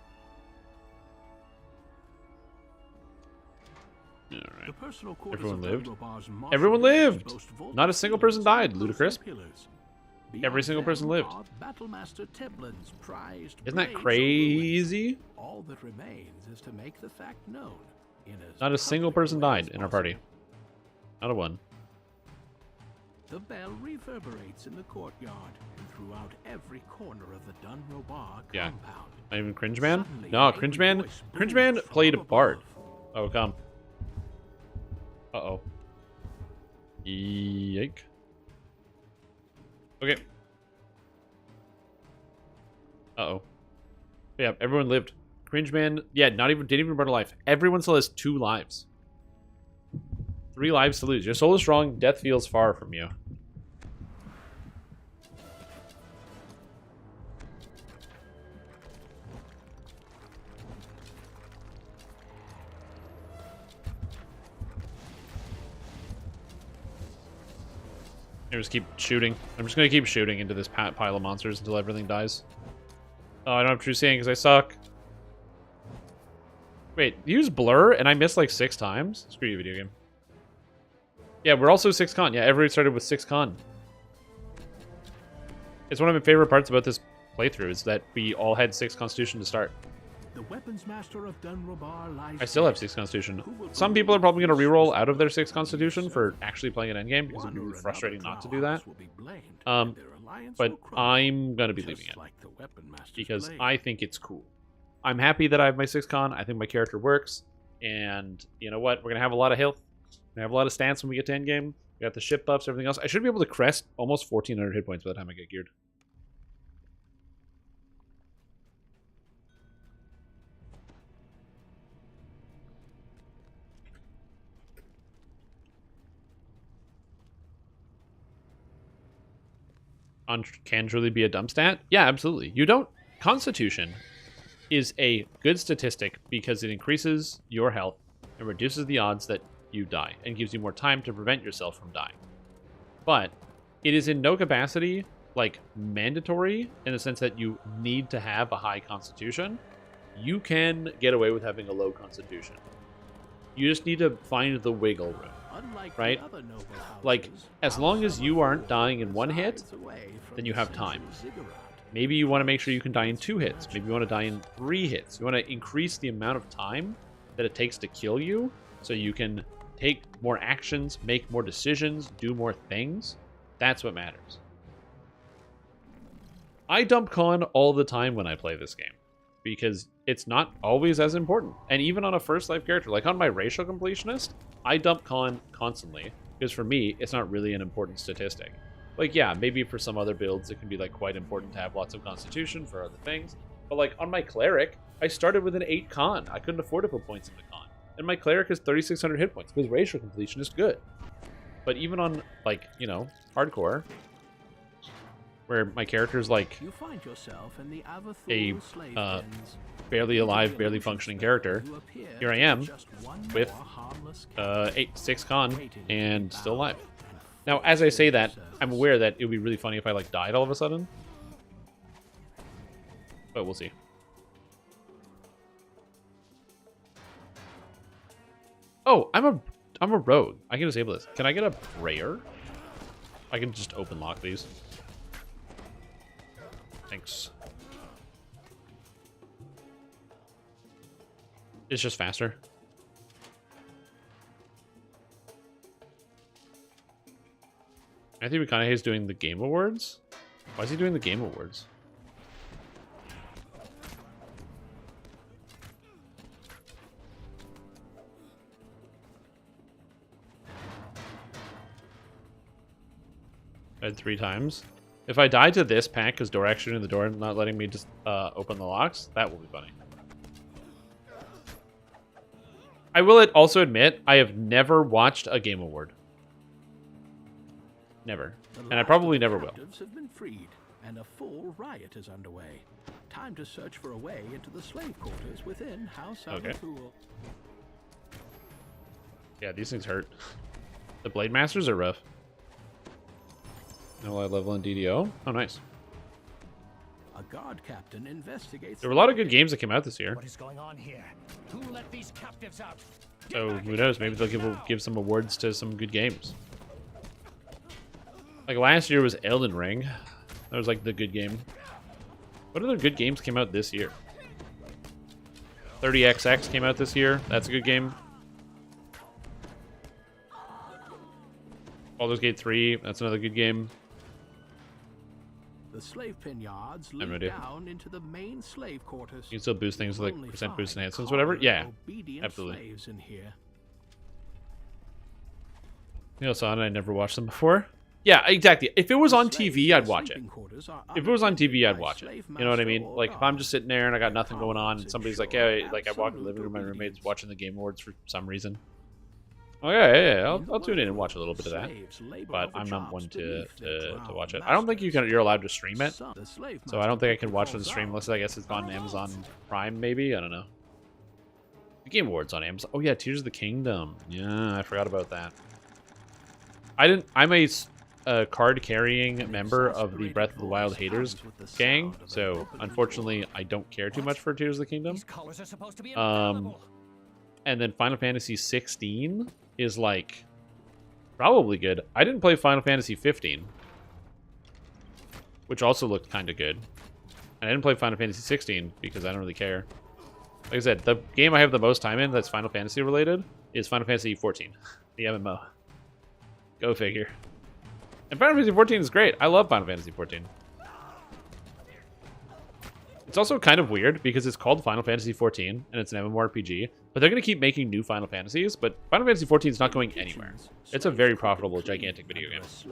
Alright. The personal quarters Everyone of lived. Dunrobar's martial Everyone rangers lived! boast vaulted Not a single ceilings person died, and ludicrous. pillars. Every Beyond single person them lived. are Battlemaster Teblin's prized Isn't that blades crazy? overlaid. All that remains is to make the fact known. In as Not a single public person way died as in our possible. party. Not a one. The bell reverberates in the courtyard and throughout every corner of the Dunrobar Yeah. compound. Not even Cringe Man? Suddenly, No, an Cringe angry Man. voice Cringe booms Man from played up Bard. above. Oh, come. Uh-oh. Yike. Okay. Uh-oh. Yeah, everyone lived. Cringe Man, yeah, didn't even burn a life. Everyone still has 2 lives. 3 lives to lose. Your soul is strong, death feels far from you. I just keep shooting. I'm just gonna keep shooting into this pile of monsters until everything dies. Oh, I don't have true seeing because I suck. Wait, use blur and I missed like 6 times? Screw you, video game. Yeah, we're also 6 con. Yeah, everybody started with 6 con. It's one of my favorite parts about this playthrough is that we all had 6 constitution to start. The weapons master of Dunrobar lies I still have dead. 6 constitution. Some people are probably going to reroll out of their 6 constitution for actually playing an endgame because it would be really frustrating not to do that. But I'm going to be leaving it because I think it's cool. I'm happy that I have my 6 con. I think my character works. And you know what? We're going to have a lot of health. We're going to have a lot of stance when we get to endgame. We got the ship buffs, everything else. I should be able to crest almost 1,400 hit points by the time I get geared. Can truly be a dump stat? Yeah, absolutely. You don't. Constitution is a good statistic because it increases your health and reduces the odds that you die and gives you more time to prevent yourself from dying. But it is in no capacity like mandatory in the sense that you need to have a high constitution. You can get away with having a low constitution. You just need to find the wiggle room. Right? Like, as long as you aren't dying in 1 hit, then you have time. Maybe you want to make sure you can die in 2 hits. Maybe you want to die in 3 hits. You want to increase the amount of time that it takes to kill you so you can take more actions, make more decisions, do more things. That's what matters. I dump con all the time when I play this game because it's not always as important. And even on a first life character, like on my racial completionist, I dump con constantly because for me, it's not really an important statistic. Like, yeah, maybe for some other builds, it can be like quite important to have lots of constitution for other things. But like on my cleric, I started with an 8 con. I couldn't afford to put points into con. And my cleric has 3,600 hit points because racial completion is good. But even on like, you know, hardcore, where my character's like You find yourself in the a Avathul slave dens. barely alive, barely functioning character, here I am with 6 con and still alive. Now, as I say that, I'm aware that it would be really funny if I like died all of a sudden. But we'll see. Oh, I'm a rogue. I can disable this. Can I get a prayer? I can just open lock these. Thanks. It's just faster. Matthew McConaughey is doing the Game Awards? Why is he doing the Game Awards? Died 3 times. If I die to this pack because Dorak shooting the door and not letting me just open the locks, that will be funny. I will also admit, I have never watched a Game Award. Never. And I probably never will. Captives have been freed, and a full riot is underway. Time to search for a way into the slave quarters within House Okay. Avathul. Yeah, these things hurt. The Blade Masters are rough. No light level in DDO. Oh, nice. A guard captain investigates. There were a lot of good games that came out this year. What is going on here? Who let these captives out? So who knows? Maybe they'll give some awards to some good games. Like last year was Elden Ring. That was like the good game. What other good games came out this year? 30XX came out this year. That's a good game. Baldur's Gate 3. That's another good game. The slave pen yards no lead idea. down into the main slave quarters. You can still boost things with Only like percent boost find enhancements, whatever. calm, Yeah, obedient absolutely. slaves in here. Neil saw it. I never watched them before. Yeah, exactly. If it was on TV, I'd watch it. If it was on TV, I'd watch it. You know what I mean? Like if I'm just sitting there and I got nothing going on, and somebody's like, "Hey," like I walk in the living room, my roommate's watching the Game Awards for some reason. Oh yeah. I'll tune in and watch a little bit of that. But I'm not one to watch it. I don't think you're allowed to stream it, so I don't think I can watch it on the stream unless I guess it's on Amazon Prime, maybe. I don't know. The Game Awards on Amazon. Oh yeah, Tears of the Kingdom. Yeah, I forgot about that. I'm a card-carrying member of the Breath of the Wild haters gang, so unfortunately I don't care too much for Tears of the Kingdom. And then Final Fantasy 16 is like probably good. I didn't play Final Fantasy 15, which also looked kind of good. And I didn't play Final Fantasy 16 because I don't really care. Like I said, the game I have the most time in that's Final Fantasy related is Final Fantasy 14, the MMO. Go figure. And Final Fantasy 14 is great. I love Final Fantasy 14. It's also kind of weird because it's called Final Fantasy 14 and it's an MMORPG, but they're going to keep making new Final Fantasies, but Final Fantasy 14 is not going anywhere. It's a very profitable, gigantic video game. So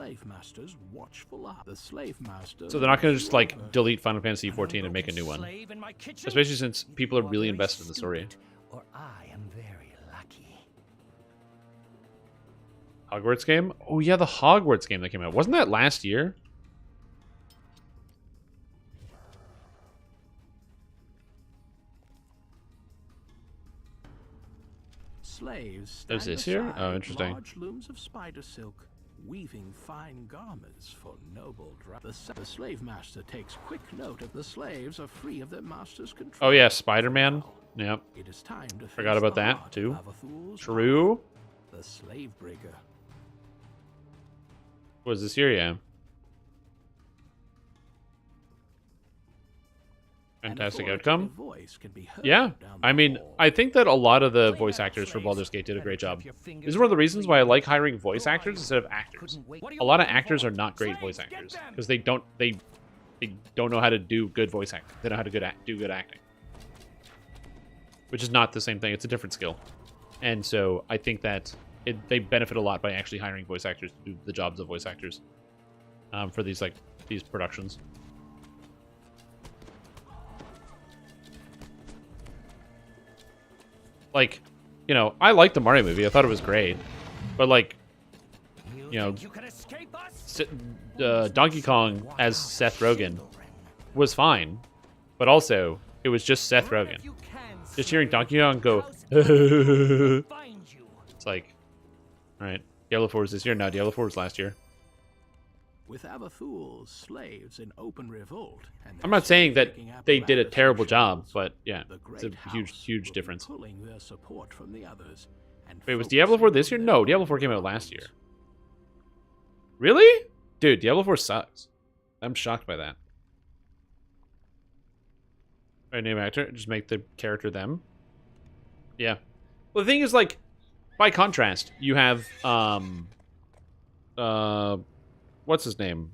they're not going to just like delete Final Fantasy 14 and make a new one. Especially since people are really invested in the story. Or I am very lucky. Hogwarts game? Oh yeah, the Hogwarts game that came out. Wasn't that last year? Slaves It was this year? Oh, interesting. Large looms of spider silk, weaving fine garments for noble the slave master takes quick note of the slaves are free of their master's control. Oh yeah, Spider-Man. Yep. It is time to Forgot face about the that heart too. of Avathul's True. the slave breaker. Was this year? Yeah. Fantastic outcome. Yeah, I mean, I think that a lot of the voice actors for Baldur's Gate did a great job. This is one of the reasons why I like hiring voice actors instead of actors. A lot of actors are not great voice actors because they don't know how to do good voice acting. They know how to do good acting, which is not the same thing. It's a different skill, and so I think that they benefit a lot by actually hiring voice actors to do the jobs of voice actors for these productions. Like, you know, I liked the Mario movie. I thought it was great. But, like, you know, Donkey Kong as Seth Rogen was fine. But also, it was just Seth Rogen. Just hearing Donkey Kong go, it's like, alright, Diablo 4 was this year? No, Diablo 4 was last year. With Avathul's slaves in open revolt, and I'm not saying that they did a terrible job, but yeah, it's a huge difference. pulling their support from the others and Wait, was Diablo 4 this year? No, Diablo 4 came out last year. Really? Dude, Diablo 4 sucks. I'm shocked by that. Alright, name actor, just make the character them. Yeah. Well, the thing is, like, by contrast, you have, what's his name?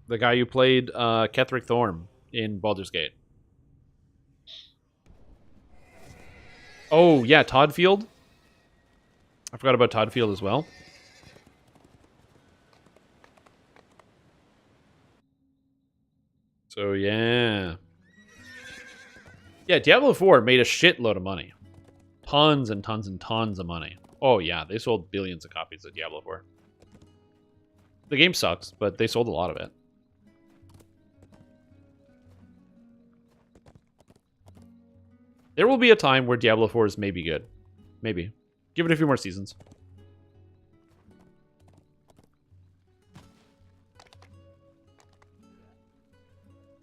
The guy who played Ketherick Thorm in Baldur's Gate. Oh, yeah, Todd Field. I forgot about Todd Field as well. So, yeah. Yeah, Diablo 4 made a shitload of money. Tons and tons and tons of money. Oh, yeah, they sold billions of copies of Diablo 4. The game sucks, but they sold a lot of it. There will be a time where Diablo 4 is maybe good. Maybe. Give it a few more seasons.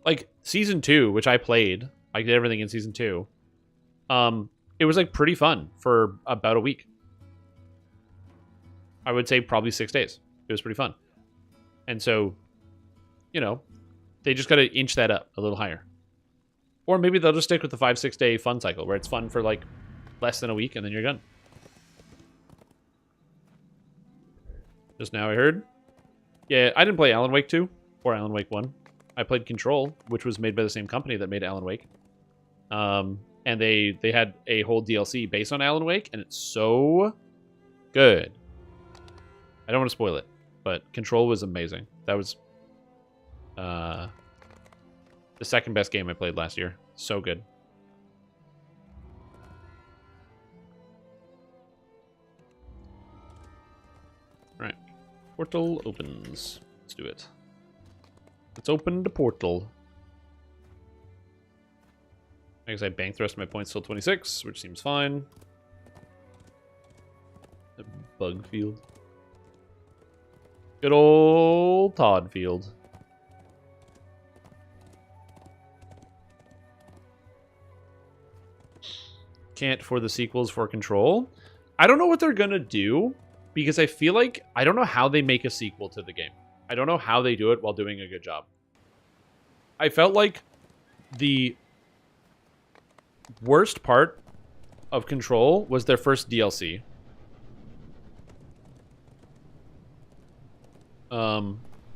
Like, Season 2, which I played, I did everything in Season 2. It was like pretty fun for about a week. I would say probably 6 days. It was pretty fun. And so, you know, they just got to inch that up a little higher. Or maybe they'll just stick with the 5-6 day fun cycle where it's fun for like less than a week and then you're done. Just now I heard. Yeah, I didn't play Alan Wake 2 or Alan Wake 1. I played Control, which was made by the same company that made Alan Wake. And they had a whole DLC based on Alan Wake, and it's so good. I don't want to spoil it, but Control was amazing. That was the second best game I played last year. So good. Alright. Portal opens. Let's do it. Let's open the portal. I guess I banked the rest of my points till 26, which seems fine. The bug field. Good old Todd field. Can't for the sequels for Control. I don't know what they're gonna do, because I feel like I don't know how they make a sequel to the game. I don't know how they do it while doing a good job. I felt like the worst part of Control was their first DLC.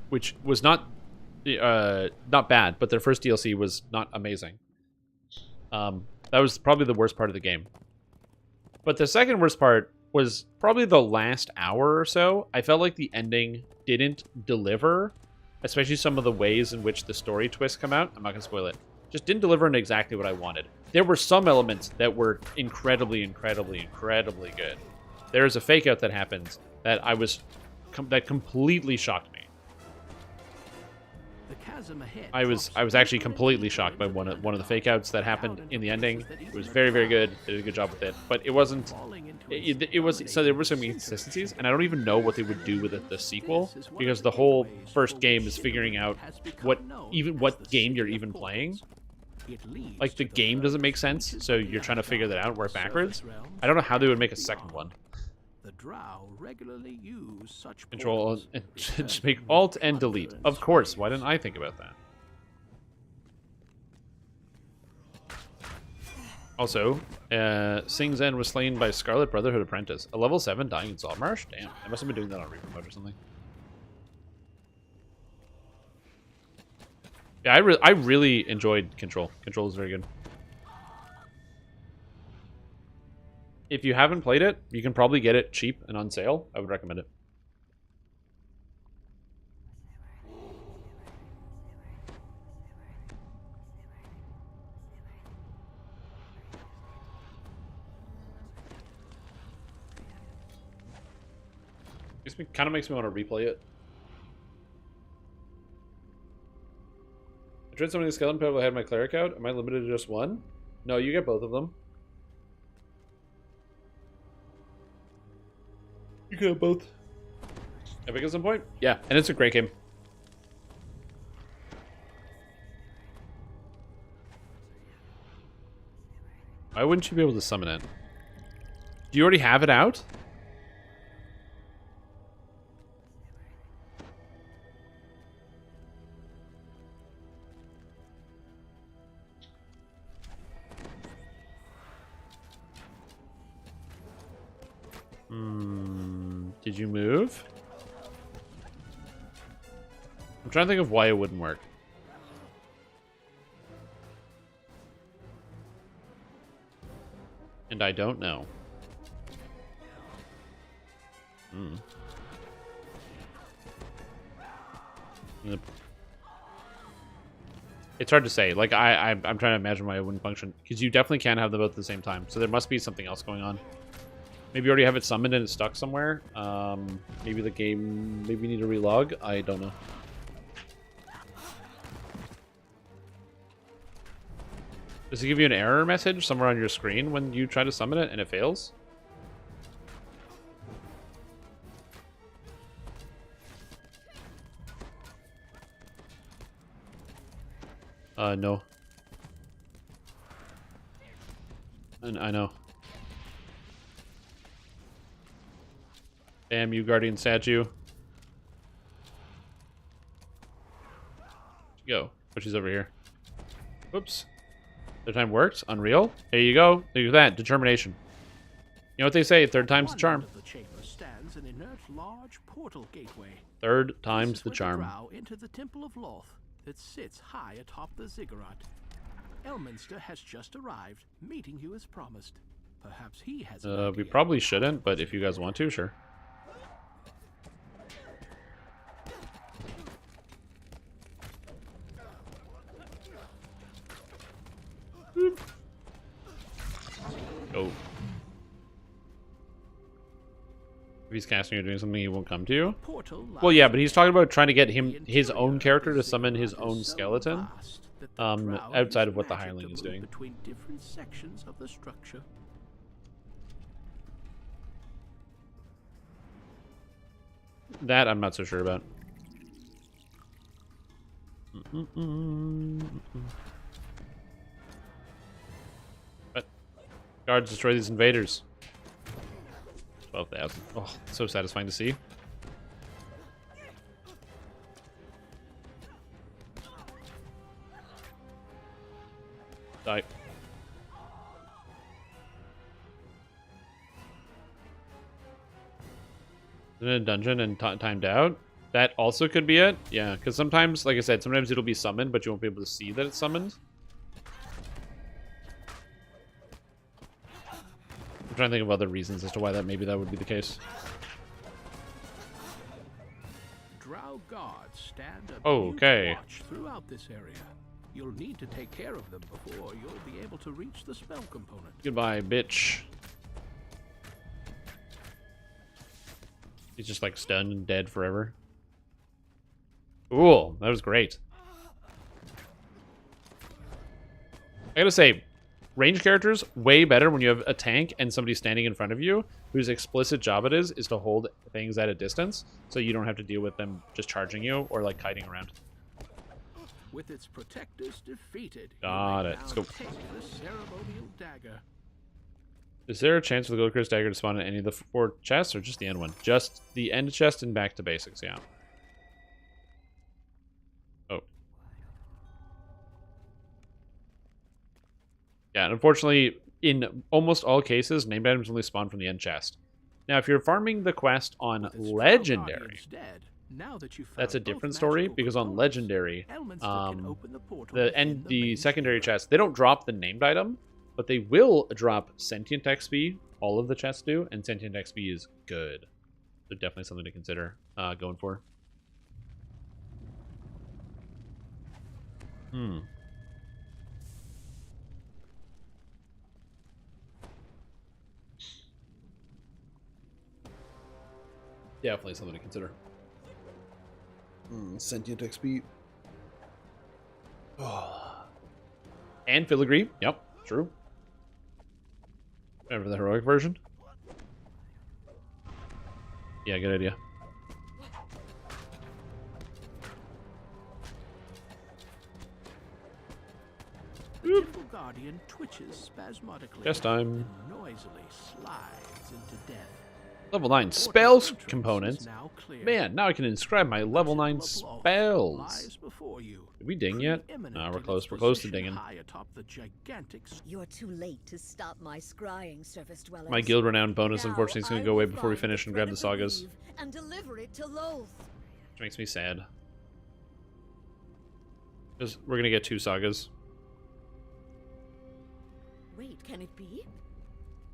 Which was not bad, but their first DLC was not amazing. That was probably the worst part of the game. But the second worst part was probably the last hour or so. I felt like the ending didn't deliver, especially some of the ways in which the story twists come out. I'm not going to spoil it. Just didn't deliver in exactly what I wanted. There were some elements that were incredibly, incredibly, incredibly good. There's a fake out that happens that that completely shocked me. I was actually completely shocked by one of the fake outs that happened in the ending. It was very, very good. They did a good job with it, but it wasn't. It was so there were some inconsistencies, and I don't even know what they would do with the sequel, because the whole first game is figuring out what game you're even playing. Like the game doesn't make sense, so you're trying to figure that out, work backwards. I don't know how they would make a second one. The Drow regularly use such Control and just make Alt and delete. Of course. Why didn't I think about that? Also, Sing Zen was slain by Scarlet Brotherhood Apprentice. A level 7 dying in Saltmarsh? Damn, I must have been doing that on Reaper mode or something. Yeah, I really enjoyed Control. Control is very good. If you haven't played it, you can probably get it cheap and on sale. I would recommend it. It kind of makes me want to replay it. I tried summoning the skeleton pebble. I had my cleric out. Am I limited to just one? No, you get both of them. You can have both. Epic at some point? Yeah, and it's a great game. Why wouldn't you be able to summon it? Do you already have it out? Did you move? I'm trying to think of why it wouldn't work. And I don't know. It's hard to say. Like I'm trying to imagine why it wouldn't function, because you definitely can have them both at the same time. So there must be something else going on. Maybe you already have it summoned and it's stuck somewhere. Maybe the game... Maybe you need to relog. I don't know. Does it give you an error message somewhere on your screen when you try to summon it and it fails? No. I know. Damn you, guardian statue. Go. Oh, she's over here. Whoops. Third time worked. Unreal. There you go. Look at that. Determination. You know what they say? Third time's the charm. The chamber stands an inert large portal gateway. Third time's the charm. Drow into the Temple of Loth that sits high atop the ziggurat. Elminster has just arrived, meeting you as promised. Perhaps he has. We probably shouldn't, but if you guys want to, sure. Oh. If he's casting or doing something, he won't come to you. Well, yeah, but he's talking about trying to get his own character to summon his own skeleton, outside of what the hireling is doing. Between different sections of the structure. That I'm not so sure about. What? Guards, destroy these invaders. 12,000. Oh, so satisfying to see. Die. In a dungeon and timed out. That also could be it. Yeah, because sometimes, like I said, sometimes it'll be summoned, but you won't be able to see that it's summoned. I'm trying to think of other reasons as to why maybe that would be the case. Drow guards stand okay. watch throughout this area. You'll need to take care of them before you'll be able to reach the spell component. Goodbye, bitch. He's just like stunned and dead forever. Cool, that was great. I gotta say, range characters, way better when you have a tank and somebody standing in front of you whose explicit job it is to hold things at a distance, so you don't have to deal with them just charging you or like kiting around. With its protectors defeated, got it. Let's go. Take the ceremonial dagger. Is there a chance for the Goldcrest dagger to spawn in any of the 4 chests, or just the end one? Just the end chest and back to basics, yeah. Oh. Yeah, and unfortunately, in almost all cases, named items only spawn from the end chest. Now, if you're farming the quest on Legendary, that's a different story, because on Legendary, the secondary chest, they don't drop the named item, but they will drop Sentient XP. All of the chests do, and Sentient XP is good. So definitely something to consider going for. Definitely something to consider. Sentient XP. And filigree. Yep, true. Remember the heroic version? Yeah, good idea. The Temple Guardian twitches spasmodically. Just time. And noisily slides into death. Level 9 spells component. Man, now I can inscribe my level 9 spells. Did we ding yet? No, we're close. We're close to dinging. You're too late to stop my scrying, surface dwellers. My guild renown bonus, unfortunately, is going to go away before we finish and grab the sagas. And deliver it to Loth. Which makes me sad. We're going to get 2 sagas. Wait, can it be?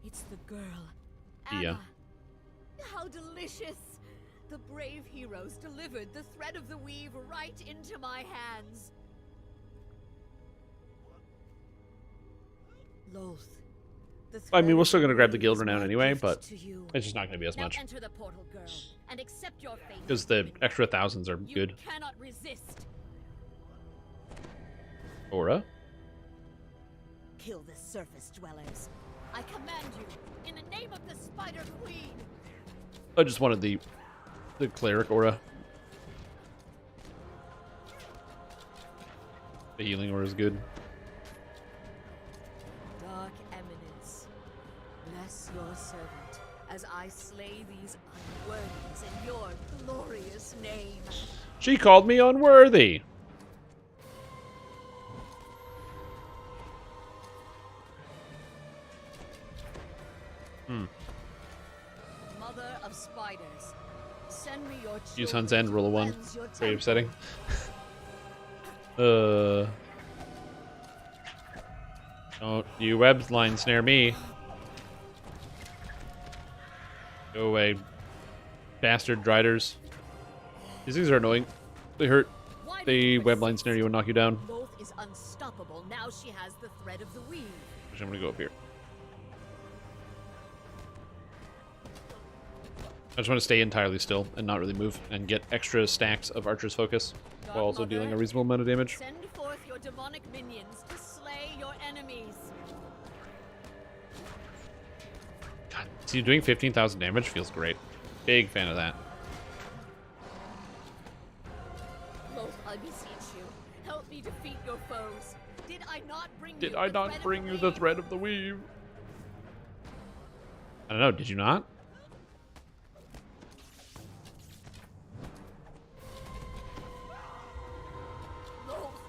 It's the girl. Yeah. Anna. How delicious! The brave heroes delivered the thread of the weave right into my hands. Loth. I mean, we're still going to grab the guild renown anyway, but it's just not going to be as much. Now enter the portal, girl, and accept your fate. Because the extra 1000s are good. You cannot resist. Aura? Kill the surface dwellers. I command you, in the name of the Spider Queen. I just wanted the cleric aura. The healing ore is good. Dark Eminence, bless your servant as I slay these unworthies in your glorious name. She called me unworthy. Mother of spiders, send me your Use children Hun's End, to roll a 1. cleanse your Very temple. upsetting. Don't you web line snare me. Go away. Bastard driders. These things are annoying. They hurt. They web line snare you and knock you down. Loth is unstoppable. Now she has the thread of the weave. Actually, I'm gonna go up here. I just want to stay entirely still and not really move and get extra stacks of Archer's Focus while also dealing a reasonable amount of damage. Send forth your demonic minions to slay your enemies. God, see, doing 15,000 damage feels great. Big fan of that. Loth, I beseech you, help me defeat your foes. Did I not bring Did you I the not thread of bring the you the weave? thread of the weave? I don't know, did you not?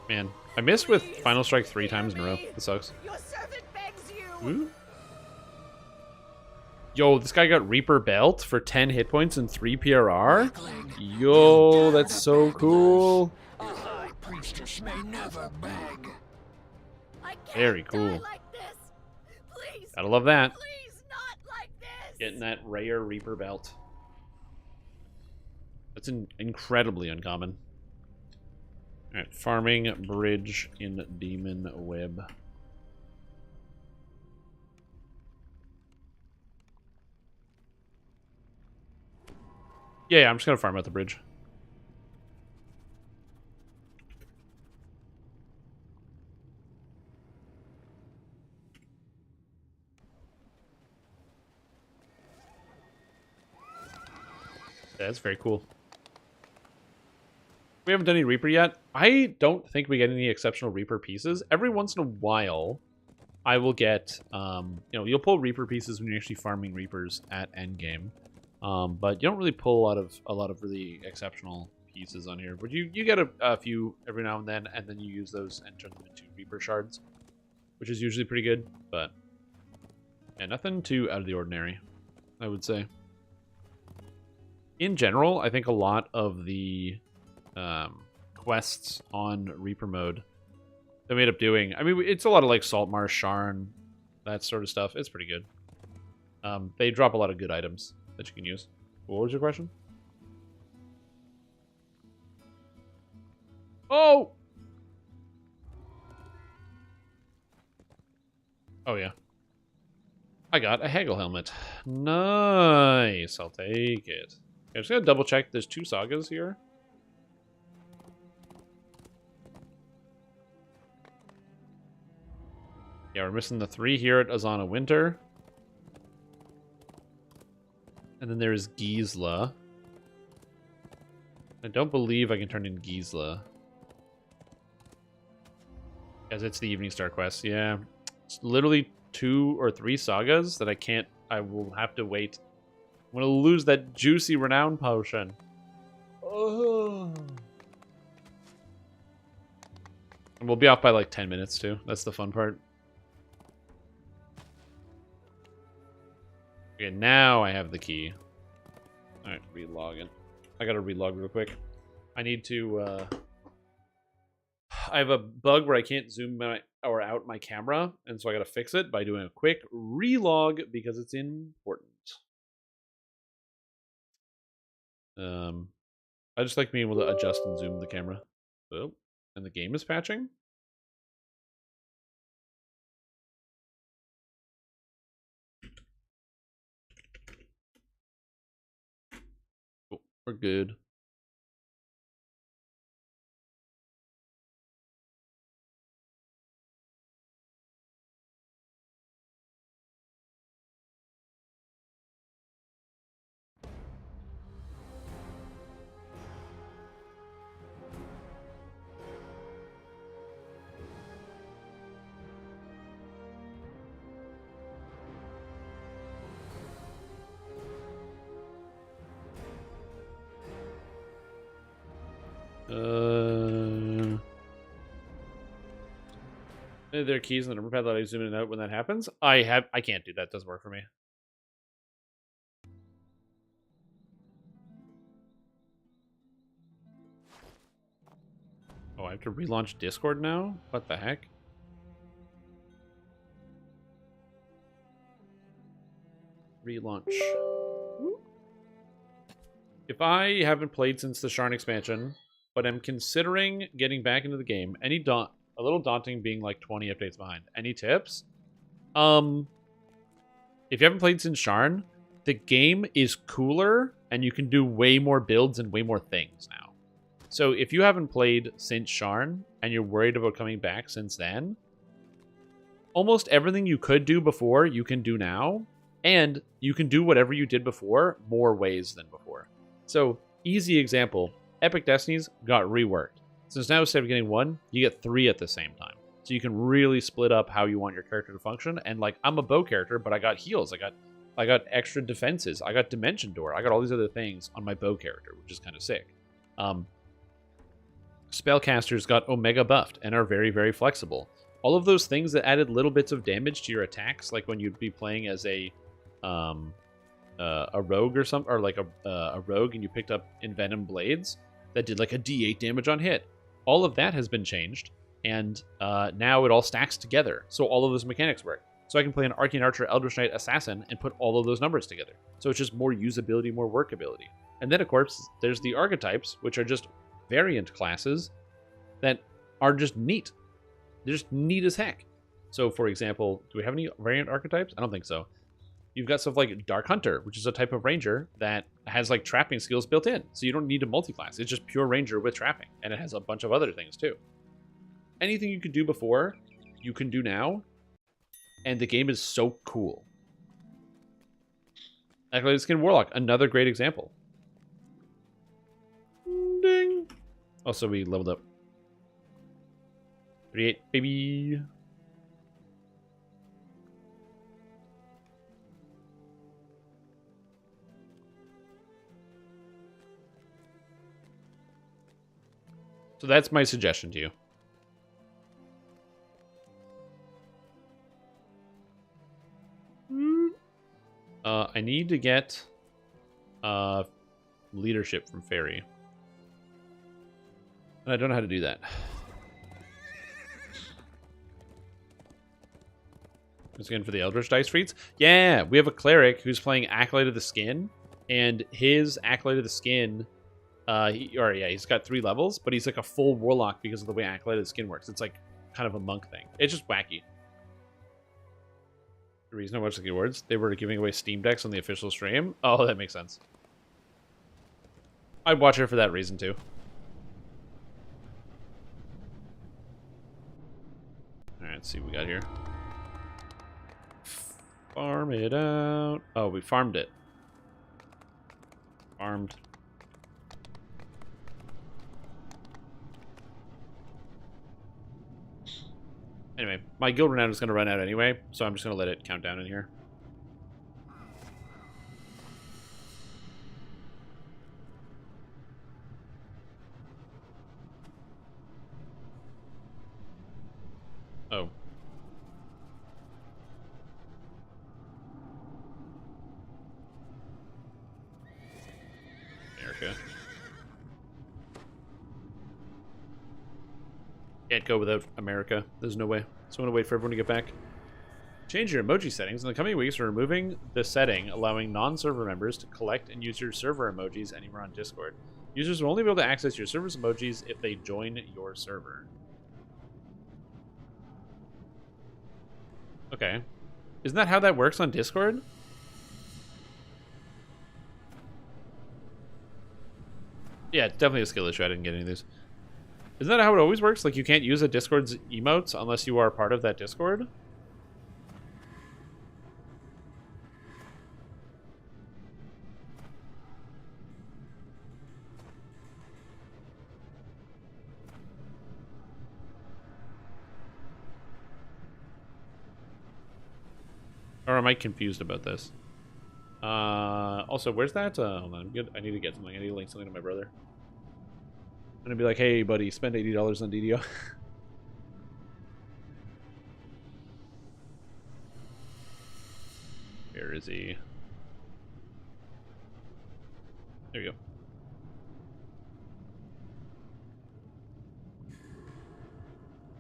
Man, I missed with Final Strike 3 times in a row. This sucks. Your servant begs you. Ooh. Yo, this guy got Reaper Belt for 10 hit points and 3 PRR? Yo, that's so cool. A high priestess may never beg. Very cool. Like this. Please. Gotta love that. Please, not like this. Getting that rare Reaper Belt. That's incredibly uncommon. Alright, farming bridge in Demon Web. Yeah, I'm just gonna farm out the bridge. Yeah, that's very cool. We haven't done any Reaper yet. I don't think we get any exceptional Reaper pieces. Every once in a while, I will get, you'll pull Reaper pieces when you're actually farming Reapers at endgame. But you don't really pull a lot of really exceptional pieces on here. But you get a few every now and then you use those and turn them into Reaper shards, which is usually pretty good. But yeah, nothing too out of the ordinary, I would say. In general, I think a lot of the quests on Reaper mode that we end up doing, I mean, it's a lot of like Saltmarsh, Sharn, that sort of stuff. It's pretty good. They drop a lot of good items that you can use. What was your question? Oh! Oh, yeah. I got a Hegel helmet. Nice. I'll take it. I'm just gonna double check. There's 2 sagas here. Yeah, we're missing the 3 here at Azana Winter. And then there's Gisla. I don't believe I can turn in Gisla. As it's the Evening Star quest. Yeah. It's literally 2 or 3 sagas that I will have to wait. I'm gonna lose that juicy renown potion. Oh. And we'll be off by like 10 minutes too. That's the fun part. Okay, now I have the key. Alright, relog in. I gotta relog real quick. I need to, I have a bug where I can't zoom out my camera, and so I gotta fix it by doing a quick relog because it's important. I just like being able to adjust and zoom the camera. Oh, and the game is patching? Cool, we're good. There are keys in the number pad that I zoom in and out when that happens. I can't do that. It doesn't work for me. Oh, I have to relaunch Discord now? What the heck? Relaunch. If I haven't played since the Sharn expansion, but I'm considering getting back into the game, a little daunting being like 20 updates behind. Any tips? If you haven't played since Sharn, the game is cooler and you can do way more builds and way more things now. So if you haven't played since Sharn and you're worried about coming back since then, almost everything you could do before you can do now, and you can do whatever you did before more ways than before. So, easy example, Epic Destinies got reworked. So now instead of getting 1, you get 3 at the same time. So you can really split up how you want your character to function. And like, I'm a bow character, but I got heals. I got extra defenses. I got Dimension Door. I got all these other things on my bow character, which is kind of sick. Spellcasters got Omega buffed and are very, very flexible. All of those things that added little bits of damage to your attacks, like when you'd be playing as a rogue or something, or like a rogue, and you picked up Envenom Blades that did like a D8 damage on hit. All of that has been changed, and now it all stacks together. So all of those mechanics work. So I can play an Arcane Archer, Eldritch Knight, Assassin, and put all of those numbers together. So it's just more usability, more workability. And then, of course, there's the archetypes, which are just variant classes that are just neat. They're just neat as heck. So, for example, do we have any variant archetypes? I don't think so. You've got stuff like Dark Hunter, which is a type of ranger that has like trapping skills built in. So you don't need to multi-class. It's just pure ranger with trapping. And it has a bunch of other things too. Anything you could do before, you can do now. And the game is so cool. Acolyte Skin Warlock, another great example. Ding. Also, we leveled up. 38, baby. So that's my suggestion to you. I need to get leadership from Fairy. And I don't know how to do that. Just going for the Eldritch Dice Treats. Yeah, we have a cleric who's playing Acolyte of the Skin, and his Acolyte of the Skin, he's got 3 levels, but he's like a full warlock because of the way Acolyte of the Skin works. It's like kind of a monk thing. It's just wacky. The reason I watched the awards, they were giving away Steam Decks on the official stream. Oh, that makes sense. I'd watch it for that reason too. Alright, let's see what we got here. Farm it out. Oh, we farmed it. Farmed. Anyway, my guild renown is going to run out anyway, so I'm just going to let it count down in here. Oh. America. Can't go without America. There's no way. So I'm going to wait for everyone to get back. Change your emoji settings. In the coming weeks, we're removing the setting allowing non-server members to collect and use your server emojis anywhere on Discord. Users will only be able to access your server's emojis if they join your server. Okay. Isn't that how that works on Discord? Yeah, it's definitely a skill issue. I didn't get any of these. Isn't that how it always works? Like, you can't use a Discord's emotes unless you are part of that Discord? Or am I confused about this? Also, where's that? Hold on, I need to get something. I need to link something to my brother. gonna be like, hey, buddy, spend $80 on DDO. Where is he? There we go.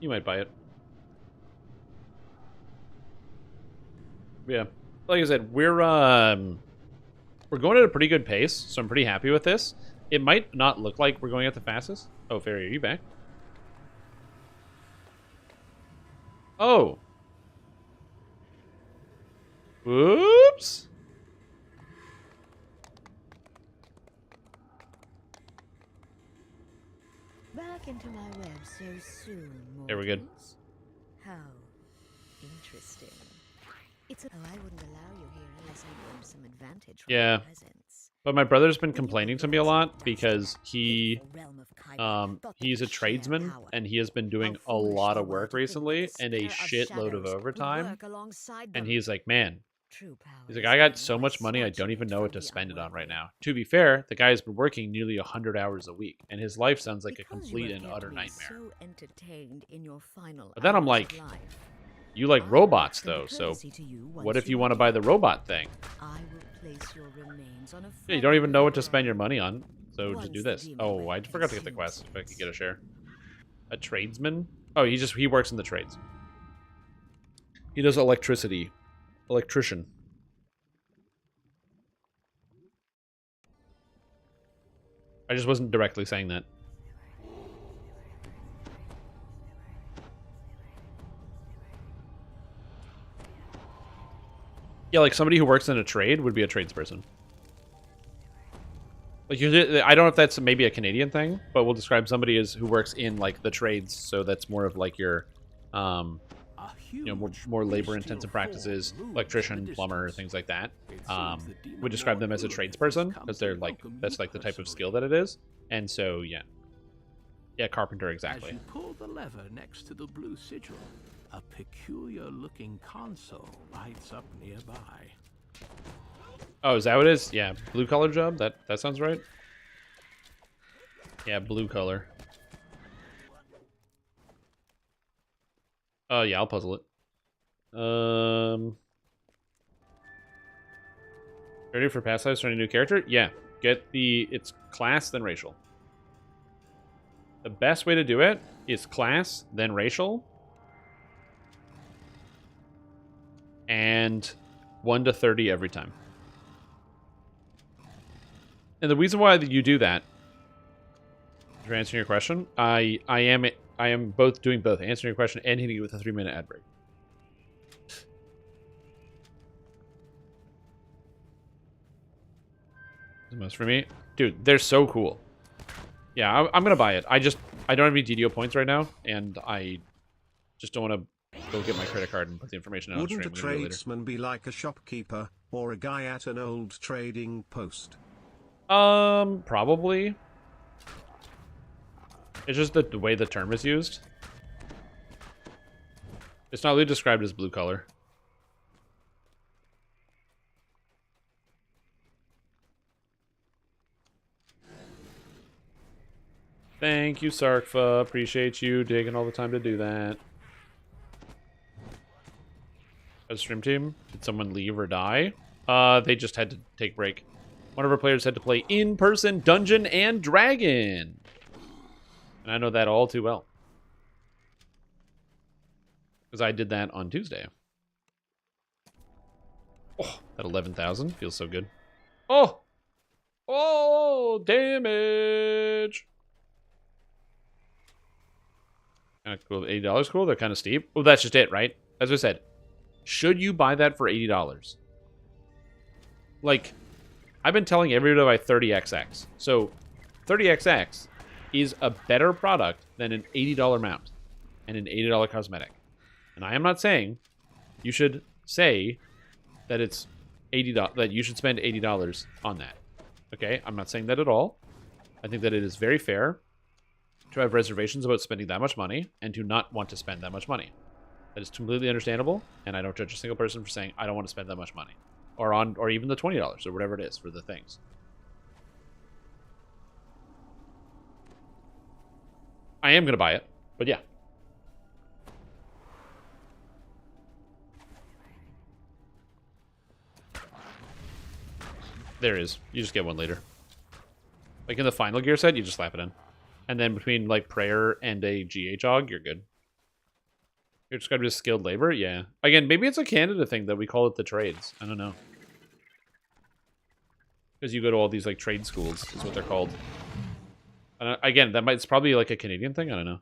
You might buy it. Yeah. Like I said, we're going at a pretty good pace, so I'm pretty happy with this. It might not look like we're going at the fastest. Oh, Fairy, are you back? Oh. Whoops. Back into my web so soon, There we're good. mortals? How interesting. It's I wouldn't allow you here unless I learned some advantage from Yeah. your presence. But my brother's been complaining to me a lot because he's a tradesman and he has been doing a lot of work recently and a shitload of overtime. And he's like, man, he's like, I got so much money I don't even know what to spend it on right now. To be fair, the guy has been working nearly 100 hours a week and his life sounds like a complete and utter nightmare. So entertained in your final But then I'm hours like, of life, you like robots though, so what if you want to buy the robot thing? I will place your remains on a Yeah, you don't even know what to spend your money on, so just do this. Oh, I forgot to get the quest. If I could get a share. A tradesman? Oh, he works in the trades. He does electricity. Electrician. I just wasn't directly saying that. Yeah, like somebody who works in a trade would be a tradesperson. Like I don't know if that's maybe a Canadian thing, but we'll describe somebody as who works in like the trades, so that's more of like your you know, more labor intensive practices, electrician, plumber, things like that. We describe them as a tradesperson because they're like that's like the type of skill that it is. And so yeah, carpenter exactly. As you pull the lever next to the blue sigil, a peculiar-looking console lights up nearby. Oh, is that what it is? Yeah, blue color job. That sounds right. Yeah, blue color. Oh yeah, I'll puzzle it. Ready for pass size for a new character? Yeah, it's class then racial. The best way to do it is class then racial. And 1 to 30 every time. And the reason why you do that, to answer your question, I am both doing both, answering your question and hitting you with a 3-minute ad break. The most for me, dude, they're so cool. Yeah, I'm gonna buy it. I don't have any DDO points right now, and I just don't want to go get my credit card and put the information out. Wouldn't a tradesman be like a shopkeeper or a guy at an old trading post? Probably. It's just the way the term is used. It's not really described as blue color. Thank you, Sarkfa. Appreciate you taking all the time to do that. As stream team, did someone leave or die? They just had to take break. One of our players had to play in-person Dungeon and Dragon. And I know that all too well. Because I did that on Tuesday. Oh, that 11,000 feels so good. Oh! Oh, damage! Kind of cool. $80 cool? They're kind of steep. Oh, that's just it, right? As I said, should you buy that for $80? Like, I've been telling everybody to buy 30XX. So, 30XX is a better product than an $80 mount and an $80 cosmetic. And I am not saying you should say that it's $80, that you should spend $80 on that. Okay? I'm not saying that at all. I think that it is very fair to have reservations about spending that much money and to not want to spend that much money. That is completely understandable, and I don't judge a single person for saying I don't want to spend that much money, or even the $20 or whatever it is for the things. I am gonna buy it, but yeah. There it is. You just get one later. Like in the final gear set, you just slap it in. And then between like prayer and a GH Og, you're good. You're just gotta be skilled labor? Yeah. Again, maybe it's a Canada thing that we call it the trades. I don't know. Because you go to all these like trade schools, is what they're called. Again, it's probably like a Canadian thing. I don't know.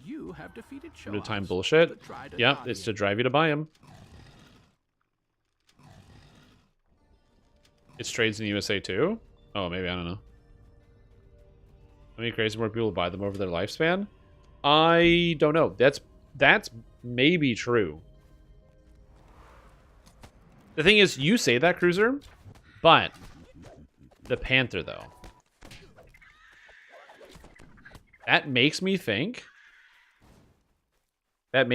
You have defeated Limited time bullshit. Yeah, it's to drive you to buy them. It's trades in the USA too? Oh, maybe, I don't know. How many crazy more people buy them over their lifespan? I don't know. That's maybe true. The thing is, you say that, Cruiser, but the Panther, though. That makes me think that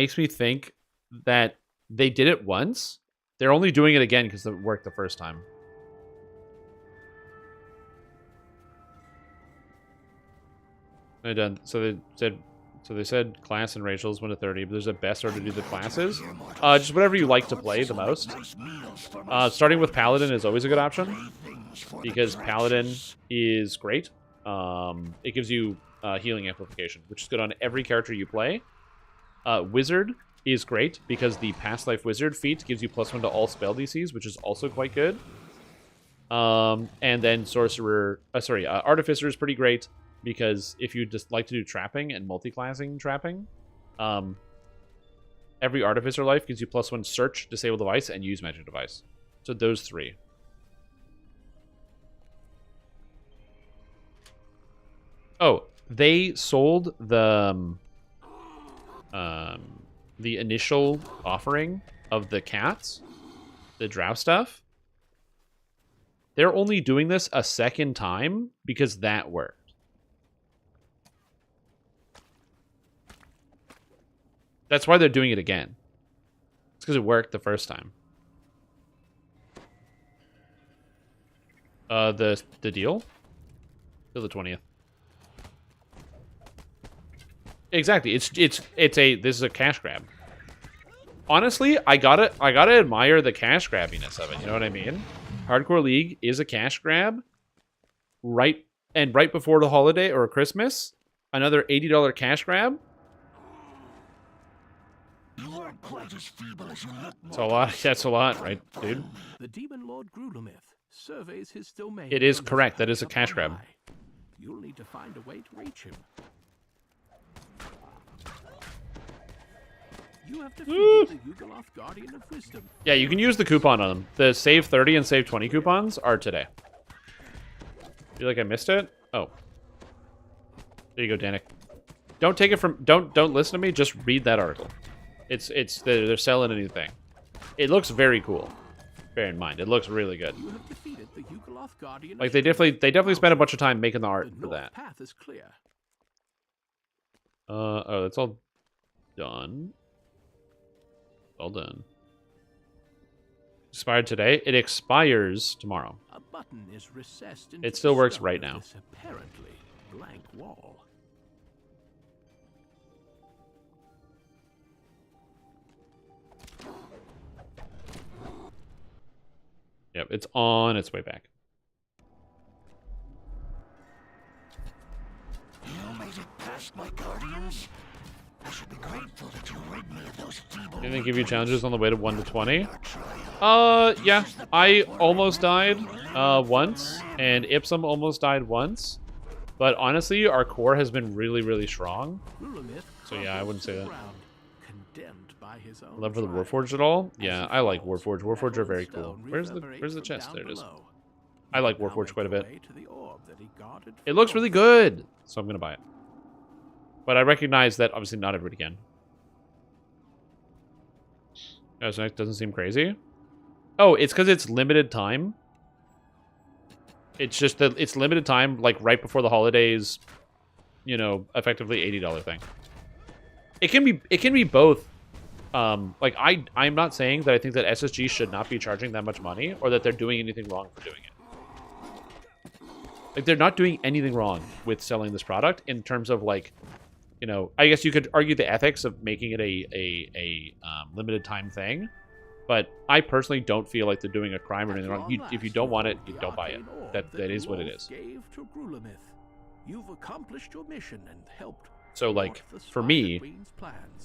they did it once. They're only doing it again because it worked the first time. They're done. So they said class and racials 1 to 30, but there's a best order to do the classes. Just whatever you like to play the most. Starting with Paladin is always a good option because Paladin is great. It gives you healing amplification, which is good on every character you play. Wizard is great because the Past Life Wizard feat gives you +1 to all spell DCs, which is also quite good. And then Artificer is pretty great because if you just like to do trapping and multi-classing trapping, every Artificer life gives you +1 search, disable device, and use magic device. So those 3. Oh, they sold the initial offering of the cats, the drow stuff. They're only doing this a second time because that worked. That's why they're doing it again. It's because it worked the first time. The deal? Till the 20th. Exactly. This is a cash grab. Honestly, I gotta admire the cash grabbiness of it. You know what I mean? Hardcore League is a cash grab. Right before the holiday or Christmas, another $80 cash grab. It's a lot. That's a lot, right, dude? The Demon Lord Grulomith surveys his domain. It is correct. That is a cash grab. You'll need to find a way to reach him. You have defeated the Yugoloth Guardian of Wisdom. Yeah, you can use the coupon on them. The save 30 and save 20 coupons are today. Feel like I missed it? Oh. There you go, Danik. Don't take it from don't listen to me, just read that article. They're selling a new thing. It looks very cool. Bear in mind, it looks really good. You have defeated the Yugoloth Guardian. Like they definitely spent a bunch of time making the art for that. Path is clear. Oh, that's all done. All done. Expired today. It expires tomorrow. A button is recessed into it still works right now. This apparently blank wall. Yep, it's on its way back. You made it past my guardians? I should be grateful that you rid me of those feeble. Didn't they give you challenges on the way to 1 to 20? Yeah. I almost died once, and Ipsum almost died once. But honestly, our core has been really, really strong. So yeah, I wouldn't say that. Love for the Warforged at all? Yeah, I like Warforged. Warforged are very cool. Where's the chest? There it is. I like Warforged quite a bit. It looks really good, so I'm gonna buy it. But I recognize that obviously not everybody can. It doesn't seem crazy. Oh, it's because it's limited time. It's just that it's limited time, like right before the holidays. You know, effectively $80 thing. It can be both. Like I'm not saying that I think that SSG should not be charging that much money or that they're doing anything wrong for doing it. Like, they're not doing anything wrong with selling this product in terms of, like, you know, I guess you could argue the ethics of making it a limited time thing, but I personally don't feel like they're doing a crime or anything wrong. If you don't want it, you don't buy it. That is what it is. Gave to Grulamith. You've accomplished your mission and helped. So, like, for me,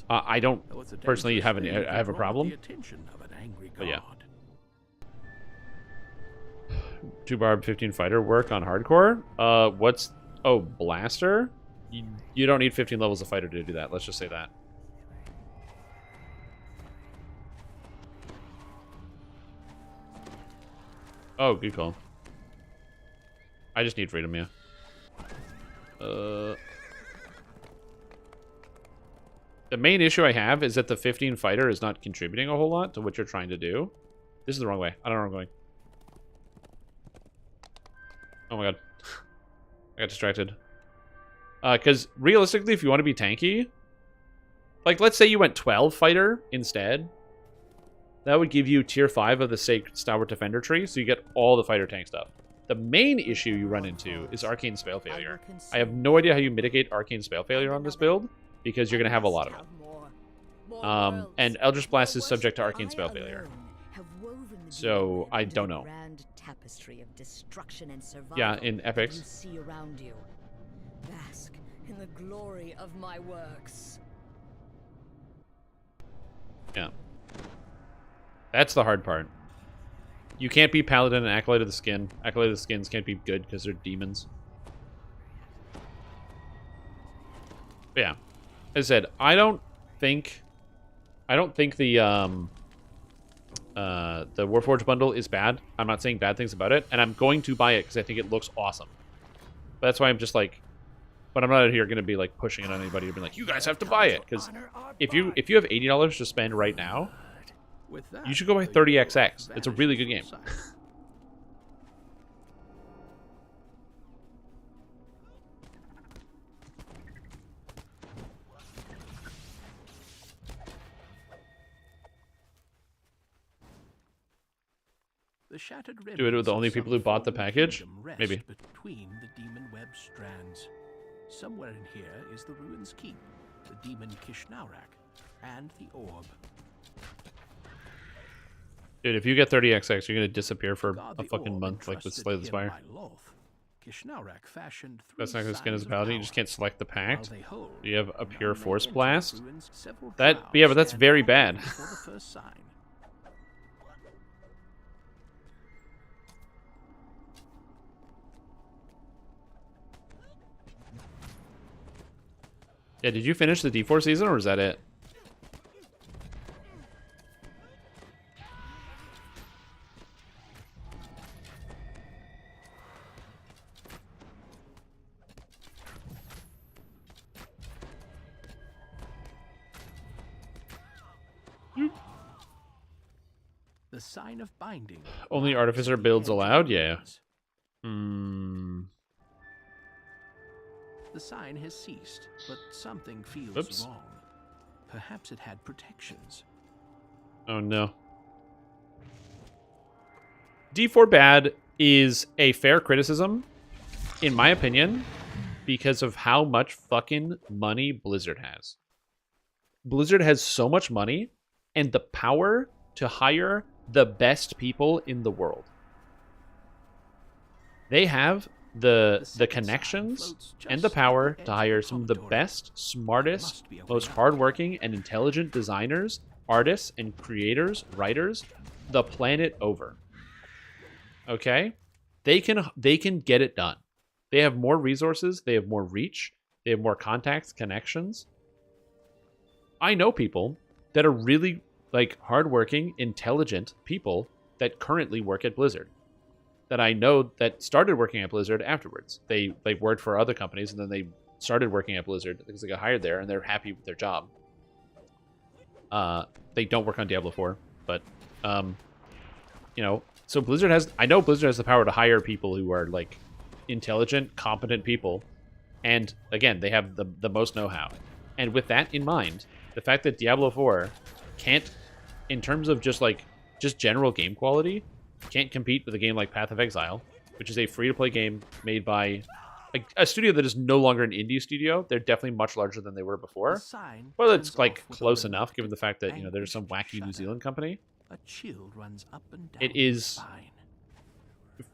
I don't personally have I have a problem. But yeah. 2 barb 15 fighter work on hardcore. What's blaster? You don't need 15 levels of fighter to do that. Let's just say that. Oh, good call. I just need freedom, yeah. The main issue I have is that the 15 fighter is not contributing a whole lot to what you're trying to do. This is the wrong way. I don't know where I'm going. Oh my god. I got distracted. Because realistically, if you want to be tanky, like, let's say you went 12 fighter instead, that would give you tier 5 of the Stalwart Defender tree, so you get all the fighter tank stuff. The main issue you run into is Arcane Spell Failure. I have no idea how you mitigate Arcane Spell Failure on this build, because you're going to have a lot of it. And Eldritch Blast is subject to Arcane Spell Failure. So, I don't know. Yeah, in Epics. See around you. Bask in the glory of my works. Yeah. That's the hard part. You can't be Paladin and Acolyte of the Skin. Acolyte of the Skins can't be good because they're demons. But yeah. As I said, I don't think the Warforged bundle is bad. I'm not saying bad things about it, and I'm going to buy it because I think it looks awesome. But that's why I'm just like, but I'm not out here going to be like pushing it on anybody to be like, you guys have to buy it, because if you have $80 to spend right now, you should go buy 30XX. It's a really good game. The shattered Do it with the only people who bought the package? Maybe. Between the demon web strands. Somewhere in here is the Ruins Keep, the demon Kishnaurak, and the orb. Dude, if you get 30XX, you're gonna disappear for a fucking month, like with Slay the Spire. That's not gonna skin as a paladin. You just can't select the pact. You have a pure force blast. But that's very bad. Yeah, did you finish the D4 season, or is that it? The sign of binding. Only Artificer builds allowed? Yeah. Hmm. The sign has ceased, but something feels wrong. Perhaps it had protections. Oh no. D4 bad is a fair criticism, in my opinion, because of how much fucking money Blizzard has. Blizzard has so much money and the power to hire the best people in the world. They have the connections and the power to hire some of the best, smartest, most hardworking and intelligent designers, artists, and creators, writers, the planet over. Okay? They can get it done. They have more resources, they have more reach, they have more contacts, connections. I know people that are really like hardworking, intelligent people that currently work at Blizzard. That I know that started working at Blizzard afterwards. They worked for other companies and then they started working at Blizzard because they got hired there and they're happy with their job. They don't work on Diablo 4, but you know, so I know Blizzard has the power to hire people who are like intelligent, competent people, and again, they have the most know-how. And with that in mind, the fact that Diablo 4 can't, in terms of just general game quality, can't compete with a game like Path of Exile, which is a free-to-play game made by a studio that is no longer an indie studio. They're definitely much larger than they were before. Well, it's like close enough, given the fact that there's some wacky New Zealand company. A chill runs up and down It is, the spine.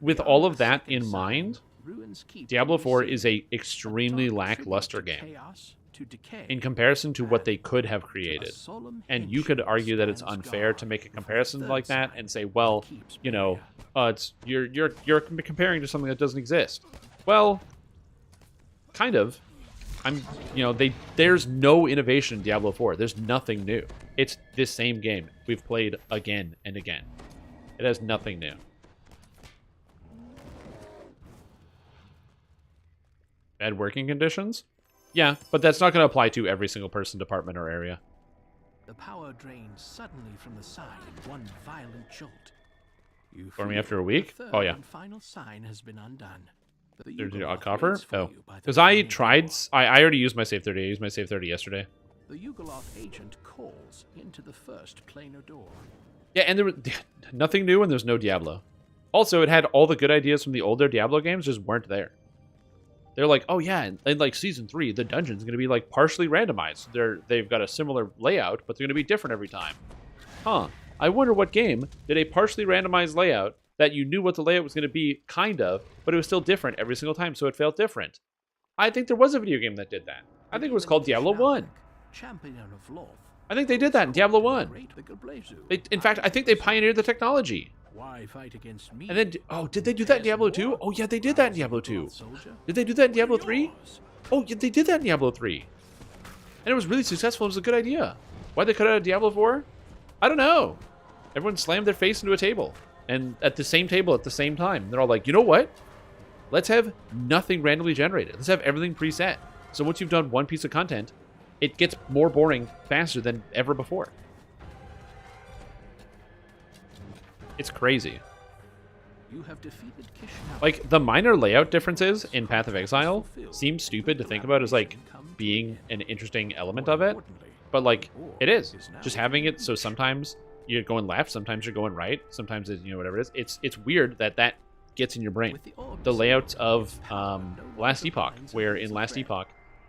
with all of that in mind, Diablo 4 is a extremely lackluster game in comparison to what they could have created. And you could argue that it's unfair to make a comparison like that and say, well, it's you're comparing to something that doesn't exist. Well, kind of. There's no innovation in Diablo 4. There's nothing new. It's this same game we've played again and again. It has nothing new. Bad working conditions? Yeah, but that's not going to apply to every single person, department, or area. The power drains suddenly from the side in one violent jolt. You For me feel after a week? the third Oh, yeah. and final sign has been undone. The There's Yugoloth a coffer? waits for Oh. you by the Because I burning tried... door. I already used my save 30. I used my save 30 yesterday. The Yugoloth agent calls into the first planar door. Yeah, and there was nothing new and there's no Diablo. Also, it had all the good ideas from the older Diablo games just weren't there. They're like, oh yeah, in like Season 3, the dungeon's going to be like partially randomized. They've got a similar layout, but they're going to be different every time. Huh. I wonder what game did a partially randomized layout that you knew what the layout was going to be, kind of, but it was still different every single time, so it felt different. I think there was a video game that did that. I think it was called Diablo 1. Champion of Loth. I think they did that in Diablo 1. The Geblazu. In fact, I think they pioneered the technology. Why fight against me? And then, oh, did they do that in Diablo 2? Oh, yeah, they did that in Diablo 2. Did they do that in Diablo 3? Oh, yeah, they did that in Diablo 3. And it was really successful. It was a good idea. Why'd they cut out of Diablo 4? I don't know. Everyone slammed their face into a table. And at the same table at the same time. They're all like, you know what? Let's have nothing randomly generated. Let's have everything preset. So once you've done one piece of content, it gets more boring faster than ever before. It's crazy. You have defeated Kishinev. Like, the minor layout differences in Path of Exile seem stupid to think about as, like, being an interesting element of it. But, like, it is. Just having it so sometimes you're going left, sometimes you're going right, sometimes it's, whatever it is. It's weird that that gets in your brain. The layouts of Last Epoch, where in Last Epoch,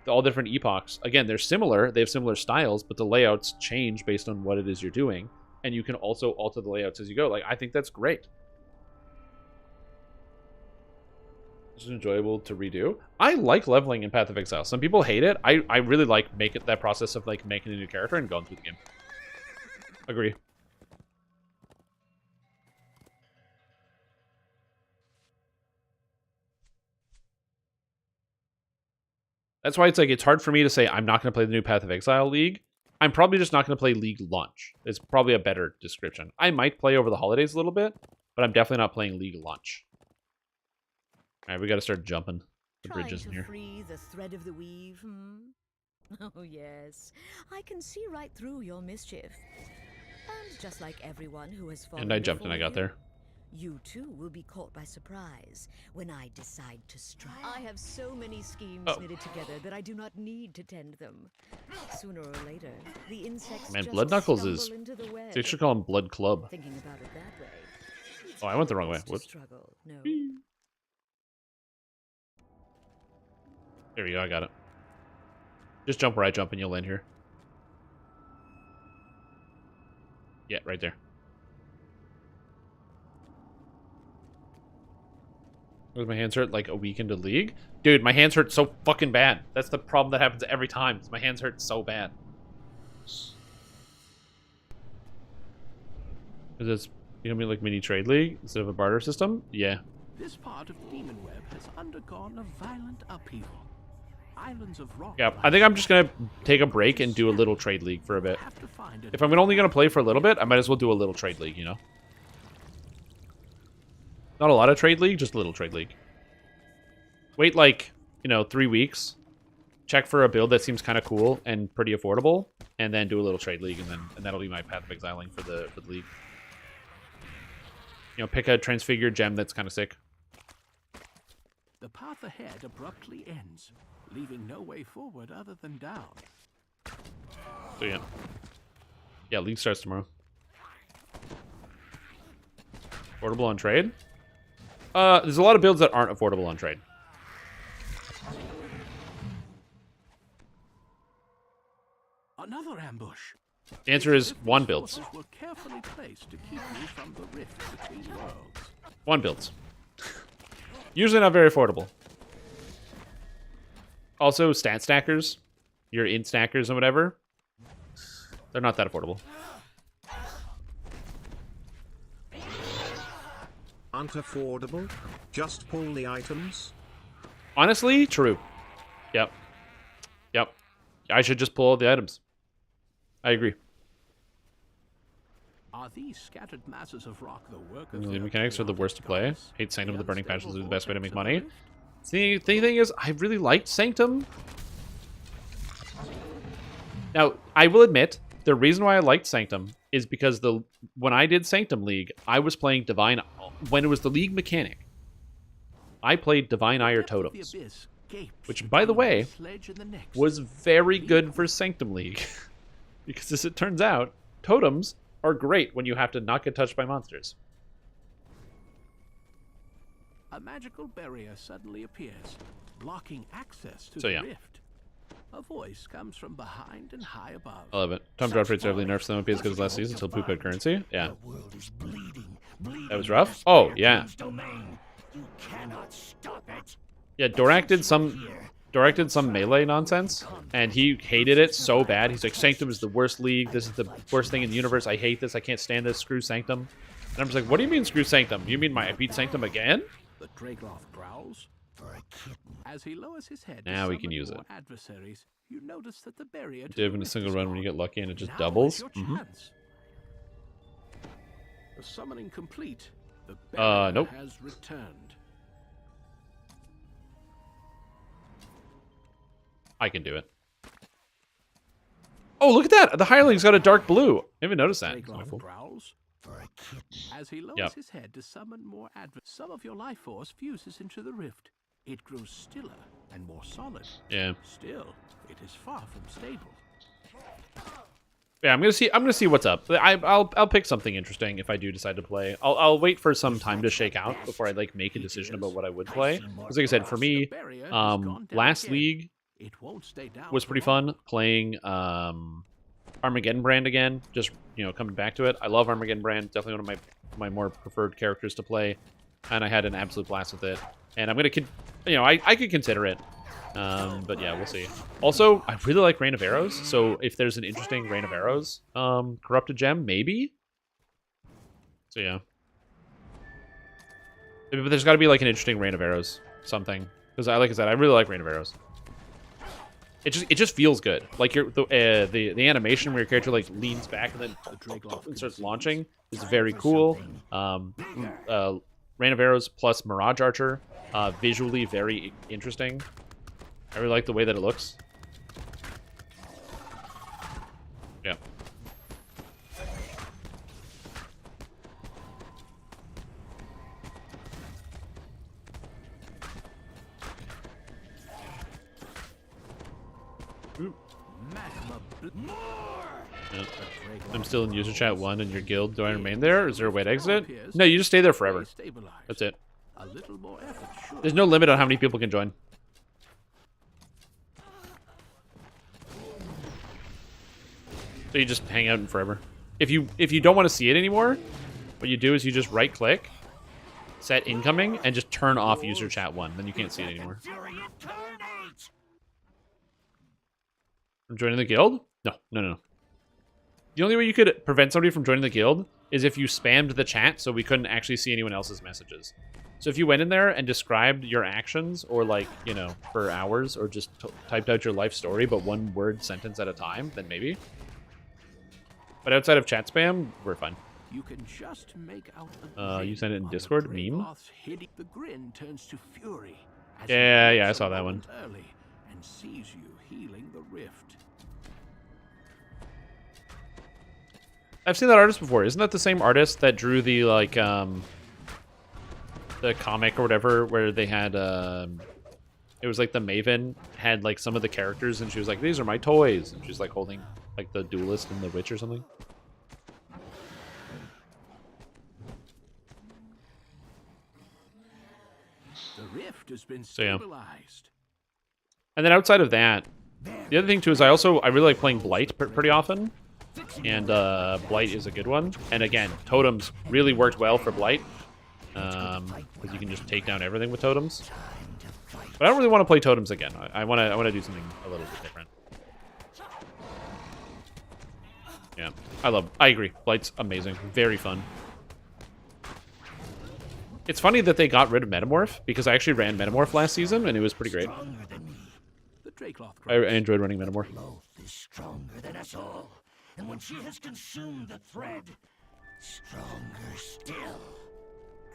all different epochs, again, they're similar, they have similar styles, but the layouts change based on what it is you're doing. And you can also alter the layouts as you go. Like, I think that's great. This is enjoyable to redo. I like leveling in Path of Exile. Some people hate it. I really like that process of like making a new character and going through the game. Agree. That's why it's hard for me to say I'm not going to play the new Path of Exile League. I'm probably just not going to play League launch. It's probably a better description. I might play over the holidays a little bit, but I'm definitely not playing League launch. All right, we got to start jumping the bridges in here. Free the thread of the weave, Oh yes, I can see right through your mischief. And just like everyone who has fallen And I jumped and I got there. You too will be caught by surprise when I decide to strike. I have so many schemes knitted together that I do not need to tend them. Sooner or later, the insects Man, just Blood Knuckles is... stumble into the web. They should call him Blood Club. Thinking about it that way. It's Oh, I went the wrong way. to Whoops. struggle, no. There we go, I got it. Just jump where I jump and you'll land here. Yeah, right there. Was my hands hurt like a week into League? Dude, my hands hurt so fucking bad. That's the problem that happens every time. My hands hurt so bad. Is this becoming like mini trade league instead of a barter system? Yeah. This part of Demon Web has undergone a violent upheaval. Islands of rock. Yeah, I think I'm just gonna take a break and do a little trade league for a bit. If I'm only gonna play for a little bit, I might as well do a little trade league, Not a lot of trade league, just a little trade league. Wait like, 3 weeks. Check for a build that seems kind of cool and pretty affordable, and then do a little trade league, and that'll be my Path of Exiling for the league. Pick a transfigured gem that's kind of sick. The path ahead abruptly ends, leaving no way forward other than down. So yeah. Yeah, league starts tomorrow. Portable on trade? There's a lot of builds that aren't affordable on trade. Another ambush. The answer is one builds. Forces were carefully placed to keep you from the rift between worlds. One builds. Usually not very affordable. Also, stat stackers, your int stackers and whatever, they're not that affordable. Aren't affordable? Just pull the items? Honestly, true. Yep. Yep. I should just pull all the items. I agree. Are these scattered masses of rock the work of The mechanics are the worst to play. Hate Sanctum of the Burning Passions is the best way to make money. See, the thing is, I really liked Sanctum. Now, I will admit, the reason why I liked Sanctum is because when I did Sanctum League, I was playing Divine... When it was the League mechanic, I played Divine Ire Totems. Which, by the way, was very good for Sanctum League. Because as it turns out, totems are great when you have to not get touched by monsters. A magical barrier suddenly appears, blocking access to So, the yeah. rift. A voice comes from behind and high above. I love it. Tom Draft rates heavily nerfs them. Won't be as good as last season until poop had currency. Yeah. That was rough? Oh, yeah. Yeah, Dorak did some melee nonsense, and he hated it so bad. He's like, Sanctum is the worst league. This is the worst thing in the universe. I hate this. I can't stand this. Screw Sanctum. And I'm just like, what do you mean screw Sanctum? You mean I beat Sanctum again? The Dragloth growls. As he lowers his head Now we can use it. Adversaries, you notice that the barrier Div in a single run when you get lucky and it just doubles. The summoning complete. The barrier Nope. has returned. I can do it. Oh, look at that! The Hireling's got a dark blue. I didn't even noticed that. Dragloth growls. As he lowers Yep. his head to summon more some of your life force fuses into the rift. It grows stiller and more solid. Yeah. Still, it is far from stable. Yeah, I'm gonna see what's up. I'll pick something interesting if I do decide to play. I'll wait for some time to shake out before I like make a decision about what I would play. Because like I said, for me, last league was pretty fun playing Armageddon Brand again. Just coming back to it. I love Armageddon Brand. Definitely one of my more preferred characters to play, and I had an absolute blast with it. And I'm gonna, I could consider it. But yeah, we'll see. Also, I really like Rain of Arrows, so if there's an interesting Rain of Arrows corrupted gem, maybe? So yeah. But there's got to be like an interesting Rain of Arrows, something. Because like I said, I really like Rain of Arrows. It just feels good. Like the animation where your character like leans back and then starts launching is very cool. Rain of Arrows plus Mirage Archer, visually very interesting. I really like the way that it looks. Yeah. Yep. I'm still in user chat 1 in your guild. Do I remain there? Is there a way to exit it? No, you just stay there forever. That's it. There's no limit on how many people can join. So you just hang out in forever. If you don't want to see it anymore, what you do is you just right click, set incoming, and just turn off user chat 1. Then you can't see it anymore. From joining the guild? No. The only way you could prevent somebody from joining the guild is if you spammed the chat so we couldn't actually see anyone else's messages. So if you went in there and described your actions or like, for hours or just typed out your life story but one word sentence at a time, then maybe. But outside of chat spam, we're fine. You can just make out you sent it in Discord? Meme? The grin turns to fury. Yeah, I saw that one. Early and sees you healing the rift. I've seen that artist before. Isn't that the same artist that drew the the comic or whatever where they had it was like the Maven had like some of the characters and she was like, these are my toys, and she's like holding like the Duelist and the Witch or something. The rift has been So, yeah. stabilized. And then outside of that, the other thing too is I really like playing Blight pretty often, and Blight is a good one. And again, totems really worked well for Blight, because you can just take down everything with totems. But I don't really want to play totems again. I want to do something a little bit different. Yeah, I agree. Blight's amazing, very fun. It's funny that they got rid of Metamorph, because I actually ran Metamorph last season, and it was pretty great. I enjoyed running Metamorph. Loth is stronger than us all, and when she has consumed the thread, stronger still.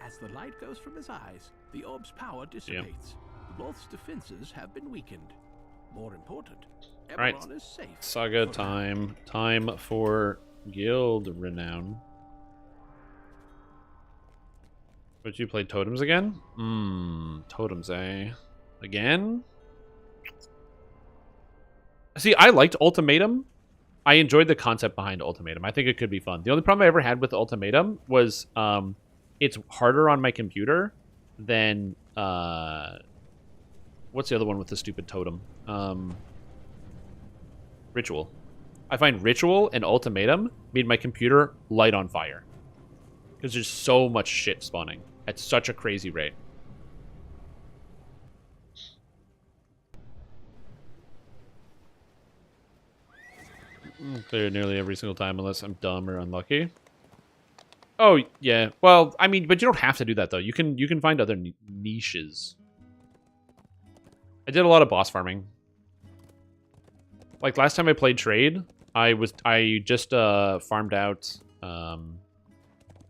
As the light goes from his eyes, the orb's power dissipates. Loth's defenses have been weakened. More important, Alright, Eberron is safe. Saga time. Time for Guild Renown. But you played Totems again? Totems, eh? Again? See, I liked Ultimatum. I enjoyed the concept behind Ultimatum. I think it could be fun. The only problem I ever had with Ultimatum was it's harder on my computer than... what's the other one with the stupid totem? Ritual. I find Ritual and Ultimatum made my computer light on fire. Because there's so much shit spawning at such a crazy rate. Clear nearly every single time unless I'm dumb or unlucky. Oh, yeah. Well, I mean, but you don't have to do that, though. You can find other niches. I did a lot of boss farming. Like, last time I played Trade, I just farmed out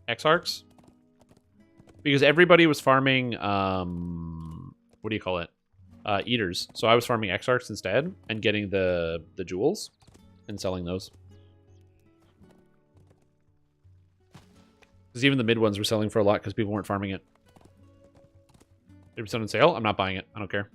Exarchs. Because everybody was farming, what do you call it? Eaters. So I was farming Exarchs instead and getting the jewels and selling those. Because even the mid ones were selling for a lot because people weren't farming it. 30% on sale? I'm not buying it. I don't care.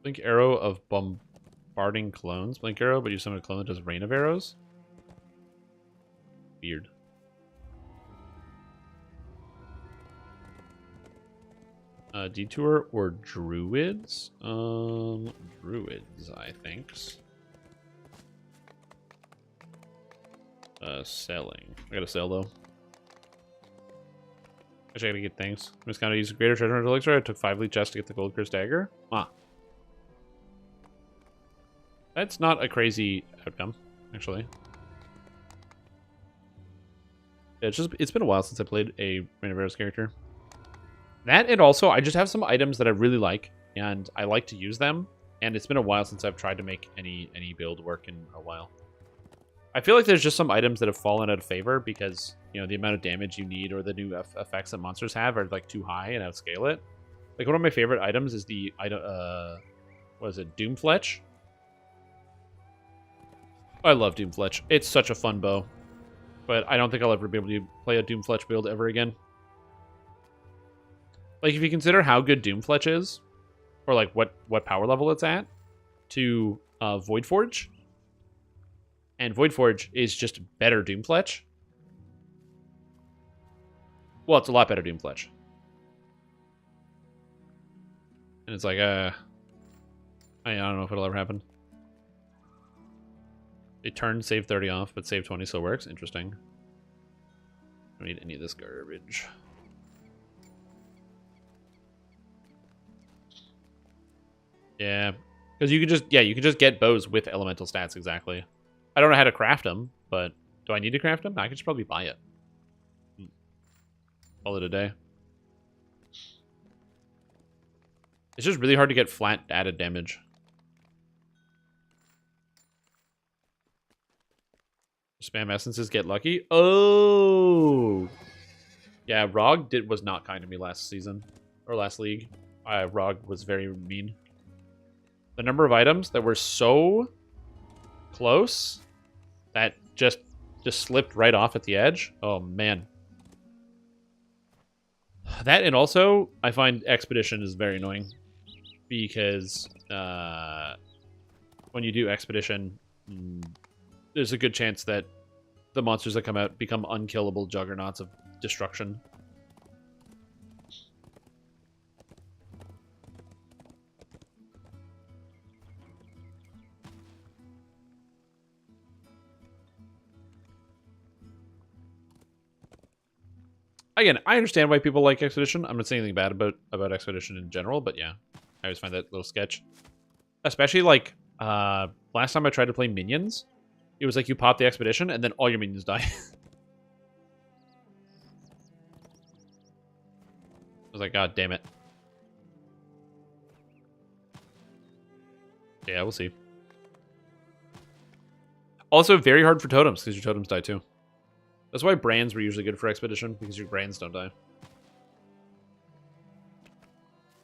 Blink Arrow of bombarding clones. Blink Arrow, but you summon a clone that does Rain of Arrows? Weird. Detour or Druids? Druids, I think. Selling. I gotta sell, though. Actually, I gotta get things. I'm just gonna use Greater Treasure Hunter Elixir. I took 5 Leech Chests to get the Gold Curse Dagger. Ah. That's not a crazy outcome, actually. Yeah, it's been a while since I played a Rain of Arrows character. That, and also, I just have some items that I really like, and I like to use them, and it's been a while since I've tried to make any build work in a while. I feel like there's just some items that have fallen out of favor because, you know, the amount of damage you need or the new effects that monsters have are, like, too high and outscale it. Like, one of my favorite items is the, what is it, Doomfletch? I love Doomfletch. It's such a fun bow. But I don't think I'll ever be able to play a Doomfletch build ever again. Like, if you consider how good Doomfletch is, or, like, what power level it's at, to Voidforge, and Voidforge is just better Doomfletch. Well, it's a lot better Doomfletch. And it's like, I don't know if it'll ever happen. They turned save 30 off, but save 20 still works. Interesting. I don't need any of this garbage. Yeah, because you can just get bows with elemental stats, exactly. I don't know how to craft them, but do I need to craft them? I could just probably buy it. Call it a day. It's just really hard to get flat added damage. Spam essences, get lucky. Oh, yeah. Rog was not kind to me last season or last league. Rog was very mean. The number of items that were so close that just slipped right off at the edge. Oh man, That, and also I find Expedition is very annoying because when you do Expedition, there's a good chance that the monsters that come out become unkillable juggernauts of destruction. Again, I understand why people like Expedition. I'm not saying anything bad about Expedition in general, but yeah, I always find that little sketch. Especially like last time I tried to play Minions, it was like you pop the Expedition and then all your minions die. I was like, God damn it. Yeah, we'll see. Also, very hard for totems because your totems die too. That's why brands were usually good for Expedition, because your brands don't die.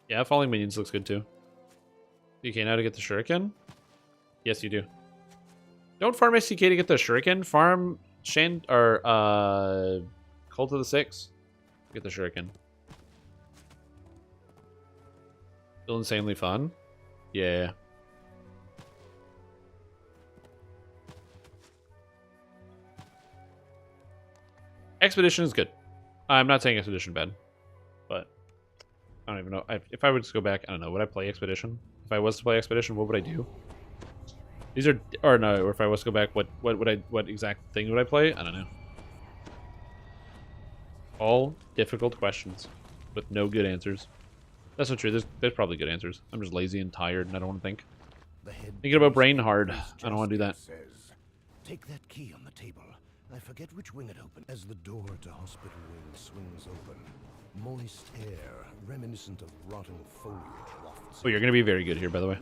Yeah, falling minions looks good too. Okay, now to get the shuriken? Yes, you do. Don't farm STK to get the shuriken. Farm Cult of the Six. Get the shuriken. Still insanely fun. Yeah. Expedition is good. I'm not saying Expedition bad, but I don't even know. If I would just go back, I don't know. Would I play Expedition? If I was to play Expedition, what would I do? These are, or no, or if I was to go back, what exact thing would I play? I don't know. All difficult questions with no good answers. That's not true. There's probably good answers. I'm just lazy and tired, and I don't want to think. Thinking about brain hard. I don't want to do that. Take that key on the table. I forget which wing it opened. As the door to Hospital Wing swings open, moist air, reminiscent of rotting foliage, wafts. Oh, you're gonna be very good here, by the way.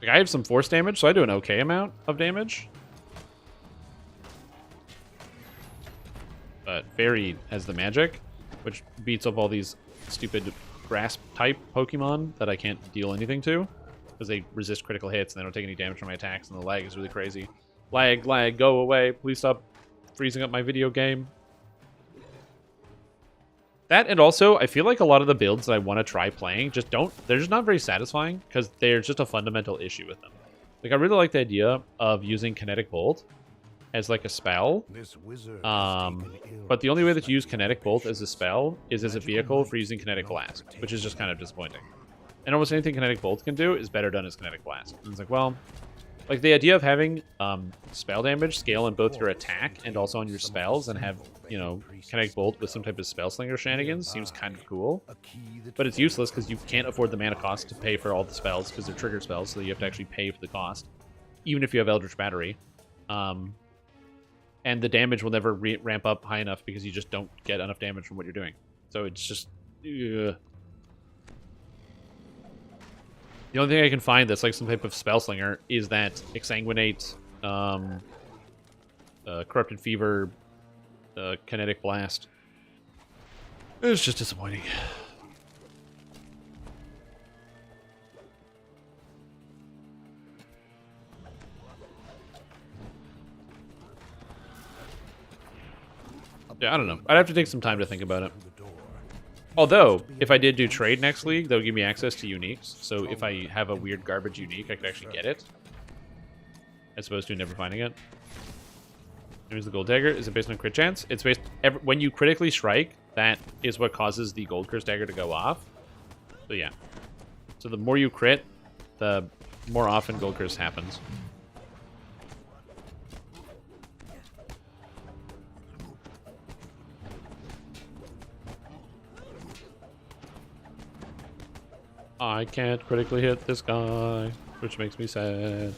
Like, I have some force damage, so I do an okay amount of damage. But Fairy has the magic, which beats up all these stupid grasp type Pokemon that I can't deal anything to. Because they resist critical hits and they don't take any damage from my attacks, and the lag is really crazy. Lag, go away. Please stop freezing up my video game. That, and also, I feel like a lot of the builds that I want to try playing they're just not very satisfying, because there's just a fundamental issue with them. Like, I really like the idea of using Kinetic Bolt as like a spell. But the only way that you use Kinetic Bolt as a spell is as a vehicle for using Kinetic Blast, which is just kind of disappointing. And almost anything Kinetic Bolt can do is better done as Kinetic Blast. And it's like, well, like the idea of having spell damage scale on both your attack and also on your spells, and have, you know, Kinetic Bolt with some type of Spell Slinger shenanigans seems kind of cool. But it's useless because you can't afford the mana cost to pay for all the spells, because they're trigger spells, so you have to actually pay for the cost, even if you have Eldritch Battery. And the damage will never ramp up high enough because you just don't get enough damage from what you're doing. So it's just... The only thing I can find that's like some type of Spell Slinger is that Exsanguinate, Corrupted Fever, Kinetic Blast. It's just disappointing. Yeah, I don't know. I'd have to take some time to think about it. Although, if I did do trade next league, that would give me access to uniques. So if I have a weird garbage unique, I could actually get it, as opposed to never finding it. Here's the Gold Dagger. Is it based on crit chance? It's based... when you critically strike, that is what causes the Gold Curse Dagger to go off. So yeah. So the more you crit, the more often Gold Curse happens. I can't critically hit this guy, which makes me sad.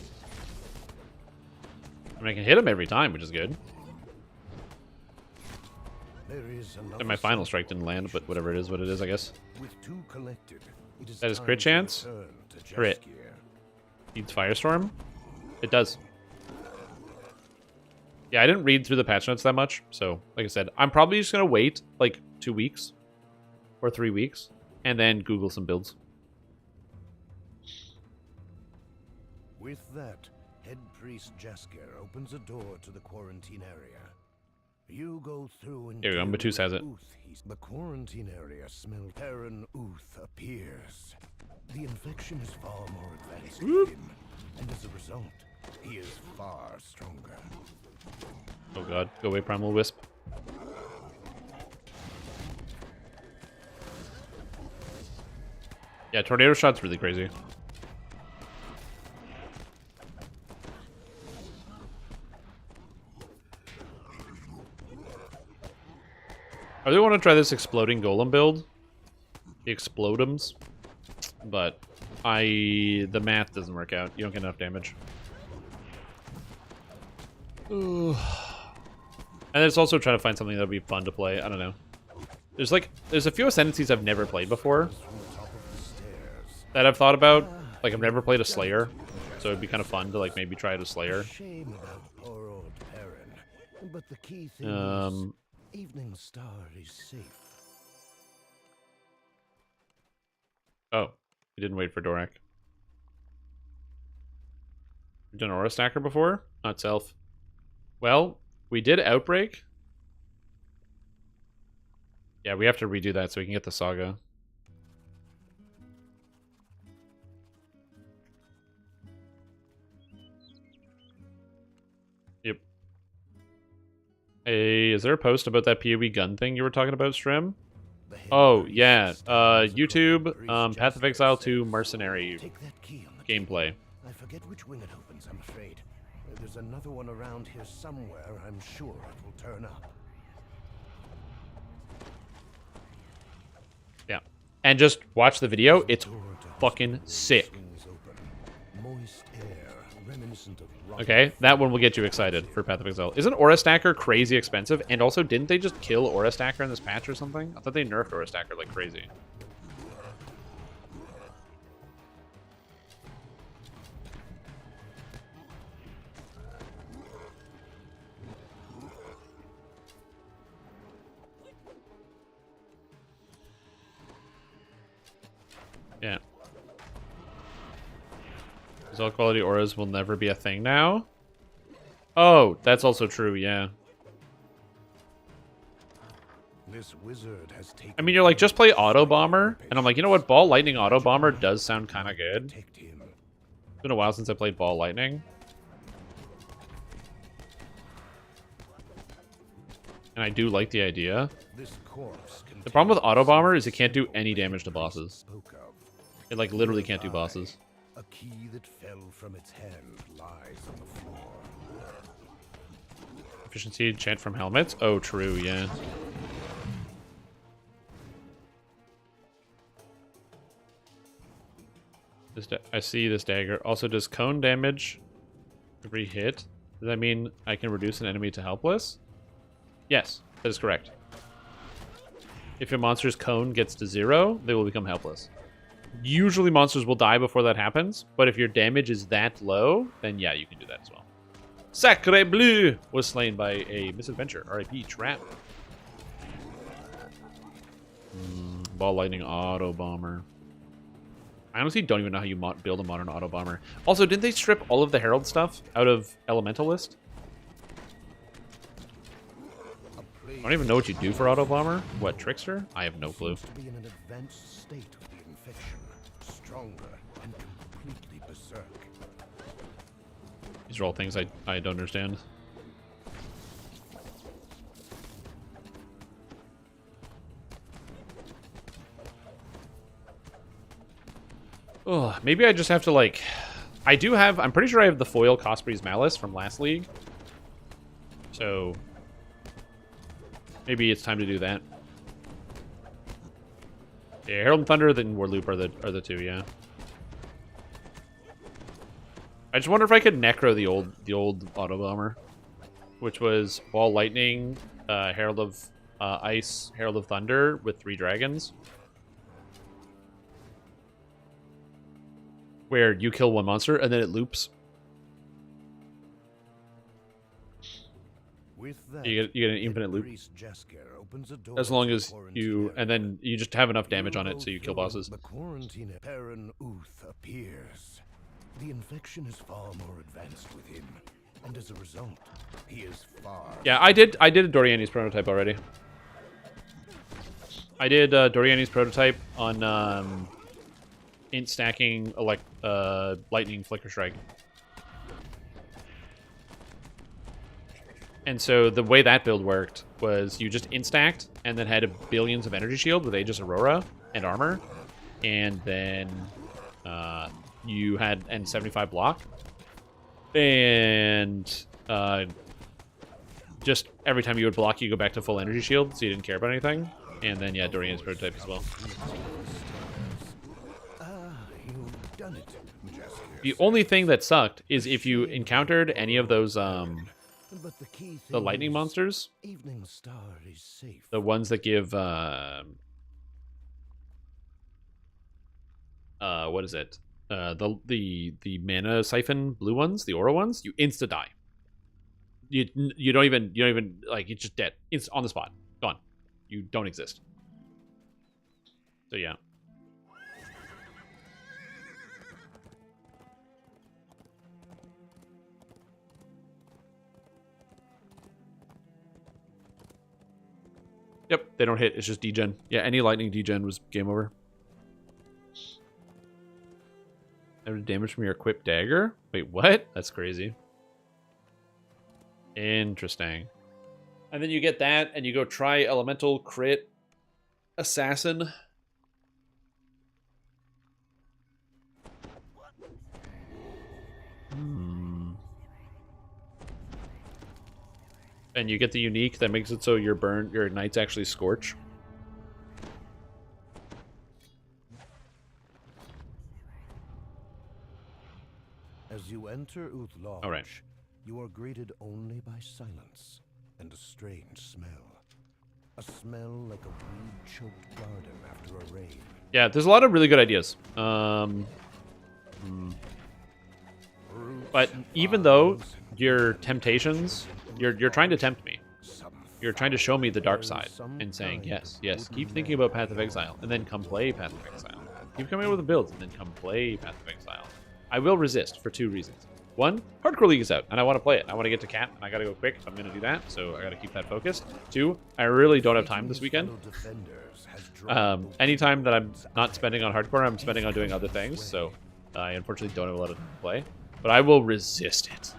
I mean, I can hit him every time, which is good. And my final strike didn't land, but whatever it is, what it is, I guess. That is crit chance. Crit. Needs Firestorm. It does. Yeah, I didn't read through the patch notes that much, so like I said, I'm probably just gonna wait like 2 weeks or 3 weeks and then Google some builds. With that, Head Priest Jaskier opens a door to the quarantine area. You go through and Here we go, Matus has it. the quarantine area smell. Perrin Uth appears. The infection is far more advanced with him, and as a result, he is far stronger. Oh god, go away, Primal Wisp. Yeah, Tornado Shot's really crazy. I really want to try this exploding golem build. The Explodums. But the math doesn't work out. You don't get enough damage. Ooh. And it's also trying to find something that would be fun to play. I don't know. There's a few Ascendancies I've never played before that I've thought about. Like, I've never played a Slayer, so it'd be kind of fun to like maybe try out a Slayer. But the key thing is, Evening Star is safe. Oh, we didn't wait for Dorak. We've done Aura Stacker before? Not Self. Well, we did Outbreak. Yeah, we have to redo that so we can get the Saga. Yep. Hey, is there a post about that PoE gun thing you were talking about, Strim? Oh, yeah. YouTube, Path of Exile 2 Mercenary gameplay. I forget which wing it opens, I'm afraid. There's another one around here somewhere. I'm sure it will turn up. Yeah. And just watch the video. It's fucking sick. Moist air, reminiscent of Okay, that one will get you excited for Path of Exile. Isn't Aura Stacker crazy expensive? And also, didn't they just kill Aura Stacker in this patch or something? I thought they nerfed Aura Stacker like crazy. Yeah. All quality auras will never be a thing now. Oh, that's also true, yeah. This wizard has taken I mean, you're like, just play Auto Bomber. And I'm like, you know what? Ball Lightning Auto Bomber does sound kind of good. It's been a while since I played Ball Lightning. And I do like the idea. The problem with Auto Bomber is it can't do any damage to bosses. It like literally can't do bosses. A key that fell from its hand lies on the floor. Efficiency chant from helmets? Oh, true, yeah. I see this dagger. Also, does cone damage every hit? Does that mean I can reduce an enemy to helpless? Yes, that is correct. If your monster's cone gets to 0, they will become helpless. Usually monsters will die before that happens, but if your damage is that low, then yeah, you can do that as well. Sacre Bleu was slain by a misadventure. RIP, Trap. Ball Lightning Auto Bomber. I honestly don't even know how you build a modern Auto Bomber. Also, didn't they strip all of the Herald stuff out of Elementalist? I don't even know what you do for Auto Bomber. What, Trickster? I have no clue. To be in an advanced state of the infection, stronger and completely berserk. These are all things I don't understand. Oh, maybe I just have to like... I'm pretty sure I have the foil Cosprey's Malice from last league. So... maybe it's time to do that. Yeah, Herald and Thunder and Warloop are the two, yeah. I just wonder if I could Necro the old Auto Bomber, which was Ball Lightning, Herald of Ice, Herald of Thunder with 3 dragons. Where you kill one monster and then it loops. With that, you get an infinite loop. As long as you, and then you just have enough damage on it so you kill bosses. The quarantine Perrin Uth appears. The infection is far more advanced with him, and as a result, He is far. Yeah, I did a Doriani's prototype already. I did Doriani's prototype on int stacking lightning flicker strike. And so the way that build worked was you just instacked and then had billions of energy shield with Aegis Aurora and armor, and then you had 75 block, and just every time you would block, you go back to full energy shield, so you didn't care about anything. And then yeah, Dorian's prototype as well. The only thing that sucked is if you encountered any of those the lightning monsters, Evening Star is safe. the ones that give what is it? The mana siphon blue ones, the aura ones, you insta die. You don't even like, it's just dead. It's on the spot. Gone. You don't exist. So yeah. Yep, they don't hit. It's just degen. Yeah, any lightning degen was game over. Added damage from your equipped dagger? Wait, what? That's crazy. Interesting. And then you get that, and you go try elemental crit assassin. And you get the unique that makes it so your knights actually scorch. As you enter Uth Lodge, All right. you are greeted only by silence and a strange smell. A smell like a weed-choked garden after a rain. Yeah, there's a lot of really good ideas. But even though your temptations, you're trying to tempt me. You're trying to show me the dark side and saying, yes, keep thinking about Path of Exile, and then come play Path of Exile. Keep coming up with the builds, and then come play Path of Exile. I will resist for two reasons. One, Hardcore League is out, and I want to play it. I want to get to Cat, and I got to go quick if I'm going to do that, so I got to keep that focused. Two, I really don't have time this weekend. Anytime that I'm not spending on Hardcore, I'm spending on doing other things, so I unfortunately don't have a lot of time to play. But I will resist it.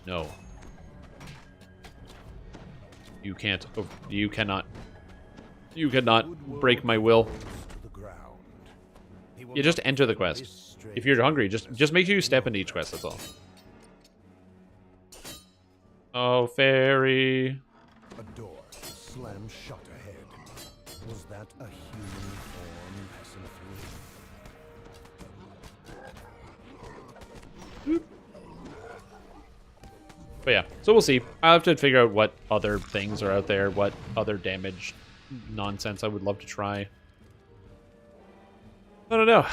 No. You can't. You cannot. You cannot break my will. You just enter the quest. If you're hungry, just make sure you step into each quest, that's all. Oh, fairy. A door slammed shut ahead. Was that a human form passing through? But yeah, so we'll see. I'll have to figure out what other things are out there, what other damage nonsense I would love to try. I don't know.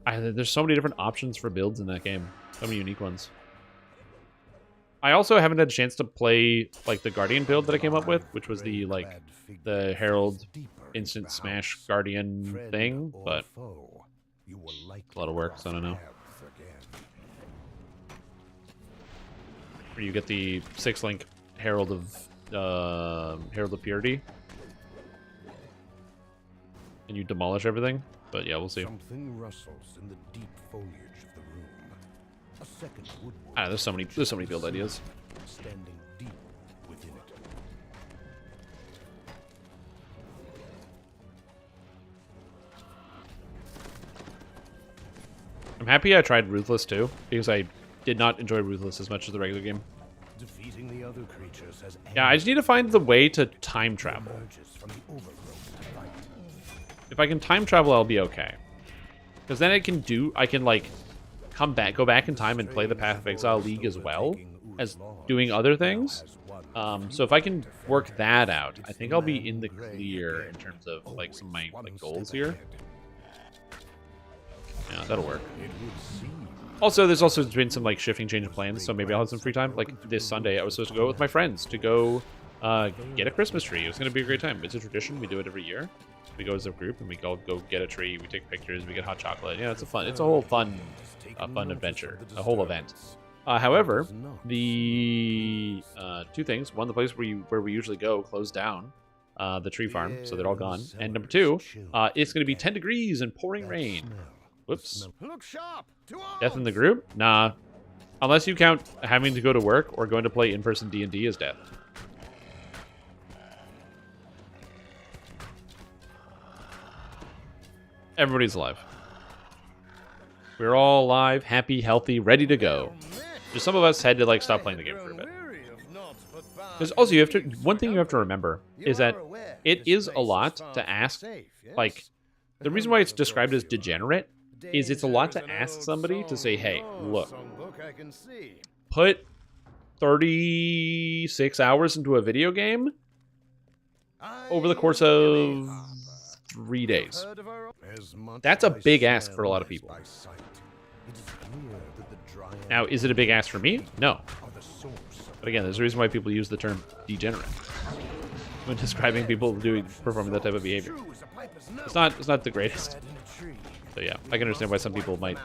There's so many different options for builds in that game. So many unique ones. I also haven't had a chance to play like the Guardian build that I came up with, which was the the Herald instant smash Guardian thing, but a lot of work, so I don't know. Where you get the 6-link Herald of Purity, and you demolish everything. But yeah, we'll see. Something rustles in the deep foliage of the room. A second woodwork. There's so many build ideas. Standing deep within it. I'm happy I tried Ruthless too, because I did not enjoy Ruthless as much as the regular game. Defeating the other creatures has Yeah, I just need to find the way to time travel. If I can time travel, I'll be okay. Because then I can like go back in time and play the Path of Exile League as well as doing other things. So if I can work that out, I think I'll be in the clear in terms of like some of my goals here. Yeah, that'll work. Also, there's also been some like shifting change of plans, so maybe I'll have some free time. Like this Sunday, I was supposed to go with my friends to go get a Christmas tree. It was going to be a great time. It's a tradition. We do it every year. We go as a group and we go get a tree. We take pictures. We get hot chocolate. Yeah, it's a whole fun adventure, a whole event. However, the two things: one, the place where we usually go closed down, the tree farm, so they're all gone. And number two, it's going to be 10 degrees and pouring rain. Whoops. Look sharp. Death in the group? Nah. Unless you count having to go to work or going to play in-person D&D as death. Everybody's alive. We're all alive, happy, healthy, ready to go. Just some of us had to like stop playing the game for a bit. Because also, you have to. One thing you have to remember is that it is a lot to ask. Like, the reason why it's described as degenerate is it's a lot to ask somebody to say, "Hey, look, put 36 hours into a video game over the course of 3 days." That's a big ask for a lot of people. Now, is it a big ask for me? No. But again, there's a reason why people use the term degenerate when describing people performing that type of behavior. It's not the greatest. So yeah, I can understand why some people might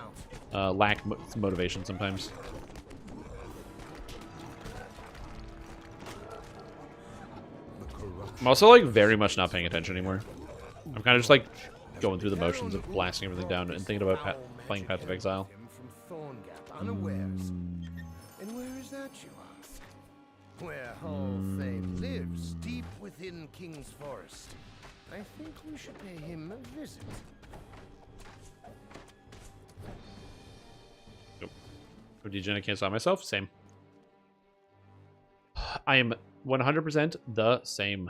lack motivation sometimes. I'm also like very much not paying attention anymore. I'm kind of just like going through the motions of blasting everything down and thinking about playing Path of Exile. And where is that, you ask? Where Hall Fame lives, deep within King's Forest. I think we should pay him a visit. Nope. For degen, I can't stop myself. Same. I am 100% the same.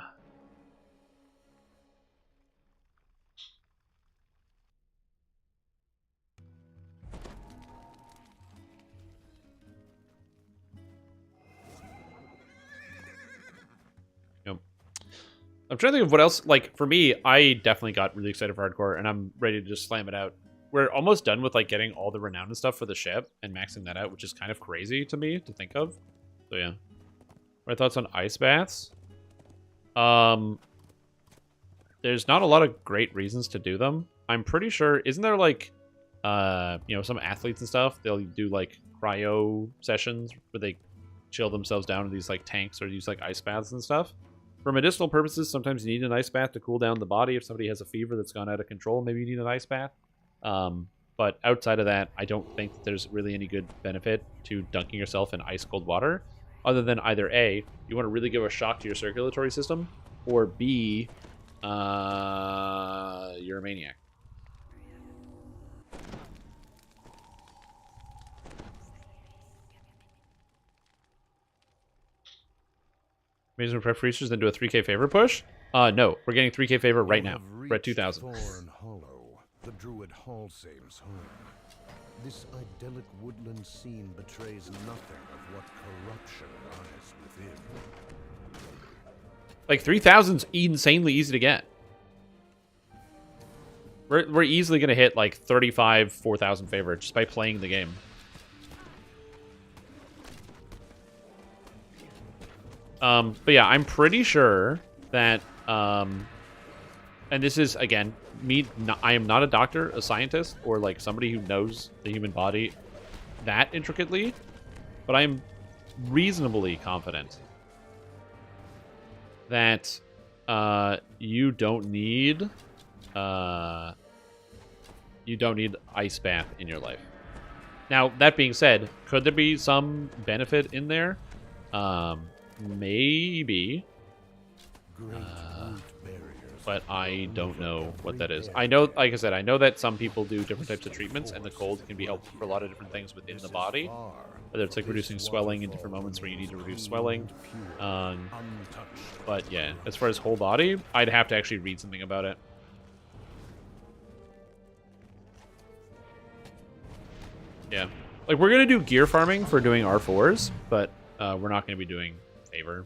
I'm trying to think of what else. Like, for me, I definitely got really excited for hardcore, and I'm ready to just slam it out. We're almost done with, like, getting all the renown and stuff for the ship and maxing that out, which is kind of crazy to me to think of. So, yeah. My thoughts on ice baths? There's not a lot of great reasons to do them. I'm pretty sure... Isn't there, like, you know, some athletes and stuff? They'll do, like, cryo sessions where they chill themselves down in these, like, tanks or use, like, ice baths and stuff. For medicinal purposes, sometimes you need an ice bath to cool down the body. If somebody has a fever that's gone out of control, maybe you need an ice bath. But outside of that, I don't think that there's really any good benefit to dunking yourself in ice cold water, other than either A, you want to really give a shock to your circulatory system, or B, you're a maniac. Amazing prep for Easters, then do a 3K favor push? No, we're getting 3K favor right now. We're at 2,000. Thorn Hollow, the Druid Hallsame's home. This idyllic woodland scene betrays nothing of what corruption lies within. Like 3,000's insanely easy to get. We're easily gonna hit like 35, 4,000 favor just by playing the game. But yeah, I'm pretty sure that, and this is, again, I am not a doctor, a scientist, or like somebody who knows the human body that intricately, but I'm reasonably confident that you don't need ice bath in your life. Now, that being said, could there be some benefit in there? Maybe. But I don't know what that is. I know, like I said, I know that some people do different types of treatments, and the cold can be helpful for a lot of different things within the body. Whether it's like reducing swelling in different moments where you need to reduce swelling. But yeah, as far as whole body, I'd have to actually read something about it. Yeah. Like, we're going to do gear farming for doing R4s, but we're not going to be doing favor.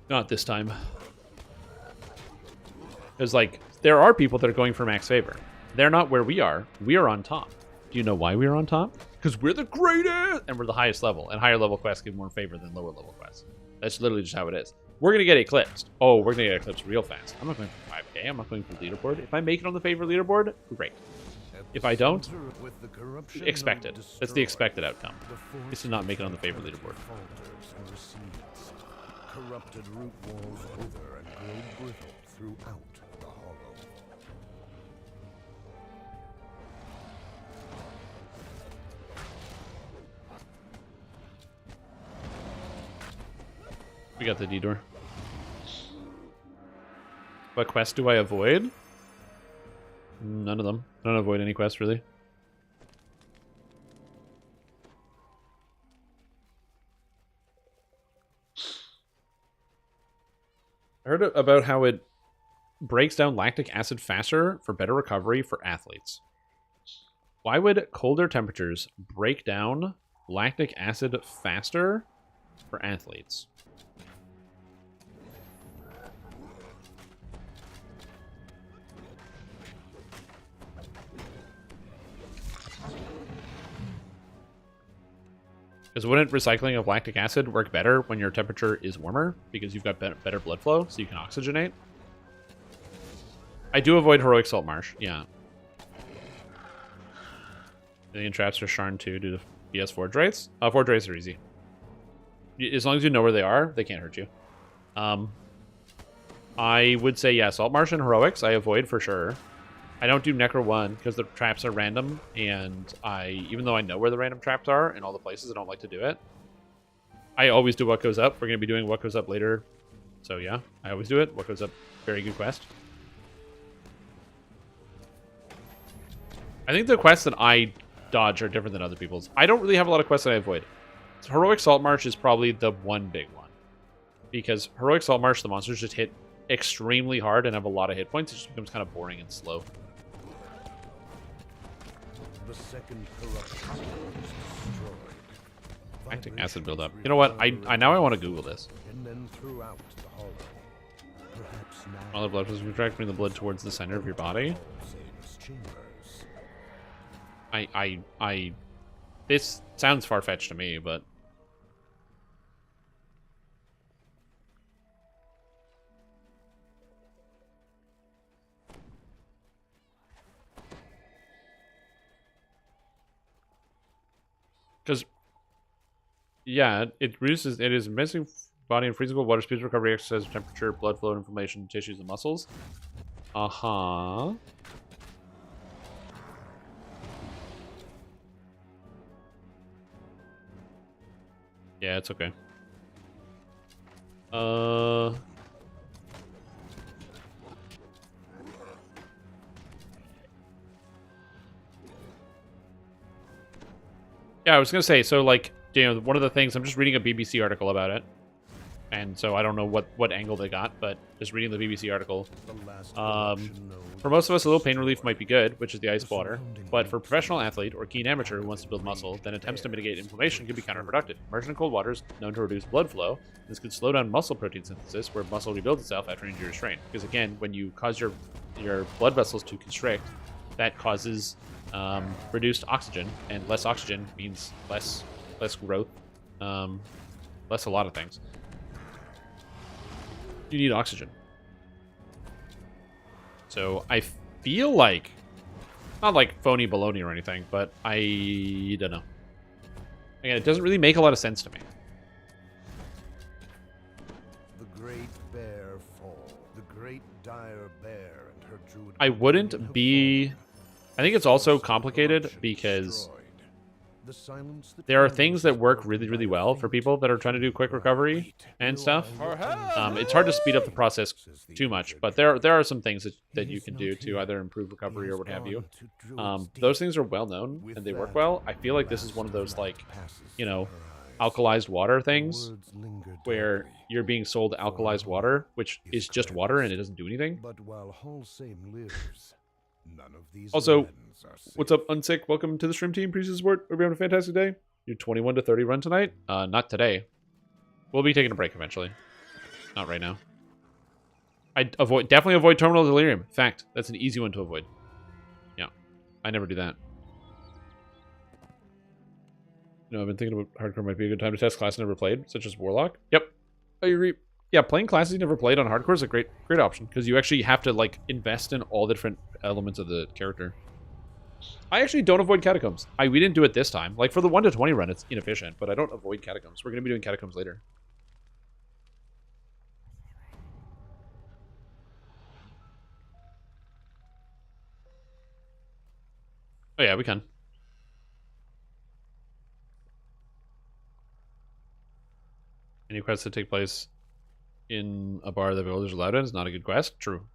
Not this time. Because, like, there are people that are going for max favor. They're not where we are. We are on top. Do you know why we are on top? Because we're the greatest! And we're the highest level. And higher level quests give more favor than lower level quests. That's literally just how it is. We're going to get eclipsed. Oh, we're going to get eclipsed real fast. I'm not going for 5K. I'm not going for leaderboard. If I make it on the favor leaderboard, great. If I don't, With the corruption expect node it. That's the destroyed, expected outcome. the force Is to not make it on the favorite leaderboard. falters and recedes. Corrupted root walls wither and grow brittle throughout the hollow. We got the detour. What quest do I avoid? None of them. I don't avoid any quests, really. I heard about how it breaks down lactic acid faster for better recovery for athletes. Why would colder temperatures break down lactic acid faster for athletes? Because wouldn't recycling of lactic acid work better when your temperature is warmer? Because you've got better blood flow, so you can oxygenate? I do avoid Heroic Salt Marsh, yeah. Alien traps are Sharn 2 due to BS Forge Wraiths. Forge Wraiths are easy. As long as you know where they are, they can't hurt you. I would say, yeah, Salt Marsh and Heroics I avoid for sure. I don't do Necro 1 because the traps are random, and even though I know where the random traps are in all the places, I don't like to do it. I always do What Goes Up. We're going to be doing What Goes Up later. So yeah, I always do it. What Goes Up, very good quest. I think the quests that I dodge are different than other people's. I don't really have a lot of quests that I avoid. So Heroic Salt Marsh is probably the one big one. Because Heroic Salt Marsh, the monsters just hit extremely hard and have a lot of hit points. It just becomes kind of boring and slow. The second corruption is destroyed. Lactic acid buildup. You know what? I now I want to Google this. And then throughout the hollow. Perhaps now All the blood flows contract, bring the blood towards the center of your body. This sounds far-fetched to me, but because yeah, it reduces. It is missing body and freezing cold water, speed recovery, exercise, temperature, blood flow, inflammation, tissues, and muscles. Yeah, it's okay. Yeah, I was gonna say, so like, you know, one of the things, I'm just reading a BBC article about it, and so I don't know what angle they got, but just reading the BBC article. For most of us, a little pain relief might be good, which is the ice water, but for a professional athlete or keen amateur who wants to build muscle, then attempts to mitigate inflammation can be counterproductive. Immersion in cold water is known to reduce blood flow. This could slow down muscle protein synthesis, where muscle rebuilds itself after injury or strain. Because again, when you cause your blood vessels to constrict, that causes reduced oxygen, and less oxygen means less growth, less a lot of things. You need oxygen. So I feel like, not like phony baloney or anything, but I don't know. Again, it doesn't really make a lot of sense to me. the great bear fall. The great dire bear and her druid. I wouldn't be... I think it's also complicated because there are things that work really, really well for people that are trying to do quick recovery and stuff. It's hard to speed up the process too much, but there are some things that you can do to either improve recovery or what have you. Those things are well known and they work well. I feel like this is one of those, like, you know, alkalized water things where you're being sold alkalized water, which is just water and it doesn't do anything. But while Holsame lives, none of these also, what's up, Unsick? Welcome to the stream team. Appreciate the support. Hope you're having a fantastic day. Your 21 to 30 run tonight? Not today. We'll be taking a break eventually. Not right now. I definitely avoid Terminal Delirium. Fact, that's an easy one to avoid. Yeah, I never do that. You know, I've been thinking about hardcore might be a good time to test classes I never played, such as Warlock. Yep, I agree. Yeah, playing classes you never played on hardcore is a great option because you actually have to like invest in all the different elements of the character. I actually don't avoid catacombs. We didn't do it this time. Like for the 1 to 20 run, it's inefficient, but I don't avoid catacombs. We're going to be doing catacombs later. Oh yeah, we can. Any quests that take place in a bar the villagers are allowed in is not a good quest. True.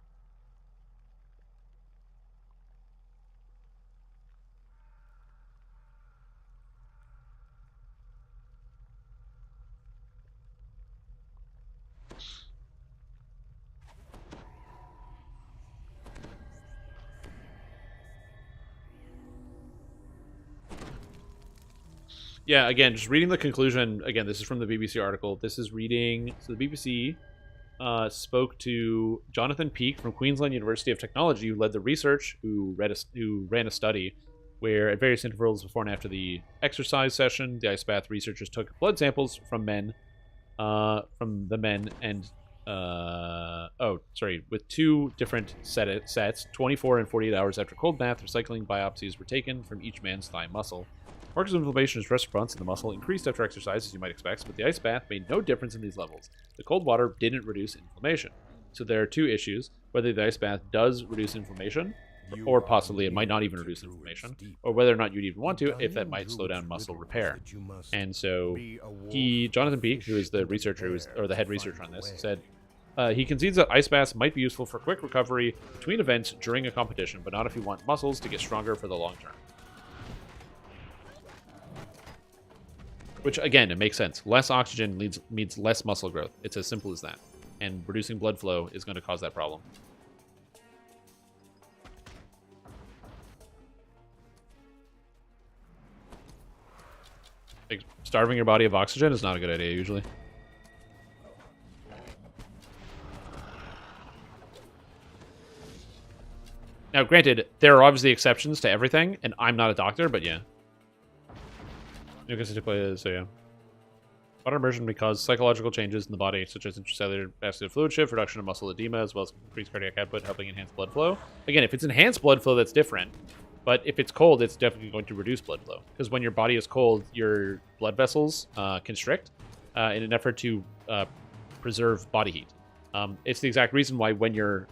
Yeah, again, just reading the conclusion. Again, this is from the BBC article. This is reading... So the BBC spoke to Jonathan Peake from Queensland University of Technology, who led the research, who ran a study where at various intervals before and after the exercise session, the ice bath researchers took blood samples from men, with 2 different sets, 24 and 48 hours after cold bath, recycling biopsies were taken from each man's thigh muscle. Markers of inflammation and stress response in the muscle increased after exercise, as you might expect, but the ice bath made no difference in these levels. The cold water didn't reduce inflammation. So there are 2 issues: whether the ice bath does reduce inflation, or possibly it might not even reduce inflammation, or whether or not you'd even want to, if that might slow down muscle repair. And so Jonathan Peake, who is the researcher, or the head researcher on this, said he concedes that ice baths might be useful for quick recovery between events during a competition, but not if you want muscles to get stronger for the long term. Which, again, it makes sense. Less oxygen means less muscle growth. It's as simple as that. And reducing blood flow is going to cause that problem. Like, starving your body of oxygen is not a good idea, usually. Now, granted, there are obviously exceptions to everything, and I'm not a doctor, but yeah. I guess it plays, so yeah. Water immersion may cause psychological changes in the body, such as intracellular vascular fluid shift, reduction of muscle edema, as well as increased cardiac output, helping enhance blood flow. Again, if it's enhanced blood flow, that's different. But if it's cold, it's definitely going to reduce blood flow. Because when your body is cold, your blood vessels constrict in an effort to preserve body heat. It's the exact reason why when you're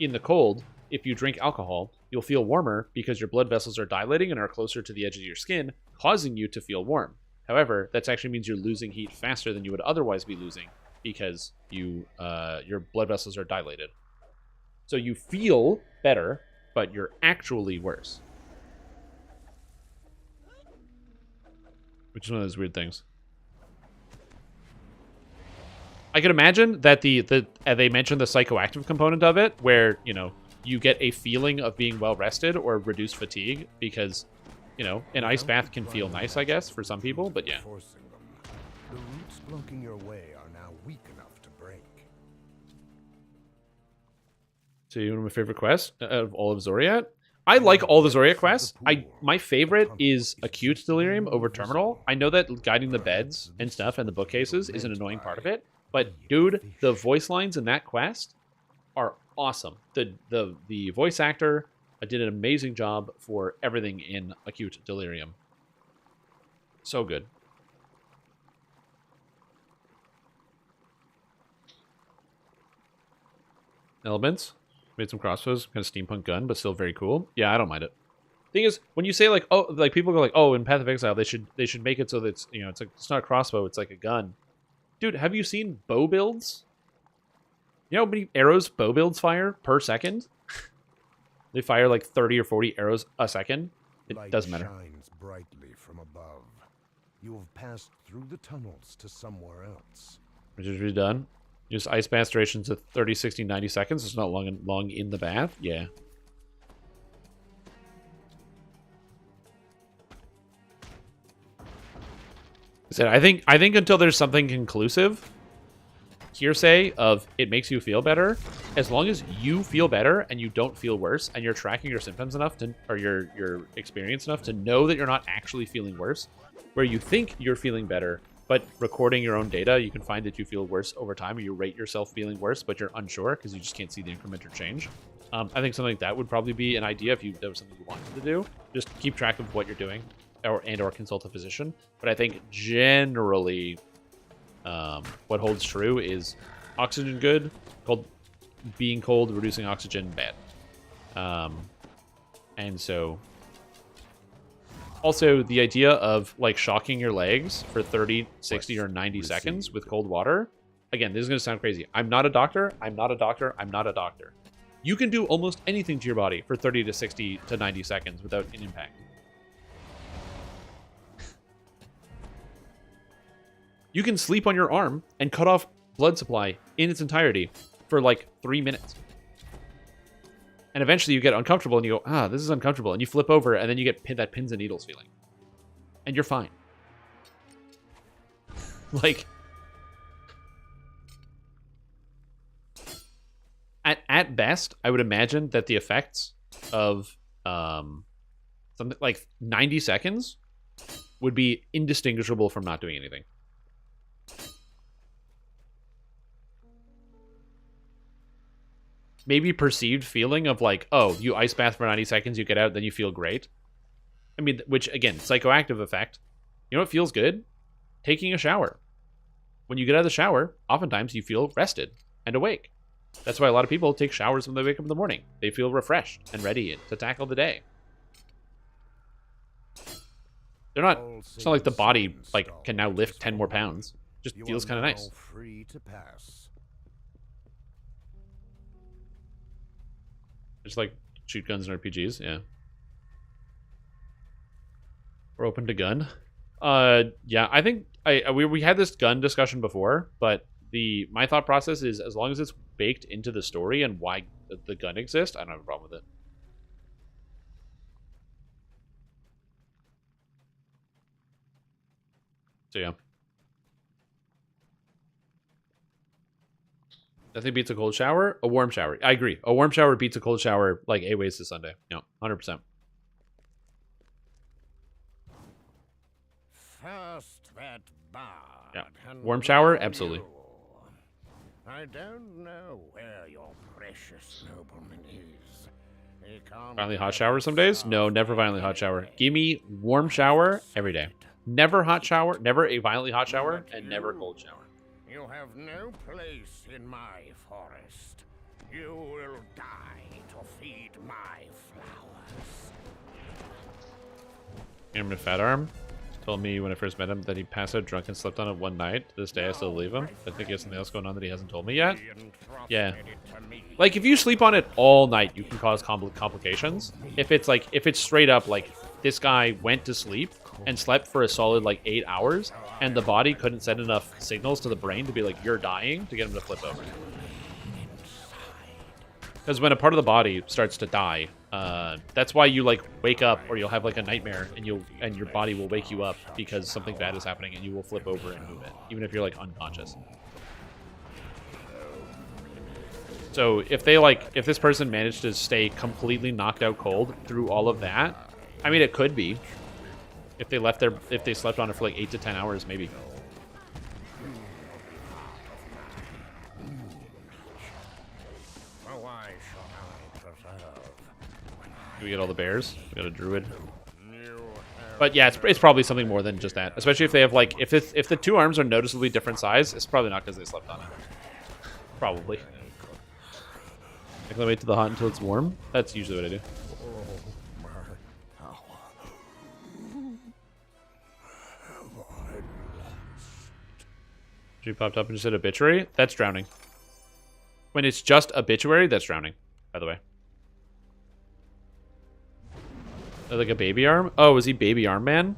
in the cold, if you drink alcohol, you'll feel warmer because your blood vessels are dilating and are closer to the edge of your skin, causing you to feel warm. However, that actually means you're losing heat faster than you would otherwise be losing because your blood vessels are dilated. So you feel better, but you're actually worse. Which is one of those weird things. I could imagine that they mentioned the psychoactive component of it, where, you know, you get a feeling of being well rested or reduced fatigue because, you know, an ice bath can feel nice, I guess, for some people, but yeah. The roots blocking your way are now weak enough to break. So one of my favorite quests of all of Zoriat. I like all the Zoriat quests. My favorite is Acute Delirium over Terminal. I know that guiding the beds and stuff and the bookcases is an annoying part of it, but dude, the voice lines in that quest are awesome. The voice actor did an amazing job for everything in Acute Delirium. So good. Elements. Made some crossbows, kind of steampunk gun, but still very cool. Yeah, I don't mind it. Thing is, when you say like, oh, like people go like, oh, in Path of Exile, they should make it so that it's, you know, it's not a crossbow, it's like a gun. Dude, have you seen bow builds? You know how many arrows bow builds fire per second? They fire like 30 or 40 arrows a second. It doesn't matter. Shines brightly from above. You have passed through the tunnels to somewhere else. Which is redone. Use ice bath durations of 30, 60, 90 seconds. It's not long in the bath. Yeah. I think until there's something conclusive, hearsay of it makes you feel better, as long as you feel better and you don't feel worse and you're tracking your symptoms enough to, or your experience enough to know that you're not actually feeling worse, where you think you're feeling better, but recording your own data, you can find that you feel worse over time, or you rate yourself feeling worse, but you're unsure because you just can't see the increment or change. I think something like that would probably be an idea if that was something you wanted to do. Just keep track of what you're doing, or consult a physician. But I think generally, what holds true is oxygen good, being cold, reducing oxygen bad. And so, also the idea of like shocking your legs for 30, 60, or 90 seconds with cold water. Again, this is going to sound crazy. I'm not a doctor. I'm not a doctor. I'm not a doctor. You can do almost anything to your body for 30 to 60 to 90 seconds without an impact. You can sleep on your arm and cut off blood supply in its entirety for like 3 minutes. And eventually you get uncomfortable and you go, this is uncomfortable. And you flip over and then you get that pins and needles feeling. And you're fine. Like, at best, I would imagine that the effects of something like 90 seconds would be indistinguishable from not doing anything. Maybe perceived feeling of like, oh, you ice bath for 90 seconds, you get out, then you feel great. I mean, which, again, psychoactive effect. You know what feels good? Taking a shower. When you get out of the shower, oftentimes you feel rested and awake. That's why a lot of people take showers when they wake up in the morning. They feel refreshed and ready to tackle the day. They're not, it's not like the body like can now lift 10 more pounds. Just feels kind of nice. Free to pass. Just like shoot guns and RPGs, yeah. We're open to gun. Yeah, I think we had this gun discussion before, but my thought process is as long as it's baked into the story and why the gun exists, I don't have a problem with it. So yeah. Nothing beats a cold shower. A warm shower. I agree. A warm shower beats a cold shower like 8 ways to Sunday. No, 100%. First that bard. Yeah. Warm shower, absolutely. I don't know where your precious nobleman is. He can't Violently hot shower some days? No, never violently hot shower. Give me warm shower every day. Never hot shower, never a violently hot shower, and never cold shower. You have no place in my forest. You will die to feed my flowers. Intermittent fat arm told me when I first met him that he passed out drunk and slept on it one night. To this day, I still believe him. I think he has something else going on that he hasn't told me yet. Yeah. Like, if you sleep on it all night, you can cause complications. If it's straight up, like, this guy went to sleep and slept for a solid, like, 8 hours, and the body couldn't send enough signals to the brain to be like, you're dying, to get him to flip over. Because when a part of the body starts to die, that's why you like wake up or you'll have like a nightmare and your body will wake you up because something bad is happening and you will flip over and move it, even if you're like unconscious. So if this person managed to stay completely knocked out cold through all of that, I mean, it could be. If they slept on it for like 8 to 10 hours, maybe. Do we get all the bears? We got a druid. But yeah, it's probably something more than just that. Especially if they have like, if the two arms are noticeably different size, it's probably not because they slept on it. Probably. I can wait till the hot until it's warm. That's usually what I do. She popped up and just said obituary. That's drowning. When it's just obituary, that's drowning, by the way. Like a baby arm? Oh, is he baby arm man?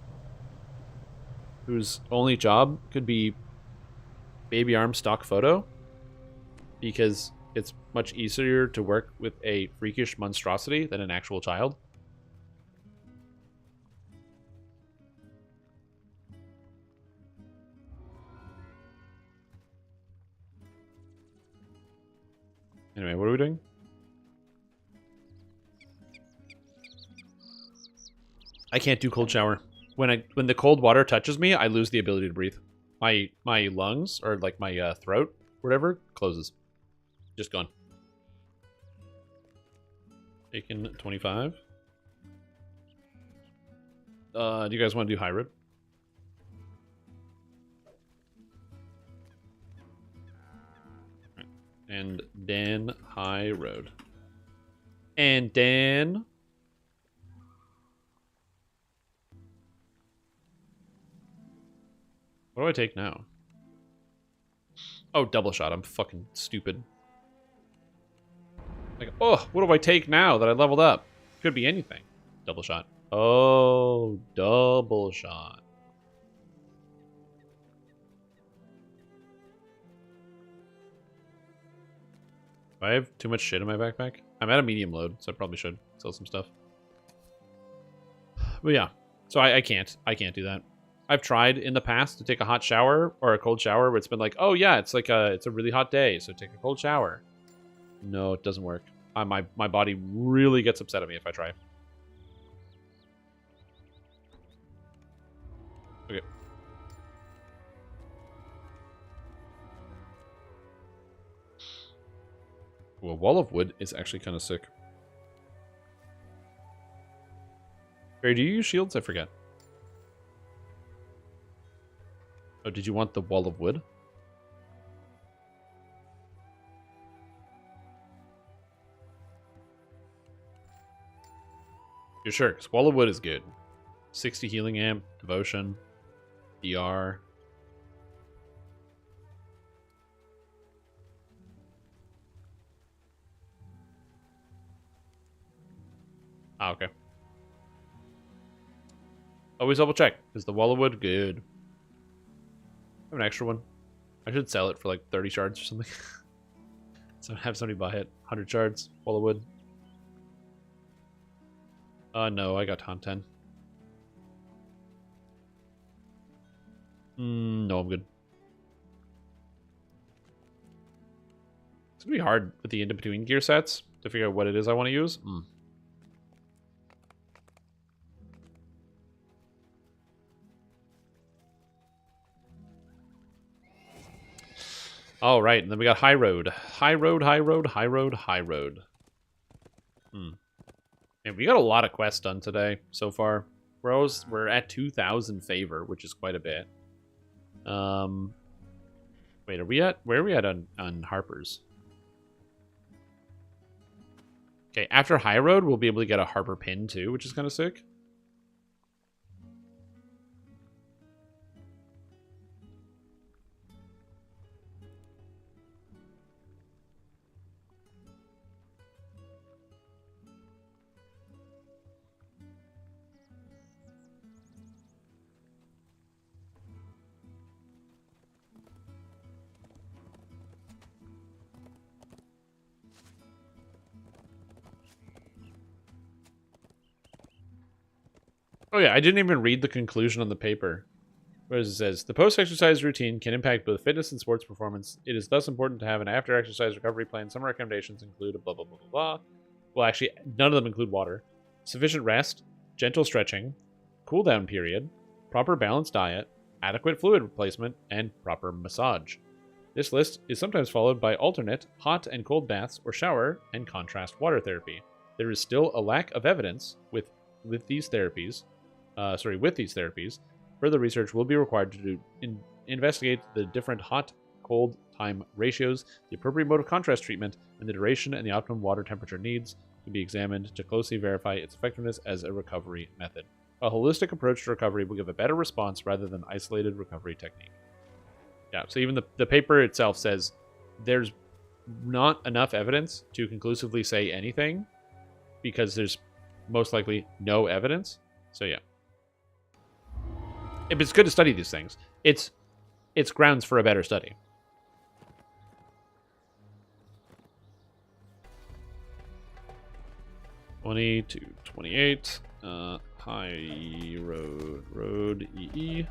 Whose only job could be baby arm stock photo? Because it's much easier to work with a freakish monstrosity than an actual child. Anyway, what are we doing? I can't do cold shower. When the cold water touches me, I lose the ability to breathe. My lungs, or like my throat, whatever, closes. Just gone. Taking 25. Do you guys want to do high road? And then high road. And then... What do I take now? Oh, double shot. I'm fucking stupid. Like, oh, what do I take now that I leveled up? Could be anything. Double shot. Oh, double shot. Do I have too much shit in my backpack? I'm at a medium load, so I probably should sell some stuff. But yeah, so I can't do that. I've tried in the past to take a hot shower or a cold shower where it's been like, oh yeah, it's a really hot day, so take a cold shower. No, it doesn't work. My body really gets upset at me if I try. Okay. Well, a wall of wood is actually kind of sick. Barry, do you use shields? I forget. Oh, did you want the wall of wood? You're sure? Because wall of wood is good. 60 healing amp, devotion, DR. Ah, okay. Always double check. Is the wall of wood good? I have an extra one. I should sell it for like 30 shards or something. So have somebody buy it. 100 shards, wall of wood. No, I got taunt 10. No, I'm good. It's gonna be hard with the in-between gear sets to figure out what it is I want to use. All right, and then we got high road. High road, high road, high road, high road. And we got a lot of quests done today so far. We're at 2,000 favor, which is quite a bit. Wait, where are we at on Harper's? Okay, after high road, we'll be able to get a Harper pin too, which is kind of sick. Oh yeah, I didn't even read the conclusion on the paper. What it says, the post-exercise routine can impact both fitness and sports performance. It is thus important to have an after-exercise recovery plan. Some recommendations include a blah, blah, blah, blah, blah. Well, actually, none of them include water. Sufficient rest, gentle stretching, cool-down period, proper balanced diet, adequate fluid replacement, and proper massage. This list is sometimes followed by alternate hot and cold baths or shower and contrast water therapy. There is still a lack of evidence with these therapies. Further research will be required to investigate the different hot-cold time ratios, the appropriate mode of contrast treatment, and the duration and the optimum water temperature needs to be examined to closely verify its effectiveness as a recovery method. A holistic approach to recovery will give a better response rather than isolated recovery technique. Yeah, so even the paper itself says there's not enough evidence to conclusively say anything because there's most likely no evidence. So yeah. It's good to study these things. It's grounds for a better study. (20 to 28). High road EE.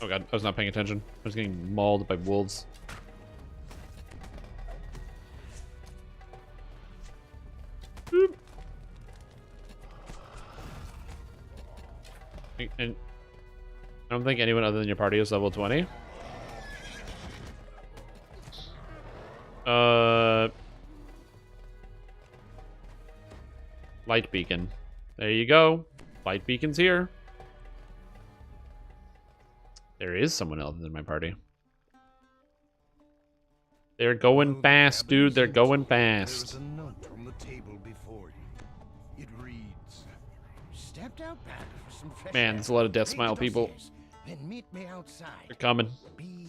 Oh god, I was not paying attention. I was getting mauled by wolves. Boop. And I don't think anyone other than your party is level 20. Light beacon. There you go. Light beacon's here. There is someone else in my party. They're going fast, dude. They're going fast. There's a note on the table before you. It reads, "Stepped out back for some fresh Man, air. there's a lot of Death Read Smile the people. dossiers, Then meet me outside." They're coming.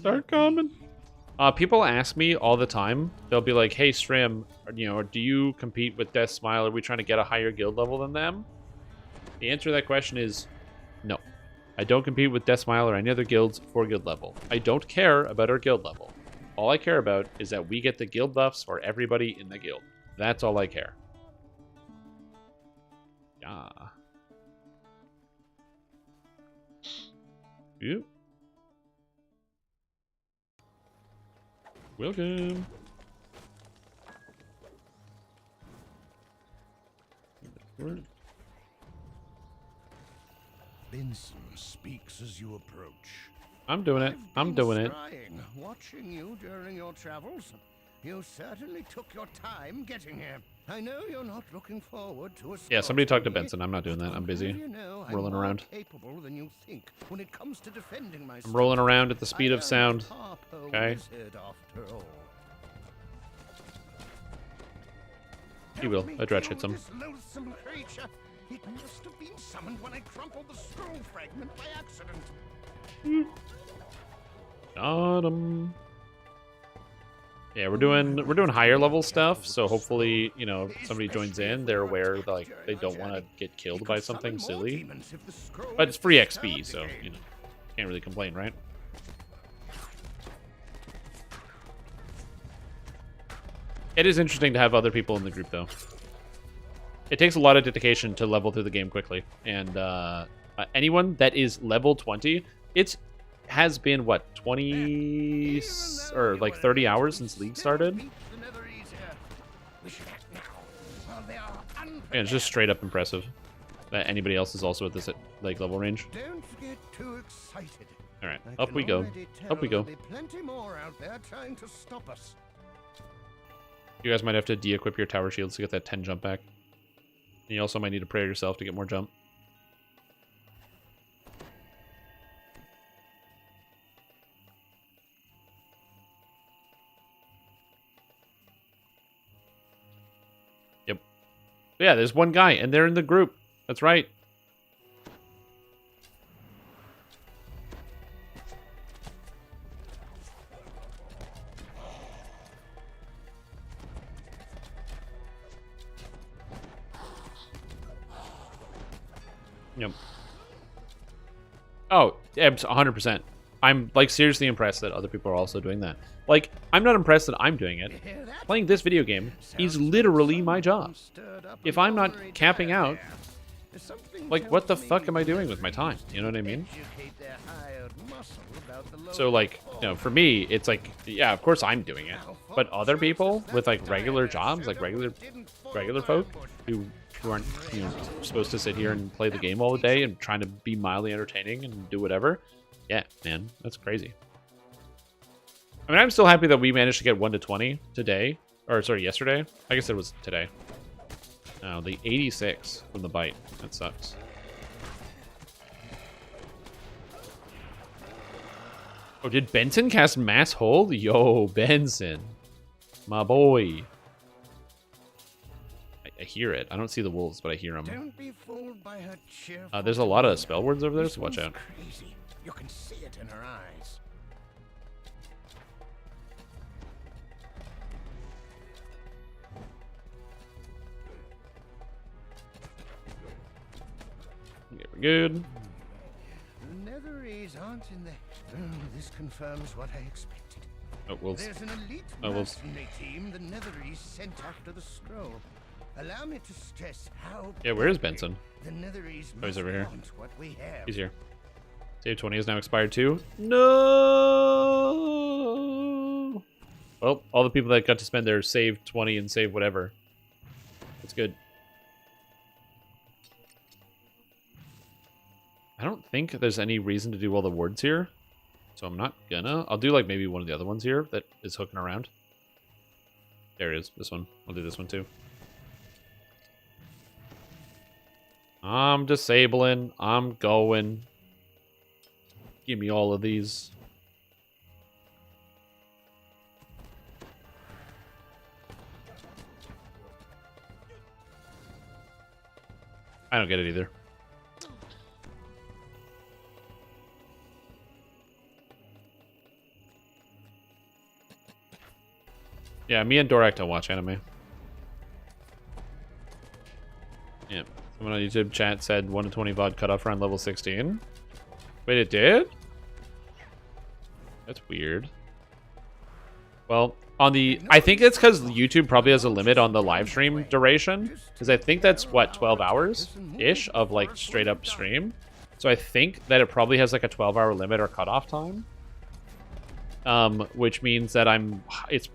They're coming. People ask me all the time. They'll be like, "Hey, Strim, you know, do you compete with Death Smile? Are we trying to get a higher guild level than them?" The answer to that question is no. I don't compete with Death Smile or any other guilds for guild level. I don't care about our guild level. All I care about is that we get the guild buffs for everybody in the guild. That's all I care. Yeah. Yep. Welcome. Benson speaks as you approach. I'm doing it. I'm doing it. Watching you during your travels. You certainly took your time getting here. I know you're not looking forward to a Yeah, somebody talk to Benson. I'm not doing that. I'm busy You know, I'm rolling more around. capable than you think when it comes to defending myself. I'm rolling around at the speed of sound. Okay. He will. A dredge hits him. This loathsome creature. It must have been summoned when I crumpled the scroll fragment by accident. Got him. Yeah, we're doing higher level stuff, so hopefully, you know, if somebody joins in, they're aware that, like, they don't want to get killed by something silly. But it's free XP, so, you know, can't really complain, right? It is interesting to have other people in the group, though. It takes a lot of dedication to level through the game quickly, and anyone that is level 20, it has been, what, 20 or like 30 hours since League started? And it's just straight up impressive that anybody else is also at this like level range. Don't get too excited. All right, up we go. Up we go. There'll be plenty more out there trying to stop us. You guys might have to de-equip your tower shields to get that 10 jump back. And you also might need to prayer yourself to get more jump. Yep. Yeah, there's one guy, and they're in the group. That's right. Yep. Oh, 100%. I'm, like, seriously impressed that other people are also doing that. Like, I'm not impressed that I'm doing it. Playing this video game is literally my job. If I'm not camping out, like, what the fuck am I doing with my time? You know what I mean? So, like, you know, for me, it's like, yeah, of course I'm doing it. But other people with, like, regular jobs, like regular folk who aren't, you know, supposed to sit here and play the game all the day and trying to be mildly entertaining and do whatever. Yeah, man, that's crazy. I mean, I'm still happy that we managed to get 1 to 20 today. Or, sorry, yesterday. I guess it was today. Oh, the 86 from the bite. That sucks. Oh, did Benson cast Mass Hold? Yo, Benson. My boy. I hear it. I don't see the wolves, but I hear them. Don't be fooled by her cheerful There's a lot of spell words over there, so watch This out. one's crazy. You can see it in her eyes. Okay, we're good. The Netherese aren't in there. This confirms what I expected. Oh, wolves. There's an elite Oh, wolves. mercenary team the Netherese sent after the scroll. Allow me to stress how Yeah, where is Benson? the Netherese Oh, he's over here. want what we have. He's here. Save 20 is now expired too. No. Well, all the people that got to spend their save 20 and save whatever. That's good. I don't think there's any reason to do all the wards here. So I'm not gonna. I'll do like maybe one of the other ones here that is hooking around. There it is. This one. I'll do this one too. I'm disabling. I'm going. Give me all of these. I don't get it either. Yeah, me and Dorak don't watch anime. Yeah. Someone on YouTube chat said 1 to 20 VOD cutoff around level 16. Wait, it did? That's weird. Well, on the... I think it's because YouTube probably has a limit on the live stream duration. Because I think that's, what, 12 hours-ish of, like, straight-up stream. So I think that it probably has, like, a 12-hour limit or cutoff time. Which means that it's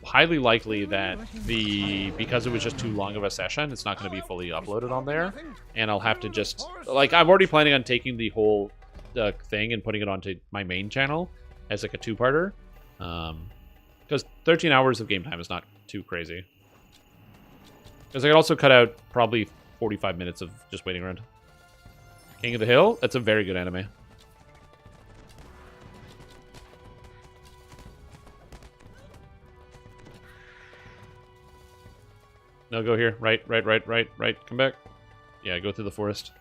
highly likely that because it was just too long of a session, it's not going to be fully uploaded on there, and I'll have to just, like, I'm already planning on taking the whole thing and putting it onto my main channel as like a two-parter, because 13 hours of game time is not too crazy, because I could also cut out probably 45 minutes of just waiting around. King of the Hill, that's a very good anime. No, go here. Right. Come back. Yeah, go through the forest.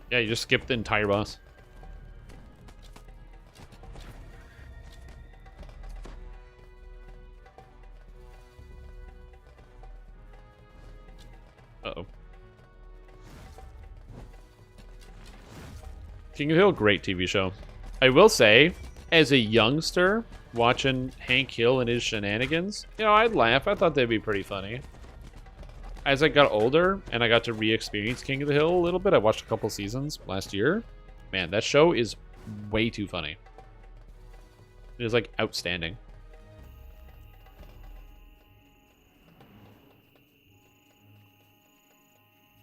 Yeah, you just skip the entire boss. Uh-oh. King of the Hill, great TV show. I will say, as a youngster, watching Hank Hill and his shenanigans, you know, I'd laugh. I thought they'd be pretty funny. As I got older and I got to re-experience King of the Hill a little bit, I watched a couple seasons last year. Man, that show is way too funny. It is, like, outstanding.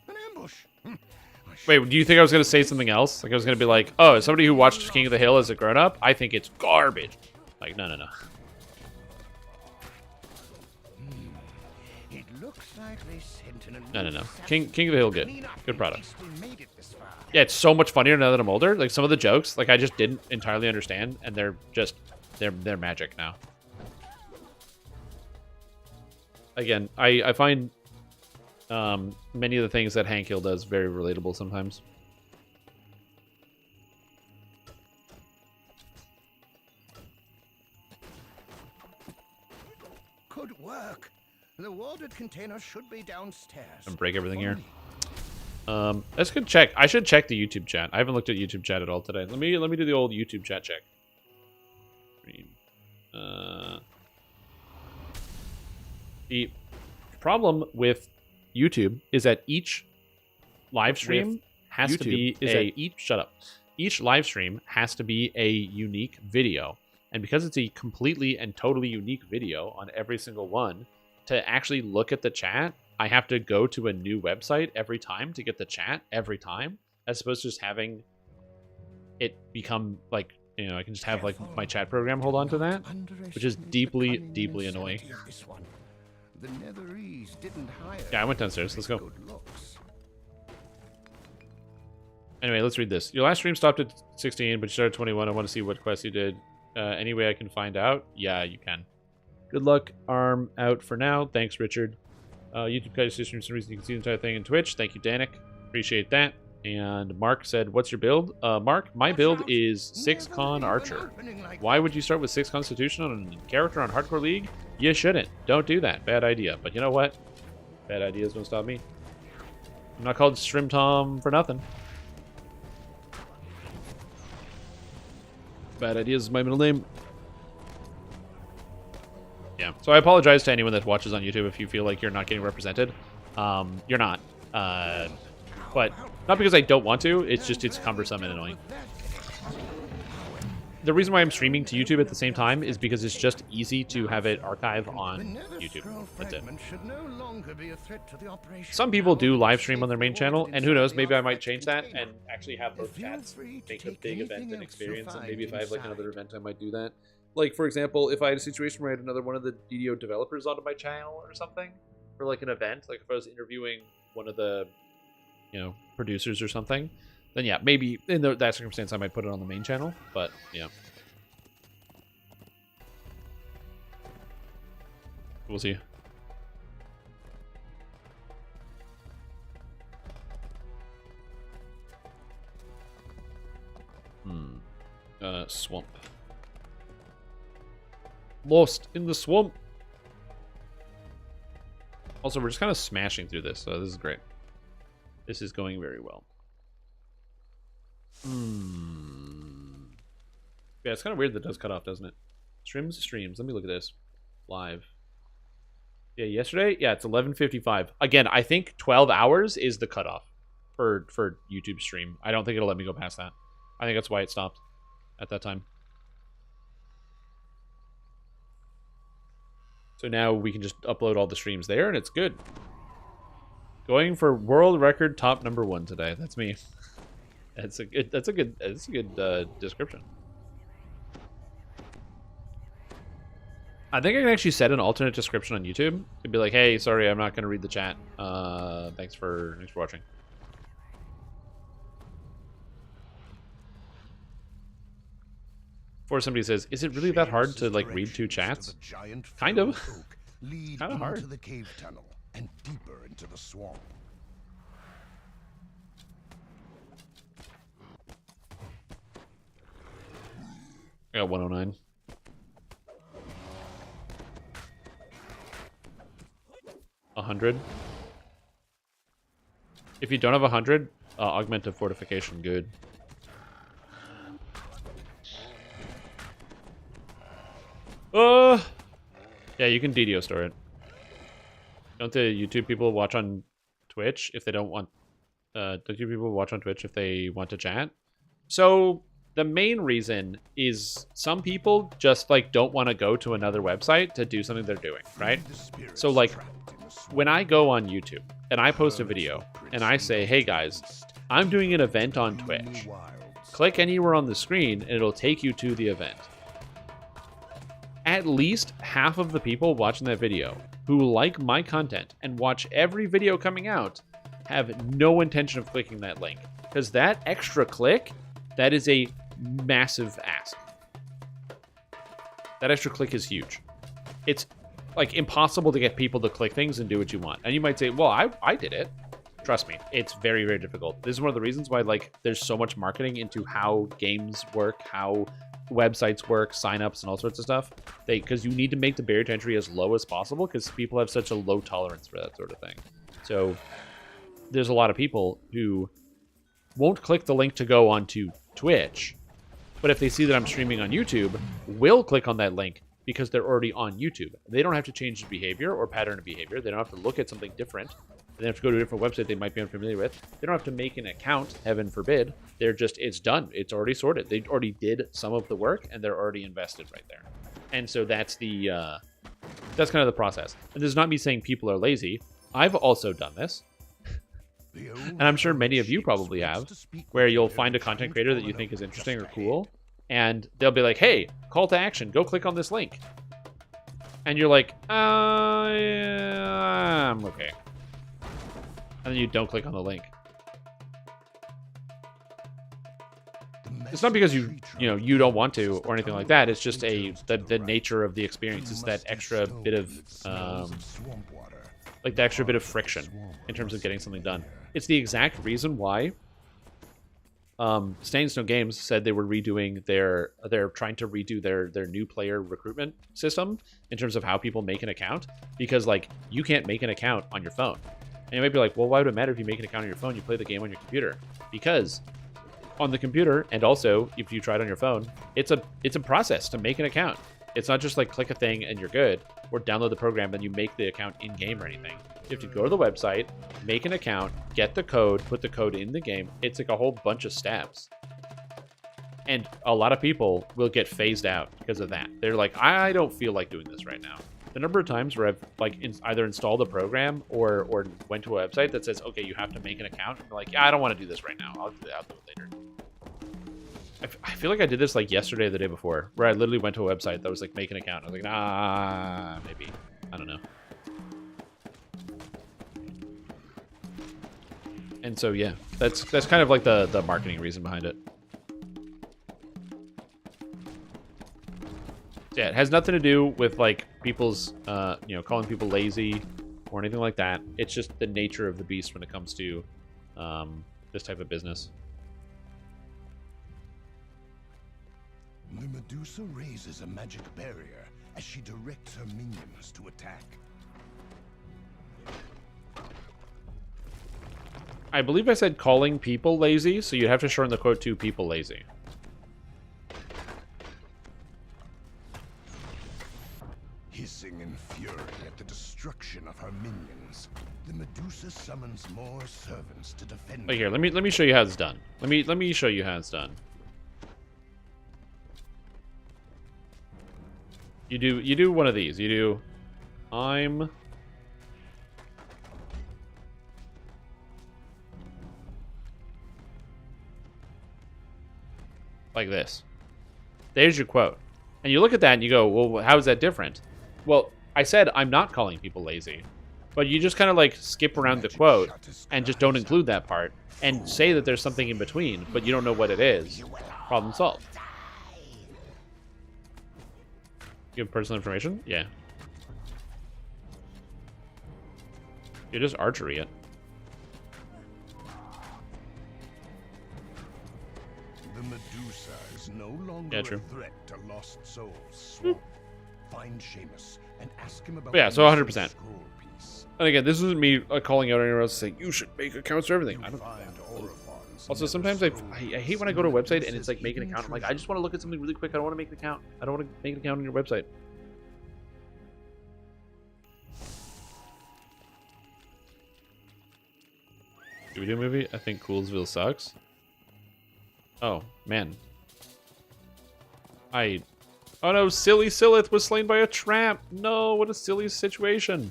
An ambush. Wait, do you think I was going to say something else? Like I was going to be like, oh, as somebody who watched King of the Hill as a grown-up, I think it's garbage. Like, no. It looks like they sent an No. King of the Hill, good product. Yeah, it's so much funnier now that I'm older. Like, some of the jokes, like, I just didn't entirely understand, and they're magic now. Again, I find many of the things that Hank Hill does very relatable sometimes. Good work. The warded container should be downstairs. And break everything here. That's a good check. I should check the YouTube chat. I haven't looked at YouTube chat at all today. Let me do the old YouTube chat check. The problem with YouTube is that each live stream has to be each live stream has to be a unique video. And because it's a completely and totally unique video on every single one, to actually look at the chat, I have to go to a new website every time to get the chat every time, as opposed to just having it become like, you know, I can just have like my chat program hold on to that, which is deeply, deeply annoying. The Netherese didn't hire. Yeah, I went downstairs. Let's go. Anyway, let's read this. Your last stream stopped at 16, but you started at 21. I want to see what quest you did. Any way I can find out? Yeah, you can. Good luck. Arm out for now. Thanks, Richard. YouTube guys, stream some reason you can see the entire thing in Twitch. Thank you, Danik. Appreciate that. And Mark said, what's your build? Mark, my build is 6-Con Archer. Why would you start with 6 Constitution on a character on Hardcore League? You shouldn't. Don't do that. Bad idea. But you know what? Bad ideas don't stop me. I'm not called Shrimp Tom for nothing. Bad ideas is my middle name. Yeah. So I apologize to anyone that watches on YouTube if you feel like you're not getting represented. You're not. But not because I don't want to. It's just it's cumbersome and annoying. The reason why I'm streaming to YouTube at the same time is because it's just easy to have it archive on YouTube. That's it. Some people do live stream on their main channel, and who knows, maybe I might change that and actually have both chats make a big event and experience, and maybe if I have like another event, I might do that. like, for example, if I had a situation where I had another one of the DDO developers onto my channel or something, for like an event, like if I was interviewing one of the, you know, producers or something, then yeah, maybe in that circumstance I might put it on the main channel, but yeah. We'll see. Swamp. Lost in the swamp. Also, we're just kind of smashing through this, so this is great. This is going very well. Yeah, it's kind of weird that it does cut off, doesn't it? Streams. Let me look at this. Live. Yeah, yesterday? Yeah, it's 11:55. Again, I think 12 hours is the cutoff for YouTube stream. I don't think it'll let me go past that. I think that's why it stopped at that time. So now we can just upload all the streams there, and it's good. Going for world record top #1 today. That's me. That's a good description. I think I can actually set an alternate description on YouTube. It'd be like, "Hey, sorry, I'm not going to read the chat. Thanks for watching." Before somebody says, "Is it really that hard to like read 2 chats?" Kind of. Kind of hard. Into the cave tunnel and deeper into the swamp. I got 109. $100. If you don't have 100, augmented fortification, good. Yeah, you can DDO store it. Don't the YouTube people watch on Twitch if they don't want? Don't you people watch on Twitch if they want to chat? So the main reason is some people just like don't want to go to another website to do something they're doing, right? So like when I go on YouTube and I post a video and I say, "Hey guys, I'm doing an event on Twitch. Click anywhere on the screen and it'll take you to the event." At least half of the people watching that video who like my content and watch every video coming out have no intention of clicking that link. Because that extra click, that is a massive ask. That extra click is huge. It's like impossible to get people to click things and do what you want. And you might say, "Well, I did it." Trust me, it's very, very difficult. This is one of the reasons why like there's so much marketing into how games work, how websites work, signups, and all sorts of stuff. Because you need to make the barrier to entry as low as possible because people have such a low tolerance for that sort of thing. So there's a lot of people who won't click the link to go onto Twitch, but if they see that I'm streaming on YouTube, will click on that link because they're already on YouTube. They don't have to change behavior or pattern of behavior. They don't have to look at something different. They have to go to a different website they might be unfamiliar with. They don't have to make an account, heaven forbid. They're just, it's done. It's already sorted. They already did some of the work, and they're already invested right there. And so that's the, that's kind of the process. And this is not me saying people are lazy. I've also done this. And I'm sure many of you probably have, where you'll find a content creator that you think is interesting or cool, and they'll be like, "Hey, call to action, go click on this link." And you're like, yeah, I'm okay. And then you don't click on the link. It's not because you don't want to or anything like that. It's just the nature of the experience. It's that extra bit of like the extra bit of friction in terms of getting something done. It's the exact reason why Staying Stone Games said they were redoing they're trying to redo their new player recruitment system in terms of how people make an account, because like you can't make an account on your phone. And you might be like, well, why would it matter if you make an account on your phone? You play the game on your computer. Because on the computer, and also if you try it on your phone, it's a process to make an account. It's not just like click a thing and you're good, or download the program, then you make the account in game or anything. You have to go to the website, make an account, get the code, put the code in the game. It's like a whole bunch of steps. And a lot of people will get phased out because of that. They're like, I don't feel like doing this right now. The number of times where I've like either installed a program or went to a website that says, okay, you have to make an account, and they're like, yeah, I don't want to do this right now. I'll do it later. I feel like I did this like yesterday or the day before, where I literally went to a website that was like, make an account. I was like, nah, maybe. I don't know. And so, yeah, that's kind of like the marketing reason behind it. Yeah, it has nothing to do with like people's, you know, calling people lazy or anything like that. It's just the nature of the beast when it comes to this type of business. The Medusa raises a magic barrier as she directs her minions to attack. I believe I said calling people lazy, so you'd have to shorten the quote to people lazy. Hissing in fury at the destruction of her minions, the Medusa summons more servants to defend. Wait, here, let me show you how it's done. Let me show you how it's done. You do one of these. You do I'm like this. There's your quote. And you look at that and you go, well, how is that different? Well, I said I'm not calling people lazy. But you just kind of like skip around the quote and just don't include that part and say that there's something in between, but you don't know what it is. Problem solved. You have personal information? Yeah. You're just archery it. The Medusa is no longer Yeah, true. a threat to lost souls. Swamp. Find Seamus and ask him about. But yeah, so 100%. scroll piece. And again, this isn't me calling out anyone else saying you should make accounts for everything. I don't. Also, sometimes I hate when I go to a website and it's like make an account. I'm like, I just want to look at something really quick. I don't want to make an account. I don't want to make an account on your website. Do we do a movie? I think Coolsville sucks. Oh man. Oh no, silly Silith was slain by a tramp. No, what a silly situation.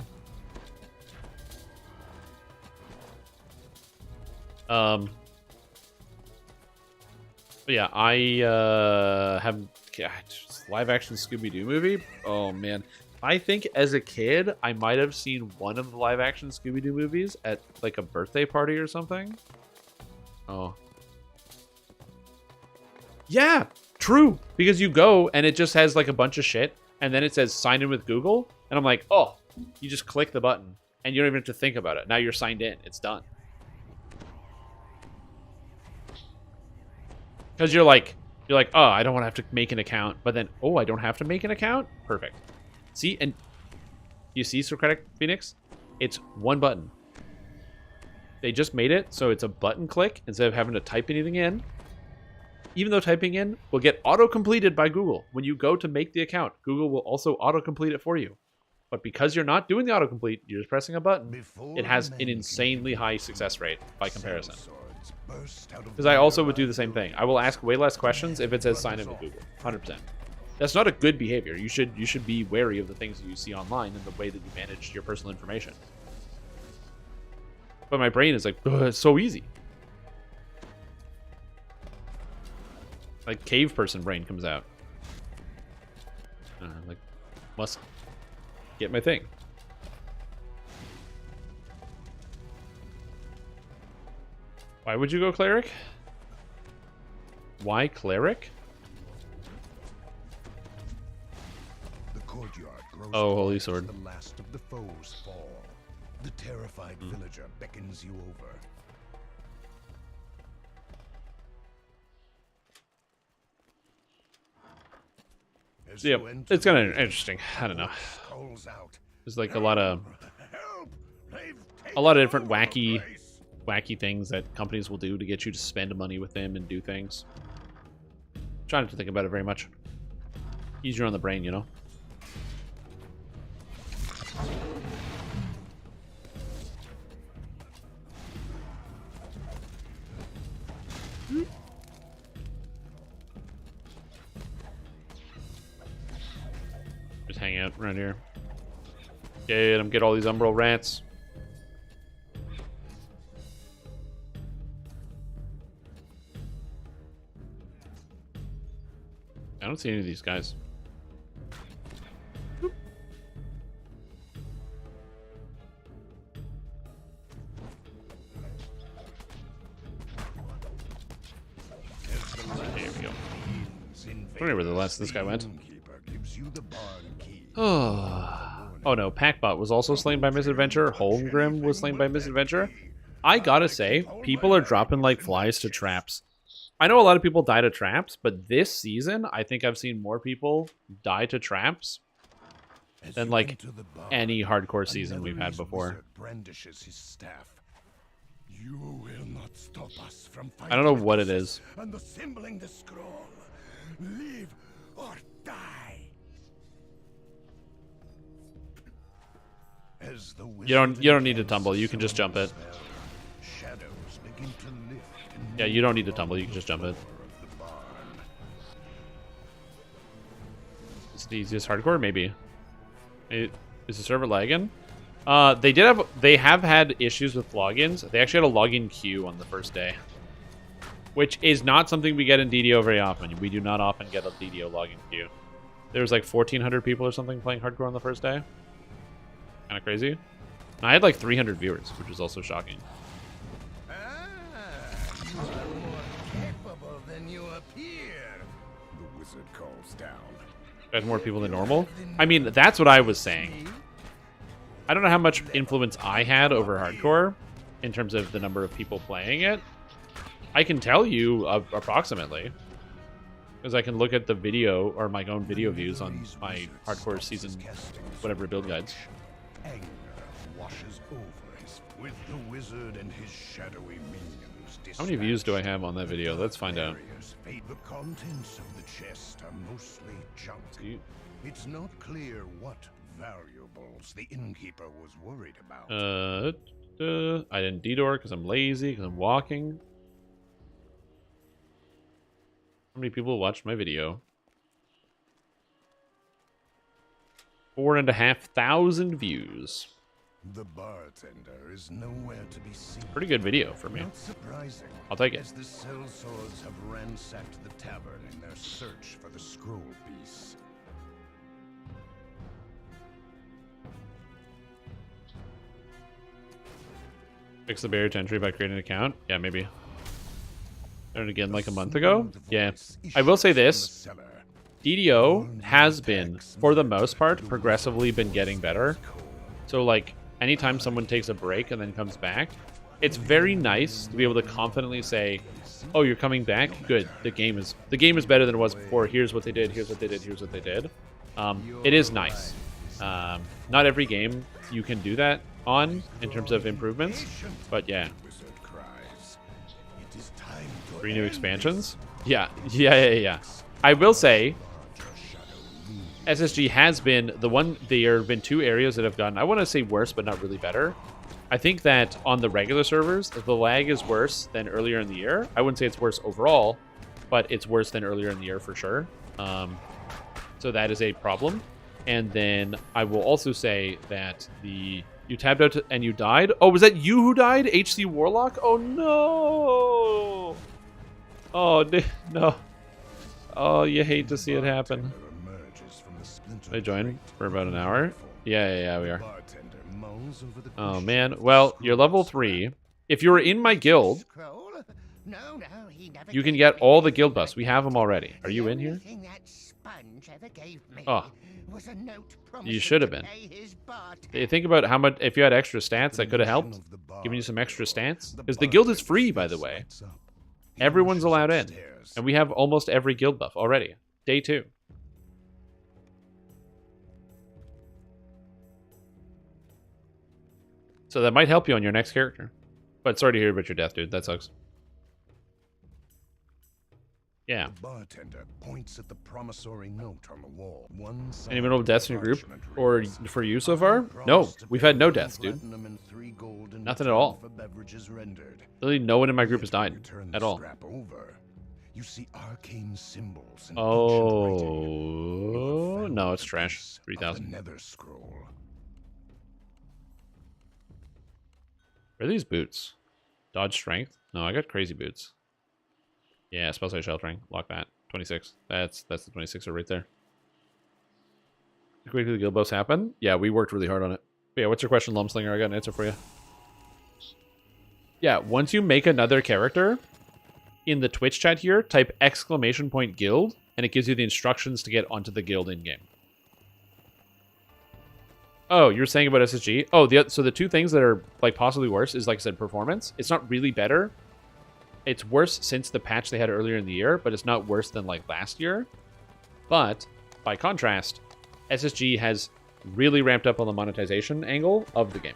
But yeah, I have live action Scooby-Doo movie. Oh man, I think as a kid I might have seen one of the live action Scooby-Doo movies at like a birthday party or something. Oh. Yeah, true. Because you go and it just has like a bunch of shit and then it says sign in with Google and I'm like, oh, you just click the button and you don't even have to think about it. Now you're signed in. It's done. Because you're like, oh, I don't want to have to make an account, but then, oh, I don't have to make an account? Perfect. See, and you see Socratic Phoenix? It's one button. They just made it so it's a button click instead of having to type anything in. Even though typing in will get auto-completed by Google. When you go to make the account, Google will also auto-complete it for you. But because you're not doing the autocomplete, you're just pressing a button, it has an insanely high success rate by comparison. Because I also would do the same thing. I will ask way less questions if it says sign in with Google. 100%. That's not a good behavior. You should be wary of the things that you see online and the way that you manage your personal information. But my brain is like, it's so easy. Like cave person brain comes out. Like, must get my thing. Why would you go cleric? Why cleric? The courtyard grows Holy sword. as the last of the foes fall. The terrified villager beckons you over. Yeah, it's kind of interesting. I don't know. There's like a lot of different wacky things that companies will do to get you to spend money with them and do things. Try not to think about it very much. Easier on the brain, you know. Just hang out around here. Get them, get all these umbral rats. I don't see any of these guys. There we go. I don't remember where the last this guy went. Oh no, Packbot was also slain by Misadventure. Holmgrim was slain by Misadventure. I gotta say, people are dropping like flies to traps. I know a lot of people die to traps, but this season, I think I've seen more people die to traps than like any hardcore season we've had before. Brandishes his staff. You will not stop us from I don't know what it is. and assembling the scroll. Live or die. As the You don't need to tumble. You can just jump it. shadows begin to lift. Yeah, you don't need to tumble. You can just jump it. It's the easiest hardcore, maybe. Is the server lagging? They have had issues with logins. They actually had a login queue on the first day, which is not something we get in DDO very often. We do not often get a DDO login queue. There was like 1,400 people or something playing hardcore on the first day. Kind of crazy. And I had like 300 viewers, which was also shocking. You are more capable than you appear. The wizard calls down. I had more people than normal. I mean, that's what I was saying. I don't know how much influence I had over hardcore in terms of the number of people playing it. I can tell you approximately, because I can look at the video or my own video views on my hardcore season, whatever build guides. Anger washes over his with the wizard and his shadowy minions. How many views do I have on that video? Let's find out. The contents of the chest are mostly junk. It's not clear what valuables the innkeeper was worried about. I didn't D-door because I'm lazy, because I'm walking. How many people watched my video? 4,500 views. The bartender is nowhere to be seen. Pretty good video for me. Not surprising. I'll take it. As the sellswords have ransacked the tavern in their search for the scroll piece. Fix the barrier to entry by creating an account? Yeah, maybe. Learned again like a month ago? Yeah. I will say this. DDO has been, for the most part, progressively been getting better. So, like, anytime someone takes a break and then comes back, it's very nice to be able to confidently say, oh, you're coming back? Good. The game is better than it was before. Here's what they did, here's what they did, here's what they did. It is nice. Not every game you can do that on in terms of improvements, but yeah. 3 new expansions? Yeah. I will say, SSG has been the one. There have been 2 areas that have gotten, I want to say worse, but not really better. I think that on the regular servers, the lag is worse than earlier in the year. I wouldn't say it's worse overall, but it's worse than earlier in the year for sure. So that is a problem. And then I will also say that you tabbed out and you died. Oh, was that you who died? HC Warlock? Oh no! Oh no! Oh, you hate to see it happen. They join for about an hour. Yeah, we are. Oh man. Well, you're level 3. If you're in my guild, you can get all the guild buffs. We have them already. Are you in here? Oh, you should have been. Think about how much. If you had extra stats, that could have helped. Giving you some extra stats. Because the guild is free, by the way. Everyone's allowed in, and we have almost every guild buff already. Day 2. So that might help you on your next character. But sorry to hear about your death, dude. That sucks. Yeah. The bartender points at the promissory note on the wall. Any middle deaths in your group? Or for you so far? No. We've had no deaths, dude. Nothing at all. Literally no one in my group has died. At all. You see arcane symbols. Oh. No, it's trash. 3,000. Nether scroll. Where are these boots? Dodge strength? No, I got crazy boots. Yeah, spell side sheltering. Lock that. 26. That's the 26er right there. How quickly the guild buffs happen? Yeah, we worked really hard on it. But yeah, what's your question, Lumslinger? I got an answer for you. Yeah, once you make another character, in the Twitch chat here, type !guild, and it gives you the instructions to get onto the guild in-game. Oh, you're saying about SSG? Oh, so the two things that are like possibly worse is, like I said, performance. It's not really better. It's worse since the patch they had earlier in the year, but it's not worse than like last year. But by contrast, SSG has really ramped up on the monetization angle of the game.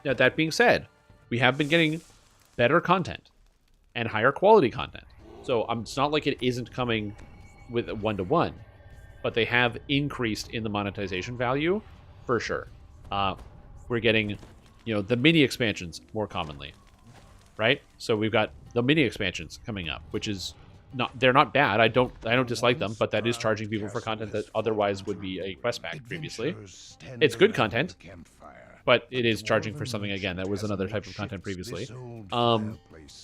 Now, that being said, we have been getting better content and higher quality content. So it's not like it isn't coming with a one-to-one, but they have increased in the monetization value for sure. We're getting, the mini expansions more commonly, right? So we've got the mini expansions coming up, which is they're not bad. I don't dislike them, but that is charging people for content that otherwise would be a quest pack previously. It's good content, but it is charging for something again that was another type of content previously.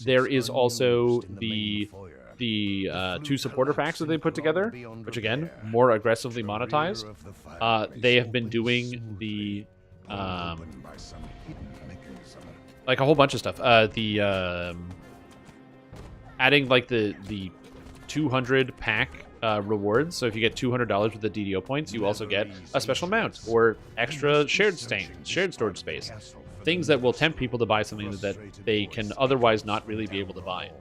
There is also the 2 supporter packs that they put together, which again, more aggressively monetize. They have been doing the like a whole bunch of stuff. Adding like the 200 pack rewards. So if you get $200 with the DDO points, you also get a special mount or extra shared storage space. Things that will tempt people to buy something that they can otherwise not really be able to buy.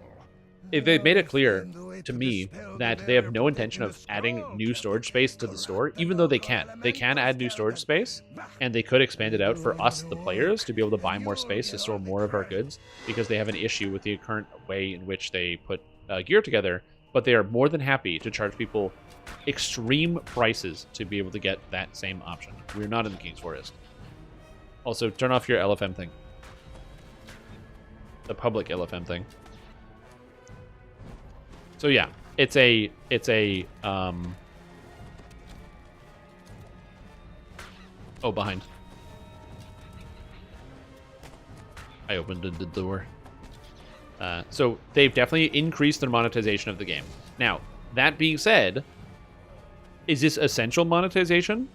They've made it clear to me that they have no intention of adding new storage space to the store, even though they can. They can add new storage space, and they could expand it out for us, the players, to be able to buy more space to store more of our goods, because they have an issue with the current way in which they put gear together, but they are more than happy to charge people extreme prices to be able to get that same option. We're not in the King's Forest. Also, turn off your LFM thing. The public LFM thing. So yeah, it's a oh, behind. I opened the door. So they've definitely increased their monetization of the game. Now, that being said, is this essential monetization?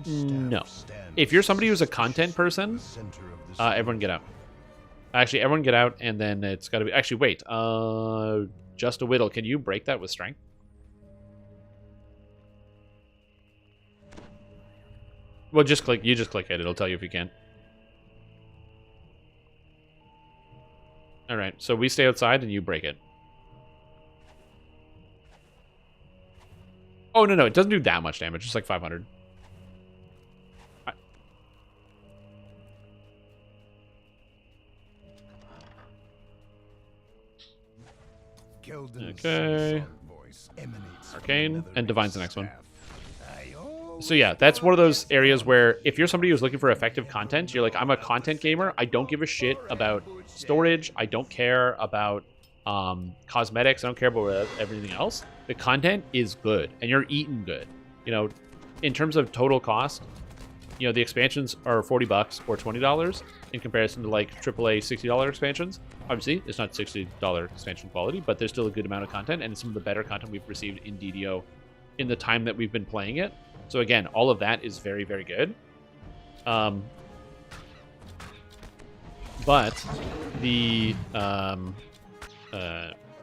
No. If you're somebody who's a content person, everyone get out. Actually, everyone get out, and then it's got to be... Actually, wait. Just a Whittle, can you break that with strength? Well, just click. You just click it. It'll tell you if you can. All right. So we stay outside, and you break it. Oh no, it doesn't do that much damage. Just like 500. Okay. Arcane, and Divine's the next one. So yeah, that's one of those areas where if you're somebody who's looking for effective content, you're like, I'm a content gamer, I don't give a shit about storage, I don't care about cosmetics, I don't care about everything else. The content is good, and you're eating good. In terms of total cost, the expansions are $40 or $20 in comparison to like AAA $60 expansions. Obviously, it's not $60 expansion quality, but there's still a good amount of content, and it's some of the better content we've received in DDO in the time that we've been playing it. So again, all of that is very, very good. But the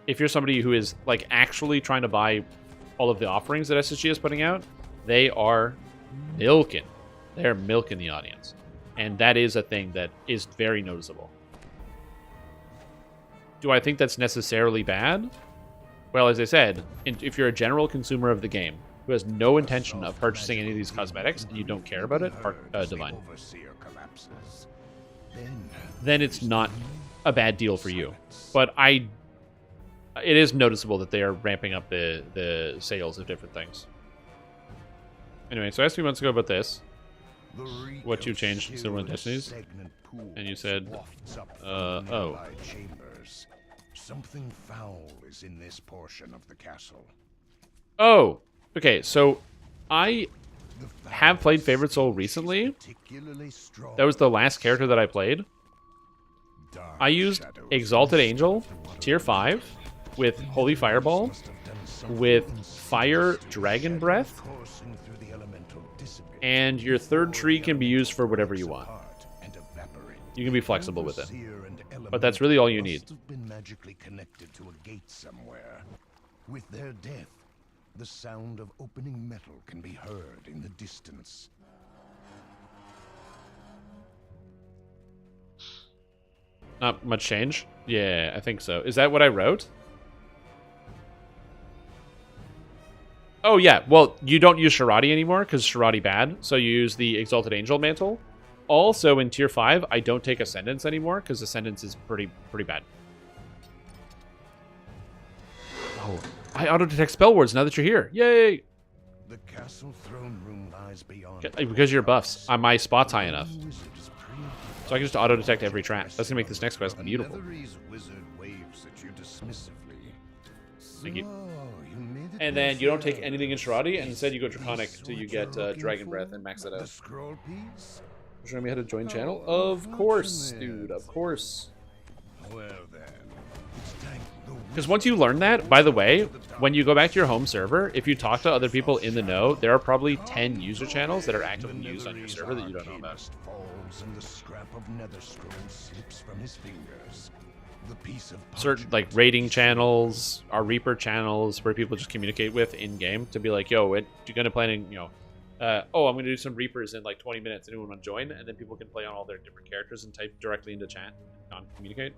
if you're somebody who is like actually trying to buy all of the offerings that SSG is putting out, they are milking. They're milking the audience. And that is a thing that is very noticeable. Do I think that's necessarily bad? Well, as I said, if you're a general consumer of the game who has no intention of purchasing any of these cosmetics and you don't care about it, Divine, then it's not a bad deal for you. But it is noticeable that they are ramping up the sales of different things. Anyway, so I asked you months ago about this. What you changed Silverwind Destinies, and you said, oh. Something foul is in this portion of the castle. Oh, okay, so I have played Favorite Soul recently. That was the last character that I played. I used Exalted Angel, tier 5, with Holy Fireball, with Fire Dragon Breath, and your third tree can be used for whatever you want. You can be flexible with it, but that's really all you need. Must have been magically connected to a gate somewhere. With their death, the sound of opening metal can be heard in the distance. Not much change? Yeah, I think so. Is that what I wrote? Oh, yeah. Well, you don't use Sharadi anymore because Sharadi bad, so you use the Exalted Angel Mantle. Also, in Tier 5, I don't take Ascendance anymore because Ascendance is pretty bad. Oh, I auto-detect spell words now that you're here. Yay! The castle throne room lies beyond. Because of your buffs, my spot's high enough. So I can just auto-detect every trap. That's going to make this next quest beautiful. Wizard waves at you dismissively. Thank you. And then you don't take anything in Sharadi, and instead you go Draconic till you get Dragon Breath and max it out. Showing me how to join channel? Of course, dude, of course. Well then. Because once you learn that, by the way, when you go back to your home server, if you talk to other people in the know, there are probably 10 user channels that are actively used on your server that you don't know about. And the scrap of nether scroll slips from his fingers. The piece of Certain like raiding channels, our Reaper channels, where people just communicate with in game to be like, "Yo, you're gonna plan, oh, I'm gonna do some Reapers in like 20 minutes. Anyone want to join?" And then people can play on all their different characters and type directly into chat and communicate.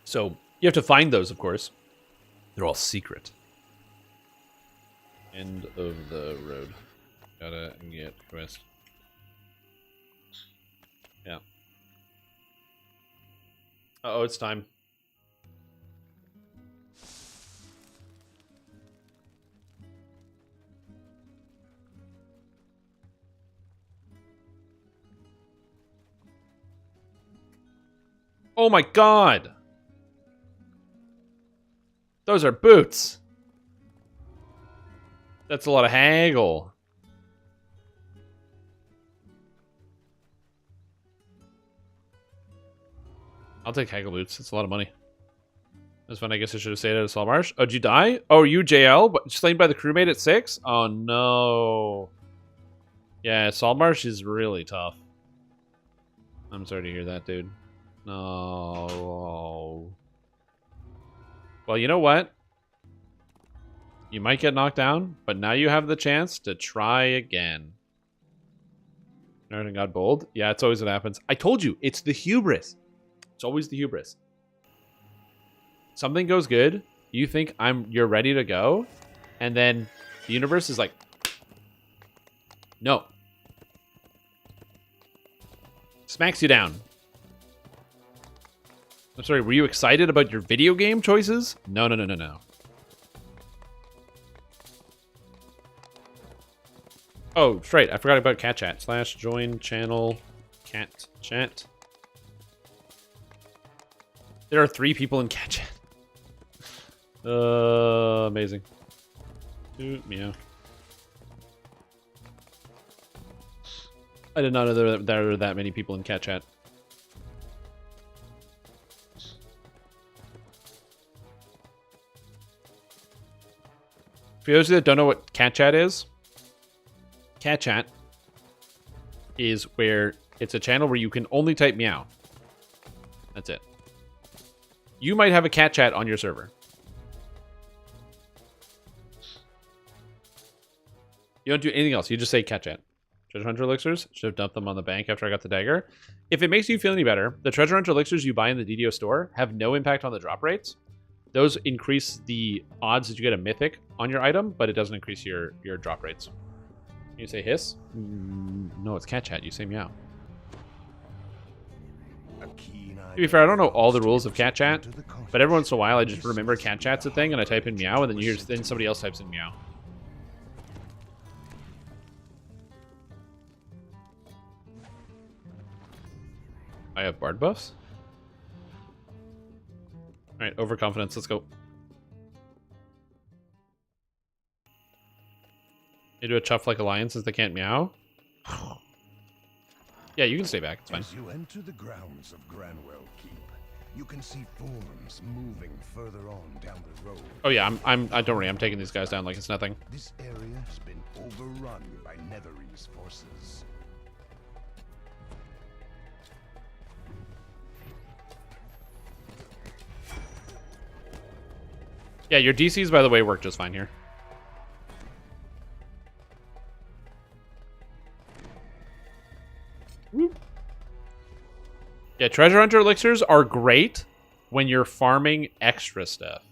So you have to find those, of course. They're all secret. End of the road. Gotta get quest. Yeah. Uh-oh, it's time. Oh my god! Those are boots! That's a lot of haggle. I'll take haggle boots. It's a lot of money. That's fun. I guess I should have stayed at Saltmarsh. Oh, did you die? Oh, you JL? Slain by the crewmate at 6? Oh, no. Yeah, Saltmarsh is really tough. I'm sorry to hear that, dude. No. Well, you know what? You might get knocked down, but now you have the chance to try again. Everything got bold? Yeah, it's always what happens. I told you, it's the hubris. It's always the hubris. Something goes good, you think you're ready to go, and then the universe is like, no. Smacks you down. I'm sorry, were you excited about your video game choices? No, no, no, no, no. Oh, straight. I forgot about cat chat. / join channel cat chat. There are 3 people in cat chat. Amazing. Ooh, meow. I did not know there are that many people in cat chat. For those of you that don't know what cat chat is, cat chat is where it's a channel where you can only type meow. That's it. You might have a cat chat on your server. You don't do anything else. You just say cat chat. Treasure Hunter elixirs. Should have dumped them on the bank after I got the dagger. If it makes you feel any better, the Treasure Hunter elixirs you buy in the DDO store have no impact on the drop rates. Those increase the odds that you get a mythic on your item, but it doesn't increase your drop rates. You say hiss? No, it's cat chat. You say meow. To be fair, I don't know all the rules of cat chat, but every once in a while I just remember cat chat's a thing and I type in meow and then somebody else types in meow. I have bard buffs? Alright, overconfidence, let's go. They do a chuff like alliance since they can't meow? Yeah, you can stay back. It's fine. As you enter the grounds of Granwell Keep, you can see forms moving further on down the road. Oh yeah, I don't worry. I'm taking these guys down like it's nothing. This area has been overrun by Netherese forces. Yeah, your DCs, by the way, work just fine here. Woo. Yeah, treasure hunter elixirs are great when you're farming extra stuff.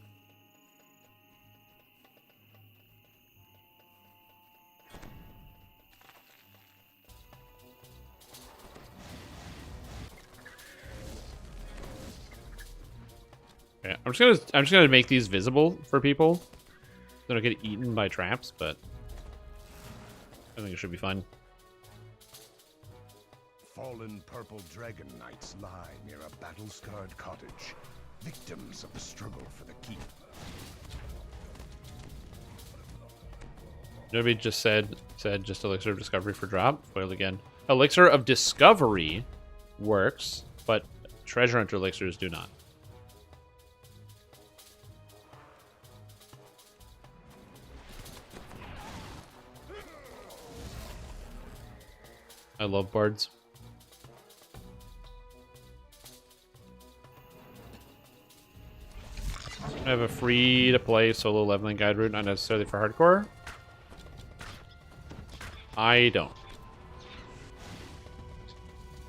Yeah, I'm just gonna make these visible for people. They don't get eaten by traps, but I think it should be fine. Fallen purple dragon knights lie near a battle-scarred cottage, victims of the struggle for the keep. Nobody just said just elixir of discovery for drop. Foiled again. Elixir of discovery works, but treasure hunter elixirs do not. I love bards. I have a free-to-play solo leveling guide route, not necessarily for hardcore. I don't.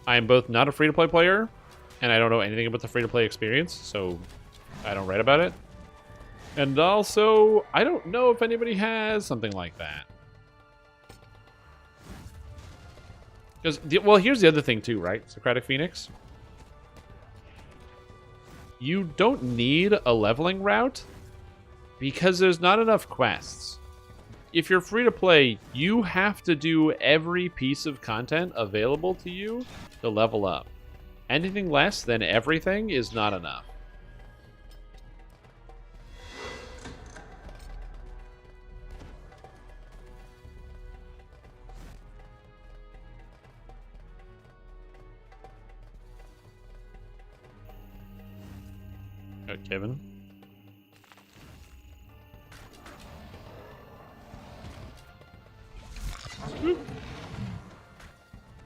I am both not a free-to-play player, and I don't know anything about the free-to-play experience, so I don't write about it. And also, I don't know if anybody has something like that. Because, well, here's the other thing too, right? Socratic Phoenix. You don't need a leveling route because there's not enough quests. If you're free to play, you have to do every piece of content available to you to level up. Anything less than everything is not enough. Kevin.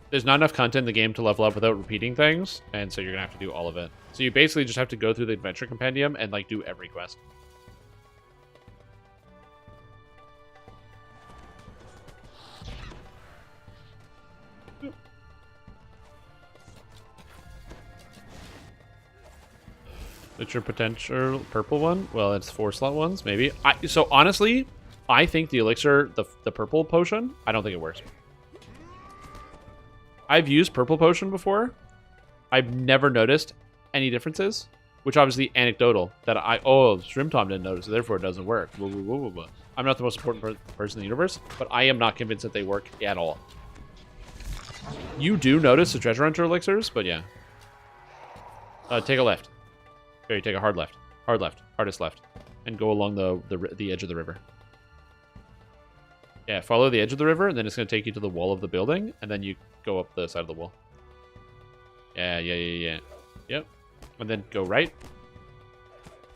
There's not enough content in the game to level up without repeating things, and so you're gonna have to do all of it. So you basically just have to go through the adventure compendium and like do every quest. It's your potential purple one? Well, it's 4-slot ones, maybe. So honestly, I think the elixir, the purple potion, I don't think it works. I've used purple potion before. I've never noticed any differences, which obviously anecdotal. That Shrimp Tom didn't notice, so therefore it doesn't work. Blah, blah, blah, blah, blah. I'm not the most important person in the universe, but I am not convinced that they work at all. You do notice the treasure hunter elixirs, but yeah. Take a left. Here, you take a hard left, hardest left, and go along the edge of the river. Yeah, follow the edge of the river, and then it's going to take you to the wall of the building, and then you go up the side of the wall. Yeah. Yep. And then go right.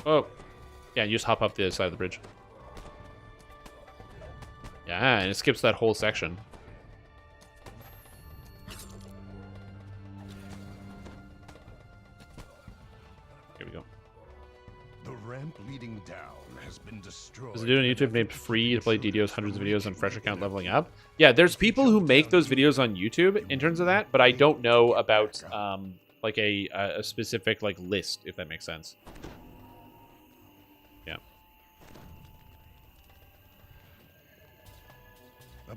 Oh. Yeah, and you just hop up the side of the bridge. Yeah, and it skips that whole section. Here we go. The ramp leading down has been destroyed. There's a dude on YouTube named Free to play DDoS, hundreds of videos on fresh account leveling up. Yeah, there's people who make those videos on YouTube in terms of that, but I don't know about like a specific like list, if that makes sense. Yeah.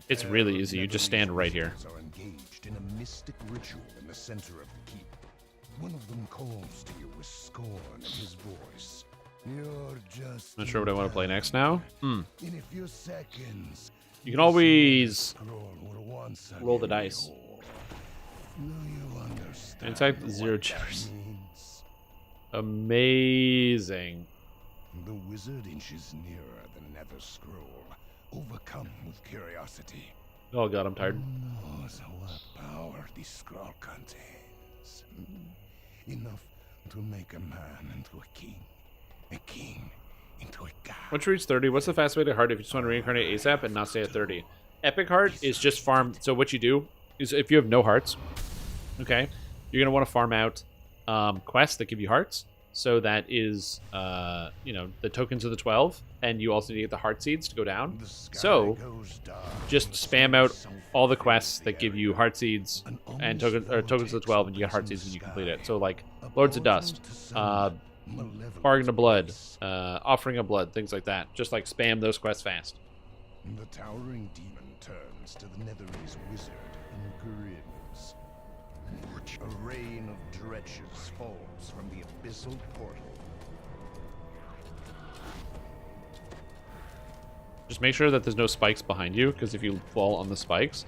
It's really easy. You just stand right here. Are engaged in a mystic ritual in the center of the keep. One of them calls to you with scorn in his voice. You're just Not sure what I want to play next now. in a few seconds. You can always roll the dice. Inside 0 chippers. Amazing. The wizard inches nearer the nether scroll, overcome with curiosity. Oh god, I'm tired. Who knows what power this scroll contains? Enough to make a man into a king into a god. Once you reach 30, what's the fast way to heart if you just want to reincarnate ASAP and not stay at 30? Epic heart is just farm. So what you do is if you have no hearts, okay, you're going to want to farm out quests that give you hearts. So that is, you know, the tokens of the 12, and you also need to get the heart seeds to go down. So just spam out all the quests that give you heart seeds and tokens of the 12, and you get heart seeds when you complete it. So like Lords of Dust, Bargain of Blood, Offering of Blood, things like that. Just like spam those quests fast. The towering demon turns to the Netherese wizard and grins. A rain of dredges falls from the abyssal portal. Just make sure that there's no spikes behind you, because if you fall on the spikes,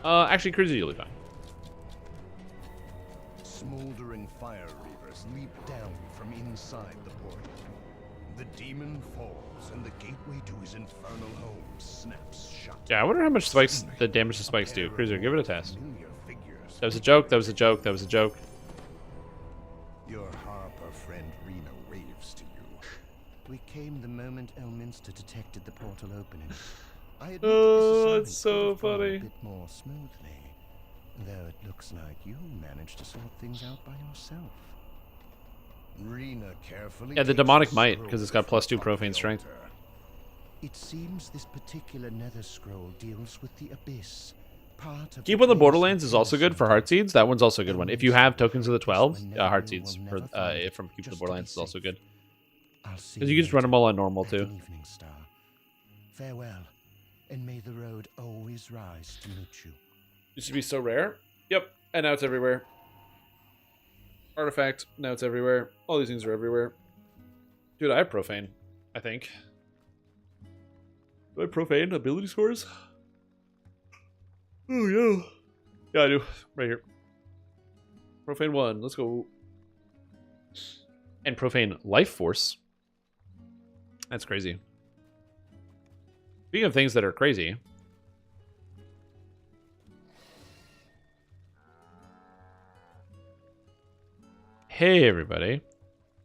actually, Cruiser, you'll be fine. Smoldering fire reavers leap down from inside the portal. The demon falls, and the gateway to his infernal home snaps shut. Yeah, I wonder how much spikes the damage the spikes do. Cruiser, give it a test. That was a joke. That was a joke. That was a joke. Your Harper friend Rena raves to you. We came the moment Elminster detected the portal opening. I admit that's so funny. A bit more smoothly, though it looks like you managed to sort things out by yourself. Rena carefully. Yeah, the demonic might, because it's got +2 profane strength. It seems this particular nether scroll deals with the abyss. Keep on the Borderlands is also good for heart seeds. That one's also a good one. If you have tokens of the 12, heart seeds for from Keep on the Borderlands is also good. Because you can just run them all on normal too. Evening star. Farewell, and may the road always rise to meet you. Used to be so rare. Yep, and now it's everywhere. Artifact, now it's everywhere. All these things are everywhere. Dude, I have profane, I think. Do I have profane ability scores? Oh, yeah. Yeah, I do. Right here. Profane 1. Let's go. And Profane Life Force. That's crazy. Speaking of things that are crazy. Hey, everybody.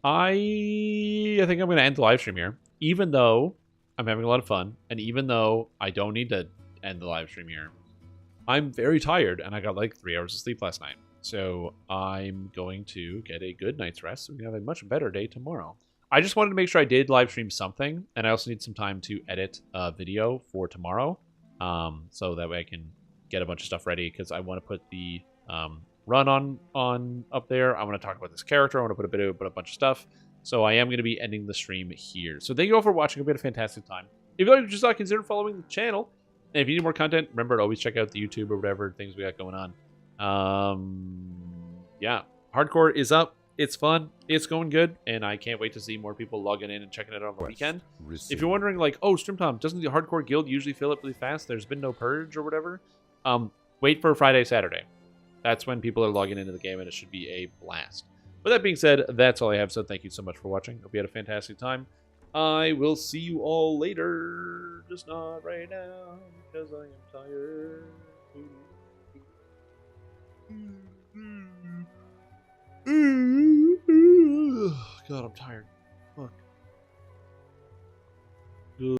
I think I'm going to end the live stream here. Even though I'm having a lot of fun. And even though I don't need to end the live stream here. I'm very tired, and I got like 3 hours of sleep last night. So I'm going to get a good night's rest, so we can have a much better day tomorrow. I just wanted to make sure I did live stream something, and I also need some time to edit a video for tomorrow, so that way I can get a bunch of stuff ready, because I want to put the run on up there. I want to talk about this character. I want to put a bunch of stuff. So I am going to be ending the stream here. So thank you all for watching. It's been a fantastic time. If you just consider following the channel. And if you need more content, remember to always check out the YouTube or whatever things we got going on. Yeah, Hardcore is up. It's fun. It's going good. And I can't wait to see more people logging in and checking it out on the weekend. If you're wondering, like, oh, StreamTom, doesn't the Hardcore Guild usually fill up really fast? There's been no purge or whatever. Wait for Friday, Saturday. That's when people are logging into the game, and it should be a blast. With that being said, that's all I have. So thank you so much for watching. Hope you had a fantastic time. I will see you all later. Just not right now, because I am tired. God, I'm tired.